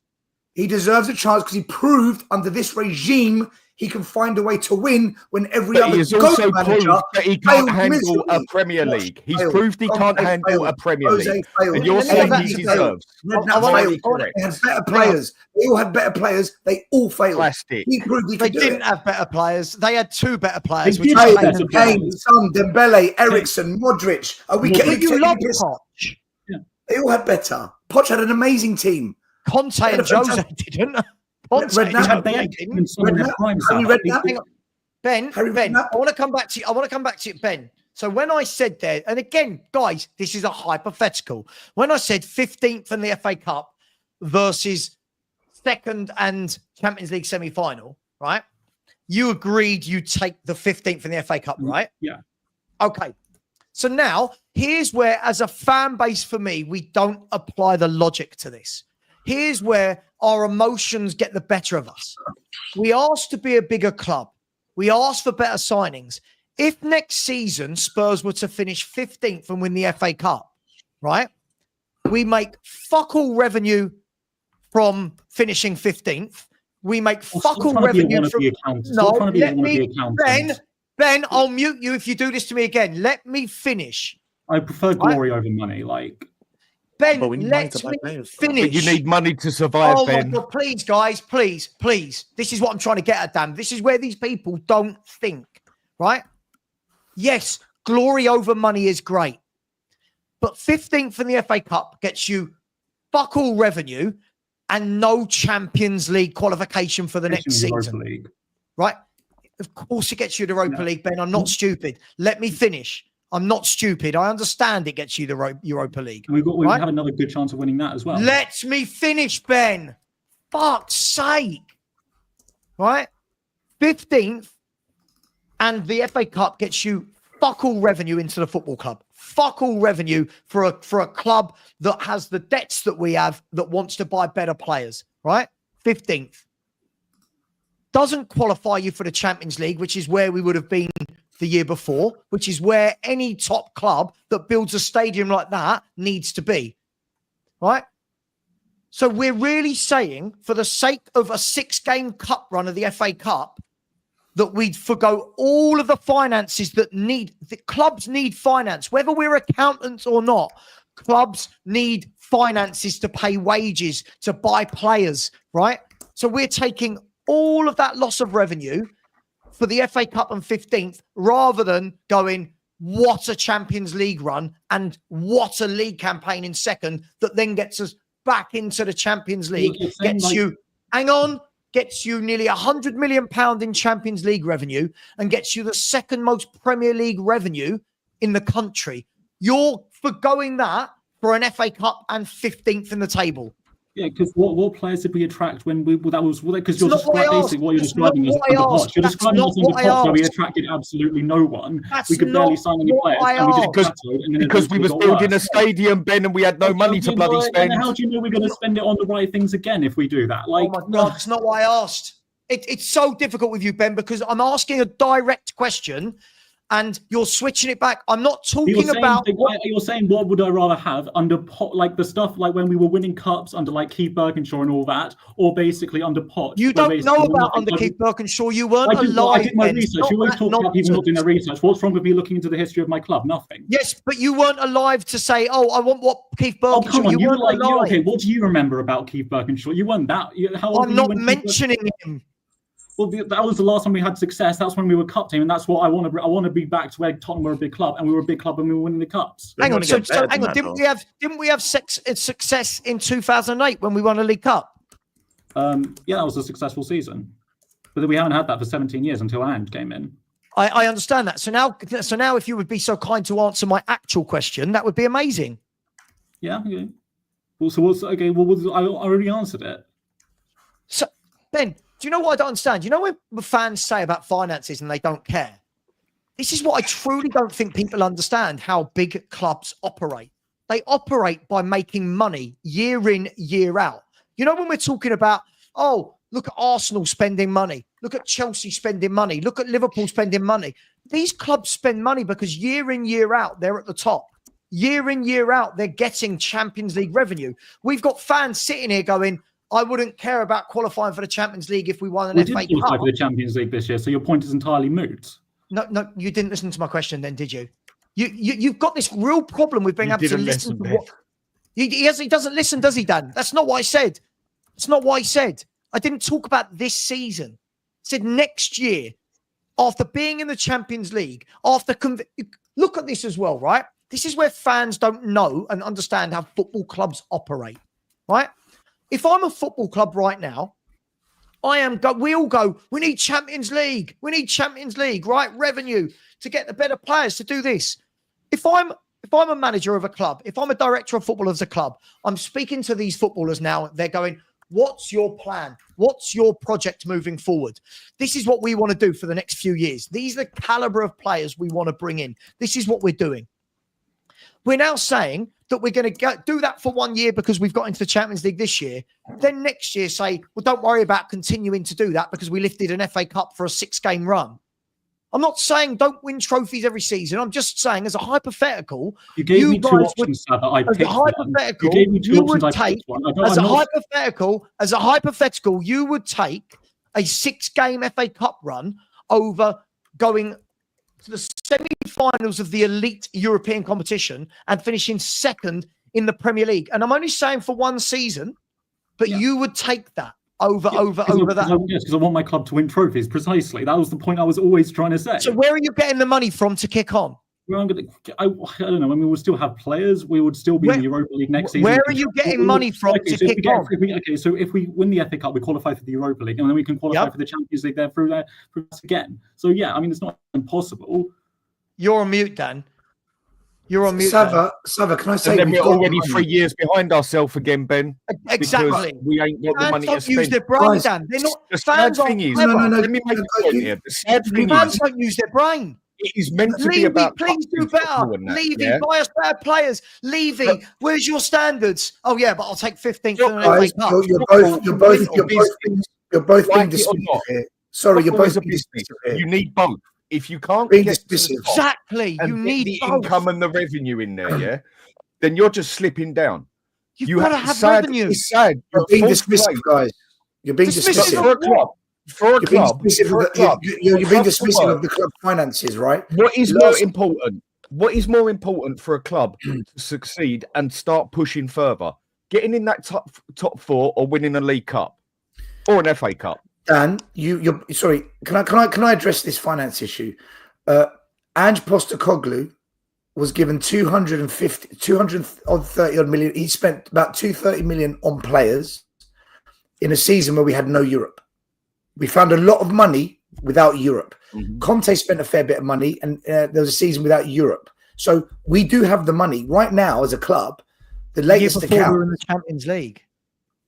He deserves a chance because he proved under this regime he can find a way to win when every other he also proved that he can't handle a Premier League. He's proved he can't handle a Premier League. And you're saying he deserves. They had better players. They all had better players. They all failed. Plastic. He proved he They could do didn't it. have better players. They had two better players. Kane, Son, Dembele, Ericsson, Modric. Are we getting you love Poch? They all had better. Poch had an amazing team. Conte and Jose didn't. Ben, I want to come back to you. Ben. So when I said there, and again, guys, this is a hypothetical. When I said 15th in the FA Cup versus second and Champions League semi-final, right? You agreed you take the 15th in the FA Cup, right? Yeah. Okay. So now here's where, as a fan base for me, we don't apply the logic to this. Here's where our emotions get the better of us. We asked to be a bigger club. We asked for better signings. If next season Spurs were to finish 15th and win the FA Cup, right? We make fuck all revenue from finishing 15th. We make fuck all revenue from... No, let me... Ben, I'll mute you if you do this to me again. Let me finish. I prefer glory over money, like... Ben, let me finish. But you need money to survive, Ben. My God, please, guys, please. This is what I'm trying to get at, Dan. This is where these people don't think, right? Yes, glory over money is great. But 15th in the FA Cup gets you fuck all revenue and no Champions League qualification for the next season. Right? Of course it gets you the Europa League, Ben. I'm not stupid. Let me finish. I'm not stupid. I understand it gets you the Europa League. We have another good chance of winning that as well. Let me finish, Ben. Fuck's sake. Right? 15th and the FA Cup gets you fuck all revenue into the football club. Fuck all revenue for a club that has the debts that we have that wants to buy better players. Right? 15th. Doesn't qualify you for the Champions League, which is where we would have been the year before, which is where any top club that builds a stadium like that needs to be, right? So we're really saying, for the sake of a 6-game cup run of the FA Cup, that we'd forgo all of the finances that the clubs need finance, whether we're accountants or not. Clubs need finances to pay wages, to buy players, right? So we're taking all of that loss of revenue for the FA Cup and 15th, rather than going, what a Champions League run and what a league campaign in second that then gets us back into the Champions League, gets you nearly £100 million in Champions League revenue and gets you the second most Premier League revenue in the country. You're forgoing that for an FA Cup and 15th in the table. Yeah, because what players did we attract when that was because you're just basically what you're describing as underpots. You're describing us underpots where we attracted absolutely no one. We could barely sign any players, and we just because we was building a stadium, Ben, and we had no money to bloody spend. And how do you know we're going to spend it on the right things again if we do that? Like, oh my God, that's not what I asked. It's so difficult with you, Ben, because I'm asking a direct question. And you're switching it back. I'm not talking about... You're saying what would I rather have under like the stuff like when we were winning cups under like Keith Birkinshaw and all that, or basically under Poch? You don't know about under Keith Birkinshaw. You weren't alive. I did my research. You always talk about people not doing their research. What's wrong with me looking into the history of my club? Nothing. Yes, but you weren't alive to say, oh, I want what Keith Birkinshaw... Oh, come on. You weren't alive. Okay, what do you remember about Keith Birkinshaw? You weren't that... I'm not mentioning him. Well, that was the last time we had success. That's when we were cup team, and that's what I want to. I want to be back to where Tottenham were a big club, and we were a big club, and we were winning the cups. Hang on, hang on. Didn't we have success in 2008 when we won a League Cup? Yeah, that was a successful season, but we haven't had that for 17 years until Ange came in. I understand that. So now, if you would be so kind to answer my actual question, that would be amazing. Yeah. Okay. Well, so what's okay? Well, I already answered it. So Ben. Do you know what I don't understand? You know when the fans say about finances and they don't care? This is what I truly don't think people understand, how big clubs operate. They operate by making money year in, year out. You know, when we're talking about, oh, look at Arsenal spending money. Look at Chelsea spending money. Look at Liverpool spending money. These clubs spend money because year in, year out, they're at the top. Year in, year out, they're getting Champions League revenue. We've got fans sitting here going, I wouldn't care about qualifying for the Champions League if we won an FA Cup. We didn't qualify for the Champions League this year, so your point is entirely moot. No, you didn't listen to my question then, did you? You've got this real problem with being able to listen to what... He doesn't listen, does he, Dan? That's not what I said. That's not what I said. I didn't talk about this season. I said next year, after being in the Champions League, look at this as well, right? This is where fans don't know and understand how football clubs operate, right? If I'm a football club right now, we all go, we need Champions League. We need Champions League, right? Revenue to get the better players to do this. If I'm a manager of a club, if I'm a director of football as a club, I'm speaking to these footballers now. They're going, what's your plan? What's your project moving forward? This is what we want to do for the next few years. These are the caliber of players we want to bring in. This is what we're doing. We're now saying that we're going to do that for 1 year because we've got into the Champions League this year. Then next year say, well, don't worry about continuing to do that because we lifted an FA Cup for a 6-game run. I'm not saying don't win trophies every season. I'm just saying as a hypothetical, you gave me two options that I picked. Hypothetical, you would take as a hypothetical, you would take a 6-game FA Cup run over going to the semi-finals of the elite European competition and finishing second in the Premier League. And I'm only saying for 1 season, but you would take that over that. Yes, because I want my club to win trophies. Precisely. That was the point I was always trying to say. So where are you getting the money from to kick on? Well, I don't know. I mean, we'll still have players. We would still be in the Europa League next season. Where are you getting money from to kick on? So if we win the FA Cup, we qualify for the Europa League, and then we can qualify for the Champions League there through us again. So yeah, I mean, it's not impossible. You're on mute, Dan. You're on mute. Savva, can I say? And then we're already 3 years behind ourselves again, Ben. Exactly. We ain't got the money to spend. Use their brain, Dan. They're not. The sad thing is, let me make a point here. The sad thing is, fans don't use their brain. It is meant to be about. Please do better. Levy, buy us better players. Levy, where's your standards? Oh yeah, but I'll take 15th. You're both being dismissive here. Sorry, you're both being dismissive here. You need both. If you can't get exactly, you need the income and the revenue in there, yeah, then you're just slipping down. You've got to have revenue. It's sad. You're being dismissive, guys. You're being dismissive. For a club. You're being dismissive of the club finances, right? What is more important? What is more important for a club to succeed and start pushing further? Getting in that top 4 or winning a League Cup or an FA Cup? Dan, you're sorry. Can I address this finance issue? Angepostecoglou was given 230 odd million. He spent about 230 million on players in a season where we had no Europe. We found a lot of money without Europe. Mm-hmm. Conte spent a fair bit of money, and there was a season without Europe. So we do have the money right now as a club. The latest account, we're in the Champions League.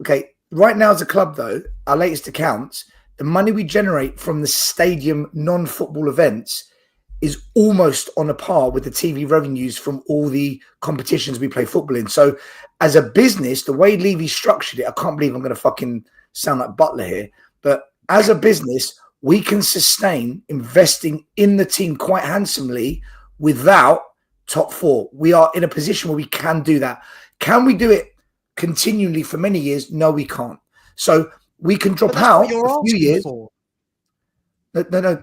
Okay. Right now, as a club, though, our latest accounts, the money we generate from the stadium non-football events is almost on a par with the TV revenues from all the competitions we play football in. So as a business, the way Levy structured it, I can't believe I'm going to fucking sound like Butler here, but as a business, we can sustain investing in the team quite handsomely without top 4. We are in a position where we can do that. Can we do it continually for many years? No, we can't. So we can drop out a few years. No,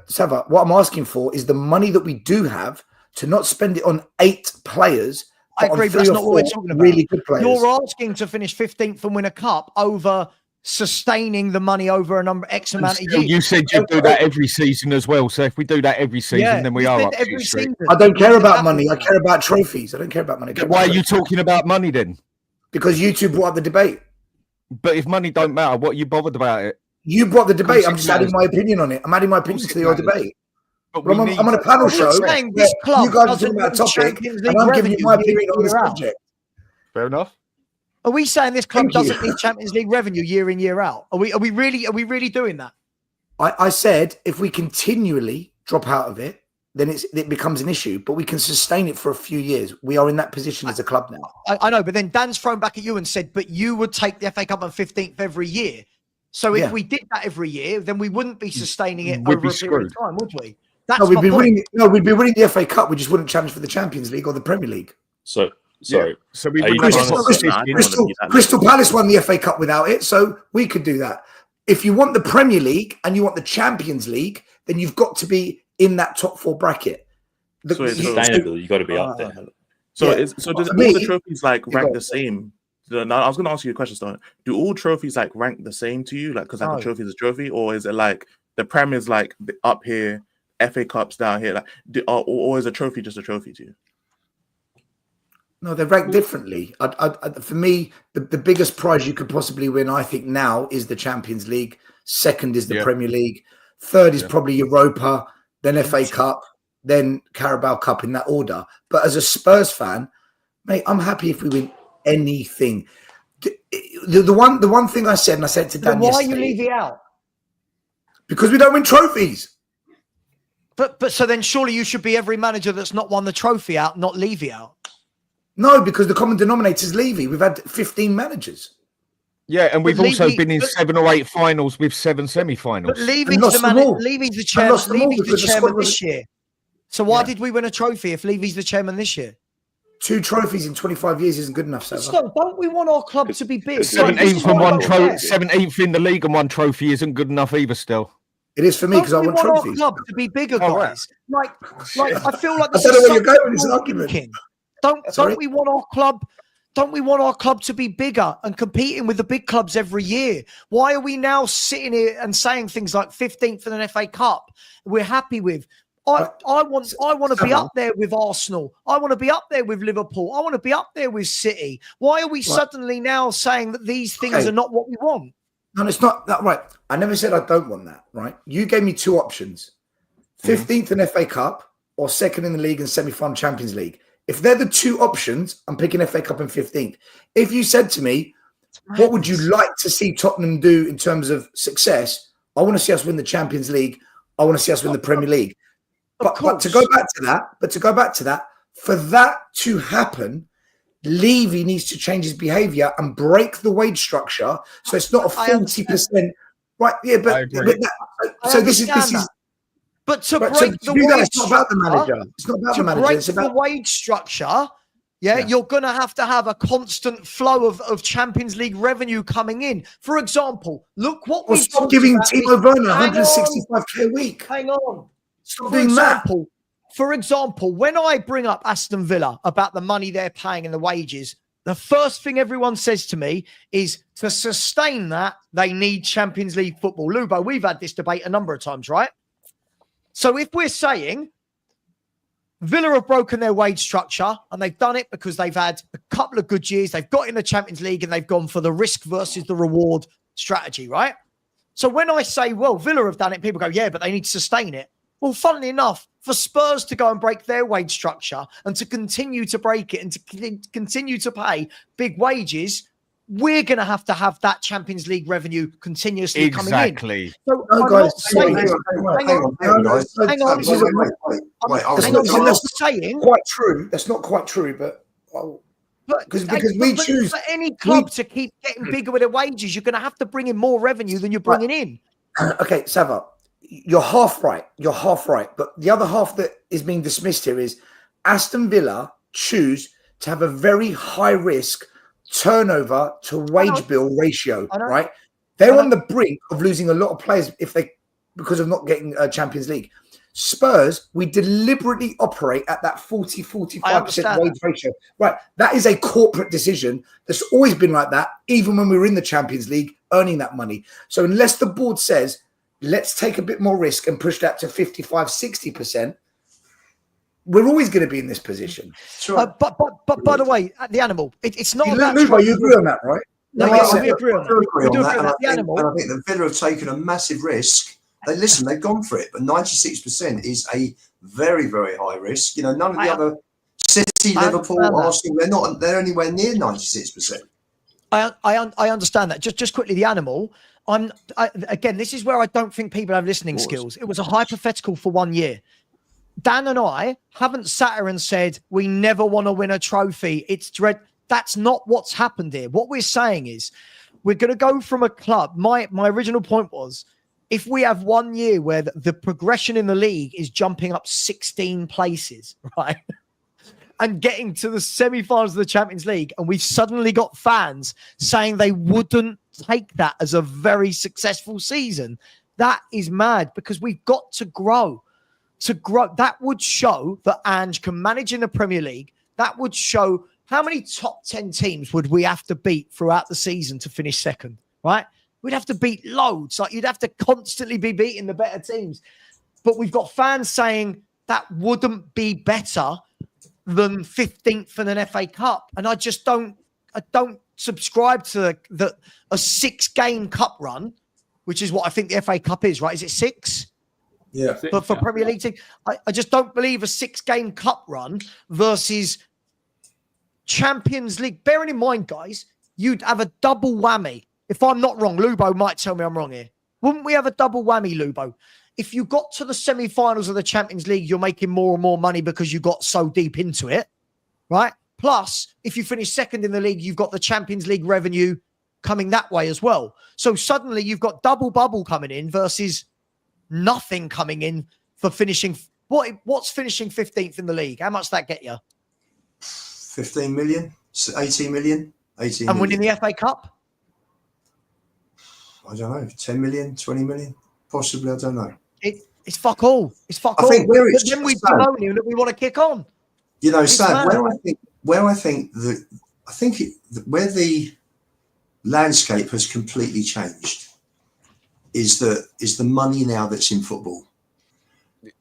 Savva. What I'm asking for is the money that we do have to not spend it on 8 players. I agree, but that's not what we're talking about. Really good players. You're asking to finish 15th and win a cup over sustaining the money over a number X amount of years. You said you'd do that every season as well. So if we do that every season, then we are up every season. I don't care about money. I care about trophies. I don't care about money. Why are you talking about money then? Because you two brought up the debate. But if money don't matter, what are you bothered about it? You brought the debate. I'm just adding my opinion on it. I'm adding my opinion to your debate. I'm on a panel show. You guys are talking about a topic, and I'm giving you my opinion on this subject. Fair enough. Are we saying this club doesn't need Champions League revenue year in, year out? Are we really doing that? I said if we continually drop out of it, then it becomes an issue, but we can sustain it for a few years. We are in that position as a club now. I know, but then Dan's thrown back at you and said, but you would take the FA Cup on 15th every year. So if we did that every year, then we wouldn't be sustaining it over a period of time, would we? That's we'd be winning the FA Cup. We just wouldn't challenge for the Champions League or the Premier League. So we Crystal Palace won the FA Cup without it, so we could do that. If you want the Premier League and you want the Champions League, then you've got to be in that top 4 bracket. Sustainable, you got to be up there. So does all the trophies like rank the same? Now, I was going to ask you a question, Stan. Do all trophies like rank the same to you? Like, because like a trophy is a trophy, or is it like the Prem is like up here, FA Cups down here, like, or is a trophy just a trophy to you? No, they're ranked differently. For me, the biggest prize you could possibly win, I think, now is the Champions League. Second is the Premier League. Third is probably Europa, then FA Cup, then Carabao Cup in that order. But as a Spurs fan, mate, I'm happy if we win anything. The one thing I said, and I said to Dan yesterday. Why are you leaving out? Because we don't win trophies. But so then surely you should be every manager that's not won the trophy out, not Levy out. No, because the common denominator is Levy. We've had 15 managers. Yeah, and we've also been in 7 or 8 finals with 7 semi-finals. But Levy's the chairman this year. So why did we win a trophy if Levy's the chairman this year? 2 trophies in 25 years isn't good enough, Savva. So don't we want our club to be big? 17th in the league and 1 trophy isn't good enough either still. It is for me because I want trophies. Our club to be bigger, guys. Like I feel like I don't know where you're going. It's an argument. Don't we want our club? Don't we want our club to be bigger and competing with the big clubs every year? Why are we now sitting here and saying things like 15th in an FA Cup we're happy with? I want to be up there with Arsenal. I want to be up there with Liverpool. I want to be up there with City. Why are we suddenly now saying that these things are not what we want? No, it's not that right. I never said I don't want that, right? You gave me 2 options. 15th in FA Cup or 2nd in the league and semi-final Champions League. If they're the 2 options, I'm picking FA Cup and 15th. If you said to me, what would you like to see Tottenham do in terms of success? I want to see us win the Champions League. I want to see us win the Premier League. But to go back to that, for that to happen, Levy needs to change his behaviour and break the wage structure. So it's not a 40%. Right? Yeah, this is. But to break the wage it's not about the manager. It's not about the manager. It's about the wage structure. You're going to have a constant flow of Champions League revenue coming in. For example, look what we've stop giving Timo Werner 165k a week. Hang on. Stop doing that. For example, when I bring up Aston Villa about the money they're paying and the wages, the first thing everyone says to me is to sustain that, they need Champions League football. Lubo, we've had this debate a number of times, right? So if we're saying Villa have broken their wage structure and they've done it because they've had a couple of good years, they've got in the Champions League and they've gone for the risk versus the reward strategy, right? So when I say, well, Villa have done it, people go, yeah, but they need to sustain it. Well, funnily enough, for Spurs to go and break their wage structure and to continue to break it and to continue to pay big wages, we're going to have that Champions League revenue continuously coming in. Exactly. So no, I'm guys, not saying... Hang on. That's saying quite true. That's not quite true, but... Because we choose... For any club to keep getting bigger with their wages, you're going to have to bring in more revenue than you're bringing in. Okay, Savva, you're half right. But the other half that is being dismissed here is Aston Villa choose to have a very high risk turnover to wage bill ratio, right? They're on the brink of losing a lot of players because of not getting a Champions League. Spurs, we deliberately operate at that 40-45% wage ratio. Right. That is a corporate decision that's always been like that, even when we were in the Champions League earning that money. So unless the board says, let's take a bit more risk and push that to 55-60%, we're always going to be in this position. Sure. But by the way, the animal, it's not about... You agree on that, right? No, we agree on that. And I think the Villa have taken a massive risk. They've gone for it, but 96% is a very, very high risk. You know, none of the other City, Liverpool, Arsenal, they're anywhere near 96%. I understand that. Just quickly, the animal. Again, this is where I don't think people have listening skills. It was a hypothetical for 1 year. Dan and I haven't sat here and said we never want to win a trophy. It's dread. That's not what's happened here. What we're saying is we're going to go from a club. My original point was, if we have 1 year where the progression in the league is jumping up 16 places, right, and getting to the semi-finals of the Champions League, and we've suddenly got fans saying they wouldn't take that as a very successful season, that is mad, because we've got to grow. To grow, that would show that Ange can manage in the Premier League. That would show how many top 10 teams would we have to beat throughout the season to finish second, right? We'd have to beat loads. Like, you'd have to constantly be beating the better teams. But we've got fans saying that wouldn't be better than 15th in an FA Cup. And I don't subscribe to a 6-game cup run, which is what I think the FA Cup is, right? Is it 6? Yeah. But for Premier League team, I just don't believe a 6-game cup run versus Champions League. Bearing in mind, guys, you'd have a double whammy. If I'm not wrong, Lubo might tell me I'm wrong here. Wouldn't we have a double whammy, Lubo? If you got to the semi-finals of the Champions League, you're making more and more money because you got so deep into it, right? Plus, if you finish second in the league, you've got the Champions League revenue coming that way as well. So suddenly you've got double bubble coming in versus nothing coming in for finishing. What's finishing 15th in the league? How much that get you? 15 million, 18 million, 18 and million. winning the FA Cup? I don't know, 10 million, 20 million, possibly. I don't know. It's fuck all. It's fuck all. I think where it's but then we bemoan you that we want to kick on. You know, It's Sam, mad. where the landscape has completely changed is the money now that's in football,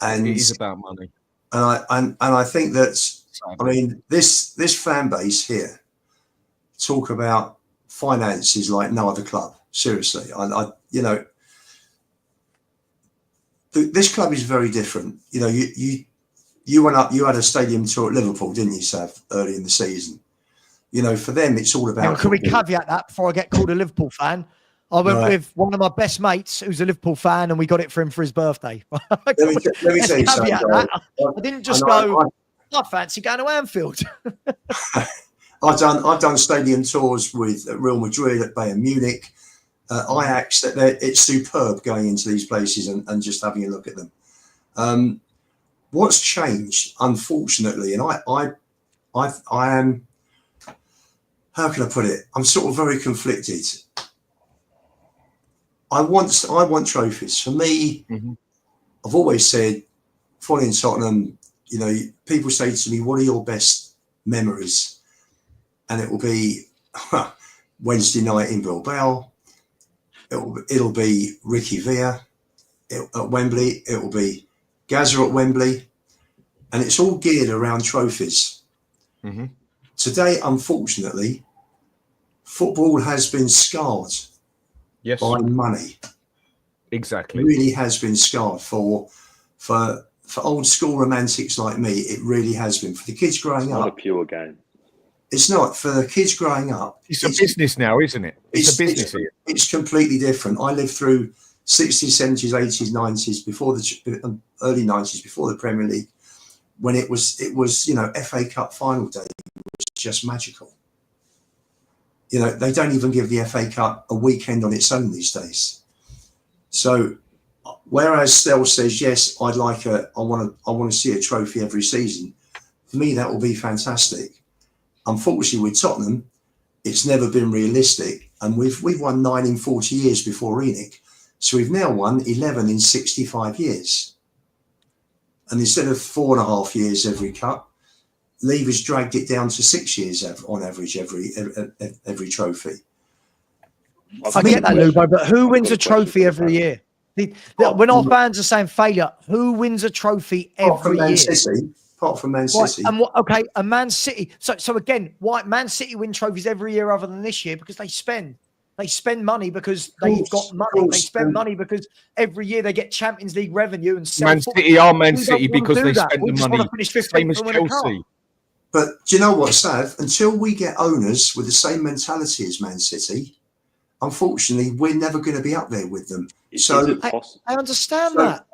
and it is about money. And I think that's, I mean, this fan base here talk about finances like no other club. Seriously, you know, this club is very different. You know, you went up, you had a stadium tour at Liverpool, didn't you, Sav, early in the season? You know, for them, it's all about. Now, can we caveat that before I get called a Liverpool fan? I went with one of my best mates who's a Liverpool fan, and we got it for him for his birthday. Let me tell you something. I didn't just I fancy going to Anfield. I've done stadium tours with Real Madrid, at Bayern Munich, Ajax. It's superb going into these places and just having a look at them. What's changed, unfortunately, and I am, how can I put it? I'm sort of very conflicted. I want trophies. For me, I've always said, following Tottenham, you know, people say to me, what are your best memories? And it will be Wednesday night in Bilbao. It'll be Ricky Villa at Wembley. It will be Gazza at Wembley. And it's all geared around trophies. Today, unfortunately, football has been scarred by money. Exactly. It really has been scarred for old school romantics like me. It really has been. For the kids growing up. Not a pure game. It's not. For the kids growing up. It's a business now, isn't it? It's a business here. It's completely different. I lived through 60s, 70s, 80s, 90s, before the early 90s, before the Premier League, when it was, you know, FA Cup final day was just magical. You know, they don't even give the FA Cup a weekend on its own these days. So, whereas Stel says, yes, I want to see a trophy every season. For me, that will be fantastic. Unfortunately, with Tottenham, it's never been realistic, and we've won 9 in 40 years before ENIC, so we've now won 11 in 65 years. And instead of 4.5 years every cup, Levy's dragged it down to 6 years on average every trophy. I get that, Lubo, but who wins a trophy every year? When our fans are saying failure, who wins a trophy every year? Apart from Man City. Right, and Man City. So again, why Man City win trophies every year other than this year? Because they spend. They spend money because they've got money. They spend money because every year they get Champions League revenue and sell. Man City are Man City because they spend the money. Same as Chelsea. But do you know what, Sav? Until we get owners with the same mentality as Man City, unfortunately, we're never going to be up there with them. So I understand that.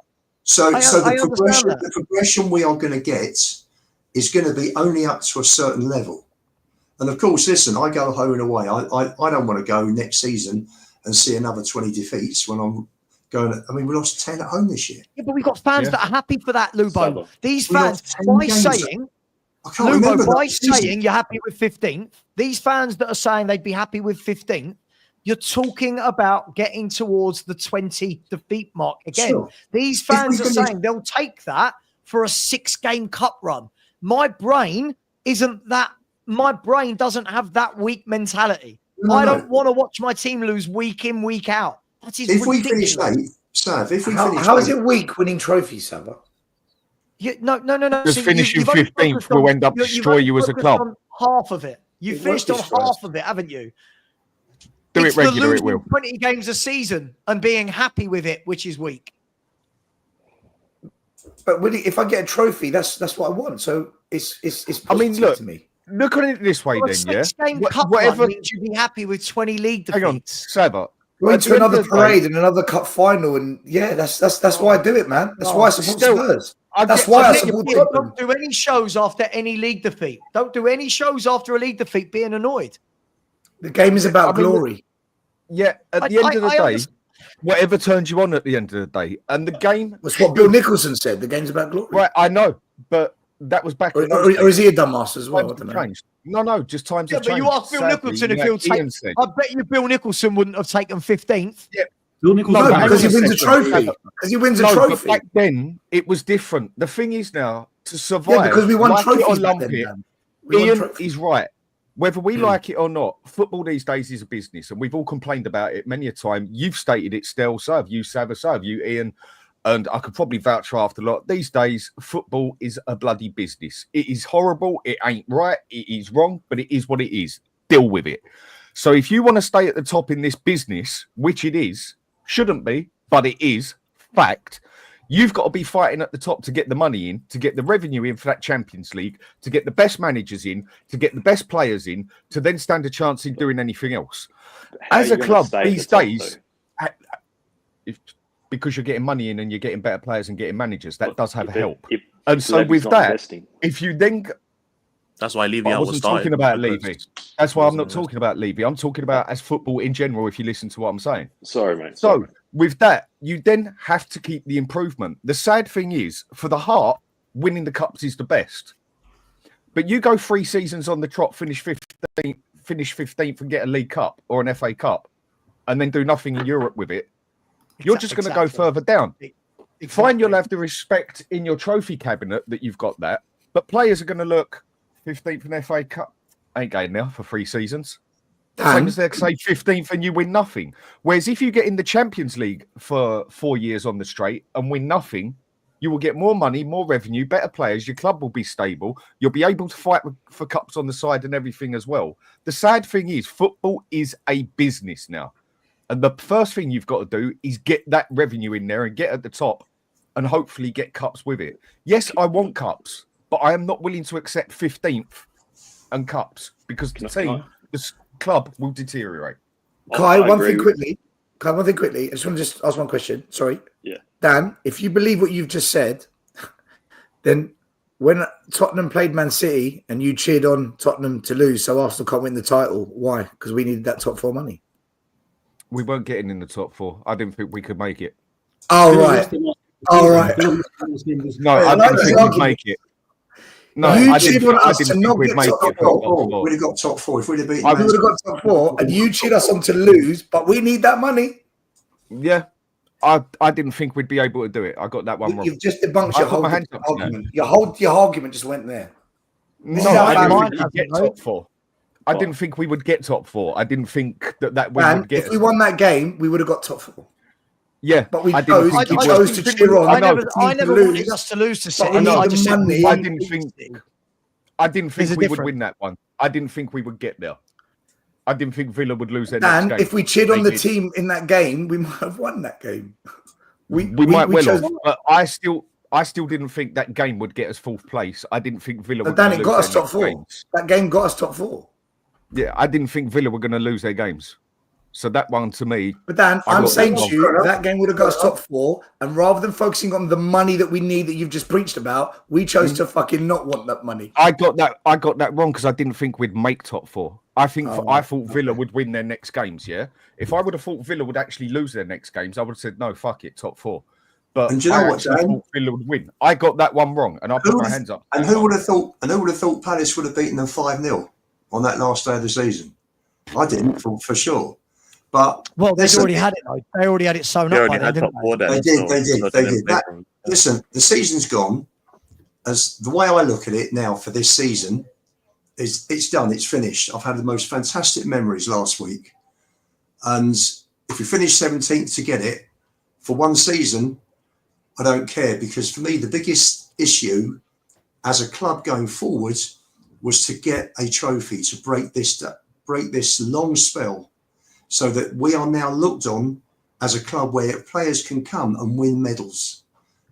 So the progression we are going to get is going to be only up to a certain level. And of course, listen, I go home and away. I don't want to go next season and see another 20 defeats when I'm going. I mean, we lost 10 at home this year. Yeah, but we've got fans that are happy for that, Lubo. Savva. These fans, by saying, Lubo, by saying you're happy with 15th, these fans that are saying they'd be happy with 15th, you're talking about getting towards the 20 defeat mark again. Sure. These fans are saying they'll take that for a 6-game cup run. My brain isn't that. My brain doesn't have that weak mentality. I don't want to watch my team lose week in, week out. That is ridiculous. We finish late, Sav, how is it weak winning trophies, Savva? No. Just finishing 15th will end up destroy you as a club. Half of it. You finished on half of it, haven't you? Do it regular, it will. 20 games a season and being happy with it, which is weak. But really, if I get a trophy, that's what I want. So it's I mean, look, to me. Look at it this way, Well, then, yeah. 6-game cup run means you'd be happy with 20 league defeats. Hang on, Savva. Going to another parade and another cup final, and yeah, that's why I do it, man. That's why I support Spurs. That's why I support Tottenham. Don't do any shows after any league defeat. Don't do any shows after a league defeat being annoyed. The game is about glory. Yeah, at the end of the day, whatever turns you on at the end of the day, and the game. That's what Bill Nicholson said. The game's about glory. Right, I know, but that was back. Or is he a dumbass as well? No, just times have changed. But you asked Bill Nicholson if he'll take. I bet you Bill Nicholson wouldn't have taken 15th. Yeah. No, because he wins a trophy. Because he wins a trophy. Back then, it was different. The thing is now, to survive, yeah, because we won like trophies. Ian is right. Whether we like it or not, football these days is a business, and we've all complained about it many a time. You've stated it still, so have you, Savva, so have you, Ian, and I could probably vouch for after a lot. These days, football is a bloody business. It is horrible. It ain't right. It is wrong, but it is what it is. Deal with it. So if you want to stay at the top in this business, which it is, shouldn't be, but it is, fact, you've got to be fighting at the top to get the money in, to get the revenue in for that Champions League, to get the best managers in, to get the best players in, to then stand a chance in doing anything else. As a club these days, because you're getting money in and you're getting better players and getting managers, that does have help. And so with that, if you then... That's why Levy I wasn't talking about Levy. That's why I'm not talking about Levy. I'm talking about as football in general, if you listen to what I'm saying. Sorry, mate. So with that, you then have to keep the improvement. The sad thing is, for the heart, winning the cups is the best. But you go 3 seasons on the trot, finish 15th and get a League Cup or an FA Cup, and then do nothing in Europe with it. You're just going to go further down. Fine, you'll have the respect in your trophy cabinet that you've got that, but players are going to look 15th in FA Cup. Ain't going now for 3 seasons. Same as they say 15th and you win nothing. Whereas if you get in the Champions League for 4 years on the straight and win nothing, you will get more money, more revenue, better players. Your club will be stable. You'll be able to fight for cups on the side and everything as well. The sad thing is football is a business now. And the first thing you've got to do is get that revenue in there and get at the top and hopefully get cups with it. Yes, I want cups, but I am not willing to accept 15th and cups because the club will deteriorate. Kai, one thing quickly. I just want to just ask one question. Sorry. Yeah. Dan, if you believe what you've just said, then when Tottenham played Man City and you cheered on Tottenham to lose, so Arsenal can't win the title, why? Because we needed that top 4 money. We weren't getting in the top 4. I didn't think we could make it. Oh, right. All right. No, I didn't think we'd make it. No, I didn't think we'd make it. We'd have got top 4 if we'd have beaten. We would have got top 4, and you cheered us on to lose, but we need that money. Yeah, I didn't think we'd be able to do it. I got that one wrong. You've just debunked your whole argument. Your argument just went there. No, I didn't think we'd get top 4. I didn't think we would get top 4. I didn't think that we would get. If we won that game, we would have got top 4. Yeah, but we chose to cheer on. I never wanted us to lose to City. I didn't think we would win that one. I didn't think we would get there. I didn't think Villa would lose their next game. If we cheered on the team in that game, we might have won that game. We might well have, but I still didn't think that game would get us 4th place. I didn't think Villa would. But Dan, it got us top 4. That game got us top 4. Yeah, I didn't think Villa were going to lose their games. So that one to me. But Dan, I I'm got saying that to wrong. you, that game would have got us top 4. And rather than focusing on the money that we need that you've just preached about, we chose to fucking not want that money. I got that wrong because I didn't think we'd make top 4. I thought Villa would win their next games. Yeah, if I would have thought Villa would actually lose their next games, I would have said no, fuck it, top 4. But And do you know what, Dan? thought Villa would win. I got that one wrong, and I put my hands up. And who would have thought? And who would have thought Palace would have beaten them 5-0 on that last day of the season? I didn't, for sure. But well, they'd already had it though. They already had it sewn up by then, didn't they? They did. Listen, the season's gone. As the way I look at it now for this season is, it's done. It's finished. I've had the most fantastic memories last week, and if we finish 17th to get it for one season, I don't care, because for me the biggest issue as a club going forward was to get a trophy to break this long spell, so that we are now looked on as a club where players can come and win medals.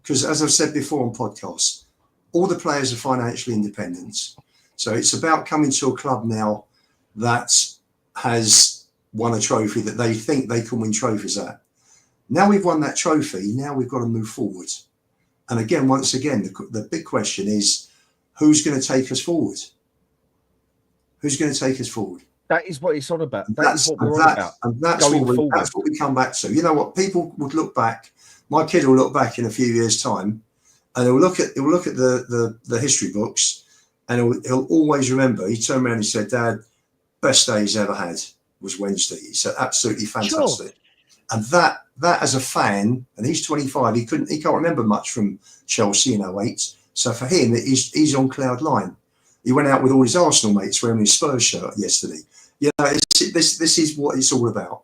Because as I've said before on podcasts, all the players are financially independent. So it's about coming to a club now that has won a trophy that they think they can win trophies at. Now we've won that trophy, now we've got to move forward. And again, once again, the big question is, who's going to take us forward? Who's going to take us forward? That is what it's all about. That's what we're on about. And that's what we come back to. You know what? People would look back. My kid will look back in a few years' time, and he'll look at the history books, and he'll always remember. He turned around and he said, "Dad, best day he's ever had was Wednesday." He said, "Absolutely fantastic." Sure. And that as a fan, and he's 25, he can't remember much from Chelsea in 08. So for him, he's on cloud nine. He went out with all his Arsenal mates wearing his Spurs shirt yesterday. You know, this is what it's all about.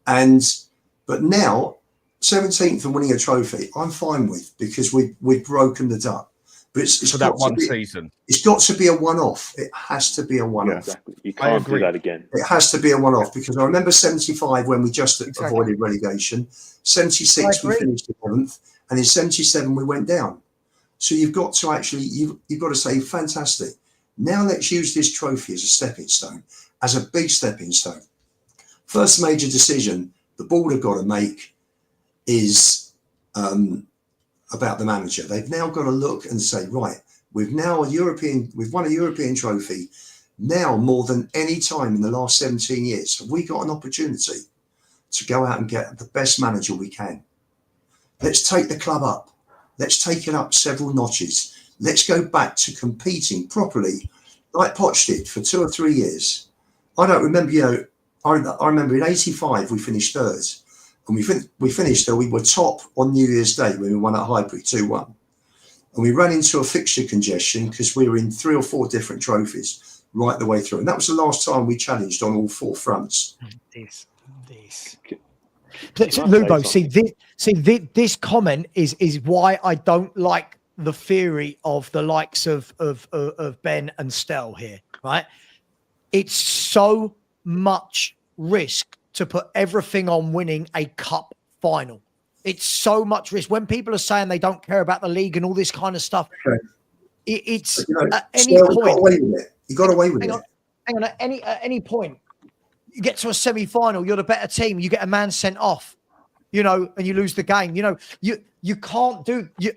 But now, 17th and winning a trophy, I'm fine with, because we've broken the duck. But it's for that one season. It's got to be a one-off. It has to be a one-off. Yeah, exactly. You can't do that again. It has to be a one-off, because I remember 75 when we just avoided relegation. 76 we finished 11th, and in 77 we went down. So you've got to actually you've got to say, fantastic. Now let's use this trophy as a stepping stone, as a big stepping stone. First major decision the board have got to make is about the manager. They've now got to look and say, right, we've won a European trophy. Now more than any time in the last 17 years, have we got an opportunity to go out and get the best manager we can? Let's take the club up. Let's take it up several notches. Let's go back to competing properly, like Poch did for 2 or 3 years. I don't remember, I remember in 85 we finished third, and we finished there. We were top on New Year's Day when we won at Highbury 2-1, and we ran into a fixture congestion because we were in 3 or 4 different trophies right the way through, and that was the last time we challenged on all 4 fronts. This. Lubo, this comment is why I don't like the theory of the likes of Ben and Stell here, right? It's so much risk to put everything on winning a cup final. It's so much risk. When people are saying they don't care about the league and all this kind of stuff, it's at any point. You got away with it. Hang on, at any point, you get to a semi-final, you're the better team, you get a man sent off, and you lose the game. You can't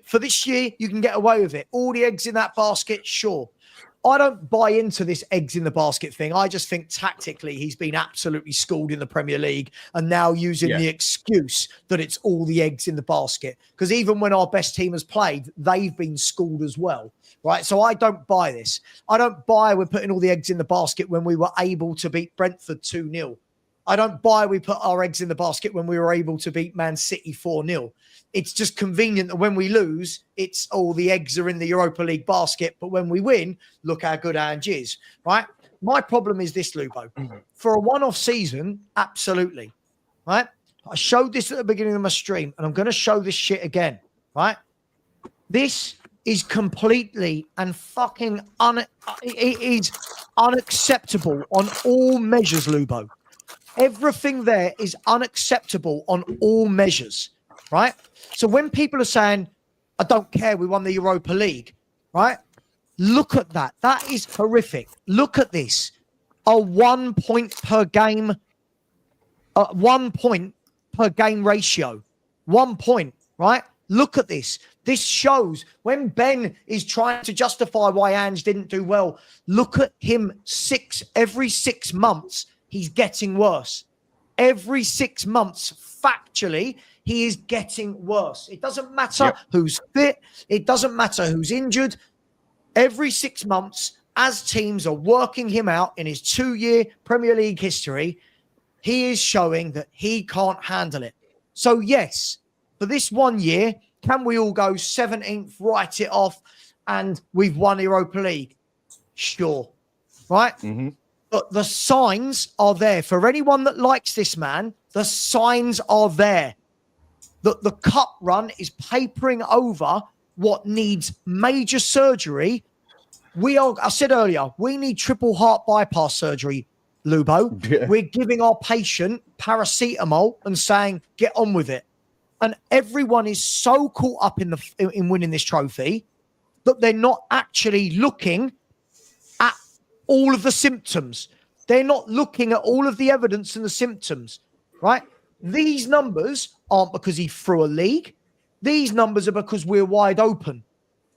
for this year, you can get away with it. All the eggs in that basket, sure. I don't buy into this eggs in the basket thing. I just think tactically he's been absolutely schooled in the Premier League, and now using the excuse that it's all the eggs in the basket. Because even when our best team has played, they've been schooled as well, right? So I don't buy this. I don't buy we're putting all the eggs in the basket when we were able to beat Brentford 2-0. I don't buy we put our eggs in the basket when we were able to beat Man City 4-0. It's just convenient that when we lose, it's all the eggs are in the Europa League basket. But when we win, look how good Ange is, right? My problem is this, Lubo. For a one-off season, absolutely, right? I showed this at the beginning of my stream, and I'm going to show this shit again, right? This is completely and fucking it is unacceptable on all measures, Lubo. Everything there is unacceptable on all measures, right? So when people are saying, I don't care, we won the Europa League, right? Look at that. That is horrific. Look at this. A 1 point per game 1 point per game ratio. 1 point, right? Look at this. This shows when Ben is trying to justify why Ange didn't do well. Look at him every 6 months, he's getting worse. Every 6 months, factually, he is getting worse. It doesn't matter who's fit. It doesn't matter who's injured. Every 6 months, as teams are working him out in his 2-year Premier League history, he is showing that he can't handle it. So yes, for this 1 year, can we all go 17th, write it off, and we've won Europa League? Sure. Right? Mm-hmm. But the signs are there. For anyone that likes this man, the signs are there. That the cup run is papering over what needs major surgery. I said earlier, we need triple heart bypass surgery, Lubo. Yeah. We're giving our patient paracetamol and saying, get on with it. And everyone is so caught up in winning this trophy that they're not actually looking at all of the symptoms. They're not looking at all of the evidence and the symptoms, right? These numbers aren't because he threw a league. These numbers are because we're wide open.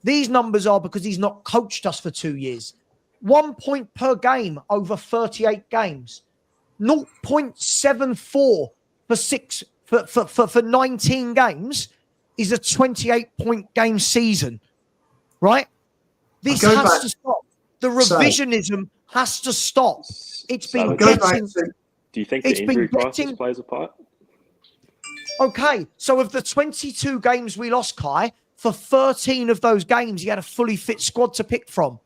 These numbers are because he's not coached us for 2 years. 1 point per game over 38 games. 0.74 for 19 games is a 28-point game season, right? This has to stop. The revisionism has to stop. It's been getting... Do you think the injury crisis plays a part? Okay, so of the 22 games we lost, Kai, for 13 of those games, he had a fully fit squad to pick from.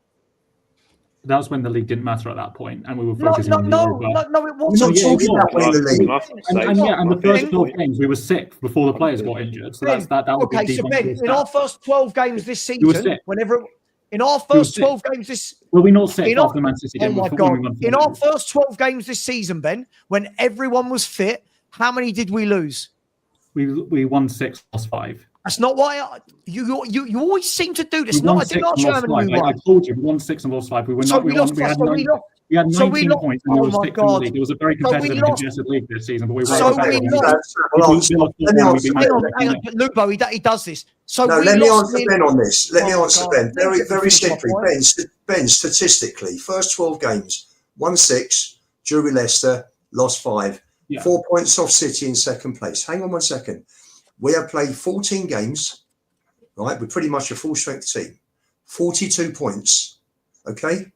That was when the league didn't matter at that point, and we were focusing on the Europa. No, it wasn't. And the first 12 games, we were sick before the players got injured. So that would okay, be so Ben, in our first 12 games this season, in our first 12 games this... Were we not sick after the Man City game? Oh, my God. In our first 12 games this season, Ben, when everyone was fit, how many did we lose? We won 6, lost 5. That's not why you always seem to do this. I did not Germany. I told you, we won 6 and lost 5. We had 19 points and we were 6th in the league. It was a very competitive and congested league this season, but we Lubo, he does this. Let me answer Ben on this. Let me answer Ben. Very simply. Ben, statistically, first 12 games, won 6, drew with Leicester, lost 5. 4 points off City in second place. Hang on 1 second. We have played 14 games, right? We're pretty much a full-strength team. 42 points, okay?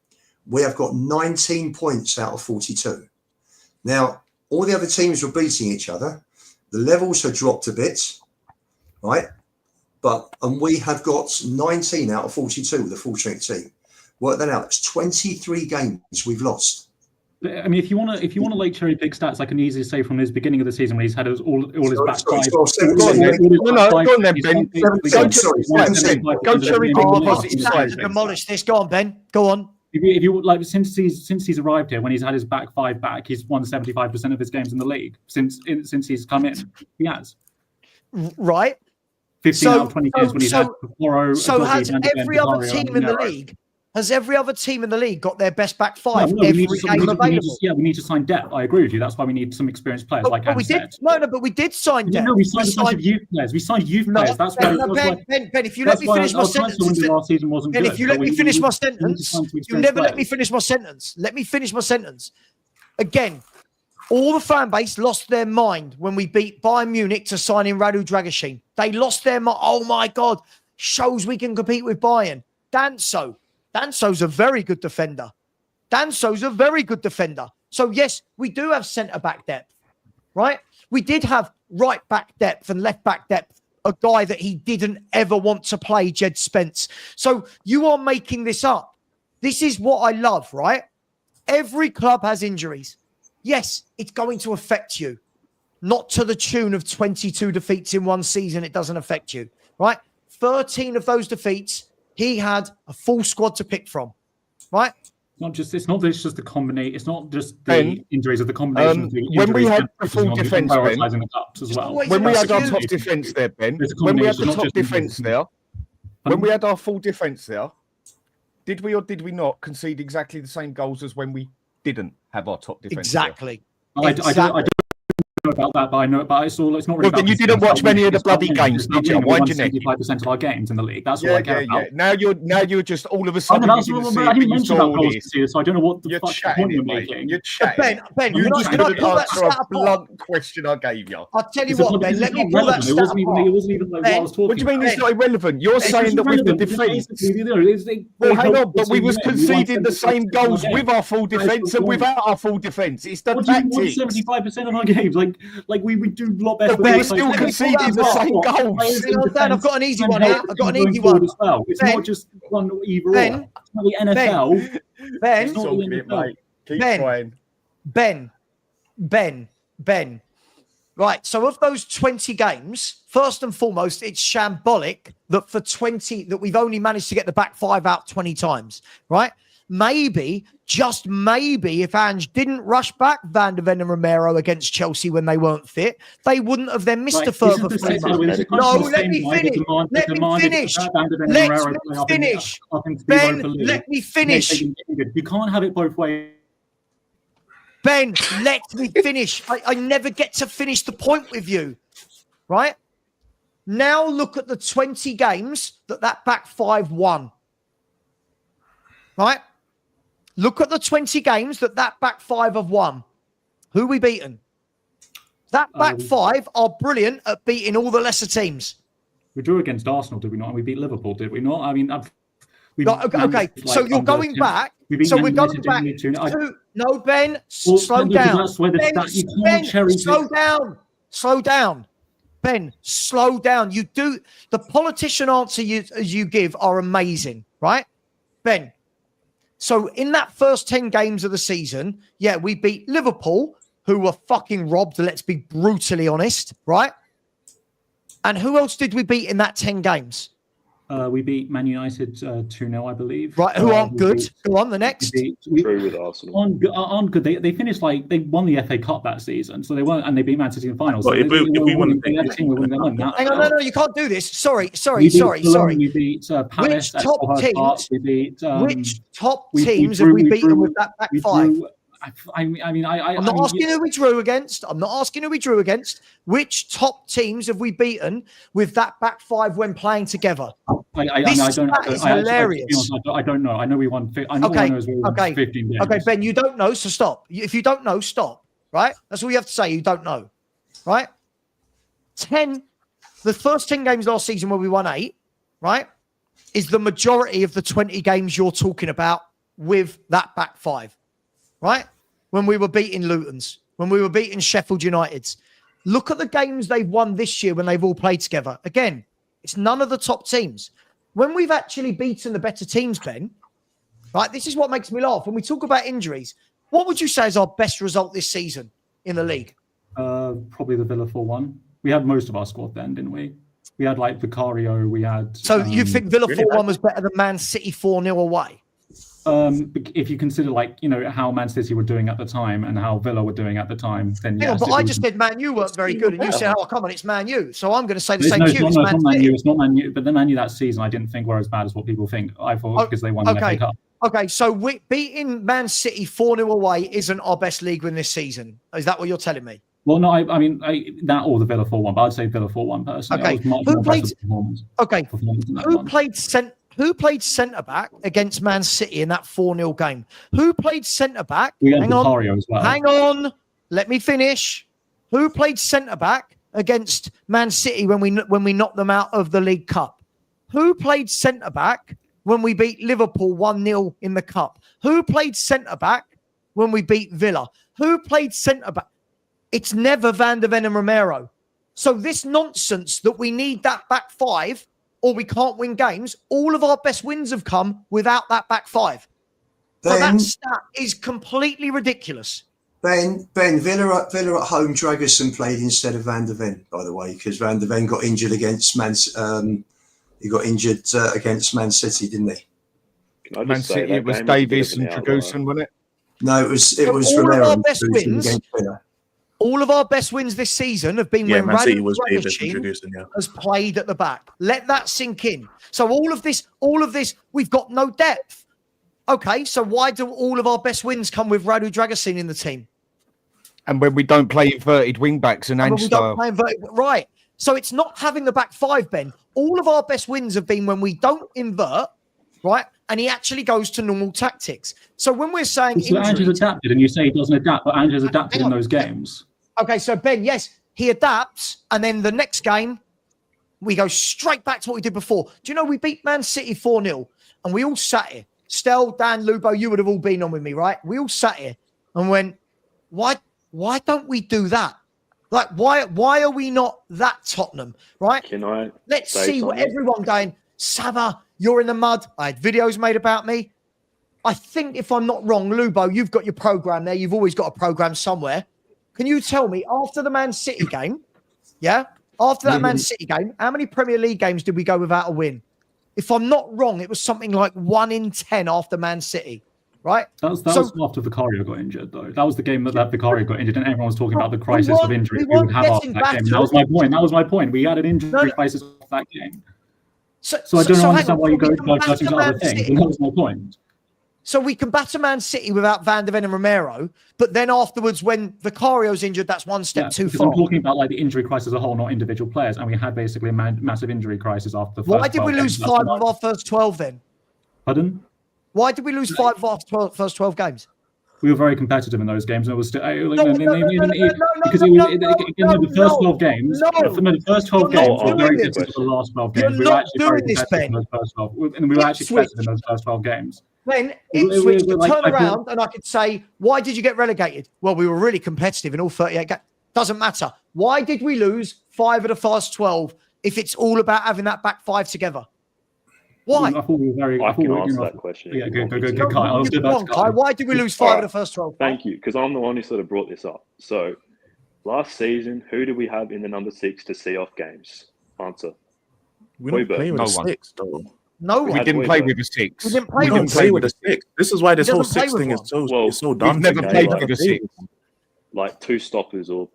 We have got 19 points out of 42. Now, all the other teams were beating each other. The levels have dropped a bit, right? And we have got 19 out of 42 with a full-strength team. Work that out. It's 23 games we've lost. I mean, if you want to like cherry pick stats, I can easily say from his beginning of the season when he's had all his back five. Go on then, Ben. Go cherry pick the positive side. Demolish this. Go on, Ben. Go on. If you like, since he's arrived here, when he's had his back 5 back, he's won 75% of his games in the league since he's come in. He has. Right. 15 out of 20 games when he's had Porro. So has every other team in the league? Has every other team in the league got their best back 5 every game available? We need to sign depth. I agree with you. That's why we need some experienced players, like Ange said. But we did sign depth. No, we signed a bunch of youth players. We signed youth players. That's why. Ben, if you let me finish my sentence, Ben, if you let me finish my sentence, you never let me finish my sentence. Let me finish my sentence. Again, all the fan base lost their mind when we beat Bayern Munich to sign in Radu Dragusin. They lost their mind. Oh my God, shows we can compete with Bayern. Danso's a very good defender. So, yes, we do have centre-back depth, right? We did have right-back depth and left-back depth, a guy that he didn't ever want to play, Jed Spence. So you are making this up. This is what I love, right? Every club has injuries. Yes, it's going to affect you. Not to the tune of 22 defeats in one season, it doesn't affect you, right? 13 of those defeats, he had a full squad to pick from, right? It's not just the combination. It's not just the injuries of the combination. When we had the full defence, Ben, the cups as well. When we had our top defence there, Ben, when we had the top defence there, when we had our full defence there, did we or did we not concede exactly the same goals as when we didn't have our top defence? Exactly. I don't about that, but I know, but it's not really. Well, then you didn't watch many of the bloody games, did you? Wind your neck. 75% of our games in the league. That's all I care about. Now you're just all of a sudden. I didn't mention about goals this year, so I don't know what the point you're making. You're chatting. Ben, you can I pull that answer stat a blunt question I gave you. I'll tell you what, Ben. Let me pull that stat apart. It wasn't even like what I was talking. What do you mean it's not irrelevant? You're saying that with the defence. Well, hang on, but we was conceding the same goals with our full defence and without our full defence. It's the tactics. 75% of our games, like we do a lot better. But we're still conceding the same goals. Dan, I've got an easy one here. I've got an easy one. It's not just one either or. It's not the NFL. Ben. Right, so of those 20 games, first and foremost, it's shambolic that for 20, that we've only managed to get the back five out 20 times, right? Maybe, just maybe, if Ange didn't rush back Van de Ven and Romero against Chelsea when they weren't fit, they wouldn't have then missed a further 3 months. No, let me finish. Let me finish. Ben, let me finish. You can't have it both ways. Ben, let me finish. I never get to finish the point with you, right? Now look at the 20 games that back five won, right? Look at the 20 games that back five have won. Who we beaten? That back five are brilliant at beating all the lesser teams. We drew against Arsenal, did we not? And we beat Liverpool, did we not? I mean, okay. So you're going back. So we're going back to no, Ben. Slow down. Slow down. Ben, slow down. You do the politician answer you give are amazing, right, Ben? So in that first 10 games of the season, yeah, we beat Liverpool, who were fucking robbed. Let's be brutally honest, right? And who else did we beat in that 10 games? We beat Man United 2-0, I believe. Right, who aren't good. Go on, the next. True with Arsenal. Aren't good. They finished like they won the FA Cup that season, so they weren't, and they beat Man City in the finals. Well, so if we won hang on, no, you can't do this. Sorry. We beat Palace. Which top teams have we beaten with that back five? I'm not asking who we drew against. Which top teams have we beaten with that back five when playing together? Is hilarious. I don't know. I know we won. I know we won 15 games. Okay, Ben, you don't know, so stop. If you don't know, stop. Right? That's all you have to say. You don't know. Right? The first 10 games last season where we won 8, right, is the majority of the 20 games you're talking about with that back five. Right? When we were beating Luton's, when we were beating Sheffield United's. Look at the games they've won this year when they've all played together. Again, it's none of the top teams. When we've actually beaten the better teams, Ben, right, this is what makes me laugh. When we talk about injuries, what would you say is our best result this season in the league? Probably the Villa 4-1. We had most of our squad then, didn't we? We had like Vicario, we had... So you think Villa 4-1 was better than Man City 4-0 away? If you consider how Man City were doing at the time and how Villa were doing at the time, then yes. But I just said Man U weren't very good, and you said, "Oh, come on, it's Man U." So I'm going to say the same to you. It's not Man U. It's not Man U. But the Man U that season, I didn't think were as bad as what people think. I thought because they won the FA Cup. Okay, so beating Man City 4-0 away isn't our best league win this season. Is that what you're telling me? Well, no, I mean that or the Villa 4-1, but I'd say Villa 4-1 personally. Okay, Who played centre-back against Man City in that 4-0 game? Who played centre-back? We had Vicario as well. Hang on. Let me finish. Who played centre-back against Man City when we knocked them out of the League Cup? Who played centre-back when we beat Liverpool 1-0 in the Cup? Who played centre-back when we beat Villa? Who played centre-back? It's never Van de Ven and Romero. So this nonsense that we need that back five or we can't win games, all of our best wins have come without that back five. So that stat is completely ridiculous. Ben, Villa at home, Dragerson played instead of Van de Ven, by the way, because Van de Ven got injured against against Man City, didn't he? Man City, it was Davies and Dragerson, wasn't it? No, it was Romero against Villa. All of our best wins this season have been when Radu has played at the back. Let that sink in. So all of this, we've got no depth. Okay, so why do all of our best wins come with Radu Dragerson in the team? And when we don't play inverted wing backs and Ange we don't style. play inverted, right. So it's not having the back five, Ben. All of our best wins have been when we don't invert, right? And he actually goes to normal tactics. So when we're saying so Ange has adapted, and you say he doesn't adapt, but Ange has adapted in those games. Okay, so Ben, yes, he adapts, and then the next game, we go straight back to what we did before. Do you know we beat Man City 4-0, and we all sat here. Stel, Dan, Lubo, you would have all been on with me, right? We all sat here and went, why don't we do that? Like, why are we not that Tottenham, right? Let's see what everyone going, Savva, you're in the mud. I had videos made about me. I think if I'm not wrong, Lubo, you've got your program there. You've always got a program somewhere. Can you tell me, after the Man City game, after that Man City game, how many Premier League games did we go without a win? If I'm not wrong, it was something like 1 in 10 after Man City, right? That was after Vicario got injured, though. That was the game that Vicario got injured, and everyone was talking about the crisis of injury we would have after that game. That was my point. That was my point. We had an injury crisis after that game. So I don't understand why you go judging to other things. And that was my point. So we can batter Man City without Van de Ven and Romero, but then afterwards, when Vicario's injured, that's one step too far. I'm talking about like the injury crisis as a whole, not individual players, and we had basically a massive injury crisis after the first. Why did we lose 5 of our first 12 then? Pardon? Why did we lose 5 of our first 12 games? We were very competitive in those games, and it was still because the first 12 games. The first 12 games were very different to the last 12 games. We were actually very competitive in those first 12, and we were actually competitive in those first 12 games. Then Ipswich could turn around and I could say, why did you get relegated? Well, we were really competitive in all 38 games. Doesn't matter. Why did we lose 5 of the first 12 if it's all about having that back 5 together? Why? I can answer that question. Yeah, go, Kai. Why did we lose 5 of the first 12? Thank you, because I'm the one who sort of brought this up. So, last season, who did we have in the number 6 to see off games? Answer. We don't play with a 6, though. No, we didn't play with a 6. We didn't play with a 6. This is why this whole 6 thing is so dumb. We've never played with a 6. Like 2 stoppers or,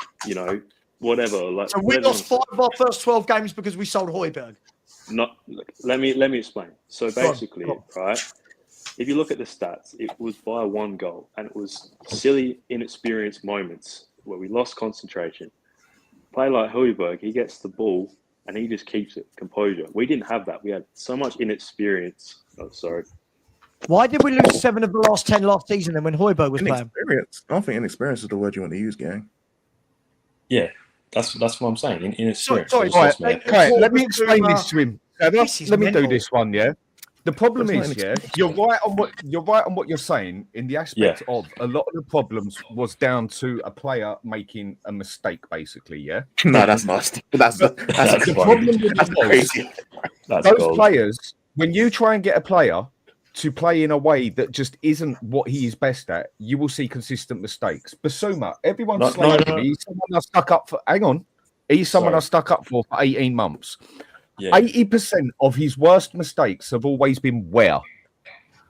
whatever. Like, so we lost 5 of our first 12 games because we sold Højbjerg. Let me explain. So basically, right, if you look at the stats, it was by 1 goal, and it was silly, inexperienced moments where we lost concentration. Play like Højbjerg, he gets the ball and he just keeps it composure. We didn't have that. We had so much inexperience. Oh, sorry. Why did we lose 7 of the last 10 last season then when Højbjerg was playing? Inexperience. I don't think inexperience is the word you want to use, gang. Yeah, that's what I'm saying. Inexperience. Sorry, let me explain this to him. Let me do this one, yeah. The problem is, you're right on what you're saying in the aspect of a lot of the problems was down to a player making a mistake, basically, yeah. No, that's nasty. That's the problem with crazy. Those players, when you try and get a player to play in a way that just isn't what he is best at, you will see consistent mistakes. Basuma, everyone's slating. He's someone I stuck up for. Hang on, he's someone I stuck up for 18 months. 80% of his worst mistakes have always been where?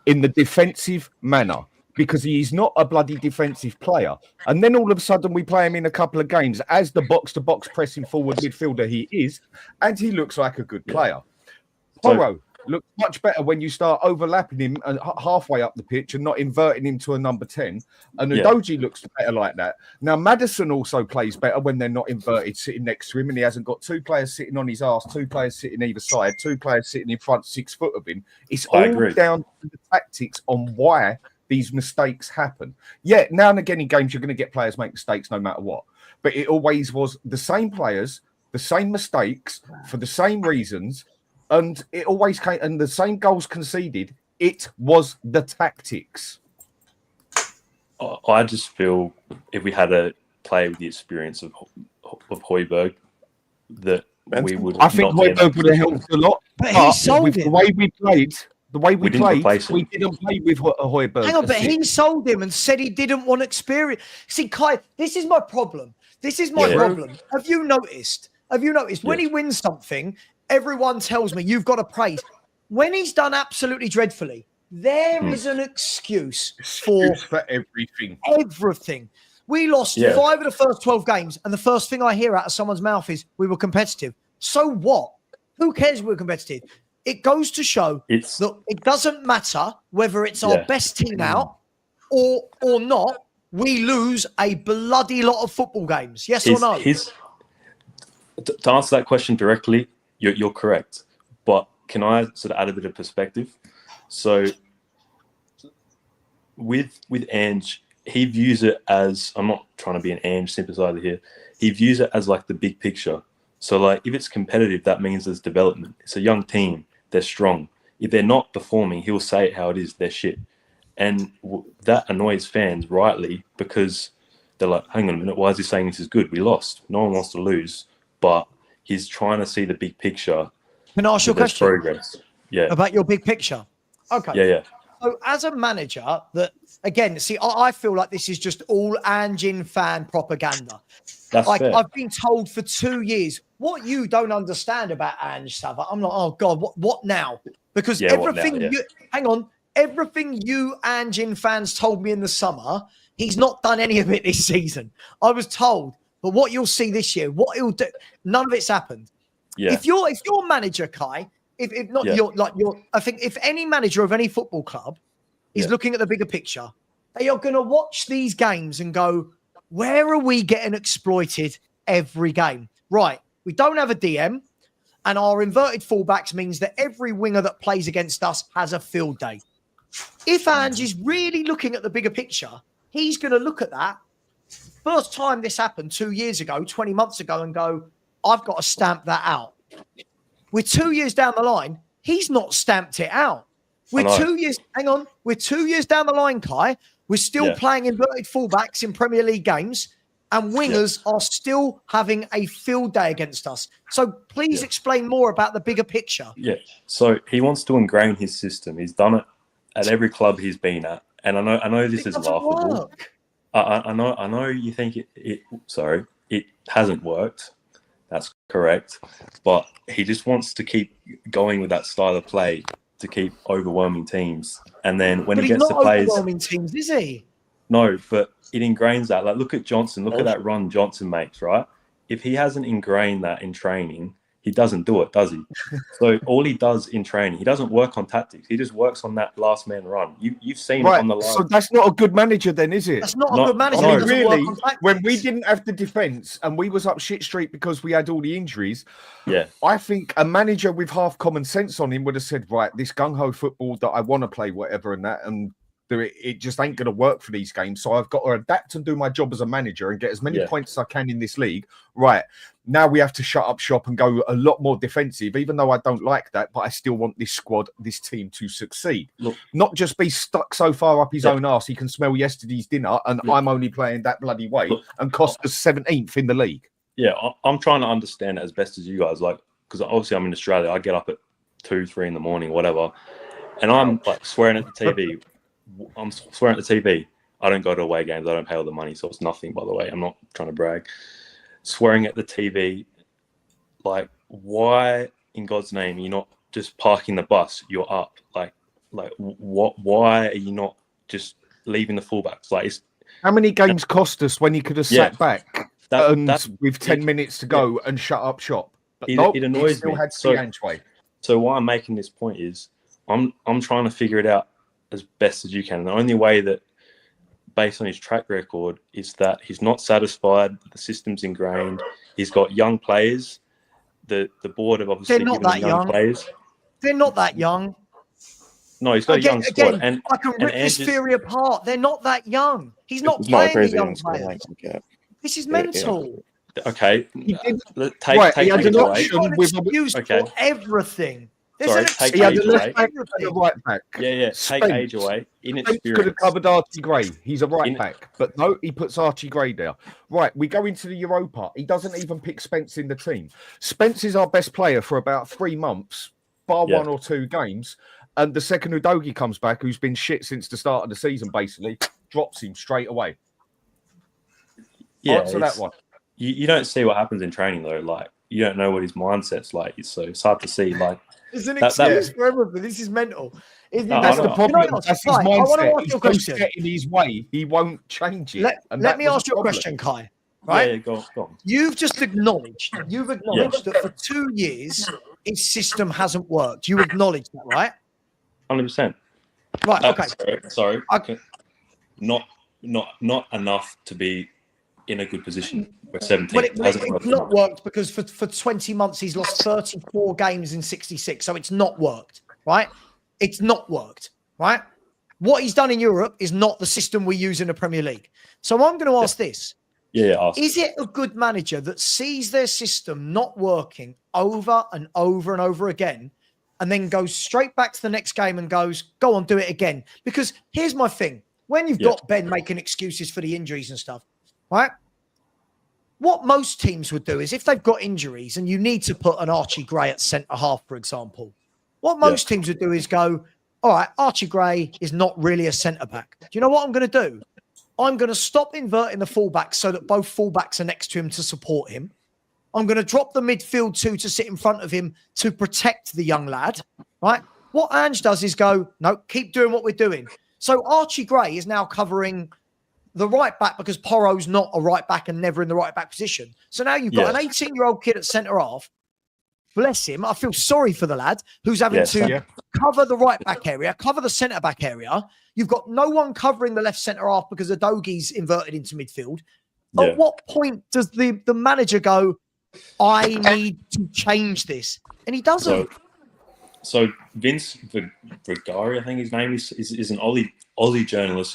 In the defensive manner, because he's not a bloody defensive player. And then all of a sudden we play him in a couple of games as the box-to-box pressing forward midfielder he is, and he looks like a good player. Porro looks much better when you start overlapping him and halfway up the pitch and not inverting him to a number 10. And Udogie looks better like that. Now, Maddison also plays better when they're not inverted, sitting next to him, and he hasn't got 2 players sitting on his arse, 2 players sitting either side, 2 players sitting in front 6 foot of him. It's all down to the tactics on why these mistakes happen. Yeah, now and again in games, you're going to get players make mistakes no matter what. But it always was the same players, the same mistakes for the same reasons. And it always came, and the same goals conceded. It was the tactics. I just feel if we had a player with the experience of Højbjerg, that we would. I think Højbjerg would have helped a lot. But he sold it. The way we played, we didn't play with Højbjerg. Hang on, but he sold him and said he didn't want experience. See, Kai, this is my problem. Have you noticed? When he wins something, everyone tells me you've got to praise. When he's done absolutely dreadfully, there is an excuse for everything. Everything. We lost 5 of the first 12 games, and the first thing I hear out of someone's mouth is we were competitive. So what? Who cares if we're competitive? It goes to show that it doesn't matter whether it's our best team out or not. we lose a bloody lot of football games. Yes or no? To answer that question directly, you're correct. But can I sort of add a bit of perspective? So with Ange, he views it as, I'm not trying to be an Ange sympathizer here, he views it as like the big picture. So like if it's competitive, that means there's development. It's a young team, they're strong. If they're not performing, he'll say it how it is, they're shit. And that annoys fans rightly, because they're like, hang on a minute, why is he saying this is good? We lost. No one wants to lose, but he's trying to see the big picture. Can I ask you a question? Progress. Yeah. About your big picture? Okay. Yeah. So as a manager, that again, see, I feel like this is just all Ange fan propaganda. That's like fair. I've been told for 2 years, what you don't understand about Ange, Savva. I'm like, oh God, what now? Because everything everything you Ange fans told me in the summer, he's not done any of it this season. I was told, but what you'll see this year, what he'll do, none of it's happened. Yeah. If your manager, Kai, if not I think if any manager of any football club is looking at the bigger picture, they are going to watch these games and go, where are we getting exploited every game? Right. We don't have a DM, and our inverted fullbacks means that every winger that plays against us has a field day. If Ange is really looking at the bigger picture, he's going to look at that. First time this happened 2 years ago, 20 months ago, and go, I've got to stamp that out. We're 2 years down the line. He's not stamped it out. We're 2 years, hang on. We're 2 years down the line, Kai. We're still playing inverted fullbacks in Premier League games, and wingers are still having a field day against us. So please explain more about the bigger picture. Yeah. So he wants to ingrain his system. He's done it at every club he's been at. And I know this is laughable. I know you think it hasn't worked. That's correct. But he just wants to keep going with that style of play to keep overwhelming teams. And then when he gets to players, overwhelming teams, is he? No, but it ingrains that. Like, look at Johnson. Look at that run Johnson makes, right? If he hasn't ingrained that in training, he doesn't do it, does he? So all he does in training, he doesn't work on tactics. He just works on that last man run. You've seen it on the line. So that's not a good manager then, is it? That's not a good manager. I mean, really, when we didn't have the defence and we was up shit street because we had all the injuries, I think a manager with half common sense on him would have said, right, this gung-ho football that I want to play, whatever, and that, and it just ain't going to work for these games. So I've got to adapt and do my job as a manager and get as many points as I can in this league. Right. Now we have to shut up shop and go a lot more defensive, even though I don't like that, but I still want this squad, this team to succeed. Look, not just be stuck so far up his own arse he can smell yesterday's dinner and I'm only playing that bloody way and cost us 17th in the league. Yeah, I'm trying to understand it as best as you guys, like, because obviously I'm in Australia. I get up at 2-3 in the morning, whatever, and I'm like swearing at the TV. I'm swearing at the TV. I don't go to away games. I don't pay all the money, so it's nothing, by the way. I'm not trying to brag. Swearing at the TV, like, why in God's name are you not just parking the bus? You're up. Like what? Why are you not just leaving the fullbacks? Like, how many games cost us when he could have sat back with 10 minutes to go and shut up shop? But it annoys me. So why I'm making this point is I'm trying to figure it out as best as you can. And the only way that, based on his track record, is that he's not satisfied. The system's ingrained. He's got young players. The board have obviously given him young players. They're not that young. No, he's got a young squad. And I can rip this theory apart. They're not that young. He's not playing the young players. This is mental. Okay. Take age away. For everything. Sorry, take age away. Right back. Yeah. Take age away. Inexperience. Could have covered Archie Gray. He's a right back. But no, he puts Archie Gray there. Right, we go into the Europa. He doesn't even pick Spence in the team. Spence is our best player for about 3 months, bar 1 or 2 games. And the second Udogie comes back, who's been shit since the start of the season, basically, drops him straight away. Yeah, answer that one. You don't see what happens in training, though. Like, you don't know what his mindset's like. So it's hard to see. Like, it's an excuse for everything. This is mental. That's the problem. That's his mindset. He's so set in his way, he won't change it. Let me ask you a question, Kai. Right? Yeah, go on. You've just acknowledged that for 2 years his system hasn't worked. You acknowledge that, right? 100%. Right. Okay. Sorry. Okay. Not not enough to be in a good position. We're 17. Well, it's not worked because for 20 months he's lost 34 games in 66. So it's not worked, right? It's not worked, right? What he's done in Europe is not the system we use in the Premier League. So I'm going to ask this. Is it a good manager that sees their system not working over and over and over again and then goes straight back to the next game and goes, go on, do it again? Because here's my thing. When you've got Ben making excuses for the injuries and stuff, right? What most teams would do is if they've got injuries and you need to put an Archie Gray at centre-half, for example, what most teams would do is go, all right, Archie Gray is not really a centre-back. Do you know what I'm going to do? I'm going to stop inverting the fullbacks so that both fullbacks are next to him to support him. I'm going to drop the midfield two to sit in front of him to protect the young lad, right? What Ange does is go, no, keep doing what we're doing. So Archie Gray is now covering the right back because Porro's not a right back and never in the right back position. So now you've got an 18-year-old kid at centre-half. Bless him. I feel sorry for the lad who's having to cover the right back area, cover the centre back area. You've got no one covering the left centre half because the Dogie's inverted into midfield. At what point does the manager go, I need to change this? And he doesn't. So Vince Vigari, I think his name is an Aussie journalist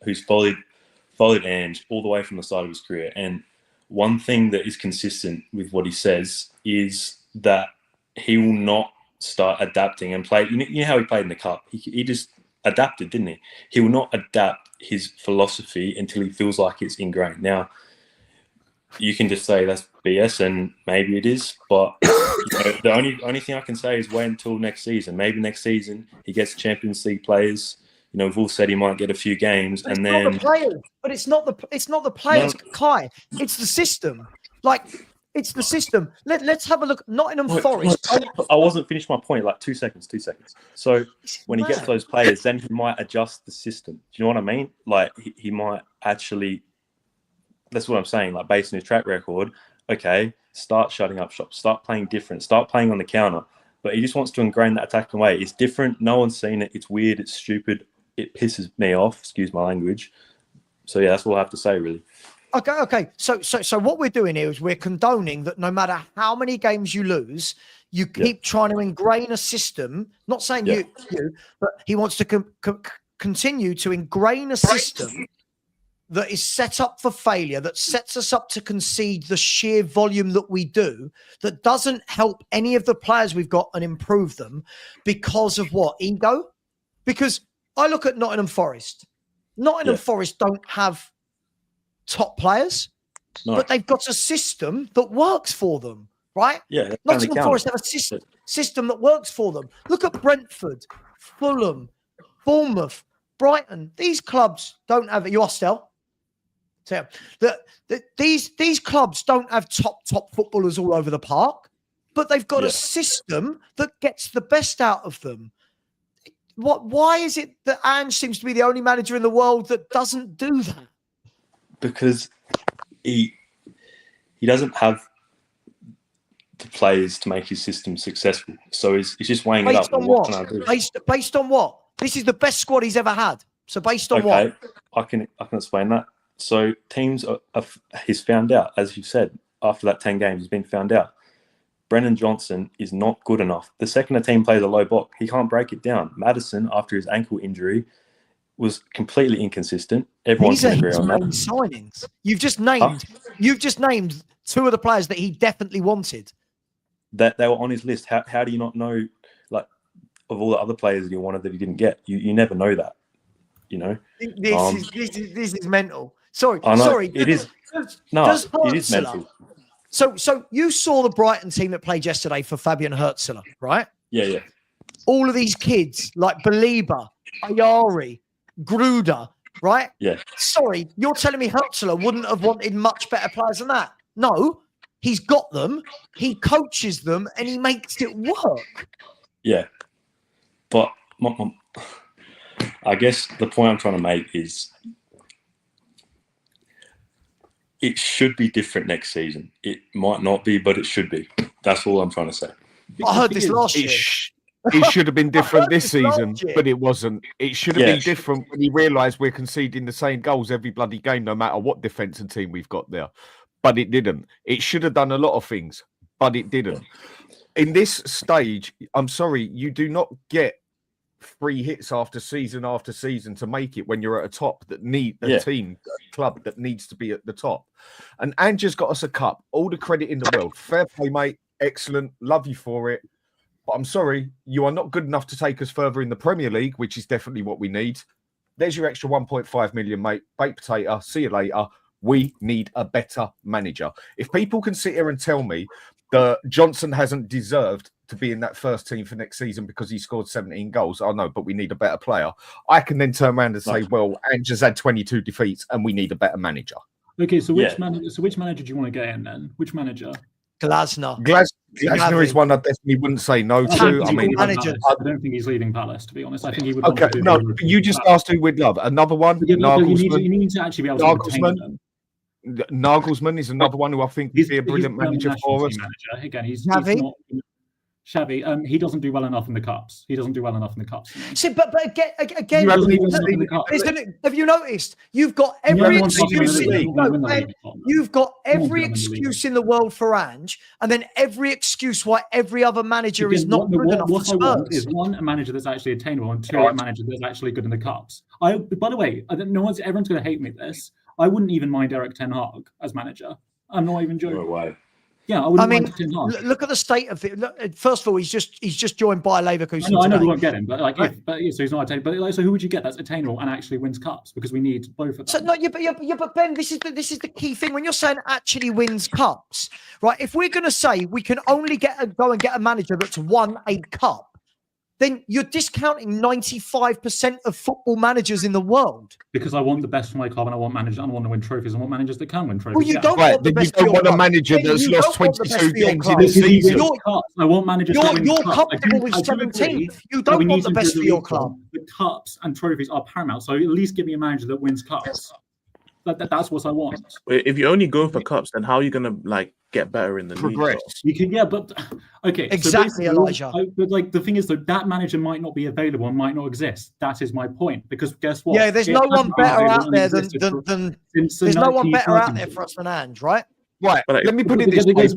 who's followed Ange all the way from the start of his career. And one thing that is consistent with what he says is that he will not start adapting and play. You know how he played in the Cup? He just adapted, didn't he? He will not adapt his philosophy until he feels like it's ingrained. Now, you can just say that's BS, and maybe it is, but the only thing I can say is wait until next season. Maybe next season he gets Champions League players. We've all said he might get a few games, and then not the players, but it's not the players, Kai. It's the system. It's the system. Let's have a look. Nottingham Forest. I wasn't finished my point. 2 seconds. So when he gets those players, then he might adjust the system. Do you know what I mean? He might actually. That's what I'm saying. Based on his track record, okay, start shutting up shop. Start playing different. Start playing on the counter. But he just wants to ingrain that attacking way. It's different. No one's seen it. It's weird. It's stupid. It pisses me off. Excuse my language. So yeah, that's all I have to say, really. Okay. So what we're doing here is we're condoning that no matter how many games you lose, you keep trying to ingrain a system. Not saying you, but he wants to continue to ingrain a system that is set up for failure, that sets us up to concede the sheer volume that we do, that doesn't help any of the players we've got and improve them because of what? Ego? Because I look at Nottingham Forest. Nottingham Forest don't have top players, but they've got a system that works for them, right? Yeah. Nottingham Forest have a system that works for them. Look at Brentford, Fulham, Bournemouth, Brighton. These clubs don't have it. You Hostel. So these clubs don't have top footballers all over the park, but they've got a system that gets the best out of them. Why is it that Ange seems to be the only manager in the world that doesn't do that? Because he doesn't have the players to make his system successful. So he's just weighing it up. Based on what? Based on what? This is the best squad he's ever had. So based on what? I can explain that. So teams he's found out, as you said, after that 10 games, he's been found out. Brennan Johnson is not good enough. The second a team plays a low block, he can't break it down. Madison, after his ankle injury, was completely inconsistent. Everyone can agree on that. Signings. You've just named two of the players that he definitely wanted. That they were on his list. How do you not know, of all the other players that he wanted that he didn't get? You never know that. This is mental. Sorry. It is. It is mental. So you saw the Brighton team that played yesterday for Fabian Hürzeler, right? Yeah. All of these kids like Baliba, Ayari, Gruder, right? Yeah. Sorry, you're telling me Hürzeler wouldn't have wanted much better players than that? No, he's got them, he coaches them, and he makes it work. Yeah. But I guess the point I'm trying to make is it should be different next season. It might not be, but it should be. That's all I'm trying to say. I heard this last year. it should have been different this It's last season, year. but it wasn't. It should have been different when he realised we're conceding the same goals every bloody game, no matter what defence and team we've got there. But it didn't. It should have done a lot of things, but it didn't. In this stage, I'm sorry, you do not get 3 hits after season to make it when you're at a top that need a team, a club that needs to be at the top. And Ange's got us a cup. All the credit in the world. Fair play, mate. Excellent. Love you for it. But I'm sorry, you are not good enough to take us further in the Premier League, which is definitely what we need. There's your extra 1.5 million, mate. Baked potato. See you later. We need a better manager. If people can sit here and tell me that Johnson hasn't deserved to be in that first team for next season because he scored 17 goals, I know, but we need a better player. I can then turn around and say, well, Ange's had 22 defeats and we need a better manager. Okay, so which manager do you want to get in then? Which manager? Glasner. Glasner is one I definitely wouldn't say no to. I mean, I don't think he's leaving Palace, to be honest. I think he would. Okay, no, you just asked who we'd love. Another one, Nagelsmann. You need to actually be able to retain them. Nagelsmann is another one who I think would be a brilliant manager for us. Again, he's not Xavi. He doesn't do well enough in the cups. See, but again, have you noticed? You've got every excuse in the world for Ange, and then every excuse why every other manager is not good enough for Spurs. What I want is one, a manager that's actually attainable, and two, a manager that's actually good in the cups. By the way, everyone's going to hate me this. I wouldn't even mind Erik ten Hag as manager. I'm not even joking. Away. Yeah, I mean, look at the state of it. Look, first of all, he's just joined by Leverkusen. I know we won't get him, but so he's not attainable. But so who would you get that's attainable and actually wins cups? Because we need both of them. So but Ben, this is the key thing when you're saying actually wins cups, right? If we're going to say we can only go and get a manager that's won a cup, then you're discounting 95% of football managers in the world. Because I want the best for my club and I want managers. I want to win trophies. I want managers that can win trophies. Well, you don't want the best. You don't want a manager that's lost 22 games in this season. I want managers. You're comfortable with 17th. You don't want the best for your club. The cups and trophies are paramount. So at least give me a manager that wins cups. That's what I want. If you're only going for cups, then how are you going to get better in the progress? You can, but okay, exactly, so Elijah. But the thing is that manager might not be available and might not exist. That is my point. Because guess what? Yeah, there's no one better out there than there's no one better out there for us than Ange, right? Right. Let me put it this way.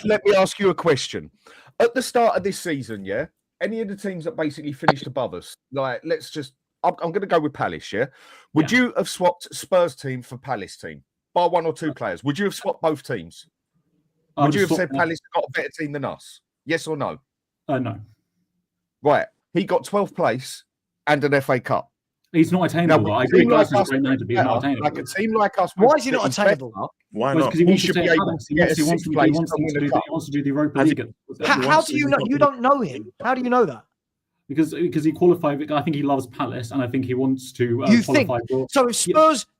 Let me ask you a question. At the start of this season, yeah, any of the teams that basically finished above us, I'm going to go with Palace, yeah? Would you have swapped Spurs team for Palace team? Bar 1 or 2 players. Would you have swapped both teams? Would you have said Palace got a better team than us? Yes or no? No. Right. He got 12th place and an FA Cup. He's not attainable. I agree. Glasner's a great manager, but he's not attainable. Like a team like us. Why is he not attainable? Why not? Because he wants to take Palace. He wants to do the Europa League. How do you know? You don't know him. How do you know that? Because he qualified. I think he loves Palace, and I think he wants to qualify. So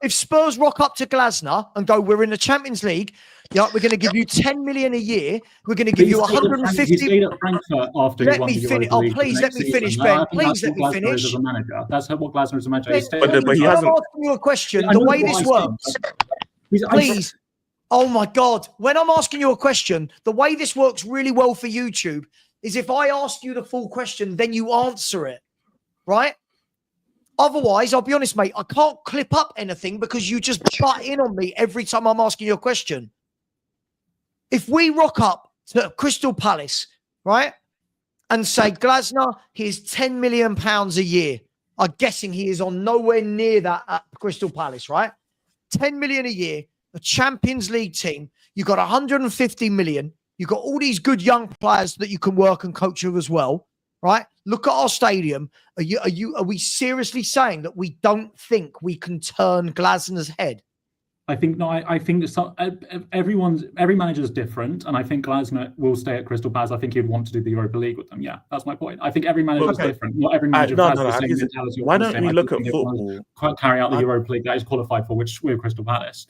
if Spurs rock up to Glasner and go, we're in the Champions League, we're going to give you 10 million a year. We're going to give you 150. He stayed at Frankfurt after let me finish. Oh, please let me finish, Ben. Please let me finish. That's what Glasner is a manager. But he hasn't. I'm asking you a question. The way this works, please. Oh my God! When I'm asking you a question, the way this works really well for YouTube is if I ask you the full question, then you answer it, right? Otherwise, I'll be honest, mate, I can't clip up anything because you just butt in on me every time I'm asking you a question. If we rock up to Crystal Palace, right, and say, Glasner, here's £10 million a year. I'm guessing he is on nowhere near that at Crystal Palace, right? 10 million a year, a Champions League team. You got 150 million. You've got all these good young players that you can work and coach with as well, right? Look at our stadium. Are we seriously saying that we don't think we can turn Glasner's head? I think no. I think every manager is different, and I think Glasner will stay at Crystal Palace. I think he'd want to do the Europa League with them. Yeah, that's my point. I think every manager is different. Not every manager has the same mentality. Why don't we look at football? Carry out the Europa League that is qualified for, which we're Crystal Palace.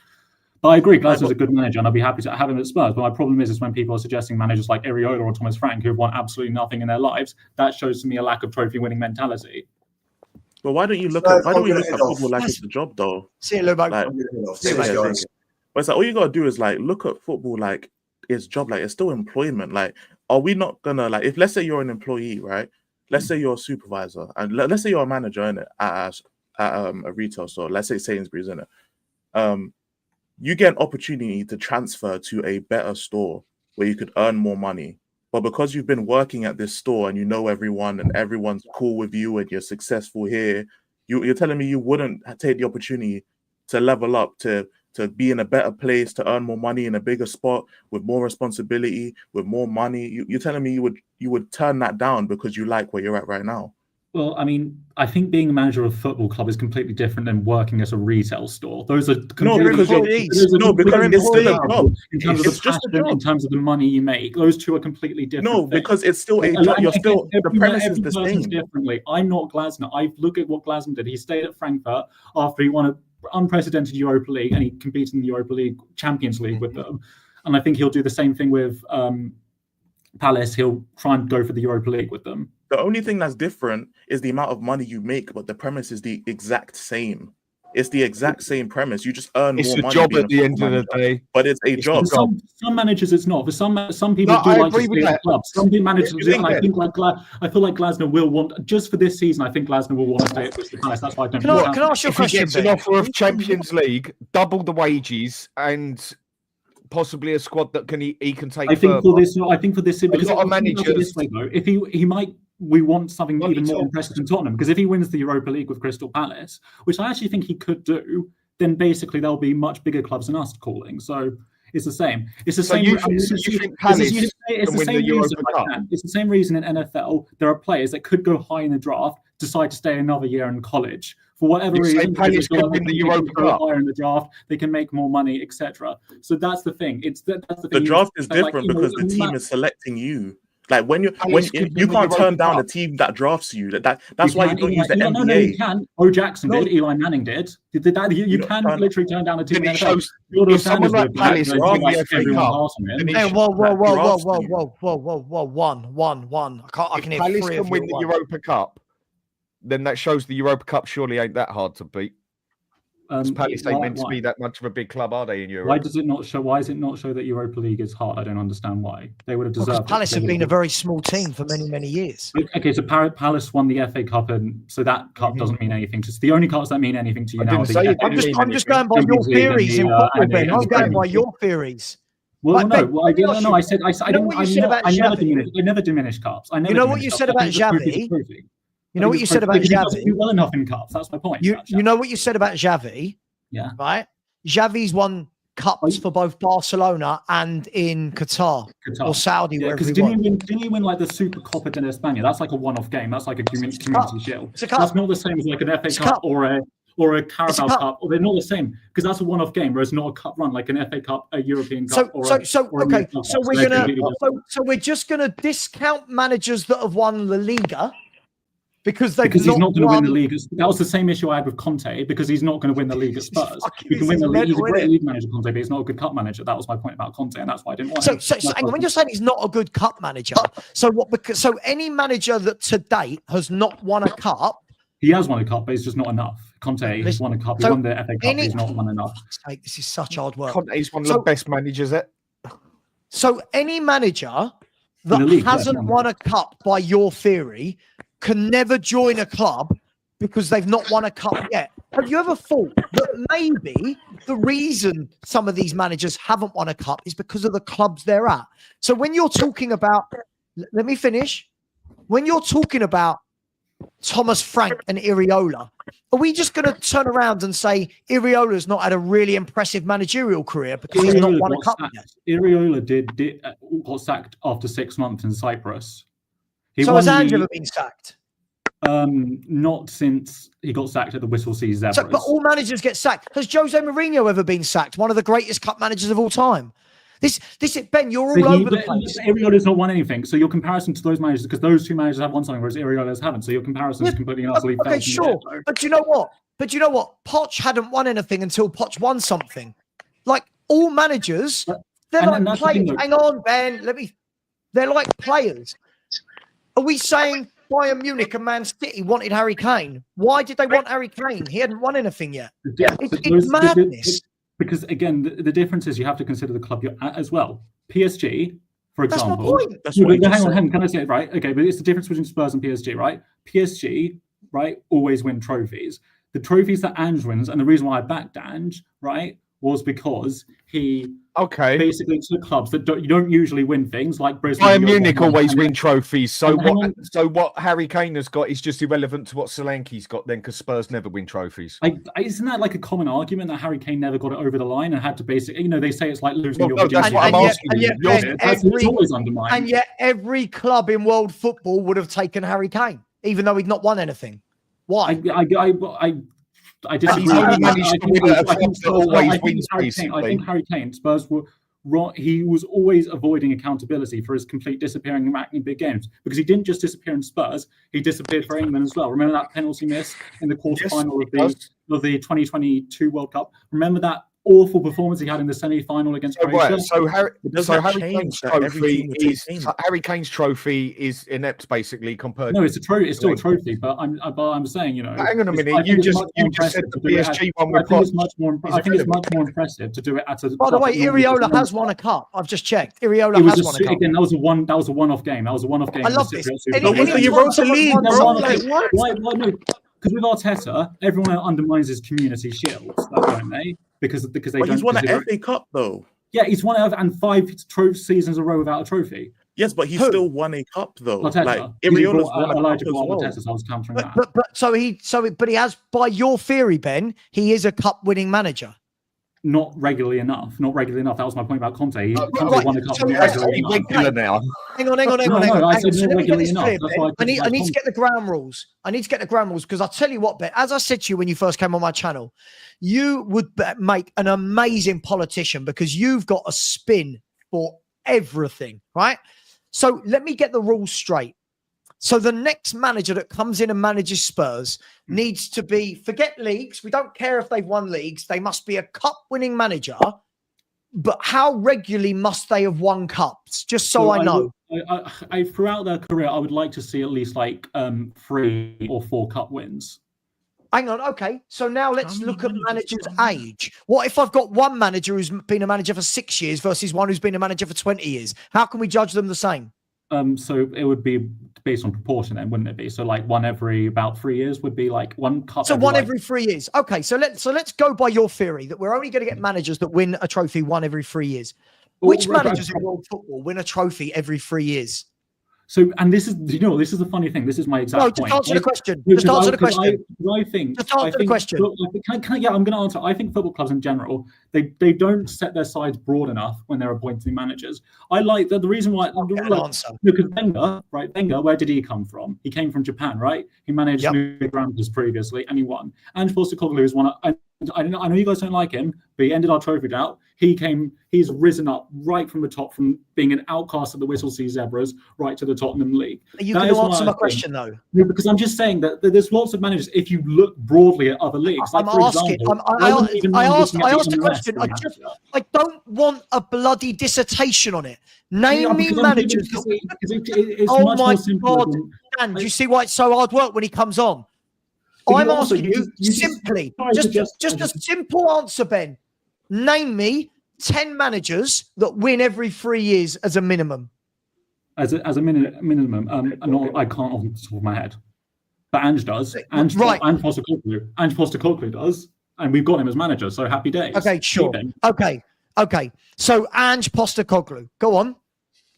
But I agree, Glasner's a good manager, and I'd be happy to have him at Spurs. But my problem is when people are suggesting managers like Iriola or Thomas Frank who have won absolutely nothing in their lives, that shows to me a lack of trophy-winning mentality. Well, why don't we look at football like it's a job, though? See it, look back. It's like all you gotta do is look at football like it's job, like it's still employment. Like are we not gonna, like, if let's say you're an employee, right? Let's say you're a supervisor, and let's say you're a manager in it at a retail store. Let's say Sainsbury's in it. You get an opportunity to transfer to a better store where you could earn more money. But because you've been working at this store and you know everyone and everyone's cool with you and you're successful here, you're telling me you wouldn't take the opportunity to level up, to be in a better place, to earn more money in a bigger spot with more responsibility, with more money. You're telling me you would turn that down because you like where you're at right now? Well, I mean, I think being a manager of a football club is completely different than working at a retail store. Those are because it's still a job. In terms of the passion, in terms of the money you make, those two are completely different. No, because it's still a job. You're still, the premise is the same. Differently. I'm not Glasner. I look at what Glasner did. He stayed at Frankfurt after he won an unprecedented Europa League, and he competed in the Europa League, Champions League with them. And I think he'll do the same thing with Palace. He'll try and go for the Europa League with them. The only thing that's different is the amount of money you make, but the premise is the exact same. It's the exact same premise. You just earn more money. It's a job at the end of the day. But it's a job. Some managers, it's not. For some people do like to stay at clubs. Some managers do, and I feel like Glasner will want, just for this season, I think Glasner will want to stay at Crystal Palace. That's why I don't. Can I ask you a question? If he gets an offer of Champions League, double the wages, and possibly a squad that he can take. I think for this, because a manager this way though, if he might. We want something even more impressive than Tottenham, because if he wins the Europa League with Crystal Palace, which I actually think he could do, then basically there'll be much bigger clubs than us calling. So it's the same. It's the same. It's the same reason in NFL there are players that could go high in the draft, decide to stay another year in college for whatever reason. Palace could win the Europa Cup. Higher in the draft, they can make more money, etc. So that's the thing. That's the thing. The draft is different because the team is selecting you. Like when you can't turn down a team that drafts you. That's why you don't use the NBA. No, you can. O. Jackson did. Eli Manning did. You can literally turn down a team. If someone like Palace won the FA Cup, I can hear Palace three can of win you the one. Europa Cup, then that shows the Europa Cup surely ain't that hard to beat. Palace ain't meant to be that much of a big club, are they, in Europe? Why does it not show? Why does it not show that Europa League is hard? I don't understand why. They would have deserved. Palace have been a very small team for many, many years. Okay, so Palace won the FA Cup, and so that cup doesn't mean anything. Just the only cups that mean anything to you now. I'm just going by your theories in football, Ben. I'm going by your theories. Well, no, I said I never diminish cups. You know what you said about Xavi? You know what you said about Xavi? He well enough in cups. That's my point. You know what you said about Xavi? Yeah. Right? Xavi's won cups for both Barcelona and in Qatar. or Saudi. Yeah, because didn't he win like the Super Copa de España? That's like a one-off game. That's like a community shield. That's not the same as like an FA Cup or a Carabao Cup. Or they're not the same because that's a one-off game, whereas not a cup run like an FA Cup, a European Cup. So we're just gonna discount managers that have won La Liga. Because he's not going to win the league. That was the same issue I had with Conte, because he's not going to win the league at Spurs. He can win the league. He's a great league manager, Conte, but he's not a good cup manager. That was my point about Conte, and that's why I didn't want him. So when you're saying he's not a good cup manager, so any manager that to date has not won a cup. He has won a cup, but it's just not enough. Conte has won a cup. He won the FA Cup. He's not won enough. This is such hard work. Conte's one of the best managers. So any manager that hasn't won a cup, by your theory, can never join a club because they've not won a cup yet. Have you ever thought that maybe the reason some of these managers haven't won a cup is because of the clubs they're at? So when you're talking about, let me finish. When you're talking about Thomas Frank and Iriola, are we just going to turn around and say Iriola's not had a really impressive managerial career because he's not won a cup yet? Iriola got sacked after 6 months in Cyprus. So has Ange ever been sacked? Not since he got sacked at the Whistle Sea Zebras. But all managers get sacked. Has Jose Mourinho ever been sacked? One of the greatest cup managers of all time. This Ben, you're all over the place. Iriola not won anything. So your comparison to those managers, because those two managers have won something, whereas Iriola haven't. So your comparison is completely and utterly okay, sure. But you know what? Poch hadn't won anything until Poch won something. Like all managers, they're like players. Hang on, Ben. They're like players. Are we saying Bayern Munich and Man City wanted Harry Kane? Why did they want Harry Kane? He hadn't won anything yet. It's madness. Because again, the difference is you have to consider the club you're at as well. PSG for example. That's my point. That's what he just hang on, said. can I say it right? Okay, but it's the difference between Spurs and PSG, right? PSG, right, always win trophies. The trophies that Ange wins, and the reason why I backed Ange, right, was because he basically took clubs that you don't usually win things like Brisbane. Bayern Munich always win trophies. So what Harry Kane has got is just irrelevant to what Solanke's got then, because Spurs never win trophies. Isn't that like a common argument that Harry Kane never got it over the line and had to basically, they say it's like losing your that's what I'm asking you. And yet every club in world football would have taken Harry Kane, even though he'd not won anything. Why? I disagree. I think Harry Kane, Spurs were wrong. He was always avoiding accountability for his complete disappearing in big games, because he didn't just disappear in Spurs, he disappeared for England as well. Remember that penalty miss in the quarterfinal of the 2022 World Cup? Remember that awful performance he had in the semi-final against Croatia? So Harry Kane's trophy is inept, basically, compared. No, it's still a trophy, but I'm saying, hang on a minute, you just said the PSG one. I think it's much more impressive to do it at a. By the way, Iriola has won a cup. I've just checked. Iriola has won a cup. Again, that was a one-off game. That was a one-off game. I love this. You wrote the league, bro. Like what? Why? No, because with Arteta, everyone undermines his community shields, don't they? Because they don't. He's won an FA Cup though. Yeah, he's won it and 5 seasons in a row without a trophy. Yes, but he still won a cup though. Arteta. Like Iriola's won a cup as well. Arteta, so I was countering that. But he has, by your theory, Ben, he is a cup-winning manager. Not regularly enough. That was my point about Conte. Conte won a cup. Regular now. Hang on. I said not regularly enough. I need to get the ground rules. Because I'll tell you what, Ben, as I said to you when you first came on my channel, you would make an amazing politician because you've got a spin for everything, right? So let me get the rules straight. So the next manager that comes in and manages Spurs needs to be, forget leagues. We don't care if they've won leagues. They must be a cup-winning manager. But how regularly must they have won cups? Just so I know. I throughout their career, I would like to see at least like 3 or 4 cup wins. Hang on. Okay. So now let's look at managers' age. What if I've got one manager who's been a manager for 6 years versus one who's been a manager for 20 years? How can we judge them the same? So it would be based on proportion then, wouldn't it be? So like one every about 3 years would be like one cup. So every 3 years. Okay, so let's go by your theory that we're only going to get managers that win a trophy one every 3 years. Which managers in world football win a trophy every 3 years? So, and this is, this is the funny thing. This is my exact point. No, just answer the question. Just answer the question. I think. Just answer the question. Yeah, I'm going to answer. I think football clubs in general, they don't set their sides broad enough when they're appointing managers. I like that. The reason why. Because Wenger, where did he come from? He came from Japan, right? He managed New Rangers previously, and he won. Angepostecoglou is one. I know you guys don't like him, but he ended our trophy drought. He's risen up right from the top, from being an outcast of the Whistlesea Zebras right to the Tottenham League. Are you going to answer my question though? No, because I'm just saying that there's lots of managers. If you look broadly at other leagues, like I asked the question. I don't want a bloody dissertation on it. Name me managers. Oh my God! Dan, do you see why it's so hard work when he comes on? I'm asking you simply, just a simple answer, Ben. Name me 10 managers that win every 3 years as a minimum. As a minimum, I can't off the top of my head. But Ange does. Ange Postecoglou does. And we've got him as manager, so happy days. Okay, sure. Okay. So Ange Postecoglou, go on.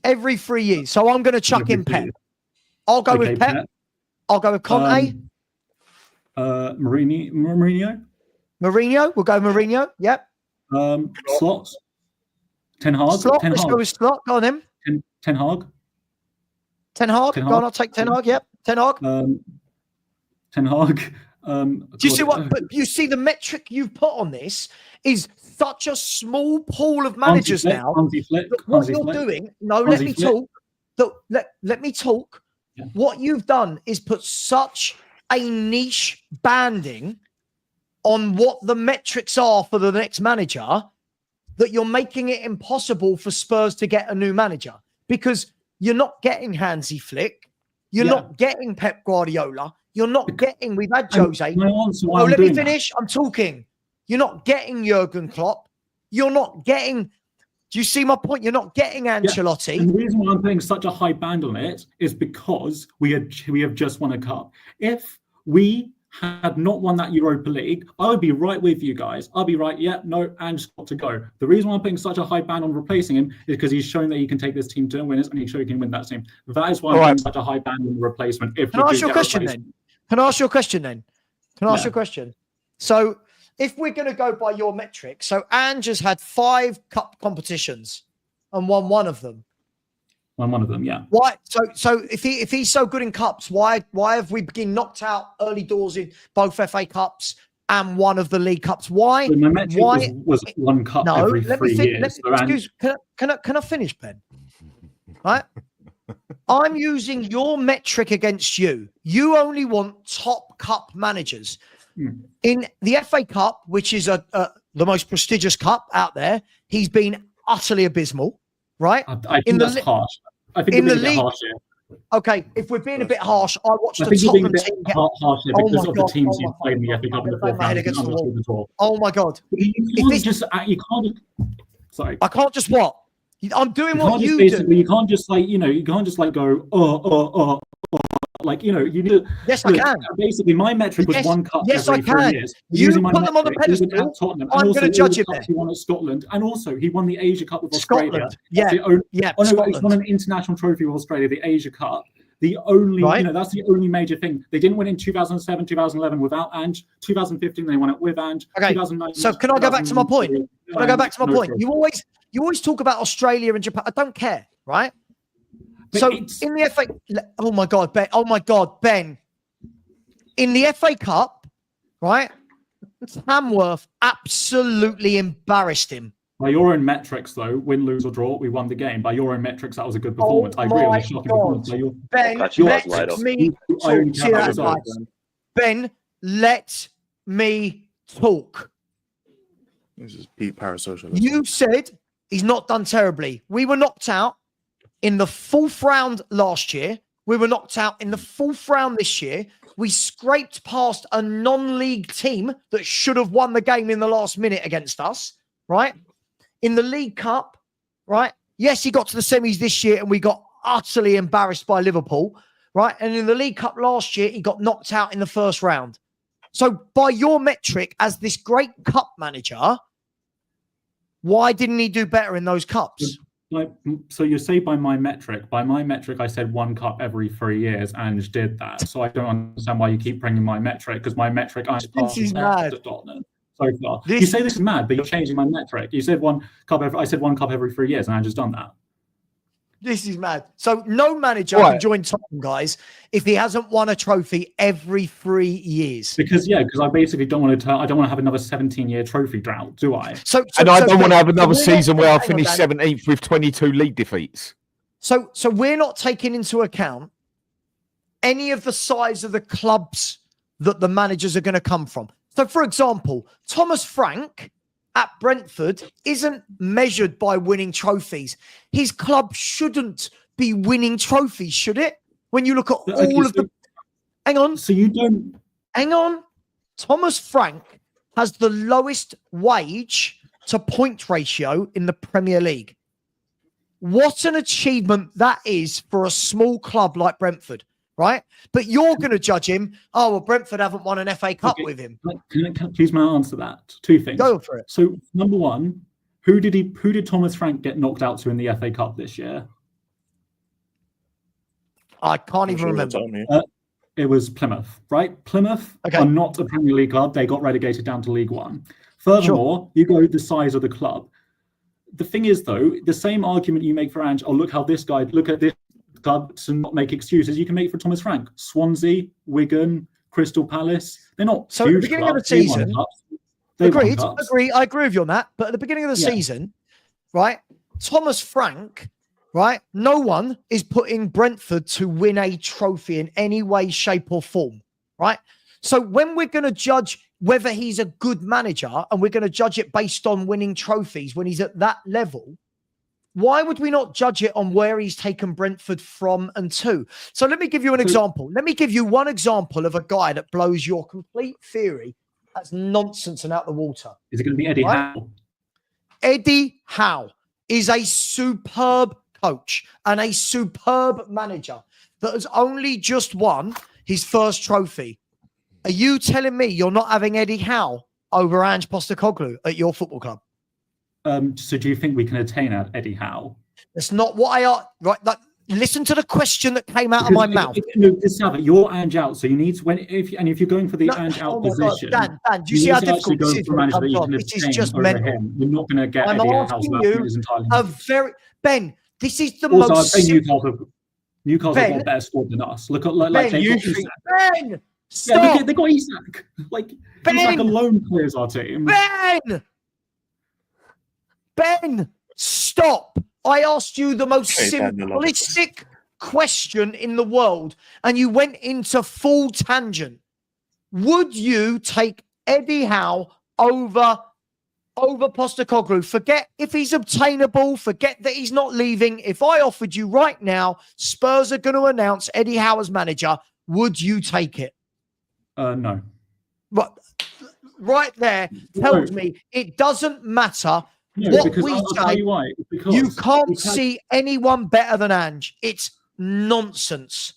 Every 3 years. So I'm going to chuck in Pep. I'll go with Pep. I'll go with Conte. Mourinho. We'll go Mourinho. Yep. Slot. Ten Hag. Let's go with Slot. Go on then. Ten Hag. Go on, I'll take Ten Hag. Yep. Ten Hag. Ten Hag. Do you see what? But you see the metric you've put on this is such a small pool of managers now. What you're doing? No, let me talk. Let me talk. Yeah. What you've done is put such a niche banding on what the metrics are for the next manager that you're making it impossible for Spurs to get a new manager, because you're not getting Hansi Flick, you're not getting Pep Guardiola, you're not getting, we've had Jose. Let me finish. I'm talking. You're not getting Jurgen Klopp. You're not getting Do you see my point? You're not getting Ancelotti. Yeah. And the reason why I'm putting such a high band on it is because we have just won a cup. If we had not won that Europa League, I would be right with you guys. I'll be right, Ange's got to go. The reason why I'm putting such a high band on replacing him is because he's shown that he can take this team to winners and he's shown he can win that team. That is why I'm putting such a high band on the replacement. Can I ask you a question then? Can I ask you a question? So if we're going to go by your metric, so Ange has had 5 cup competitions and won one of them. Won one of them, yeah. Why? So if he's so good in cups, why have we been knocked out early doors in both FA Cups and one of the League Cups? Why? So my metric was 1 cup every 3 years. Can I finish, Ben? Right? I'm using your metric against you. You only want top cup managers. In the FA Cup, which is the most prestigious cup out there, he's been utterly abysmal, right? I think that's harsh. I think it's a bit harsh here. Okay, if we're being a bit harsh, I watched the Tottenham team get harsh here because of the teams you've played in the FA Cup in the 4th round against the draw. Oh my God! Sorry, I can't just what? I'm doing what you do. You can't just go like, you need to. Yes, I can. Basically, my metric was 1 cup every 3 years. You put them on the pedestal. Tottenham, I'm going to judge it. He won at Scotland, and also he won the Asia Cup with Australia. Scotland. He's won an international trophy with Australia, the Asia Cup. The only, that's the only major thing. They didn't win in 2007, 2011 without Ange. 2015, they won it with Ange. Okay. 2019, so can I go back to my point? You always talk about Australia and Japan. I don't care, right? But so in the FA, oh my God, Ben. In the FA Cup, right? Tamworth absolutely embarrassed him. By your own metrics, though, win, lose, or draw, we won the game. By your own metrics, that was a good performance. I agree on the shocking performance. Ben, let me talk. Ben, let me talk. This is Pete Parasocial. You said he's not done terribly. We were knocked out in the 4th round last year. We were knocked out in the 4th round this year. We scraped past a non-league team that should have won the game in the last minute against us, right? In the League Cup, right? Yes, he got to the semis this year and we got utterly embarrassed by Liverpool, right? And in the League Cup last year, he got knocked out in the 1st round. So by your metric, as this great cup manager, why didn't he do better in those cups? So you say by my metric, I said 1 cup every 3 years, and did that. So I don't understand why you keep bringing my metric, because my metric, this is mad. So far. You say this is mad, but you're changing my metric. You said 1 cup. I said 1 cup every 3 years, and I just done that. This is mad. So no manager can join Tottenham, guys, if he hasn't won a trophy every 3 years. Because I basically don't want to. I don't want to have another 17-year trophy drought, do I? And I don't want to have another season where I finish 17th with 22 league defeats. So we're not taking into account any of the size of the clubs that the managers are going to come from. So, for example, Thomas Frank at Brentford isn't measured by winning trophies. His club shouldn't be winning trophies, should it? When you look at all of the... Hang on. So you don't... Hang on. Thomas Frank has the lowest wage to point ratio in the Premier League. What an achievement that is for a small club like Brentford. Right? But you're going to judge him. Oh, well, Brentford haven't won an FA Cup with him. Please may I answer that? 2 things. Go for it. So, number 1, who did Thomas Frank get knocked out to in the FA Cup this year? I can't even remember. It was Plymouth, right? Plymouth are not a Premier League club. They got relegated down to League One. Furthermore, you go the size of the club. The thing is, though, the same argument you make for Ange, look at this club, to not make excuses, you can make for Thomas Frank. Swansea, Wigan, Crystal Palace, they're not so huge at the beginning clubs. Of the season, I agree with you on that. But at the beginning of the season, right, Thomas Frank, right, no one is putting Brentford to win a trophy in any way, shape or form, right? So when we're going to judge whether he's a good manager and we're going to judge it based on winning trophies when he's at that level, why would we not judge it on where he's taken Brentford from and to? So let me give you an example. Let me give you one example of a guy that blows your complete theory as nonsense and out the water. Is it going to be Eddie Howe? Eddie Howe. is a superb coach and a superb manager that has only just won his first trophy. Are you telling me you're not having Eddie Howe over Angepostecoglou at your football club? So do you think we can attain Eddie Howe? That's not what right. Like, listen to the question that came out of my mouth. No, Savva, you're Ange out, so you need to if you're going for the Ange out position. Dan, do you see how difficult this is? This is just mental. You're not going to get Eddie Howe. Ben, this is the also, most. I think Newcastle got a better squad than us. Look at Ben, stop. Yeah, they got Isak. Like Isak alone clears our team. Ben, stop. I asked you the most simplistic question in the world, and you went into full tangent. Would you take Eddie Howe over Postecoglou? Forget if he's obtainable. Forget that he's not leaving. If I offered you right now, Spurs are going to announce Eddie Howe as manager, would you take it? No. But right there tells me it doesn't matter. No, what we say, you can't see anyone better than Ange. It's nonsense.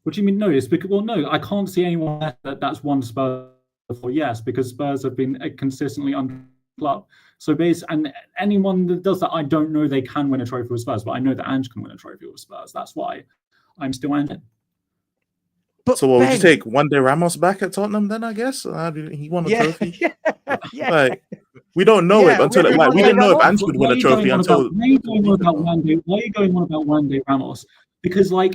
What do you mean? No, it's because no, I can't see anyone better that's won Spurs before. Yes, because Spurs have been consistently under club. So and anyone that does that, I don't know they can win a trophy with Spurs, but I know that Ange can win a trophy with Spurs. That's why I'm still Ange. So what would you take? One day Ramos back at Tottenham then, I guess? He won a trophy. Like, we don't know it until we didn't know if Ange would win a trophy until. Why are you going on about one day Ramos? Because I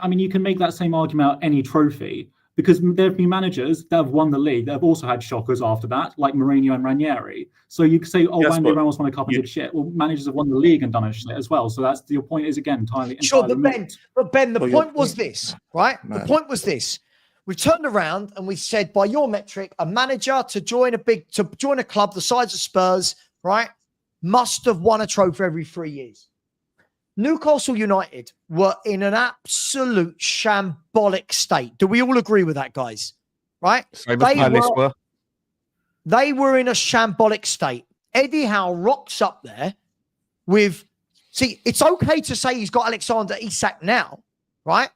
mean, you can make that same argument about any trophy, because there have been managers that have won the league that have also had shockers after that, like Mourinho and Ranieri. So you could say, Wandy Ramos won a cup and did shit. Well, managers have won the league and done a shit as well. So that's your point is again entirely. Sure, but Ben, the point was this, right? Man. The point was this. We turned around and we said, by your metric, a manager to join a club the size of Spurs, right, must have won a trophy every 3 years. Newcastle United were in an absolute shambolic state. Do we all agree with that, guys? Right? They were in a shambolic state. Eddie Howe rocks up there with... See, it's okay to say he's got Alexander Isak now, right?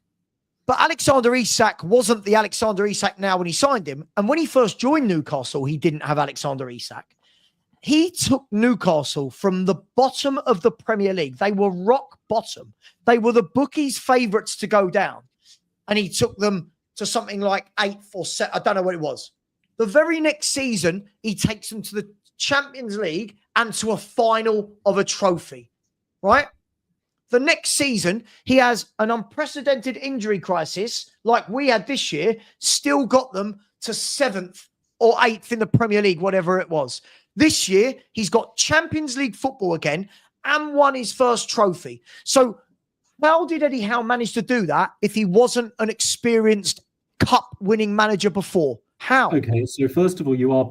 But Alexander Isak wasn't the Alexander Isak now when he signed him. And when he first joined Newcastle, he didn't have Alexander Isak. He took Newcastle from the bottom of the Premier League. They were rock bottom. They were the bookies' favourites to go down. And he took them to something like 8th or 7th. I don't know what it was. The very next season, he takes them to the Champions League and to a final of a trophy, right? The next season, he has an unprecedented injury crisis like we had this year, still got them to 7th or 8th in the Premier League, whatever it was. This year, he's got Champions League football again and won his first trophy. So how did Eddie Howe manage to do that if he wasn't an experienced cup-winning manager before? How? Okay, so first of all, you're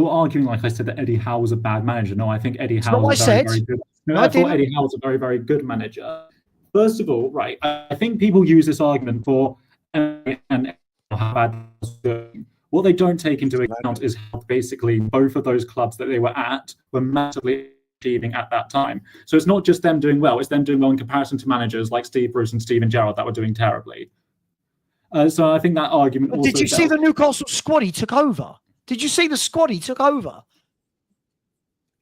arguing, like I said, that Eddie Howe was a bad manager. No, I think Eddie Howe was very good. No, I thought Eddie Howe was a very, very good manager. First of all, right, I think people use this argument for and how bad was doing. What they don't take into account is how basically both of those clubs that they were at were massively achieving at that time. So it's not just them doing well, it's them doing well in comparison to managers like Steve Bruce and Steven Gerrard that were doing terribly. So I think that argument also... Did you see the Newcastle squad he took over? Did you see the squad he took over?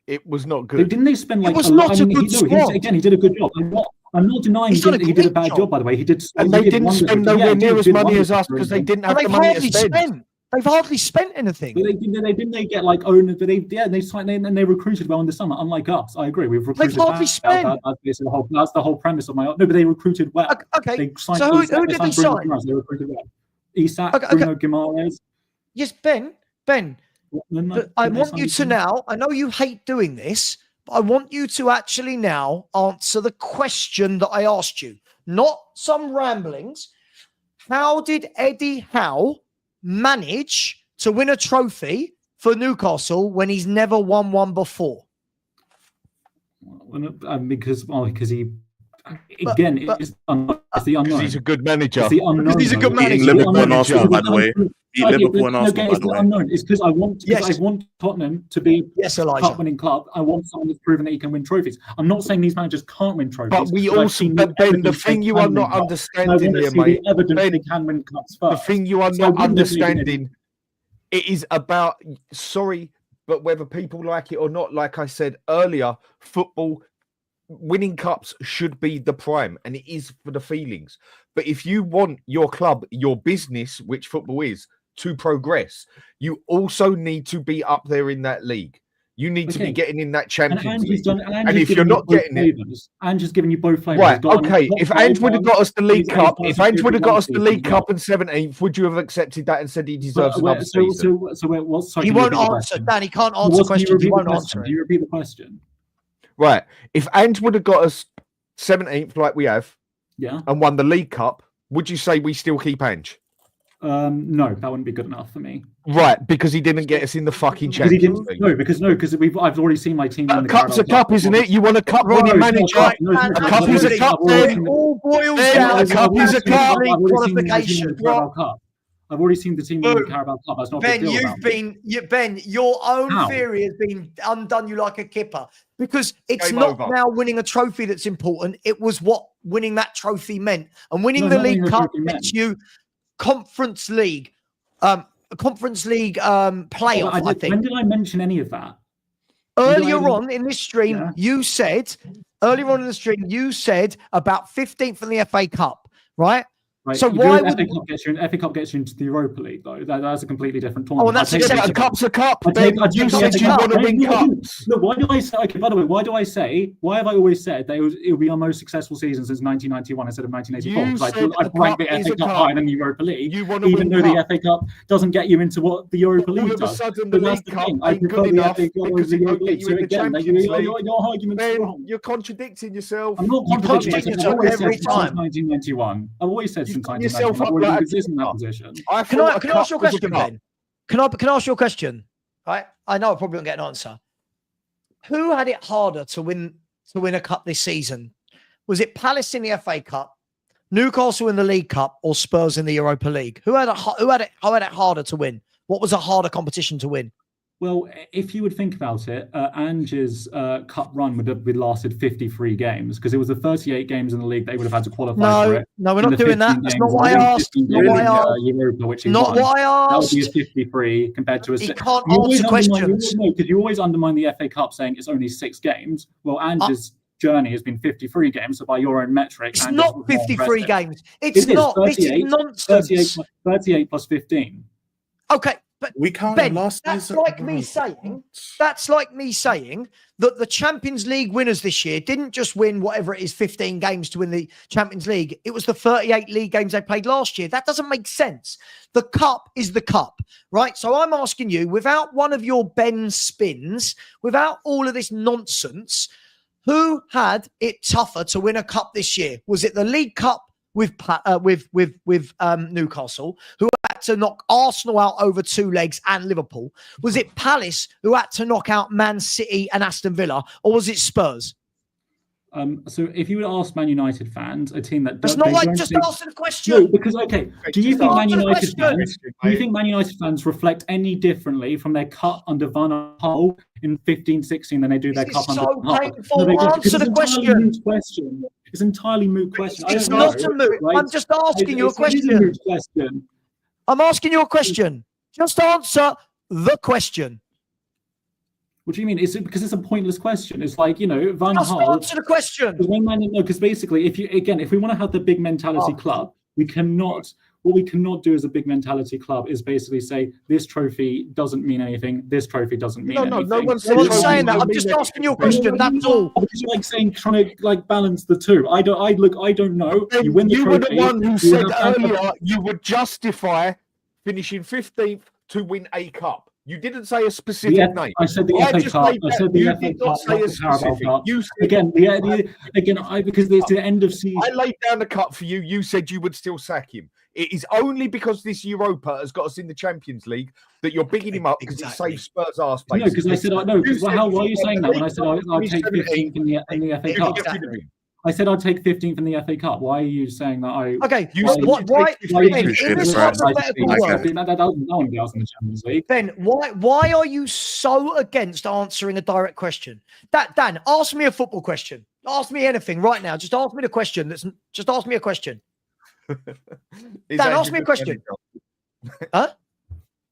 It was not good. Didn't they spend like... It was not a good squad. Again, he did a good job. I'm not denying he did a bad job, by the way. He did, and they didn't spend nowhere near as money as us because they didn't have the money to spend. They've hardly spent anything. But they get like owners, but they signed and they recruited well in the summer. Unlike us, I agree. We've recruited. They've hardly spent. That's the whole premise of my. No, but they recruited well. Okay. They signed so who did they sign? They recruited well. Isak, Bruno Guimaraes. Yes, Ben. I want you to now. I know you hate doing this, but I want you to actually now answer the question that I asked you, not some ramblings. How did Eddie Howe manage to win a trophy for Newcastle when he's never won one before? Because he again, it's the unknown. He's a good manager. It's the unknown. Because he's a good manager. Liverpool and Arsenal, by the way. Beat Liverpool and Arsenal, by It's the the way. unknown. It's because I want Tottenham to be a cup-winning club. I want someone that's proven that he can win trophies. I'm not saying these managers can't win trophies. But we also, Ben, the thing you are not understanding here, mate. They can win cups first. The thing you are not understanding, it is about, sorry, but whether people like it or not, like I said earlier, football, winning cups should be the prime, and it is for the feelings. But if you want your club, your business, which football is, to progress, you also need to be up there in that league. You need to be getting in that Champions League. And if you're not getting it, Ange's giving you both flavors. Right, okay. If Ange would have got us the League Cup, if Ange would have got us the League Cup and 17th, would you have accepted that and said he deserves another season? He won't answer, Dan. He can't answer questions. He won't answer it. Can you repeat the question? Right. If Ange would have got us 17th, like we have, and won the League Cup, would you say we still keep Ange? No, that wouldn't be good enough for me. Right, because he didn't get us in the fucking Champions League. Because I've already seen my team. A cup's a cup, isn't it? You want a cup winning manager. A cup is a cup. It all boils down. A cup is a cup. Qualification. I've already seen the team win the Carabao Cup. That's not Ben, Ben, your own theory has been undone you like a kipper, because it's not now winning a trophy that's important. It was what winning that trophy meant, and winning the League Cup gets you Conference League, playoff. I think. When did I mention any of that? Earlier on in this stream, you said about 15th in the FA Cup, right? Right. So why would FA Cup gets you into the Europa League though? That's a completely different Oh, tournament. that's a cup's a cup. You said you want to win cups. No, why do I say? Okay, by the way, why have I always said that it will be our most successful season since 1991 instead of 1984? Because I ranked the FA Cup higher than the Europa League, even though the FA Cup doesn't get you into what the Europa League does. All of a sudden, the League Cup ain't good enough because it won't get you in the Champions League. Your argument's wrong. You're contradicting yourself. I'm not contradicting myself. I've always said since 1991. I've always said since 1991. Can I ask your question, Ben? Can I ask your question? Right, I know I probably won't get an answer. Who had it harder to win a cup this season? Was it Palace in the FA Cup, Newcastle in the League Cup, or Spurs in the Europa League? Who had it harder to win? What was a harder competition to win? Well, if you would think about it, Ange's cup run would have lasted 53 games because it was the 38 games in the league they would have had to qualify for it. No, we're not doing that. That's not what I asked. Europa, which he not won. what I asked. That would be a 53 compared to a. He can't answer questions. No, because you always undermine the FA Cup saying it's only 6 games. Well, Ange's journey has been 53 games, so by your own metric, it's not 53 games. It's not. This is nonsense. 38 plus 15. Okay. But we can't. Ben, that's like me saying that the Champions League winners this year didn't just win whatever it is, 15 games to win the Champions League. It was the 38 league games they played last year. That doesn't make sense. The cup is the cup, right? So I'm asking you, without one of your Ben spins, without all of this nonsense, who had it tougher to win a cup this year? Was it the League Cup with Newcastle, who had to knock Arsenal out over 2 legs, and Liverpool? Was it Palace, who had to knock out Man City and Aston Villa? Or was it Spurs? So if you would ask Man United fans, a team that... That's not like just answer the question. No, because, okay, do you think Man United fans reflect any differently from their cut under Van Gaal in 15-16 than they do their cut under Van Gaal? Answer the question. It's an entirely moot question. It's not a moot. Right? I'm just asking you a question. I'm asking you a question. Just answer the question. What do you mean? Is it because it's a pointless question? It's like, Van Gaal. Answer the question. Because basically, if we want to have the big mentality club, we cannot. What we cannot do as a big mentality club is basically say this trophy doesn't mean anything. This trophy doesn't mean anything. No one's saying that. I'm just asking you a question. That's all. It's like saying trying to balance the two. I don't know. You win the trophy. You were the one who said earlier you would justify finishing 15th to win a cup. You didn't say a specific name. I said the FA Cup. I said the FA Cup, not the Carabao Cup. Because it's the end of season. I laid down the cup for you. You said you would still sack him. It is only because this Europa has got us in the Champions League that you're bigging him up because it saves Spurs' arse. No, because I said, no, why are you saying that when I said I'll take 15th in the FA Cup? I said I'd take 15th in the FA Cup. Why are you saying that I? Okay, why in this hypothetical world, that one be asking the Champions League. Ben, why are you so against answering a direct question? Dan, ask me a football question. Ask me anything right now. Just ask me the question. Just ask me a question. Dan, ask me a question. Huh?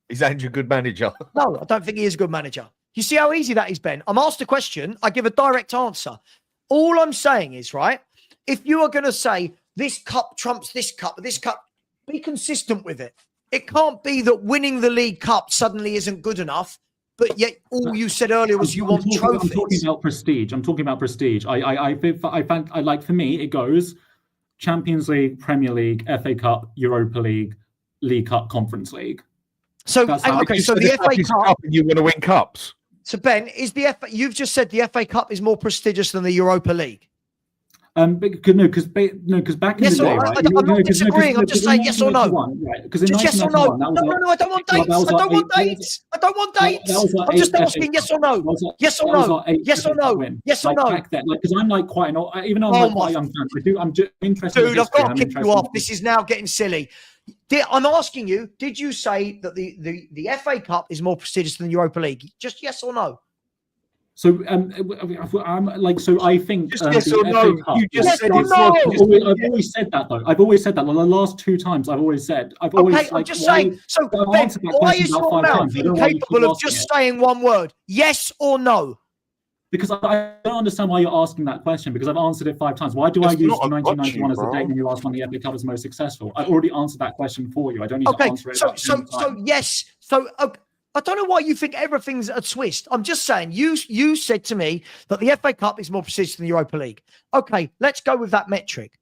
Is Andrew a good manager? No, I don't think he is a good manager. You see how easy that is, Ben? I'm asked a question. I give a direct answer. All I'm saying is, right, if you are going to say this cup trumps this cup, be consistent with it. It can't be that winning the League Cup suddenly isn't good enough, but yet all you said earlier was you want trophies. I'm talking about prestige. I find like, for me, it goes Champions League, Premier League, FA Cup, Europa League, League Cup, Conference League. So, okay, so the FA Cup, and you want to win cups. So Ben, you've just said the FA Cup is more prestigious than the Europa League. Because back in the day, right? I'm not disagreeing. I'm just saying yes or no. Just yes or no. No. I don't want dates. I don't want dates. I'm just asking yes or no. Yes or no. Yes or no. Yes or no. Back then, because I'm like quite an old, even though I'm quite a young fan, I'm just interested. Dude, I've got to kick you off. This is now getting silly. I'm asking you, did you say that the FA Cup is more prestigious than the Europa League? Just yes or no. So, I think just yes or no. Cup, you just said it. I've always said that though. I've always said that. Like, the last 2 times, I've always said. Okay, I'm just saying. So, Ben, why is your mouth incapable of just saying one word? Yes or no? Because I don't understand why you're asking that question, because I've answered it 5 times. Why do I use 1991 as the date when you asked when the FA Cup was most successful? I already answered that question for you. I don't need to answer it. So yes. So I don't know why you think everything's a twist. I'm just saying you said to me that the FA Cup is more prestigious than the Europa League. Okay, let's go with that metric.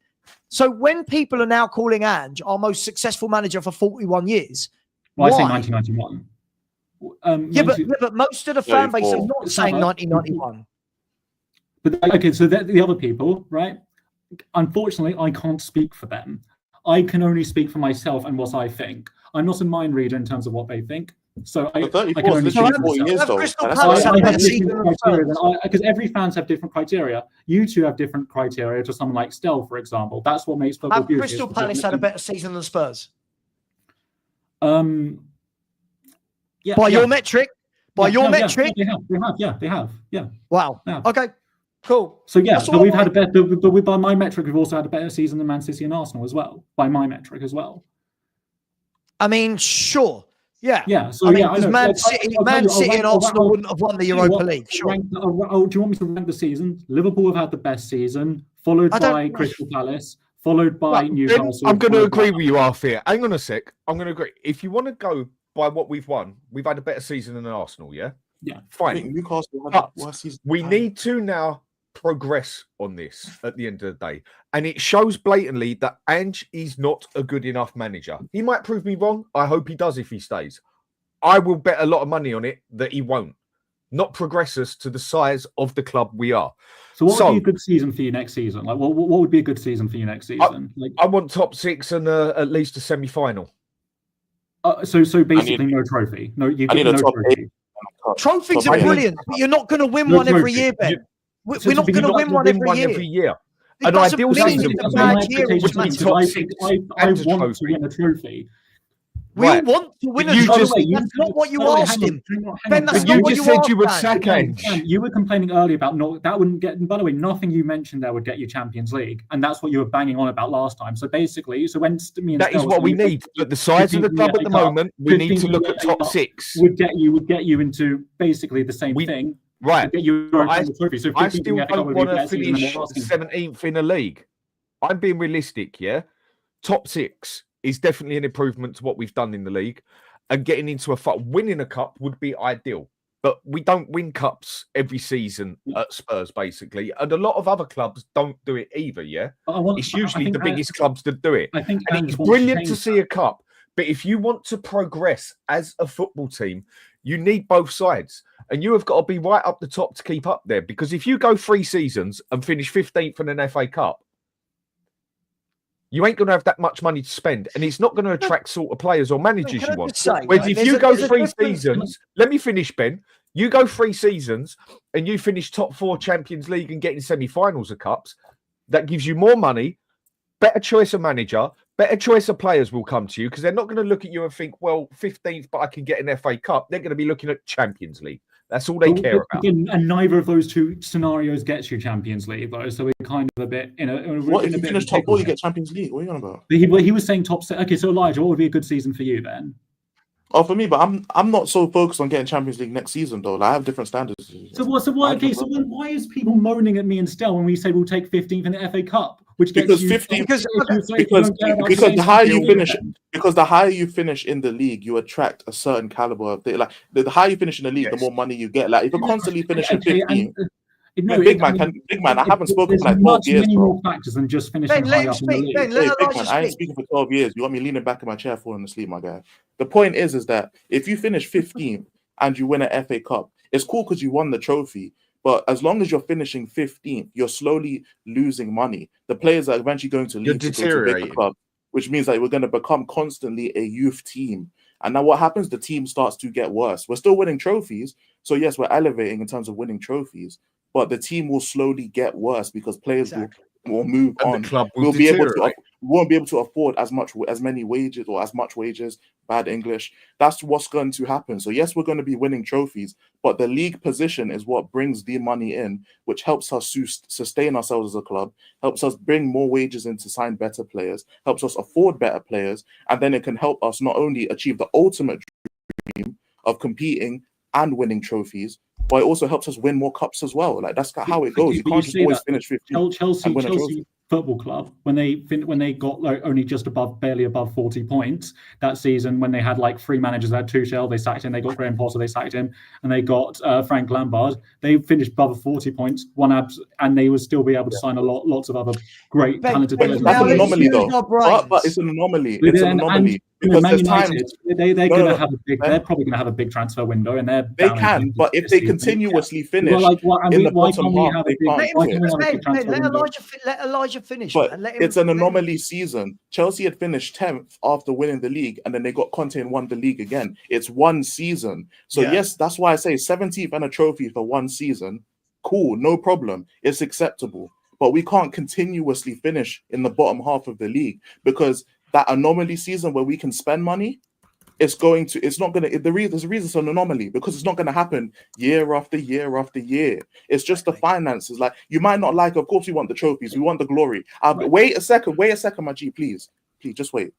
So when people are now calling Ange our most successful manager for 41 years, I say 1991. But most of the fan base are not saying 1991. But okay, so the other people, right? Unfortunately, I can't speak for them. I can only speak for myself and what I think. I'm not a mind reader in terms of what they think. So I can only speak for myself. Because every fans have different criteria. You two have different criteria to someone like Stell, for example. That's what makes football beautiful. Crystal Palace had a better season than Spurs? Yeah, by your metric? They have. Wow. Yeah. Okay. Cool. So but we've had a better. But by my metric, we've also had a better season than Man City and Arsenal as well. By my metric as well. I mean, sure. Yeah. Yeah. So I know. Man City and Arsenal wouldn't have won the Europa League. Sure. Do you want me to rank the season? Liverpool have had the best season, followed by Crystal Palace, followed by Newcastle. I'm going to agree with you, Arthur. Hang on a sec. I'm going to agree. If you want to go by what we've won, we've had a better season than Arsenal, yeah? Yeah. Fine. Newcastle had the worst season. We need to now progress on this at the end of the day. And it shows blatantly that Ange is not a good enough manager. He might prove me wrong. I hope he does if he stays. I will bet a lot of money on it that he won't. Not progress us to the size of the club we are. So what would be a good season for you next season? Like, what would be a good season for you next season? I want top 6 and at least a semi-final. So basically no trophy. No, you get no trophy. Trophies are brilliant, but you're not going to win one every year, Ben. We're not going to win one every year. An ideal season would be top 6. I want to win a trophy. We want to win a trophy. That's not what you asked him. Ben, that's not what you said you would sack Ange. You were complaining earlier about that wouldn't get. By the way, nothing you mentioned there would get you Champions League, and that's what you were banging on about last time. So basically, when me and that is what we need. But the size of the club at the moment, we need to look at top 6. Would get you into basically the same thing. Right. Get you trophy. So I still don't want to finish 17th in a league. I'm being realistic, yeah? Top 6 is definitely an improvement to what we've done in the league. And getting into winning a cup would be ideal. But we don't win cups every season at Spurs, basically. And a lot of other clubs don't do it either, yeah? It's usually the biggest clubs that do it. And it's brilliant to see a cup. But if you want to progress as a football team, you need both sides. And you have got to be right up the top to keep up there. Because if you go 3 seasons and finish 15th in an FA Cup, you ain't going to have that much money to spend. And it's not going to attract sort of players or managers you want. Whereas if you go 3 seasons, let me finish, Ben. You go 3 seasons and you finish top 4 Champions League and getting semi-finals of cups, that gives you more money, better choice of manager, better choice of players will come to you because they're not going to look at you and think, well, 15th, but I can get an FA Cup. They're going to be looking at Champions League. That's all they care about. And neither of those two scenarios gets you Champions League, though. So we're kind of a bit What if you finish top 4, you get Champions League? What are you on about? He was saying top 6. Okay, so Elijah, what would be a good season for you then? Oh, for me, but I'm not so focused on getting Champions League next season though. Like, I have different standards. So why is people moaning at me and Stel when we say we'll take 15th in the FA Cup, which gets because you 15 because the higher you finish the higher you finish in the league, you attract a certain caliber of like the higher you finish in the league, the more money you get. Like if you're constantly finishing 15. Big man, I haven't spoken for like 12 years, many bro. more factors than just finishing high up in the league. Big man, I ain't speaking for 12 years. You got me leaning back in my chair, falling asleep, my guy. The point is that if you finish 15th and you win an FA Cup, it's cool because you won the trophy. But as long as you're finishing 15th, you're slowly losing money. The players are eventually going to leave to go to a bigger club, which means that we're going to become constantly a youth team. And now what happens? The team starts to get worse. We're still winning trophies. So yes, we're elevating in terms of winning trophies. But the team will slowly get worse because players will move on. The club will won't be able to afford as many wages or as much wages. Bad English. That's what's going to happen. So yes, we're going to be winning trophies, but the league position is what brings the money in, which helps us sustain ourselves as a club, helps us bring more wages in to sign better players, helps us afford better players, and then it can help us not only achieve the ultimate dream of competing and winning trophies, but it also helps us win more cups as well. Like that's how it goes. You can't just always finish 15th. Chelsea Football Club, when they got like only just barely above 40 points that season, when they had like 3 managers, they had Tuchel, they sacked him, they got Graham Potter, they sacked him, and they got Frank Lampard. They finished above 40 points, and they would still be able to sign lots of other great talented players. That's an anomaly though. But it's an anomaly. It's an anomaly. Because Man United, they're probably going to have a big transfer window, and they can. But if they continuously finish in the bottom half, they can't. Let Elijah finish. But man. it's an anomaly season. Chelsea had finished 10th after winning the league, and then they got Conte and won the league again. It's one season. So yes, that's why I say 17th and a trophy for one season. Cool, no problem. It's acceptable. But we can't continuously finish in the bottom half of the league because that anomaly season where we can spend money, there's a reason it's an anomaly because it's not going to happen year after year after year. It's just the finances. Like you might not like, of course we want the trophies, we want the glory. Wait a second, my G, please just wait.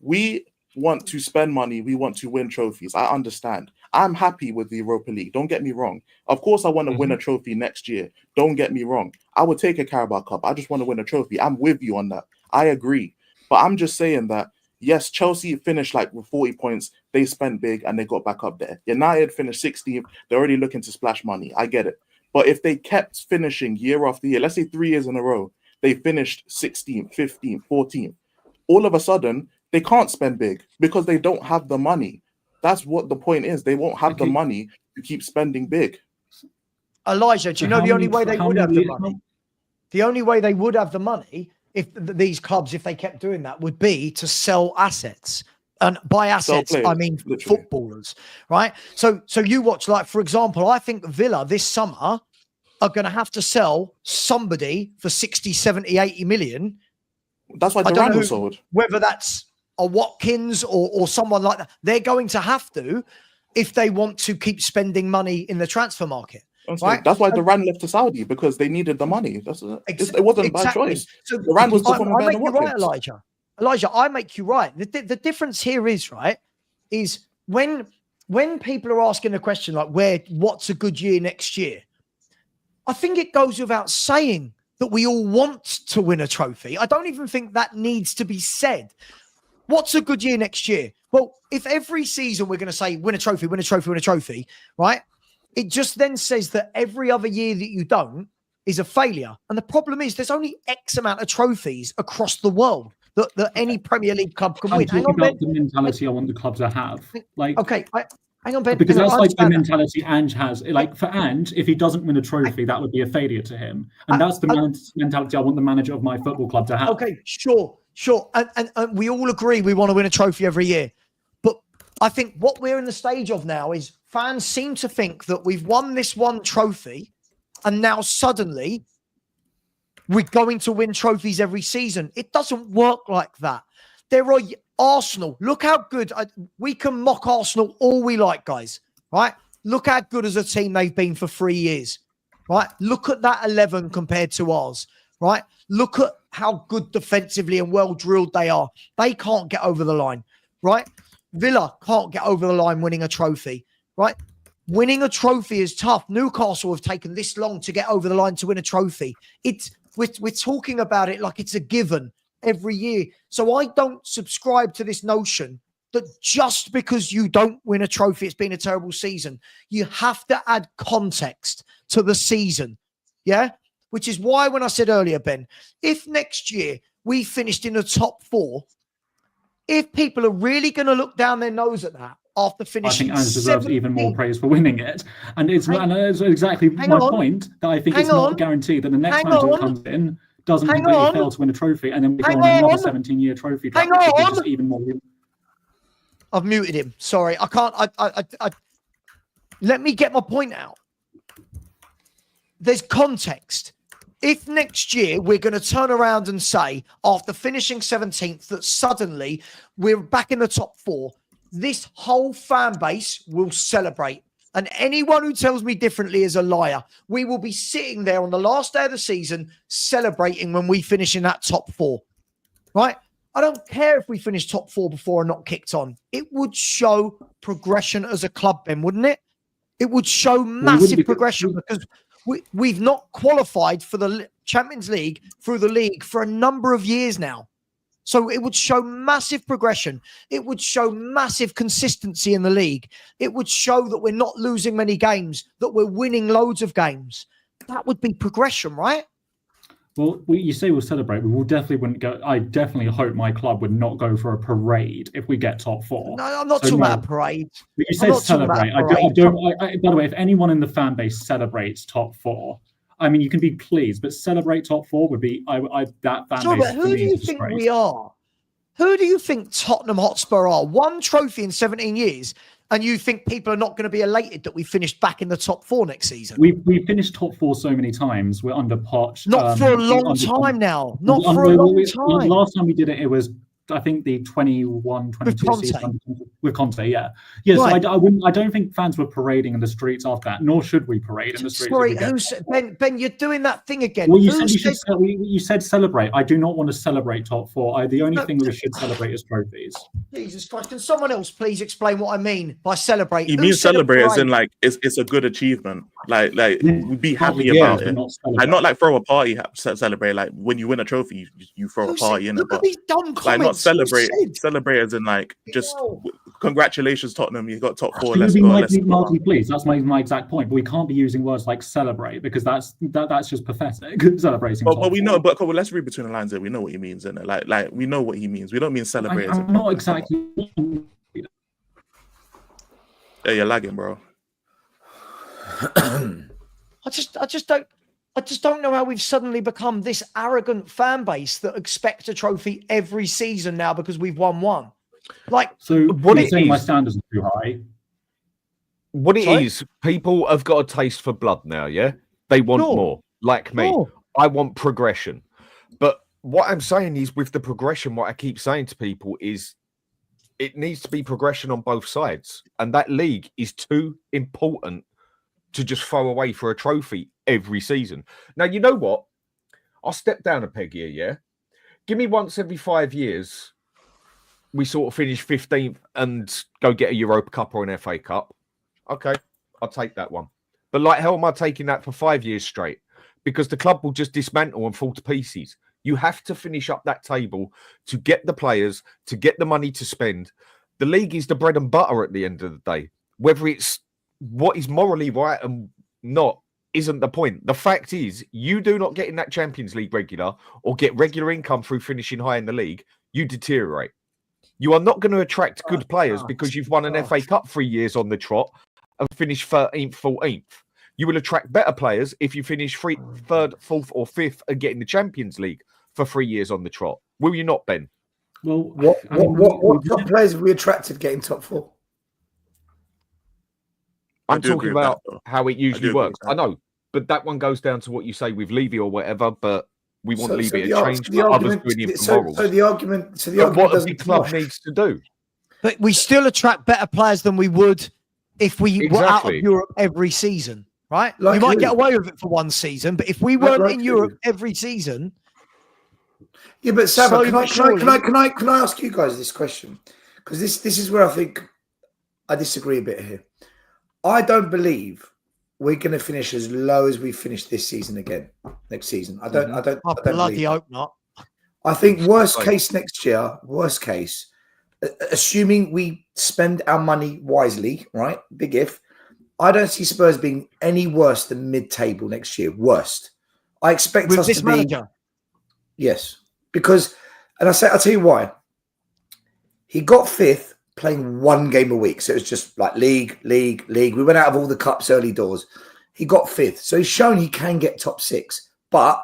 We want to spend money, we want to win trophies. I understand. I'm happy with the Europa League. Don't get me wrong. Of course I want to win a trophy next year. Don't get me wrong. I would take a Carabao Cup. I just want to win a trophy. I'm with you on that. I agree. But I'm just saying that, yes, Chelsea finished like with 40 points. They spent big and they got back up there. United finished 16th. They're already looking to splash money. I get it. But if they kept finishing year after year, let's say 3 years in a row, they finished 16th, 15th, 14th. All of a sudden, they can't spend big because they don't have the money. That's what the point is. They won't have the money to keep spending big. Elijah, do you know the only way they would have the money? The only way they would have the money if these clubs, if they kept doing that, would be to sell assets. And by assets, I mean footballers, right? So you watch, like, for example, I think Villa this summer are going to have to sell somebody for 60, 70, 80 million. That's why Durant was sold. Whether that's a Watkins or someone like that, they're going to have to if they want to keep spending money in the transfer market. Right? That's why Durant left to Saudi, because they needed the money. It wasn't by choice. So Durant was performing better than Watkins. Right, Elijah, I make you right. The difference here is when people are asking a question like what's a good year next year, I think it goes without saying that we all want to win a trophy. I don't even think that needs to be said. What's a good year next year? Well, if every season we're going to say win a trophy, win a trophy, win a trophy, right? It just then says that every other year that you don't is a failure. And the problem is there's only X amount of trophies across the world that any Premier League club can win. I'm talking about the mentality I want the club to have. Hang on, Ben. Because that's like the mentality Ange has. Like for Ange, if he doesn't win a trophy, that would be a failure to him. And that's the mentality I want the manager of my football club to have. Okay, sure. And we all agree we want to win a trophy every year. But I think what we're in the stage of now is fans seem to think that we've won this one trophy and now suddenly we're going to win trophies every season. It doesn't work like that. There are Arsenal. Look how good. We can mock Arsenal all we like, guys, right? Look how good as a team they've been for 3 years, right? Look at that 11 compared to ours, right? Look at how good defensively and well drilled they are. They can't get over the line, right? Villa can't get over the line winning a trophy, right? Winning a trophy is tough. Newcastle have taken this long to get over the line to win a trophy. We're talking about it like it's a given every year. So I don't subscribe to this notion that just because you don't win a trophy, it's been a terrible season. You have to add context to the season. Yeah? Which is why when I said earlier, Ben, if next year we finished in the top 4, if people are really going to look down their nose at that after finishing, I think Ange deserves even more praise for winning it. And it's exactly my point that I think it's not guaranteed that the next manager that comes in doesn't completely fail to win a trophy, and then we go on another 17-year trophy track, which is just even more. I've muted him. Sorry, I can't. I let me get my point out. There's context. If next year we're going to turn around and say, after finishing 17th, that suddenly we're back in the top 4, this whole fan base will celebrate. And anyone who tells me differently is a liar. We will be sitting there on the last day of the season celebrating when we finish in that top 4, right? I don't care if we finish top 4 before and not kicked on. It would show progression as a club, Ben, wouldn't it? It would show massive progression because we've not qualified for the Champions League through the league for a number of years now. So it would show massive progression. It would show massive consistency in the league. It would show that we're not losing many games, that we're winning loads of games. That would be progression, right? Well, you say we'll celebrate. We will definitely wouldn't go. I definitely hope my club would not go for a parade if we get top 4. No, I'm not talking about a parade. But you say celebrate. I don't. By the way, if anyone in the fan base celebrates top 4, I mean, you can be pleased, but celebrate top 4 would be that fan base. But who do you think we are? Who do you think Tottenham Hotspur are? 1 trophy in 17 years, and you think people are not going to be elated that we finished back in the top 4 next season? We finished top 4 so many times. We're under Poch. Not for a long time now. Not for a long time. Last time we did it, it was, I think, the 21-22 season with Conte. Yeah. Right. So I don't think fans were parading in the streets after that, nor should we parade in the streets. Sorry, Ben, you're doing that thing again. Well, you said celebrate. I do not want to celebrate top 4. The only thing we should celebrate is trophies. Jesus Christ! Can someone else please explain what I mean by celebrate? You mean celebrate as in like it's a good achievement, like be happy about it, like not like throw a party, celebrate. Like when you win a trophy, you throw a party in it, but like not celebrate as in like just congratulations Tottenham, you got top 4. Let's go. Please, that's my exact point. But we can't be using words like celebrate because that's just pathetic. Celebrating. But we know. But let's read between the lines there. We know what he means, isn't it? Like we know what he means. We don't mean celebrate. I'm not exactly. Yeah, you're lagging, bro. I just don't know how we've suddenly become this arrogant fan base that expect a trophy every season now because we've won 1. Like, so what is my standards are too high? What it is, people have got a taste for blood now, yeah? They want more, like me. I want progression. But what I'm saying is with the progression, what I keep saying to people is it needs to be progression on both sides. And that league is too important to just throw away for a trophy every season. Now, you know what? I'll step down a peg here, yeah? Give me once every 5 years, we sort of finish 15th and go get a Europa Cup or an FA Cup. Okay, I'll take that one. But like, how am I taking that for 5 years straight? Because the club will just dismantle and fall to pieces. You have to finish up that table to get the players, to get the money to spend. The league is the bread and butter at the end of the day. Whether it's what is morally right and not isn't the point. The fact is, you do not get in that Champions League regular or get regular income through finishing high in the league, you deteriorate. You are not going to attract good players because you've won an FA Cup 3 years on the trot and finished 13th, 14th. You will attract better players if you finish 3rd, 4th, or 5th and get in the Champions League for 3 years on the trot. Will you not, Ben? Well, what top players have we attracted getting top 4? I'm talking about how it usually works. I know, but that one goes down to what you say with Levy or whatever. But we want So Levy the to ar- change so the for others argument, doing it for so, morals. so the argument, so the But argument what a doesn't big club flush. needs to do. But we still attract better players than we would if we were out of Exactly. Europe every season, right? Like you might who? get away with it for one season, but if we weren't Like in who? Europe every season, Yeah, but Savva, slowly but can I ask you guys this question? Because this is where I think I disagree a bit here. I don't believe we're going to finish as low as we finished this season again next season. I don't bloody believe hope not. I think worst case next year, worst case, assuming we spend our money wisely, right? Big if. I don't see Spurs being any worse than mid-table next year. Worst. I expect With us this to be. manager. Yes, because, and I'll tell you why. He got fifth playing one game a week, so it was just like league. We went out of all the cups early doors. He got fifth, so he's shown he can get top six, but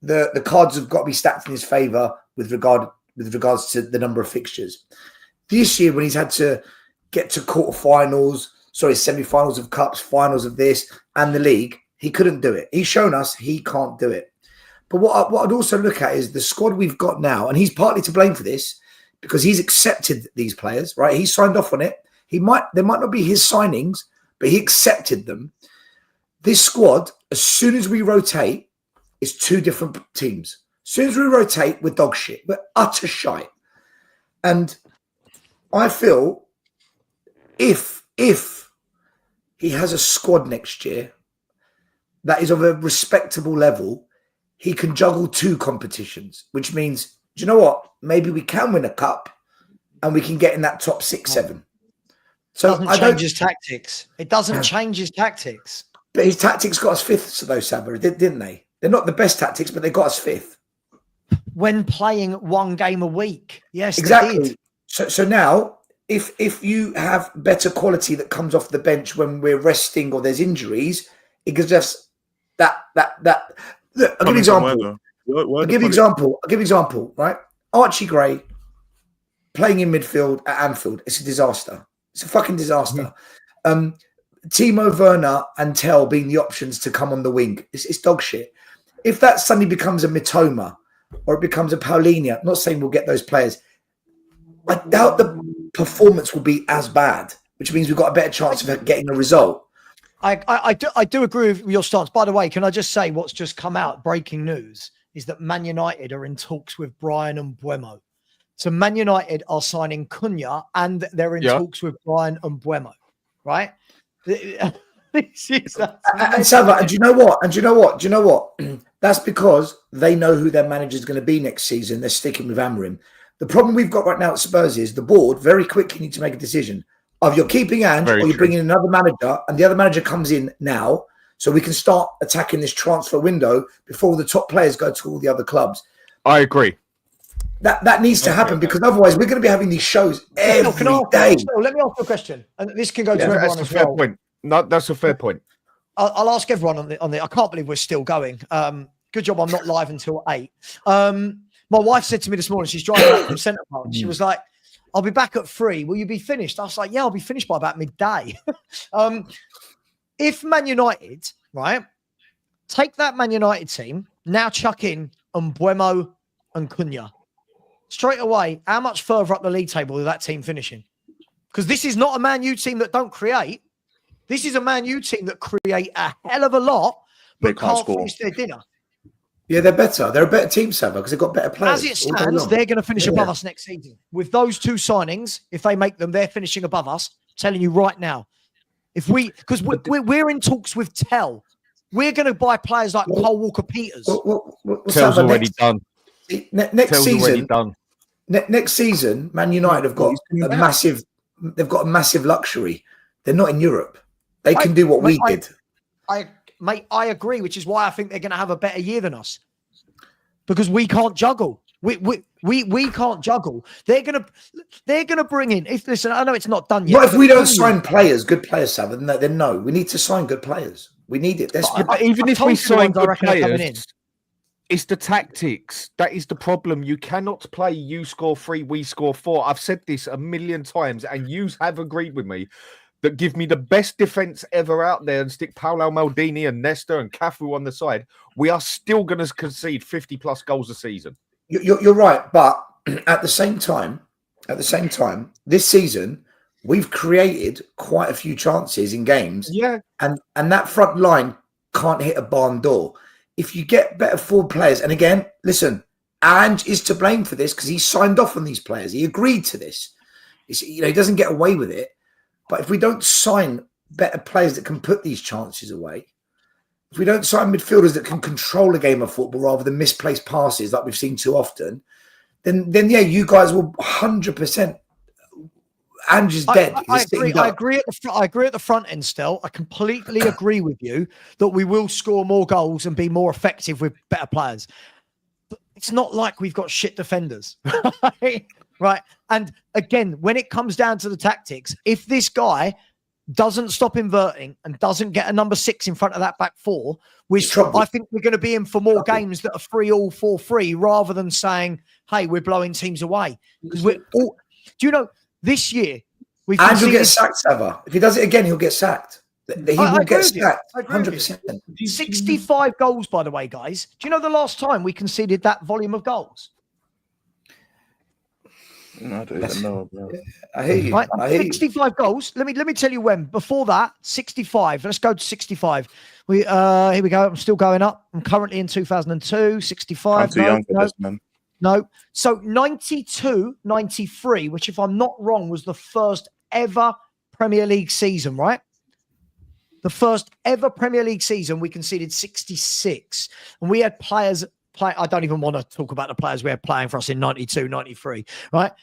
the cards have got to be stacked in his favour with regards to the number of fixtures. This year, when he's had to get to semi-finals of cups, finals of this, and the league, he couldn't do it. He's shown us he can't do it. But what I'd also look at is the squad we've got now, and he's partly to blame for this because he's accepted these players, right? He signed off on it. They might not be his signings, but he accepted them. This squad, as soon as we rotate, is two different teams. As soon as we rotate, we're dog shit. We're utter shite. And I feel if he has a squad next year that is of a respectable level, he can juggle two competitions, which means, do you know what? Maybe we can win a cup and we can get in that top 6, 7. So It doesn't change his tactics. It doesn't change his tactics. But his tactics got us fifth, though, Savva, didn't they? They're not the best tactics, but they got us fifth. When playing one game a week. Yes, exactly. They did. So now, if you have better quality that comes off the bench when we're resting or there's injuries, it gives us that. Look, I'll give you an example. Right? Archie Gray playing in midfield at Anfield. It's a disaster. It's a fucking disaster. Timo Werner and Tell being the options to come on the wing. It's dog shit. If that suddenly becomes a Mitoma or it becomes a Paulinho, I'm not saying we'll get those players. I doubt the performance will be as bad, which means we've got a better chance of getting a result. I do agree with your stance. By the way, can I just say what's just come out? Breaking news is that Man United are in talks with Brian and Mbeumo. So Man United are signing Cunha and they're in talks with Brian and Mbeumo, right? And Savva, and do you know what? That's because they know who their manager is going to be next season. They're sticking with Amorim. The problem we've got right now at Spurs is the board very quickly need to make a decision of you're keeping Ange or you're bringing another manager, and the other manager comes in now, so we can start attacking this transfer window before the top players go to all the other clubs. I agree. That needs to happen because otherwise we're going to be having these shows every day. Let me ask you a question, and this can go to everyone that's as a fair well. point. No, that's a fair point. I'll ask everyone on the. I can't believe we're still going. Good job, I'm not live until 8. My wife said to me this morning, she's driving back from Centre Park. She was like, "I'll be back at 3. Will you be finished?" I was like, "Yeah, I'll be finished by about midday." If Man United, right, take that Man United team now, chuck in Mbeumo and Cunha. Straight away, how much further up the league table is that team finishing? Because this is not a Man U team that don't create. This is a Man U team that create a hell of a lot, but can't finish their dinner. Yeah, they're better. They're a better team, Savva, because they've got better players. As it stands, they're going to finish above us next season. With those two signings, if they make them, they're finishing above us. I'm telling you right now. Because we're in talks with Tell. We're going to buy players like Cole Walker-Peters. Tell's already done. Next season, Man United have got a massive. They've got a massive luxury. They're not in Europe. They can do what we did. I agree, which is why I think they're going to have a better year than us, because we can't juggle. We can't juggle. They're gonna bring in. Listen, I know it's not done yet. But if we don't sign players, good players, Savva, then no, we need to sign good players. We need it. But even if we sign good players, it's the tactics. That is the problem. You cannot play you score 3, we score 4. I've said this a million times, and you have agreed with me. that give me the best defense ever out there and stick Paolo Maldini and Nesta and Cafu on the side, we are still going to concede 50+ goals a season. You're right, but at the same time, this season we've created quite a few chances in games. Yeah, and that front line can't hit a barn door. If you get better forward players, and again, listen, Ange is to blame for this because he signed off on these players. He agreed to this. He doesn't get away with it. But if we don't sign better players that can put these chances away, if we don't sign midfielders that can control a game of football rather than misplaced passes like we've seen too often, then yeah, you guys will 100%. Ange is dead. I agree at the front end still. I completely agree with you that we will score more goals and be more effective with better players. But it's not like we've got shit defenders, right? And again, when it comes down to the tactics, if this guy doesn't stop inverting and doesn't get a number 6 in front of that back four, I think we're going to be in for more games that are 3-3, 4-3, rather than saying, hey, we're blowing teams away. Because we're all, do you know, this year, Ange will get sacked, Savva. If he does it again, he'll get sacked. He will get sacked, 100%. 65 goals, by the way, guys. Do you know the last time we conceded that volume of goals? I don't even know, bro. I hear you. Right? I hear 65 goals. Let me tell you when. Before that, 65. Let's go to 65. Here we go. I'm still going up. I'm currently in 2002. 65. I'm too young for this, man. No. So 92, 93, which, if I'm not wrong, was the first ever Premier League season, right? The first ever Premier League season, we conceded 66. And we had players play. I don't even want to talk about the players we had playing for us in 92, 93, right?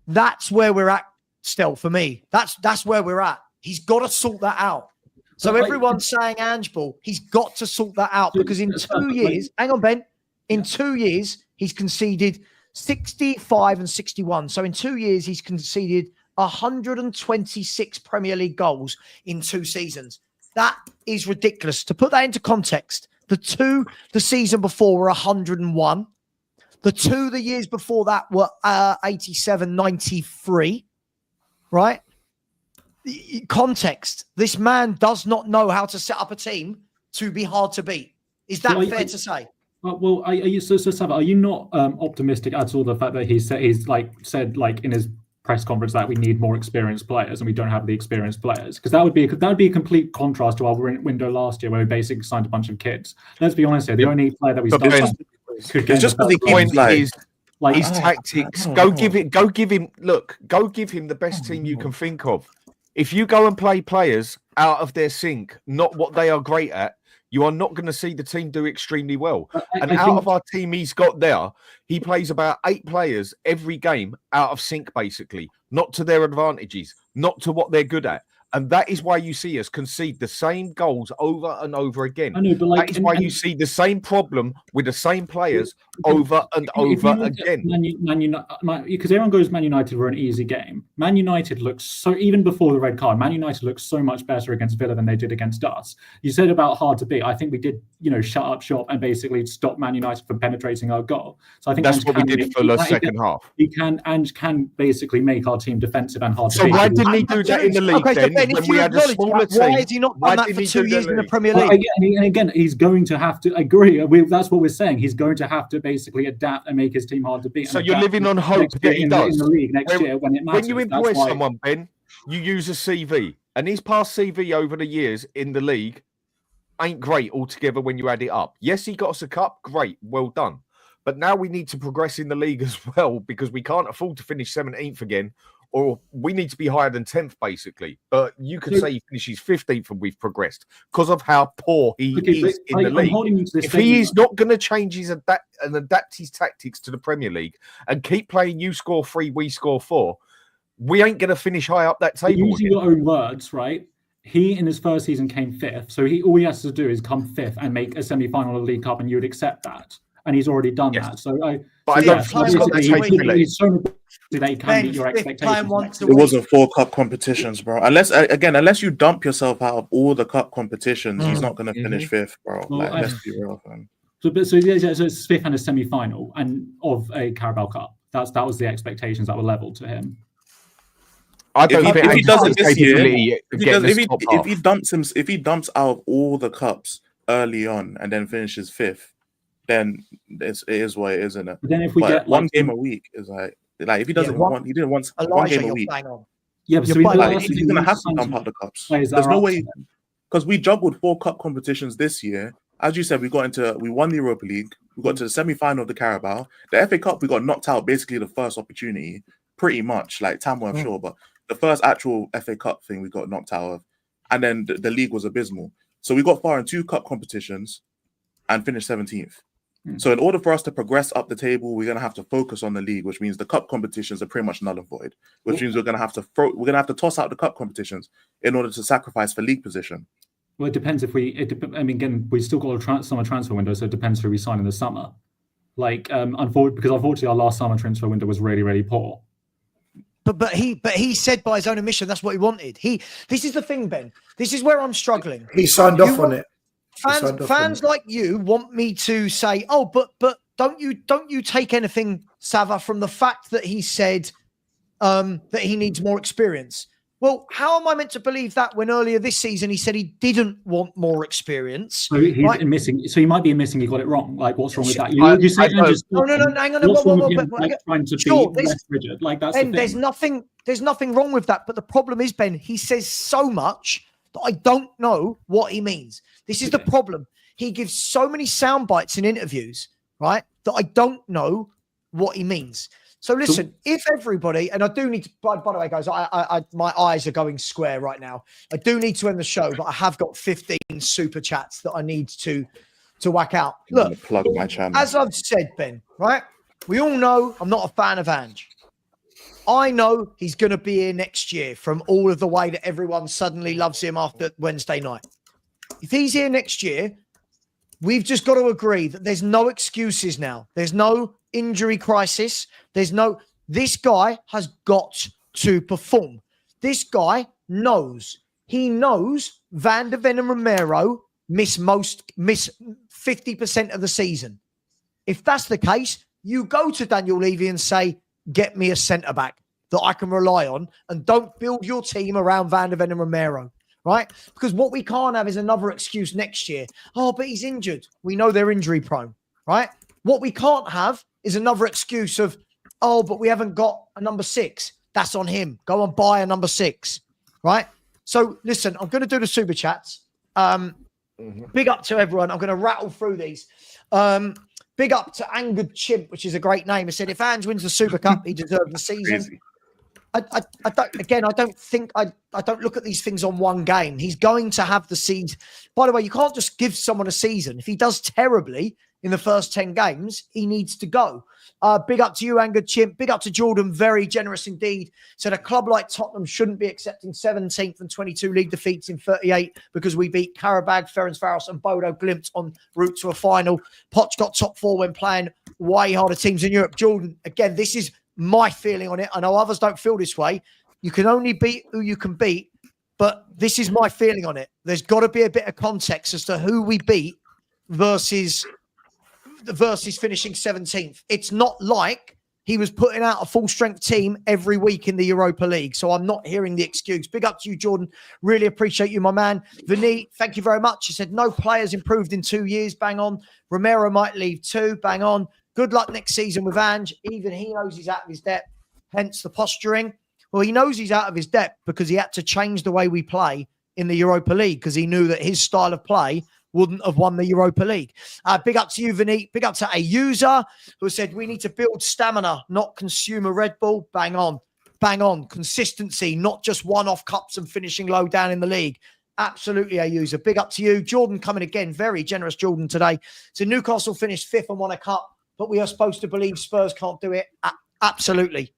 That's where we're at still for me. That's where we're at. He's got to sort that out. So everyone's saying Ange Ball, he's got to sort that out, because in 2 years, hang on, Ben, in 2 years, he's conceded 65 and 61. So in 2 years, he's conceded 126 Premier League goals in 2 seasons. That is ridiculous. To put that into context, the season before were 101. The years before that were 87, 93, right? Context. This man does not know how to set up a team to be hard to beat. Is that fair to say? Well, are you Savva, are you not optimistic at all the fact that he's said in his press conference that we need more experienced players and we don't have the experienced players? Because that would be a complete contrast to our window last year, where we basically signed a bunch of kids. Let's be honest here, the only player that we started it's just because the point is his tactics. Go give him the best team you can think of. If you go and play players out of their sync, not what they are great at, you are not going to see the team do extremely well. And out of our team he's got there, he plays about 8 players every game out of sync, basically, not to their advantages, not to what they're good at. And that is why you see us concede the same goals over and over again. I know, but that is why you see the same problem with the same players over and over again. Because everyone goes, Man United were an easy game. Man United looks so, even before the red card, Man United looks so much better against Villa than they did against us. You said about hard to beat. I think we did, shut up shop and basically stop Man United from penetrating our goal. So I think that's what we did for the second half. Ange can basically make our team defensive and hard to beat. So why didn't he do that in the league then? When we had a smaller team, why has he not done that for 2 years in the Premier League? And again, he's going to have to agree. That's what we're saying. He's going to have to basically adapt and make his team hard to beat. So you're living on hope that he does. In the league next year when it matters. When you employ someone, Ben, you use a CV. And his past CV over the years in the league ain't great altogether when you add it up. Yes, he got us a cup. Great. Well done. But now we need to progress in the league as well, because we can't afford to finish 17th again, or we need to be higher than 10th, basically. But you could say he finishes 15th and we've progressed because of how poor he is in the league. If he is not going to change his adapt his tactics to the Premier League and keep playing you score 3, we score 4, we ain't going to finish high up that table. Using your own words, right? He, in his first season, came 5th. So all he has to do is come 5th and make a semi-final of the League Cup, and you would accept that. And he's already done that. So he's shown that he can meet your expectations. It wasn't 4 cup competitions, bro. Unless you dump yourself out of all the cup competitions, he's not going to finish 5th, bro. Well, let's be real, man. So it's 5th and a semi-final and of a Carabao Cup. That was the expectations that were leveled to him. I don't think if he does it this year, if he dumps out of all the cups early on and then finishes 5th, then it is what it is, isn't it? But then if we get one game a week is like if he does it one game a week. Yeah, but so he's gonna have to dump out the cups. There's no way, because we juggled 4 cup competitions this year. As you said, we won the Europa League, we got to the semi-final of the Carabao, the FA Cup. We got knocked out basically the first opportunity, pretty much like Tamworth, sure, but the first actual FA Cup thing we got knocked out of, and then the league was abysmal. So we got far in 2 cup competitions and finished 17th. So in order for us to progress up the table, we're going to have to focus on the league, which means the cup competitions are pretty much null and void, which means we're going to have to toss out the cup competitions in order to sacrifice for league position. Well, it depends again, we still got a summer transfer window, so it depends who we sign in the summer. Like, unfortunately our last summer transfer window was really, really poor. But he said by his own admission that's what he wanted. This is the thing, Ben. This is where I'm struggling. He signed off on it. Fans like you want me to say, oh, but don't you take anything, Savva, from the fact that he said that he needs more experience? Well, how am I meant to believe that when earlier this season he said he didn't want more experience? So he's missing. So he might be missing. He got it wrong. Like, what's wrong with that? No, hang on. Trying to sure, be less rigid. Like, that's Ben, the thing. there's nothing wrong with that. But the problem is, Ben, he says so much that I don't know what he means. This is the problem. He gives so many sound bites in interviews, right, that I don't know what he means. So listen, if everybody, and I do need to, by the way, guys, I my eyes are going square right now. I do need to end the show, but I have got 15 super chats that I need to whack out. Look, plug my channel. As I've said, Ben, right? We all know I'm not a fan of Ange. I know he's going to be here next year from all of the way that everyone suddenly loves him after Wednesday night. If he's here next year, we've just got to agree that there's no excuses now. There's no injury crisis. This guy has got to perform. This guy knows. He knows Van de Ven and Romero miss 50% of the season. If that's the case, you go to Daniel Levy and say, get me a centre-back that I can rely on, and don't build your team around Van de Ven and Romero, right? Because what we can't have is another excuse next year. Oh, but he's injured. We know they're injury-prone, right? What we can't have is another excuse of, oh, but we haven't got a number 6. That's on him. Go and buy a number 6, right? So, listen, I'm going to do the super chats. Big up to everyone. I'm going to rattle through these. Big up to Angered Chimp, which is a great name. He said, if Ange wins the Super Cup, he deserves the season. I don't look at these things on one game. He's going to have the seed. By the way, you can't just give someone a season. If he does terribly in the first 10 games, he needs to go. Big up to you, Angered Chimp. Big up to Jordan. Very generous indeed. Said a club like Tottenham shouldn't be accepting 17th and 22 league defeats in 38 because we beat Karabag, Ferencvaros and Bodo Glimt on route to a final. Poch got top 4 when playing way harder teams in Europe. Jordan, again, this is my feeling on it. I know others don't feel this way. You can only beat who you can beat, but this is my feeling on it. There's got to be a bit of context as to who we beat versus finishing 17th. It's not like he was putting out a full-strength team every week in the Europa League, so I'm not hearing the excuse. Big up to you, Jordan. Really appreciate you, my man. Vinny, thank you very much. He said, no players improved in 2 years. Bang on. Romero might leave too. Bang on. Good luck next season with Ange. Even he knows he's out of his depth, hence the posturing. Well, he knows he's out of his depth because he had to change the way we play in the Europa League because he knew that his style of play wouldn't have won the Europa League. Big up to you, Vinny. Big up to a user who said, we need to build stamina, not consumer Red Bull. Bang on. Bang on. Consistency, not just one-off cups and finishing low down in the league. Absolutely a user. Big up to you. Jordan coming again. Very generous Jordan today. So Newcastle finished 5th and won a cup, but we are supposed to believe Spurs can't do it. Absolutely.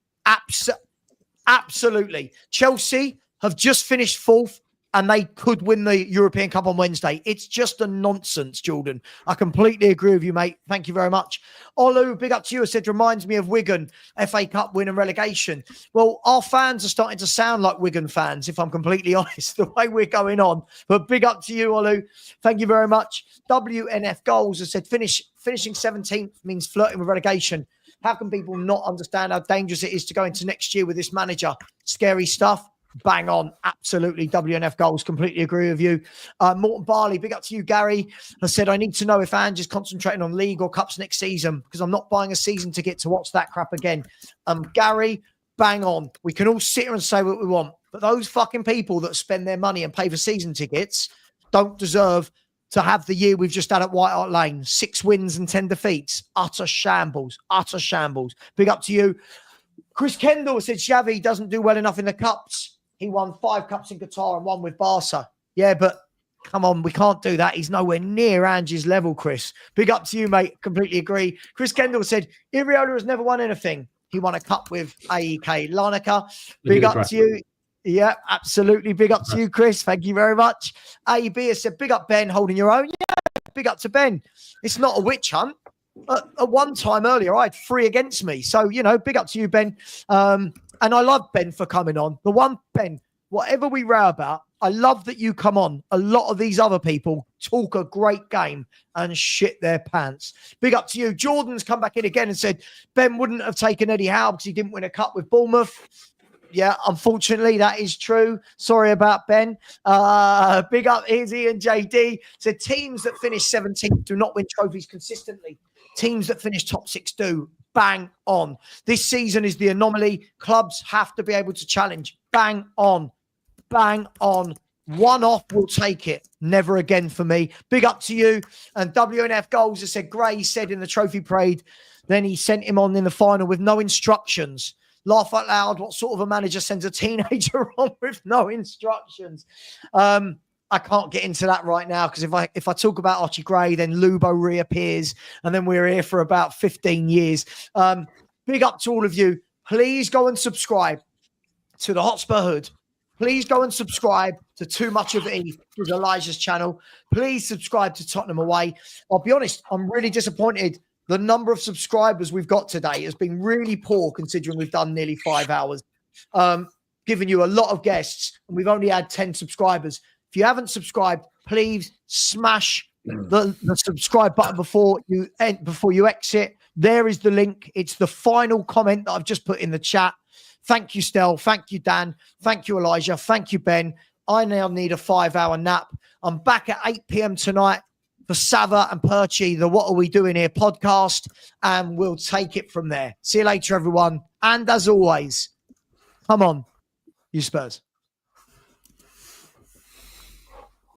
Absolutely. Chelsea have just finished 4th and they could win the European Cup on Wednesday. It's just a nonsense, Jordan. I completely agree with you, mate. Thank you very much. Olu, big up to you. I said, reminds me of Wigan, FA Cup win and relegation. Well, our fans are starting to sound like Wigan fans, if I'm completely honest, the way we're going on. But big up to you, Olu. Thank you very much. WNF Goals has said, finishing 17th means flirting with relegation. How can people not understand how dangerous it is to go into next year with this manager? Scary stuff. Bang on. Absolutely. WNF Goals. Completely agree with you. Morton Barley, big up to you, Gary. I said, I need to know if Ange is concentrating on league or cups next season because I'm not buying a season ticket to watch that crap again. Gary, bang on. We can all sit here and say what we want, but those fucking people that spend their money and pay for season tickets don't deserve to have the year we've just had at White Hart Lane. 6 wins and 10 defeats. Utter shambles. Utter shambles. Big up to you. Chris Kendall said Xavi doesn't do well enough in the cups. He won 5 cups in Qatar and 1 with Barca. Yeah, but come on, we can't do that. He's nowhere near Ange's level, Chris. Big up to you, mate. Completely agree. Chris Kendall said, Iriola has never won anything. He won a cup with AEK Larnaca. Big up to you. Yeah, absolutely. Big up to you, Chris. Thank you very much. AB has said, big up, Ben, holding your own. Yeah, big up to Ben. It's not a witch hunt. At one time earlier, I had 3 against me. So, big up to you, Ben. And I love Ben for coming on. The one, Ben, whatever we row about, I love that you come on. A lot of these other people talk a great game and shit their pants. Big up to you. Jordan's come back in again and said, Ben wouldn't have taken Eddie Howe because he didn't win a cup with Bournemouth. Yeah, unfortunately, that is true. Sorry about Ben. Big up Izzy and JD. Said teams that finish 17th do not win trophies consistently. Teams that finish top 6 do. Bang on. This season is the anomaly. Clubs have to be able to challenge. Bang on. Bang on. One off will take it. Never again for me. Big up to you. And WNF Goals has said, Gray said in the trophy parade, then he sent him on in the final with no instructions. Laugh out loud. What sort of a manager sends a teenager on with no instructions? I can't get into that right now because if I talk about Archie Gray, then Lubo reappears and then we're here for about 15 years. Big up to all of you. Please go and subscribe to the Hotspur Hood. Please go and subscribe to Too Much of E with Elijah's channel. Please subscribe to Tottenham Away. I'll be honest, I'm really disappointed. The number of subscribers we've got today has been really poor considering we've done nearly 5 hours. Given you a lot of guests and we've only had 10 subscribers. If you haven't subscribed, please smash the subscribe button before you exit. There is the link. It's the final comment that I've just put in the chat. Thank you, Stel. Thank you, Dan. Thank you, Elijah. Thank you, Ben. I now need a 5-hour nap. I'm back at 8 p.m. tonight for Savva and Perchi, the What Are We Doing Here podcast, and we'll take it from there. See you later, everyone. And as always, come on, you Spurs.